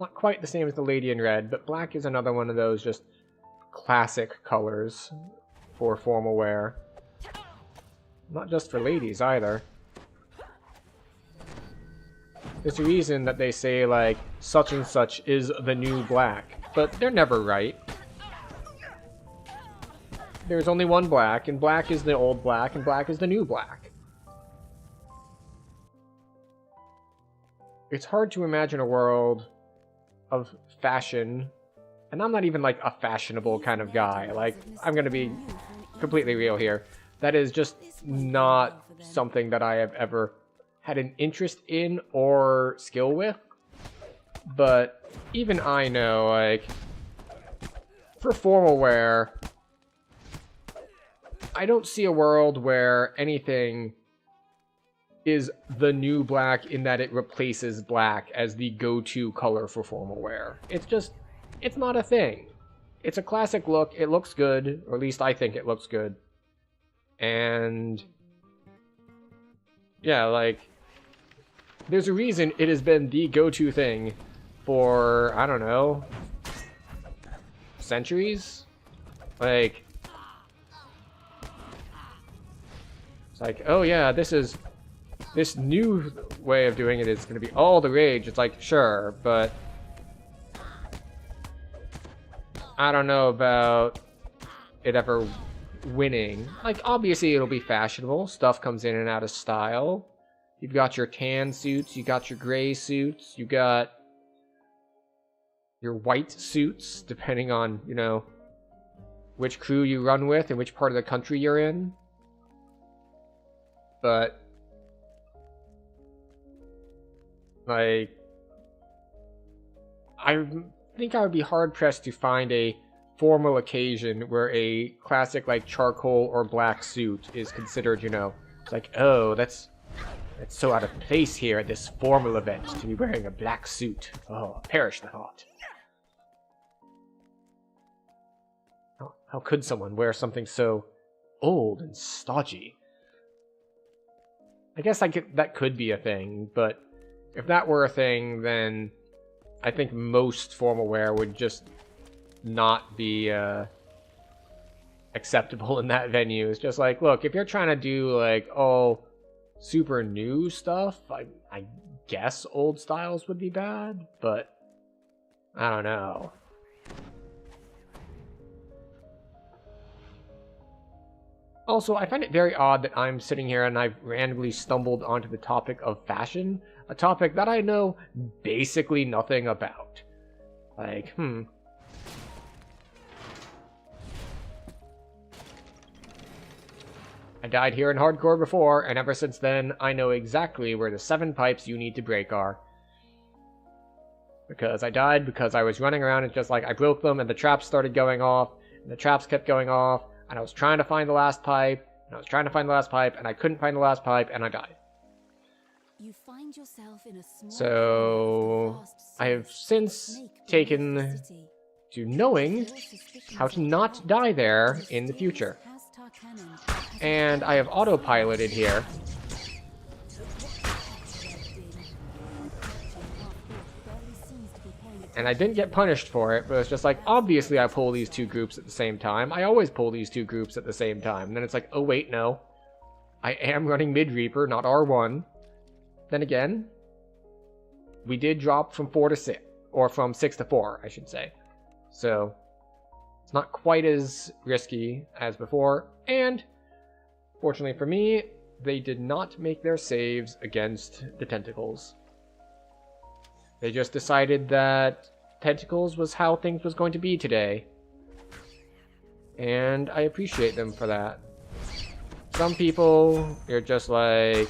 Not quite the same as the lady in red, but black is another one of those just classic colors for formal wear. Not just for ladies either. There's a reason that they say like such and such is the new black, but they're never right. There's only one black, and black is the old black, and black is the new black. It's hard to imagine a world of fashion, and I'm not even like a fashionable kind of guy. Like, I'm gonna be completely real here. That is just not something that I have ever had an interest in or skill with. But even I know, like, for formal wear, I don't see a world where anything is the new black in that it replaces black as the go-to color for formal wear. It's just, it's not a thing. It's a classic look, it looks good, or at least I think it looks good. And yeah, like, there's a reason it has been the go-to thing for, I don't know, centuries? Like, it's like, oh yeah, this new way of doing it is going to be all the rage. It's like, sure, but I don't know about it ever winning. Like, obviously it'll be fashionable. Stuff comes in and out of style. You've got your tan suits, you got your gray suits, you got your white suits, depending on, you know, which crew you run with and which part of the country you're in. But, like, I think I would be hard-pressed to find a formal occasion where a classic like charcoal or black suit is considered, you know, it's like, oh, that's so out of place here at this formal event to be wearing a black suit. Oh, perish the thought. How could someone wear something so old and stodgy? I guess that could be a thing, but if that were a thing, then I think most formal wear would just not be acceptable in that venue. It's just like, look, if you're trying to do like all super new stuff, I guess old styles would be bad, but I don't know. Also, I find it very odd that I'm sitting here and I've randomly stumbled onto the topic of fashion, a topic that I know basically nothing about. Like, I died here in hardcore before, and ever since then, I know exactly where the 7 pipes you need to break are. Because I died because I was running around and just like, I broke them and the traps started going off, and the traps kept going off, and I was trying to find the last pipe, and I was trying to find the last pipe, and I couldn't find the last pipe, and I died. You find yourself in a small So, I have since taken to knowing how to not die there in the future. And I have autopiloted here. And I didn't get punished for it, but it's just like, obviously I pull these 2 groups at the same time. I always pull these 2 groups at the same time. And then it's like, oh wait, no. I am running mid-reaper, not R1. Then again, we did drop from 4 to 6. Or from 6 to 4, I should say. So, it's not quite as risky as before. And, fortunately for me, they did not make their saves against the tentacles. They just decided that tentacles was how things was going to be today. And I appreciate them for that. Some people, you're just like,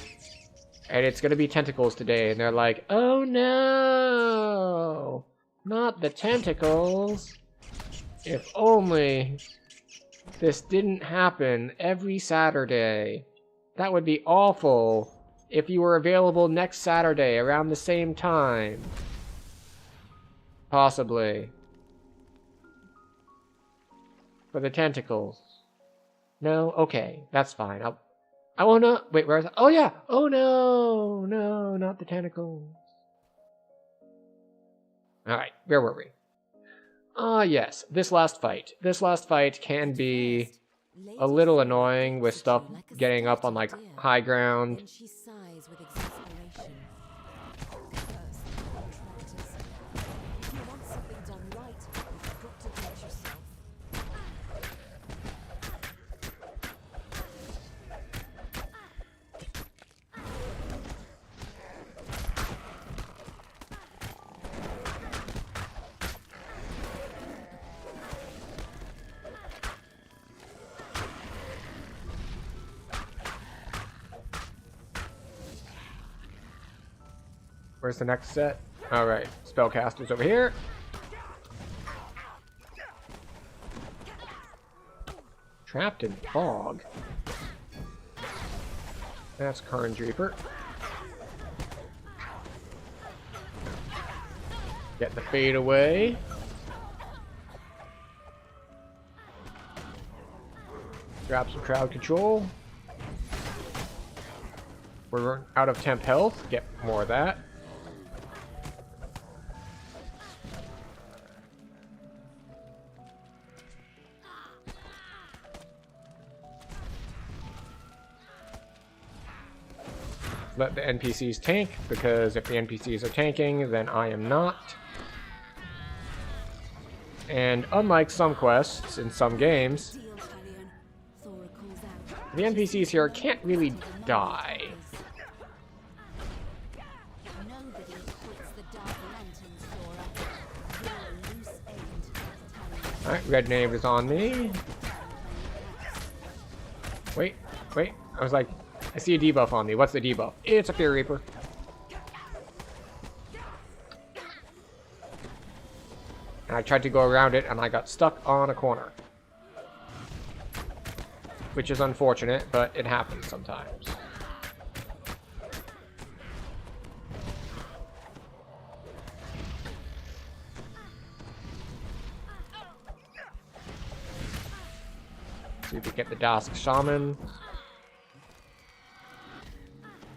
and it's going to be tentacles today. And they're like, oh no, not the tentacles. If only this didn't happen every Saturday. That would be awful. If you were available next Saturday around the same time. Possibly. For the tentacles. No? Okay, that's fine. I wanna... Wait, where is it? Oh yeah! Oh no! No, not the tentacles. Alright, where were we? Yes, this last fight. This last fight can be a little annoying with stuff getting up on, like, high ground. Where's the next set? Alright, spellcaster's over here. Trapped in fog. That's Karn's Reaper. Get the fade away. Grab some crowd control. We're out of temp health. Get more of that. Let the NPCs tank, because if the NPCs are tanking, then I am not. And unlike some quests in some games, the NPCs here can't really die. Alright, red knave is on me. Wait. I was like, I see a debuff on me. What's the debuff? It's a Fear Reaper. And I tried to go around it, and I got stuck on a corner. Which is unfortunate, but it happens sometimes. See if we get the Dask Shaman.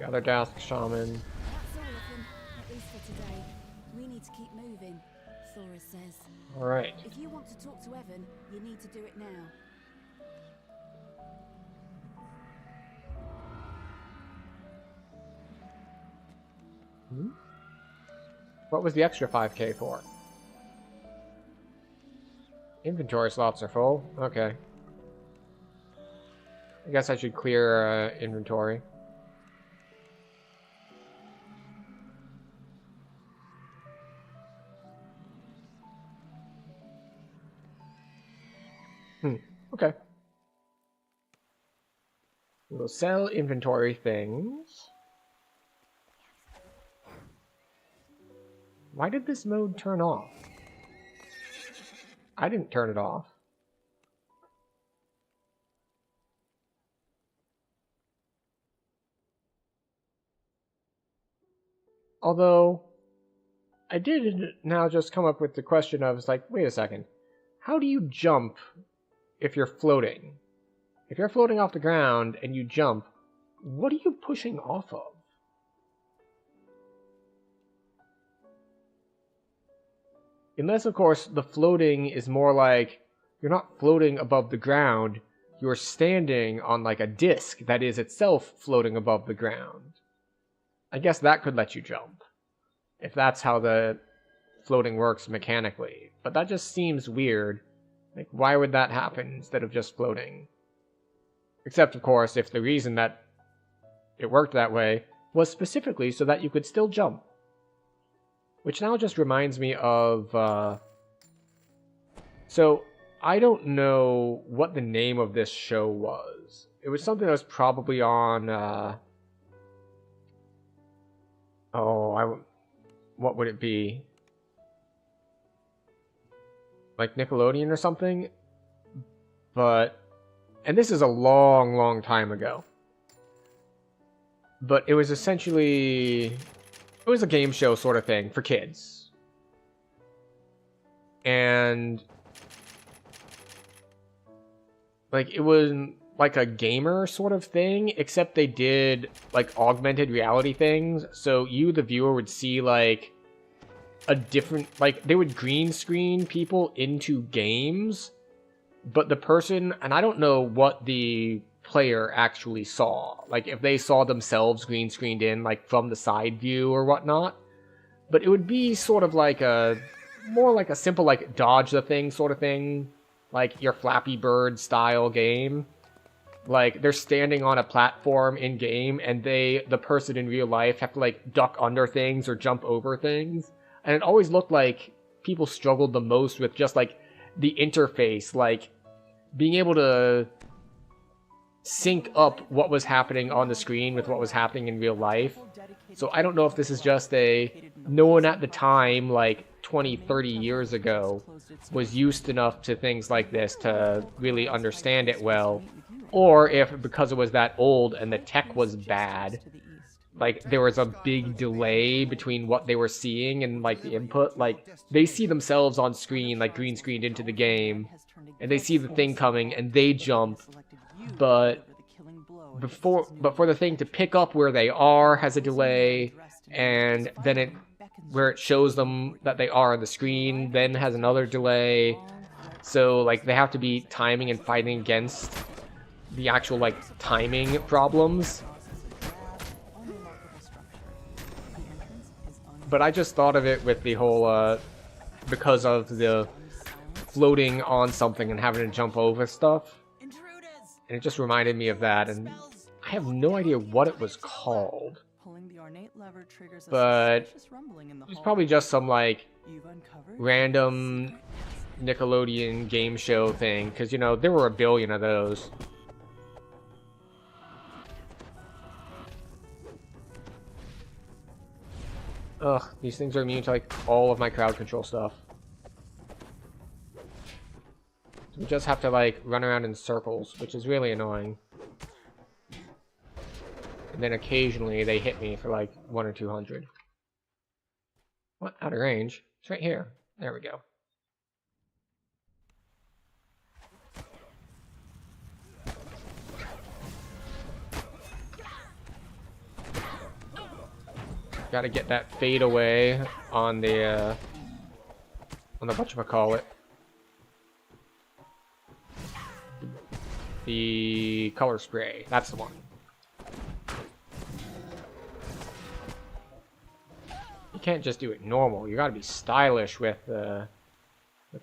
The other Dask Shaman. That's all of them, at least for today. We need to keep moving, Thoris says. Alright. If you want to talk to Evan, you need to do it now. What was the extra 5k for? Inventory slots are full. Okay. I guess I should clear inventory. Okay. We'll sell inventory things. Why did this mode turn off? I didn't turn it off. Although, I did now just come up with the question of, it's like, wait a second. How do you jump if you're floating? If you're floating off the ground and you jump, what are you pushing off of? Unless, of course, the floating is more like, you're not floating above the ground, you're standing on like a disc that is itself floating above the ground. I guess that could let you jump, if that's how the floating works mechanically. But that just seems weird. Like, why would that happen instead of just floating? Except, of course, if the reason that it worked that way was specifically so that you could still jump. Which now just reminds me of, so, I don't know what the name of this show was. It was something that was probably on, what would it be? Like Nickelodeon or something? But, and this is a long, long time ago. But it was essentially, it was a game show sort of thing for kids. And, like, it was like a gamer sort of thing, except they did, like, augmented reality things. So you, the viewer, would see, like, a different, like, they would green screen people into games, but the person, and I don't know what the player actually saw, like if they saw themselves green screened in, like from the side view or whatnot, but it would be sort of like a, more like a simple, like, dodge the thing sort of thing, like your Flappy Bird style game. Like, they're standing on a platform in game, and the person in real life have to, like, duck under things or jump over things. And it always looked like people struggled the most with just, like, the interface, like, being able to sync up what was happening on the screen with what was happening in real life. So I don't know if this is just no one at the time, like 20, 30 years ago, was used enough to things like this to really understand it well, or if because it was that old and the tech was bad, like there was a big delay between what they were seeing and like the input. Like they see themselves on screen, like green screened into the game, and they see the thing coming and they jump, but for the thing to pick up where they are has a delay, and then where it shows them that they are on the screen then has another delay. So like they have to be timing and fighting against the actual like timing problems. But I just thought of it with the whole because of the floating on something and having to jump over stuff. And it just reminded me of that, and I have no idea what it was called. But it's probably just some like random Nickelodeon game show thing, because you know there were a billion of those. Ugh, these things are immune to like all of my crowd control stuff. So we just have to, like, run around in circles, which is really annoying. And then occasionally they hit me for, like, 100 or 200. What? Out of range? It's right here. There we go. Gotta get that fade away on the whatchamacallit. The color spray. That's the one. You can't just do it normal. You gotta be stylish with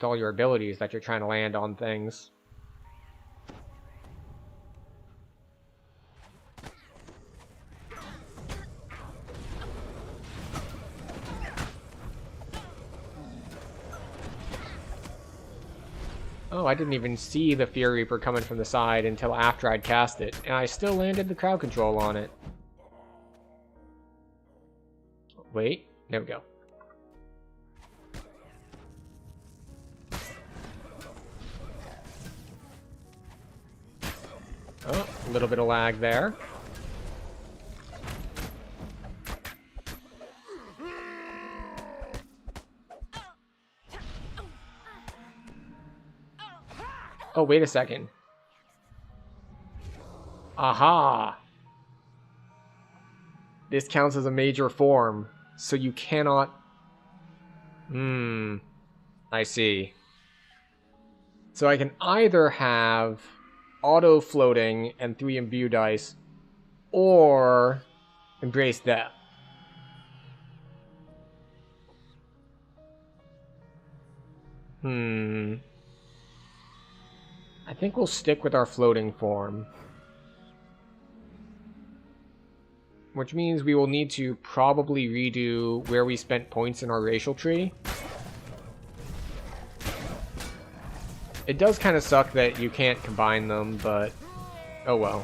all your abilities that you're trying to land on things. Oh, I didn't even see the Fear Reaper coming from the side until after I'd cast it, and I still landed the crowd control on it. Wait, there we go. Oh, a little bit of lag there. Oh, wait a second. Aha! This counts as a major form, so you cannot... I see. So I can either have auto floating and 3 imbue dice, or embrace death. I think we'll stick with our floating form. Which means we will need to probably redo where we spent points in our racial tree. It does kind of suck that you can't combine them, but oh well.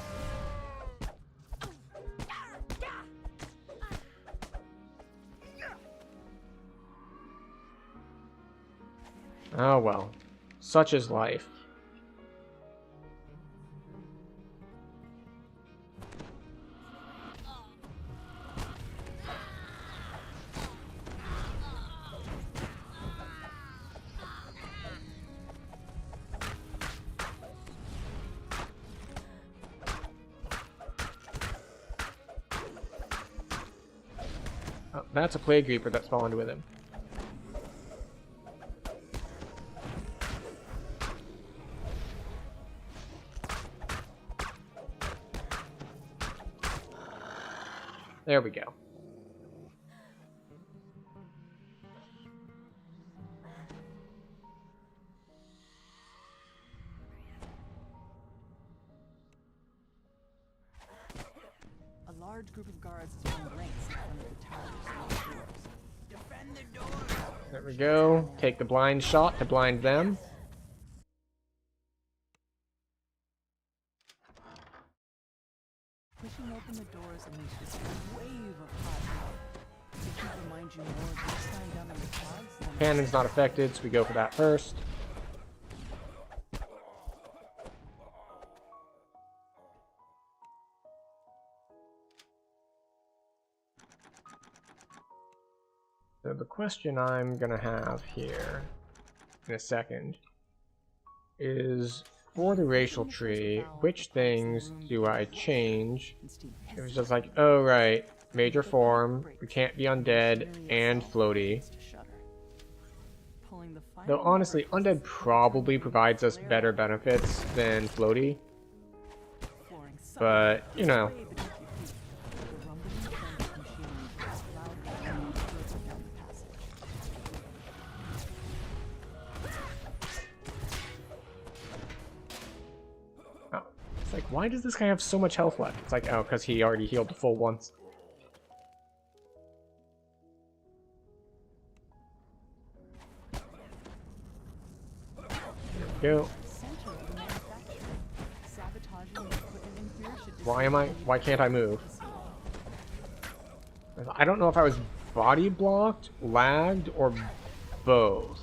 Oh well. Such is life. That's a Plague Reaper that spawned with him. There we go. A large group of guards is formed ranks in front of the towers. Defend the doors. There we go. Take the blind shot to blind them. Pushing open the doors unleashes a wave of hot air. It should remind you more of what's lying down in the clouds than... Cannon's not affected, so we go for that first. So the question I'm gonna have here in a second is, for the racial tree, which things do I change? It was just like, oh right, major form, we can't be undead, and floaty. Though honestly, undead probably provides us better benefits than floaty. But, you know. Like, why does this guy have so much health left? It's like, oh, because he already healed the full once. There we go. Why can't I move? I don't know if I was body blocked, lagged, or both.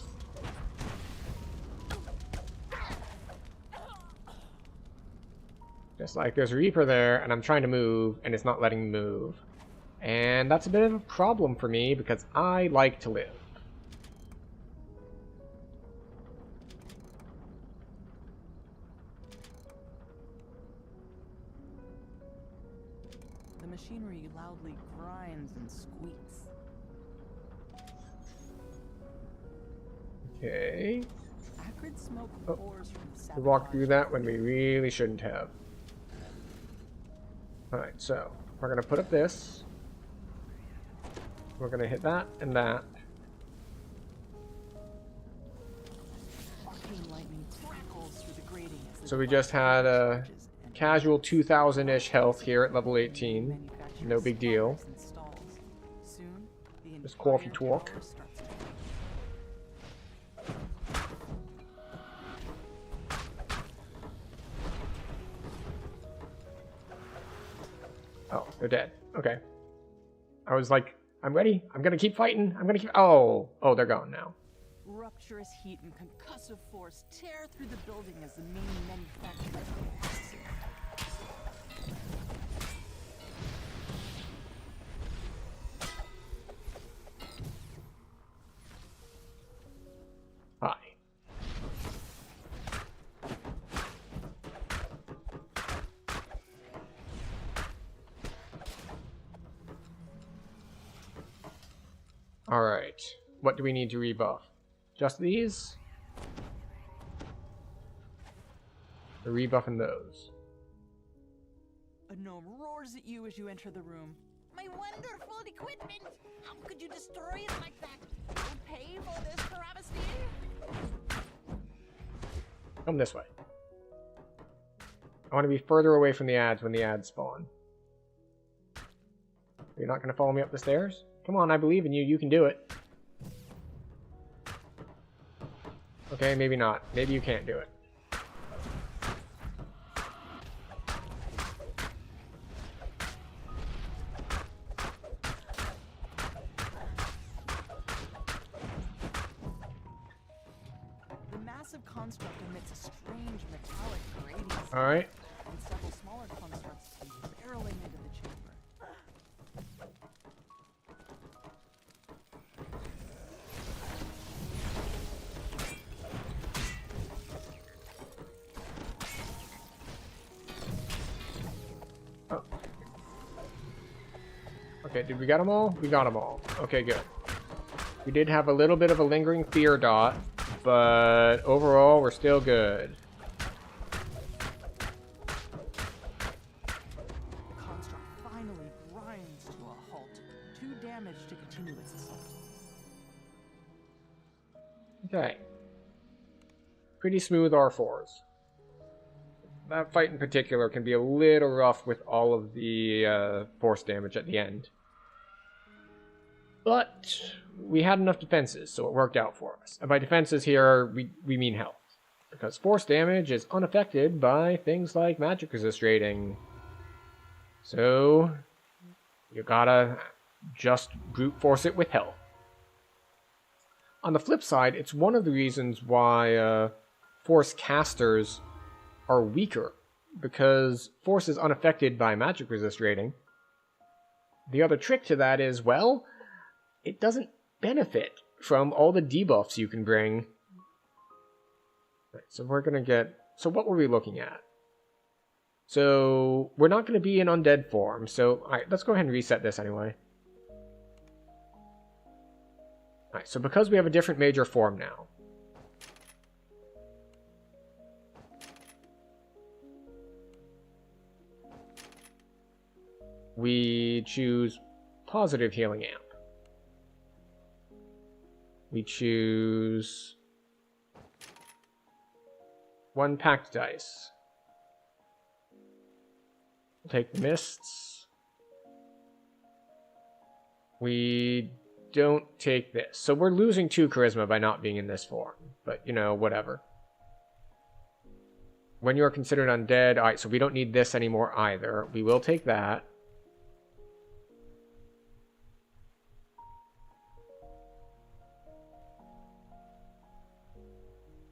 Just like there's a Reaper there, and I'm trying to move, and it's not letting me move. And that's a bit of a problem for me, because I like to live. The machinery loudly grinds and squeaks. Okay. Acrid smoke Oh, pours from the we walked through that when we really shouldn't have. Alright, so we're going to put up this. We're going to hit that and that. Arcane lightning crackles through the grating as the So we just had a casual 2,000-ish health here at level 18. No big deal. Soon, the Just coffee talk. tower starts to Oh, they're dead. Okay. I was like, I'm ready. I'm gonna keep fighting. I'm gonna keep... Oh, they're gone now. Rupturous heat and concussive force tear through the building as the main manufacturing collapses. Hi. Alright. What do we need to rebuff? Just these? We're rebuffing those. A gnome roars at you as you enter the room. My wonderful equipment! How could you destroy it like that? You'll pay for this travesty! Come this way. I want to be further away from the ads when the ads spawn. You're not going to follow me up the stairs? Come on, I believe in you. You can do it. Okay, maybe not. Maybe you can't do it. The massive construct emits a strange metallic grating sound, Alright. and several smaller constructs come barreling into the chamber. Oh. Okay, did we get them all? We got them all. Okay, good. We did have a little bit of a lingering fear dot, but overall, we're still good. The construct finally grinds to a halt, too damaged to continue its assault. Okay. Pretty smooth R4s. That fight in particular can be a little rough with all of the force damage at the end. But we had enough defenses, so it worked out for us. And by defenses here, we mean health. Because force damage is unaffected by things like magic resist rating. So, you gotta just brute force it with health. On the flip side, it's one of the reasons why force casters are weaker. Because force is unaffected by magic resist rating. The other trick to that is, well, it doesn't benefit from all the debuffs you can bring. Right, so we're gonna get... So what were we looking at? So we're not gonna be in undead form, so alright, let's go ahead and reset this anyway. Alright, so because we have a different major form now. We choose positive healing amp. We choose 1 packed dice. We'll take the mists. We don't take this. So we're losing 2 charisma by not being in this form. But, you know, whatever. When you're considered undead, alright, so we don't need this anymore either. We will take that.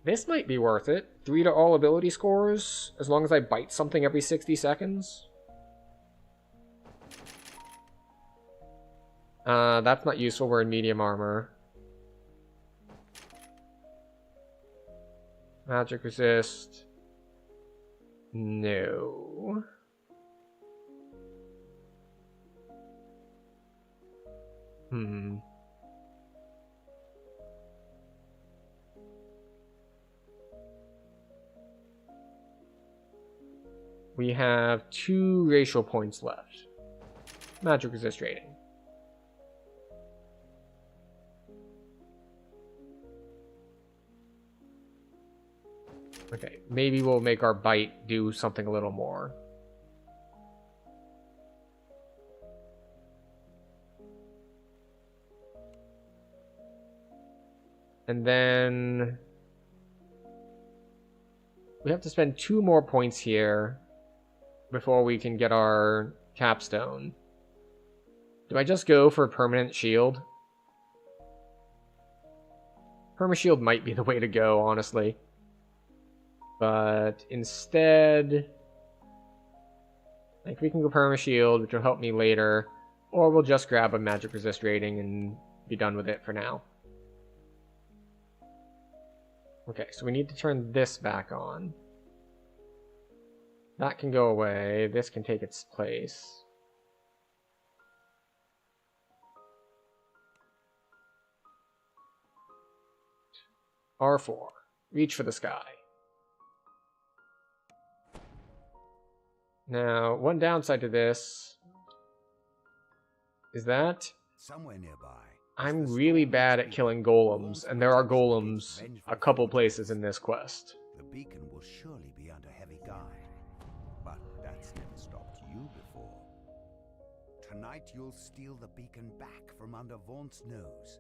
This might be worth it. 3 to all ability scores, as long as I bite something every 60 seconds. That's not useful, we're in medium armor. Magic resist. No. We have 2 racial points left. Magic resist rating. Okay, maybe we'll make our bite do something a little more. And then we have to spend 2 more points here before we can get our capstone. Do I just go for a permanent shield? Permashield might be the way to go, honestly. But instead, like, we can go Permashield, which will help me later, or we'll just grab a magic resist rating and be done with it for now. Okay, so we need to turn this back on. That can go away. This can take its place. R4. Reach for the sky. Now, one downside to this is that somewhere nearby, I'm really bad at killing golems, and there are golems a couple places in this quest. The beacon will surely be under heavy guard, but that's never stopped you before. Tonight you'll steal the beacon back from under Vaunt's nose,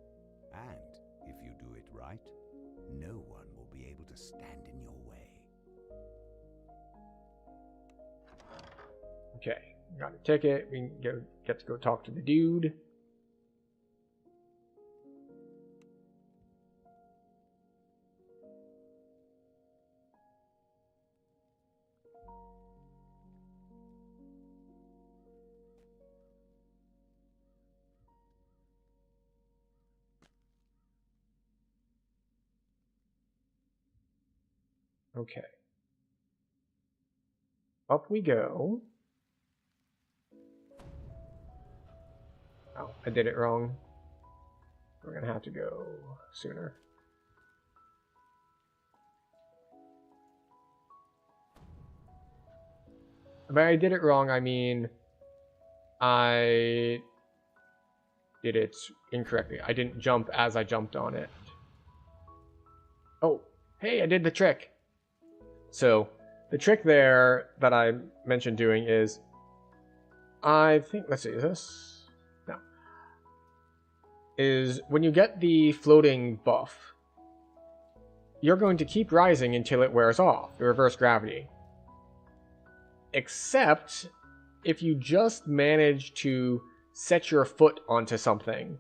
and if you do it right, no one will be able to stand in your way. Okay, got a ticket. We can get to go talk to the dude. Okay. Up we go. Oh, I did it wrong. We're gonna have to go sooner. By I did it wrong, I mean I did it incorrectly. I didn't jump as I jumped on it. Oh, hey, I did the trick. So, the trick there that I mentioned doing is, I think, let's see, is this? No. Is when you get the floating buff, you're going to keep rising until it wears off, the reverse gravity. Except if you just manage to set your foot onto something,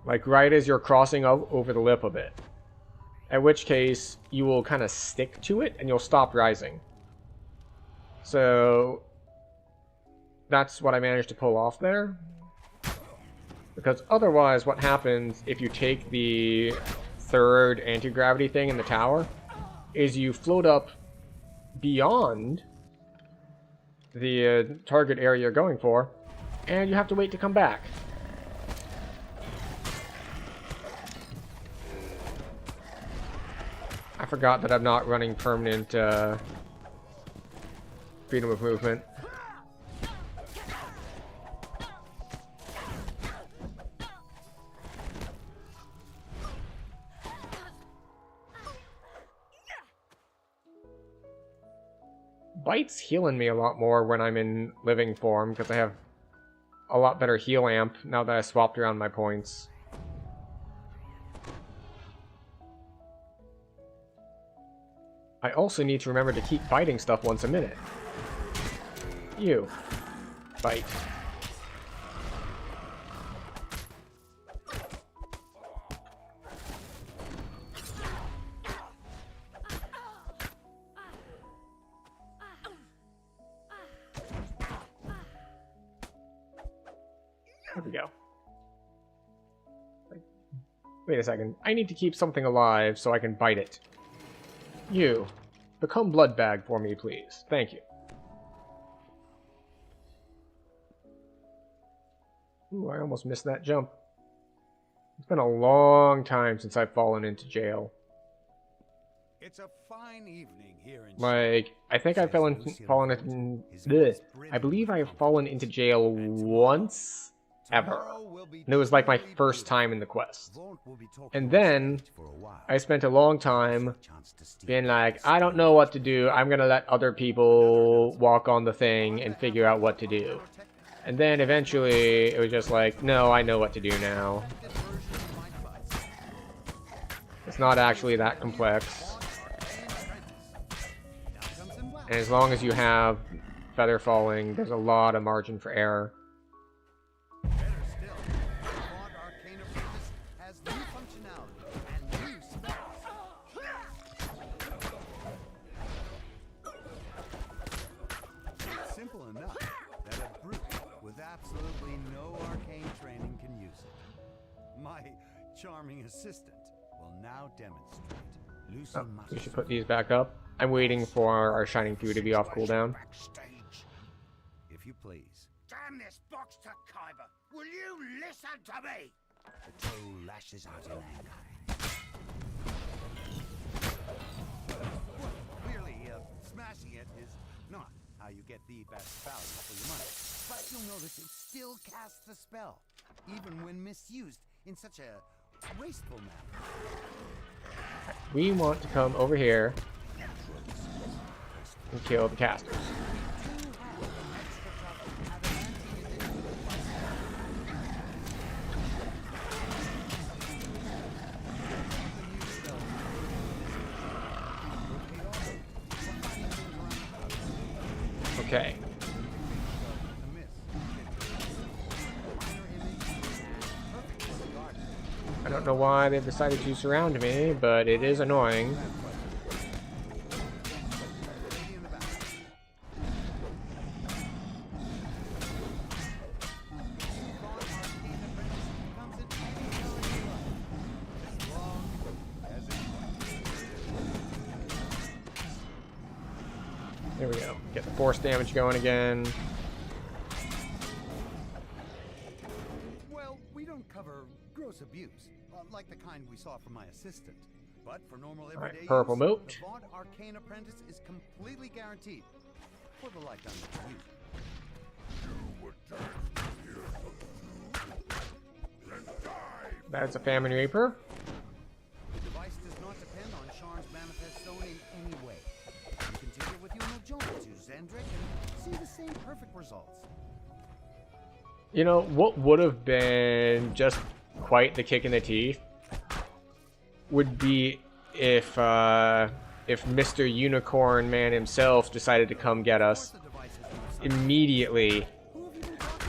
like right as you're crossing over the lip of it. At which case, you will kind of stick to it and you'll stop rising. So, that's what I managed to pull off there. Because otherwise, what happens if you take the third anti-gravity thing in the tower is you float up beyond the target area you're going for, and you have to wait to come back. I forgot that I'm not running permanent freedom of movement. Bite's healing me a lot more when I'm in living form, because I have a lot better heal amp now that I swapped around my points. I also need to remember to keep biting stuff once a minute. You. Bite. There we go. Wait a second. I need to keep something alive so I can bite it. You. Become blood bag for me, please. Thank you. Ooh, I almost missed that jump. It's been a long time since I've fallen into jail. It's a fine evening here in Like, I think I've fallen in... Bleh. I believe I have fallen into jail once, ever. And it was like my first time in the quest. And then, I spent a long time being like, I don't know what to do, I'm gonna let other people walk on the thing and figure out what to do. And then eventually, it was just like, no, I know what to do now. It's not actually that complex. And as long as you have feather falling, there's a lot of margin for error. Simple enough that a brute with absolutely no arcane training can use it. My charming assistant will now demonstrate. Lucy must We should put these back up. I'm waiting for our Shining Through to be off cooldown. If you please. Damn this box to Kyber! Will you listen to me? The toe lashes out in anger. Clearly, smashing it is not how you get the best value for your money. But you'll notice it still casts the spell, even when misused in such a wasteful manner. We want to come over here and kill the casters. Okay. I don't know why they've decided to surround me, but it is annoying. There we go. Get the force damage going again. Well, we don't cover gross abuse, like the kind we saw from my assistant. But for normal everyday use, purple moat. the Vaunt Arcane Apprentice is completely guaranteed for the lifetime of use. That's a Famine Reaper. The device does not depend on Sharn's Manifest Stone in any way. You can take it with you on a jaunt to Zendrick and see the same perfect results. You know, what would have been just quite the kick in the teeth would be if Mr. Unicorn Man himself decided to come get us immediately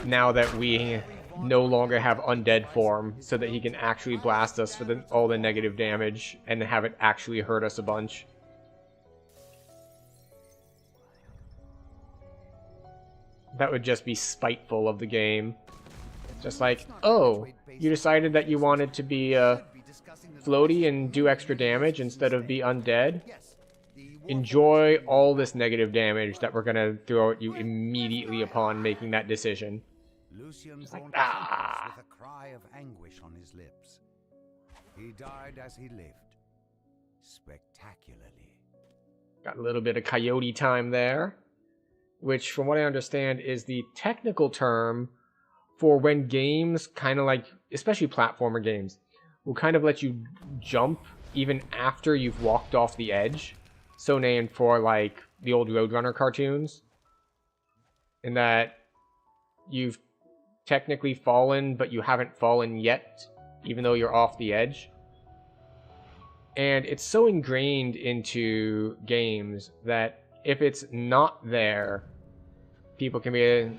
now that we no longer have undead form, so that he can actually blast us for all the negative damage and have it actually hurt us a bunch. That would just be spiteful of the game. Just like, oh, you decided that you wanted to be floaty and do extra damage instead of be undead? Enjoy all this negative damage that we're gonna throw at you immediately upon making that decision. Lucian Just like, Vaunt ah! with a cry of anguish on his lips. He died as he lived, spectacularly. Got a little bit of coyote time there, which from what I understand is the technical term for when games kind of like, especially platformer games, will kind of let you jump even after you've walked off the edge. So named for like the old Roadrunner cartoons, in that you've technically fallen, but you haven't fallen yet, even though you're off the edge. And it's so ingrained into games that if it's not there, people can be,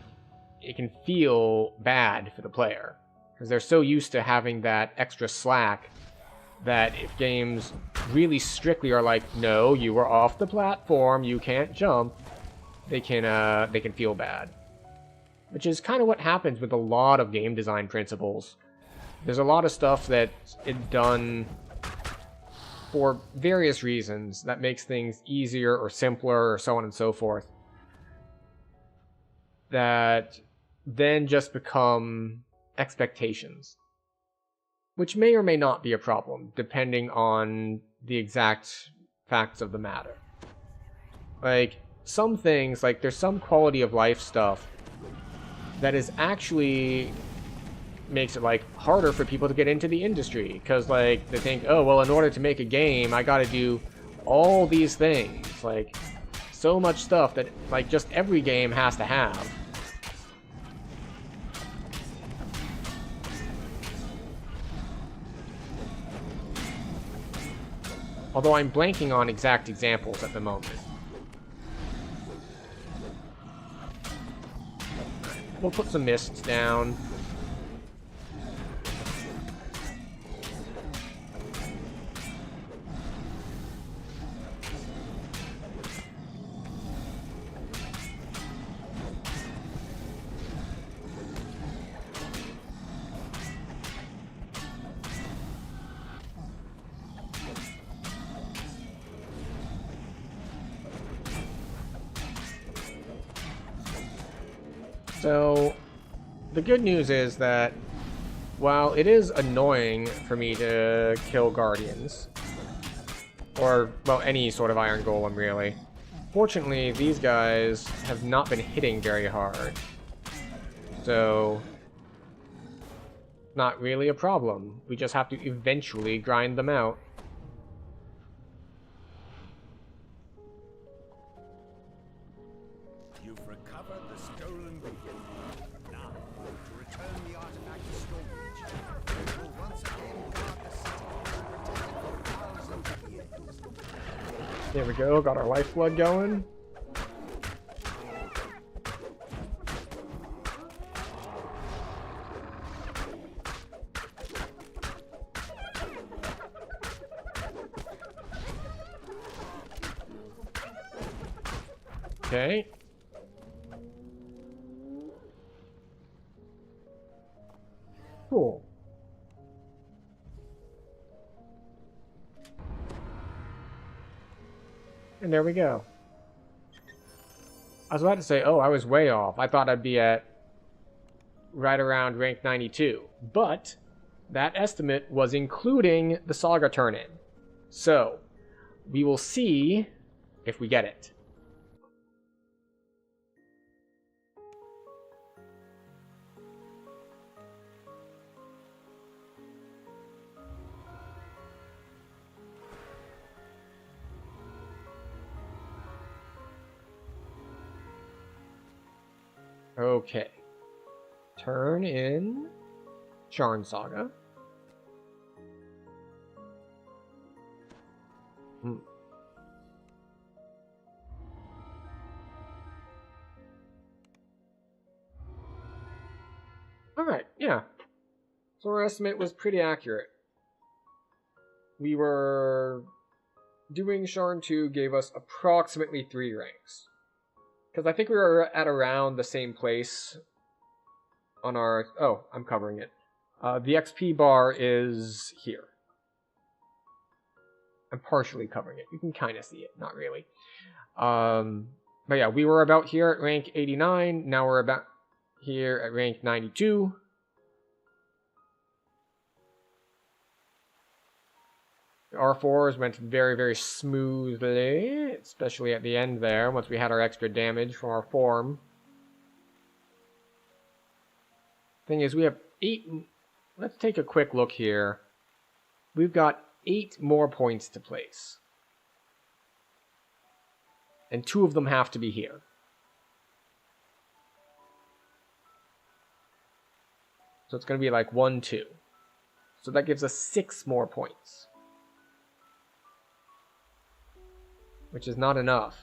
it can feel bad for the player, because they're so used to having that extra slack that if games really strictly are like, no, you were off the platform, you can't jump, they can feel bad. which is kind of what happens with a lot of game design principles. There's a lot of stuff that's done for various reasons that makes things easier or simpler or so on and so forth, that then just become expectations, which may or may not be a problem depending on the exact facts of the matter. Like, some things, like there's some quality of life stuff that is actually makes it like harder for people to get into the industry, because like they think, oh well, in order to make a game I gotta do all these things, like so much stuff that like just every game has to have. Although I'm blanking on exact examples at the moment. We'll put some mists down. So, the good news is that while it is annoying for me to kill guardians, or, well, any sort of iron golem really, fortunately these guys have not been hitting very hard. So, not really a problem. We just have to eventually grind them out. There we go, got our lifeblood going. Okay. Cool. And there we go. I was about to say, oh, I was way off. I thought I'd be at right around rank 92. But that estimate was including the Saga turn-in. So, we will see if we get it. Okay. Turn in Charn Saga. Alright, yeah. So our estimate was pretty accurate. We were doing Charn 2 gave us approximately 3 ranks. Because I think we were at around the same place on our... Oh, I'm covering it. The XP bar is here. I'm partially covering it. You can kind of see it. Not really. But yeah, we were about here at rank 89. Now we're about here at rank 92. The R4s went very, very smoothly, especially at the end there, once we had our extra damage from our form. Thing is, we have 8... Let's take a quick look here. We've got 8 more points to place. And 2 of them have to be here. So it's going to be like 1, 2. So that gives us 6 more points. Which is not enough.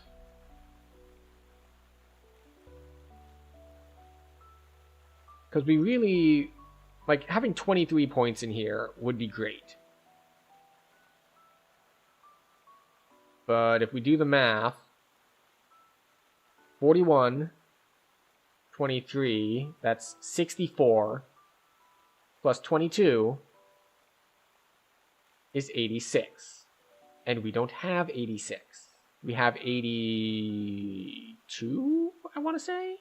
Because we really... Like, having 23 points in here would be great. But if we do the math... 41 23, that's 64, plus 22 is 86. And we don't have 86. We have 82, I want to say? I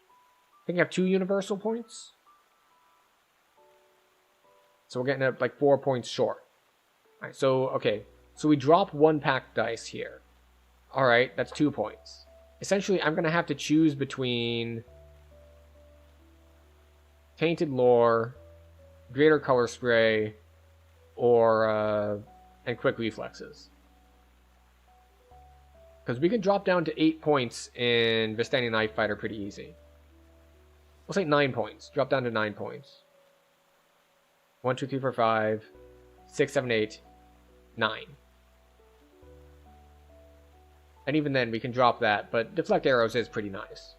think I have 2 universal points. So we're getting like 4 points short. Alright, so, okay. So we drop 1 pack dice here. Alright, that's 2 points. Essentially, I'm going to have to choose between Tainted Lore, Greater Color Spray, or, and Quick Reflexes. Because we can drop down to 8 points in Vistani Knife Fighter pretty easy. We'll say 9 points. Drop down to 9 points. 1, 2, 3, 4, 5, 6, 7, 8, 9. And even then, we can drop that, but Deflect Arrows is pretty nice.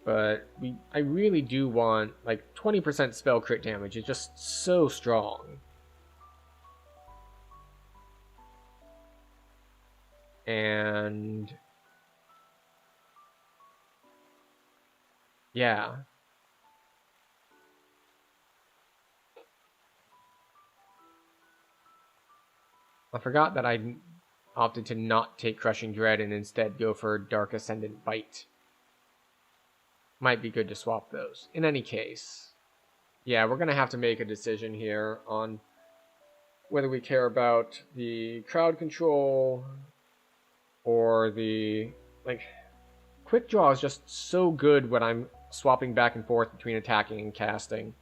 But I really do want, like, 20% spell crit damage is just so strong. And yeah. I forgot that I opted to not take Crushing Dread and instead go for Dark Ascendant Bite. Might be good to swap those. In any case, yeah, we're going to have to make a decision here on whether we care about the crowd control or the, like, Quick Draw is just so good when I'm swapping back and forth between attacking and casting.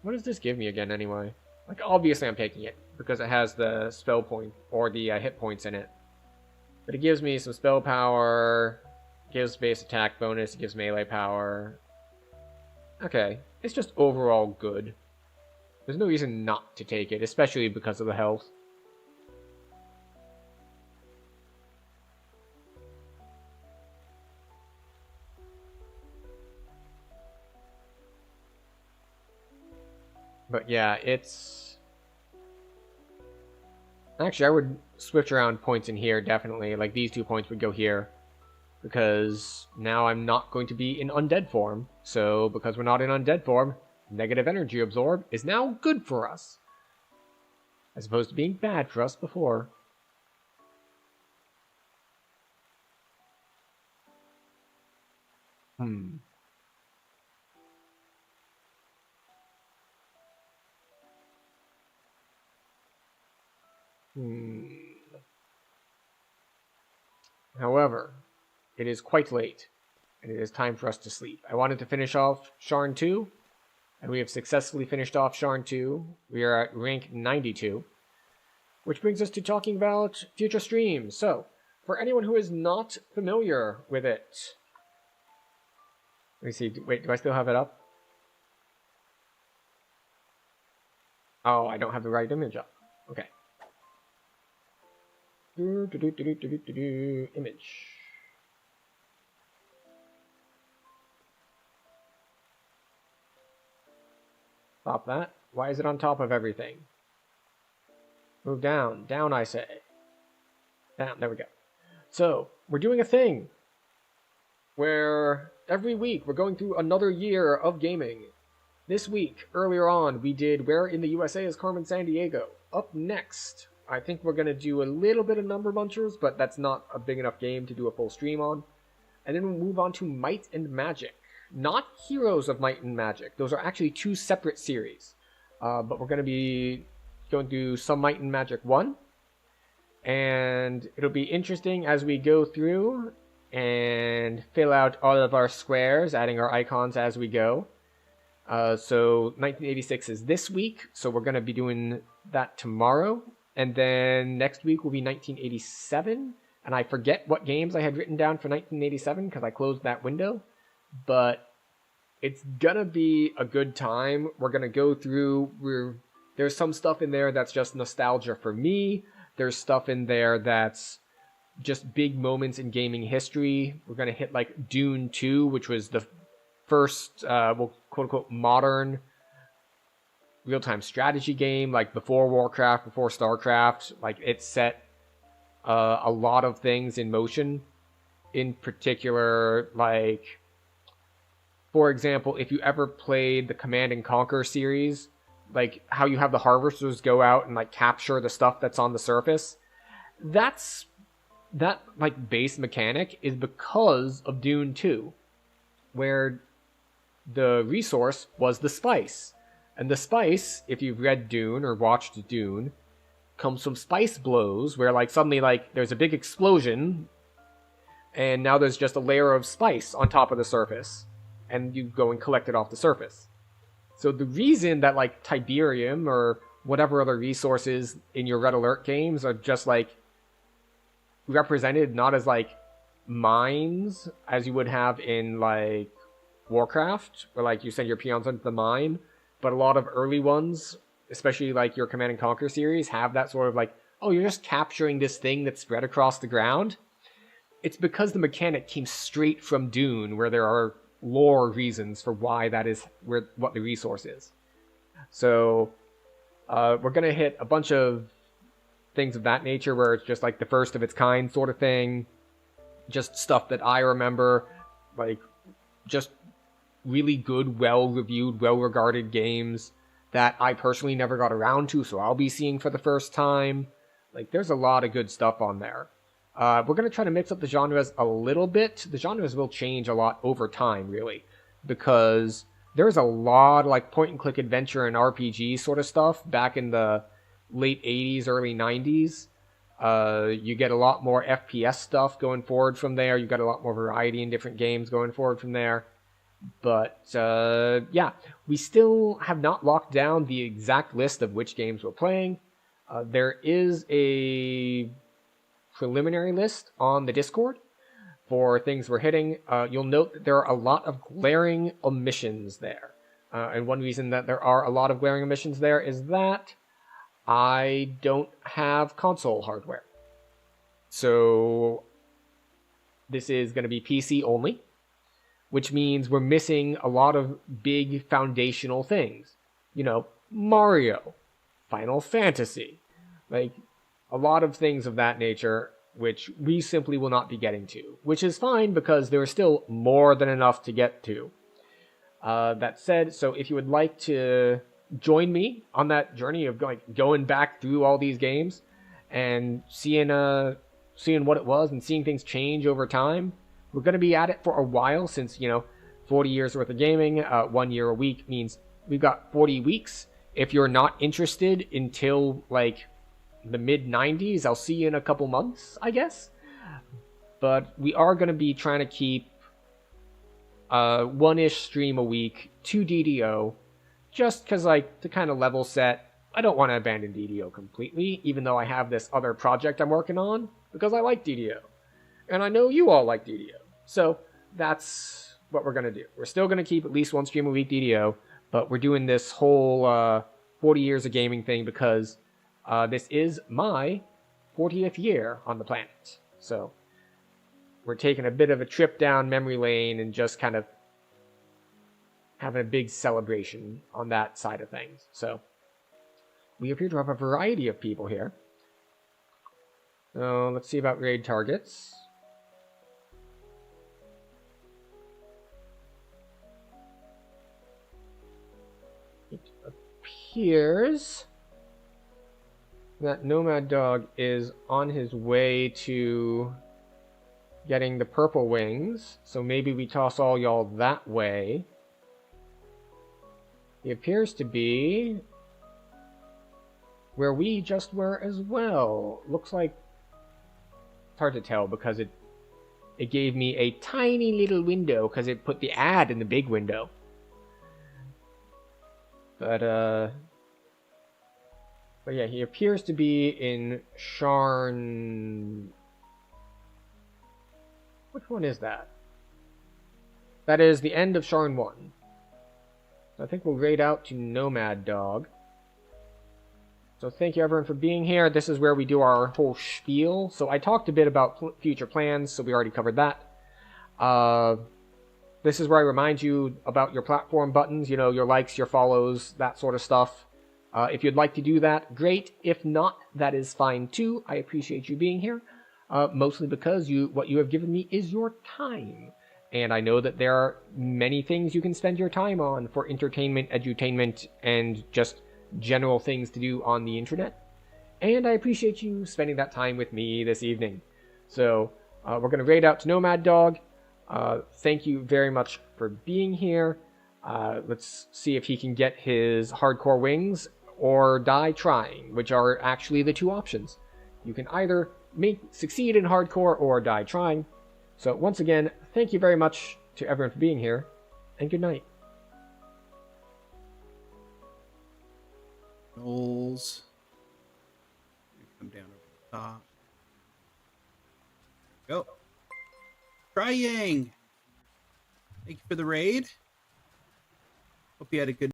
What does this give me again, anyway? Like, obviously I'm taking it, because it has the spell point, or the hit points in it. But it gives me some spell power, gives base attack bonus, it gives melee power. Okay, it's just overall good. There's no reason not to take it, especially because of the health. But yeah, it's... Actually, I would switch around points in here, definitely. Like, these 2 points would go here. Because now I'm not going to be in undead form. So, because we're not in undead form, negative energy absorb is now good for us. As opposed to being bad for us before. However, it is quite late, and it is time for us to sleep. I wanted to finish off Sharn 2, and we have successfully finished off Sharn 2. We are at rank 92, which brings us to talking about future streams. So, for anyone who is not familiar with it... Let me see, wait, do I still have it up? Oh, I don't have the right image up. Okay. Image. Stop that. Why is it on top of everything? Move down. Down, I say. Down. There we go. So, we're doing a thing where every week we're going through another year of gaming. This week, earlier on, we did Where in the USA is Carmen Sandiego. Up next, I think we're going to do a little bit of Number Munchers, but that's not a big enough game to do a full stream on. And then we'll move on to Might and Magic. Not Heroes of Might and Magic. Those are actually 2 separate series. But we're going to be going through some Might and Magic 1. And it'll be interesting as we go through and fill out all of our squares, adding our icons as we go. So 1986 is this week, so we're going to be doing that tomorrow. And then next week will be 1987. And I forget what games I had written down for 1987 because I closed that window. But it's gonna be a good time. We're gonna go through, there's some stuff in there that's just nostalgia for me. There's stuff in there that's just big moments in gaming history. We're gonna hit like Dune 2, which was the first, well, quote-unquote, modern real-time strategy game, like before Warcraft, before StarCraft. Like, it's set a lot of things in motion. In particular, like, for example, if you ever played the Command and Conquer series, like how you have the harvesters go out and like capture the stuff that's on the surface, that like base mechanic is because of Dune 2, where the resource was the spice. And the spice, if you've read Dune or watched Dune, comes from spice blows, where like suddenly like there's a big explosion and now there's just a layer of spice on top of the surface, and you go and collect it off the surface. So the reason that like Tiberium or whatever other resources in your Red Alert games are just like represented not as like mines as you would have in like Warcraft, where like you send your peons into the mine, but a lot of early ones, especially like your Command and Conquer series, have that sort of like, oh, you're just capturing this thing that's spread across the ground. It's because the mechanic came straight from Dune, where there are lore reasons for why that is what the resource is. So we're gonna hit a bunch of things of that nature, where it's just like the first of its kind sort of thing, just stuff that I remember, like just really good, well-reviewed, well-regarded games that I personally never got around to, so I'll be seeing for the first time. Like, there's a lot of good stuff on there. We're going to try to mix up the genres a little bit. The genres will change a lot over time, really, because there's a lot of like point-and-click adventure and RPG sort of stuff back in the late 80s, early 90s. You get a lot more FPS stuff going forward from there. You got a lot more variety in different games going forward from there. But, yeah, we still have not locked down the exact list of which games we're playing. There is a preliminary list on the Discord for things we're hitting. You'll note that there are a lot of glaring omissions there. And one reason that there are a lot of glaring omissions there is that I don't have console hardware. So this is going to be PC only, which means we're missing a lot of big foundational things. You know, Mario, Final Fantasy, like a lot of things of that nature, which we simply will not be getting to, which is fine because there is still more than enough to get to. That said, so if you would like to join me on that journey of going back through all these games and seeing what it was and seeing things change over time, we're going to be at it for a while, since, 40 years worth of gaming, 1 year a week means we've got 40 weeks. If you're not interested until like the mid-90s, I'll see you in a couple months, I guess. But we are going to be trying to keep one-ish stream a week to DDO, just because, like, to kind of level set. I don't want to abandon DDO completely, even though I have this other project I'm working on, because I like DDO. And I know you all like DDO. So that's what we're going to do. We're still going to keep at least one stream a week DDO, but we're doing this whole 40 years of gaming thing because this is my 40th year on the planet. So we're taking a bit of a trip down memory lane and just kind of having a big celebration on that side of things. So we appear to have a variety of people here. So let's see about raid targets. It appears that Nomad Dog is on his way to getting the purple wings, so maybe we toss all y'all that way. He appears to be where we just were as well. Looks like it's hard to tell because it gave me a tiny little window because it put the ad in the big window. But yeah, he appears to be in Sharn. Which one is that? That is the end of Sharn 1. So I think we'll raid out to Nomad Dog. So thank you everyone for being here. This is where we do our whole spiel. So I talked a bit about future plans, so we already covered that. This is where I remind you about your platform buttons, your likes, your follows, that sort of stuff. If you'd like to do that, great. If not, that is fine too. I appreciate you being here, mostly because what you have given me is your time. And I know that there are many things you can spend your time on for entertainment, edutainment, and just general things to do on the internet. And I appreciate you spending that time with me this evening. So, we're going to raid out to Nomad Dog. Thank you very much for being here. Let's see if he can get his hardcore wings or die trying, which are actually the two options. You can either succeed in hardcore or die trying. So once again, thank you very much to everyone for being here, and good night. Knowles. Come down over the top. Go. Trying. Thank you for the raid. Hope you had a good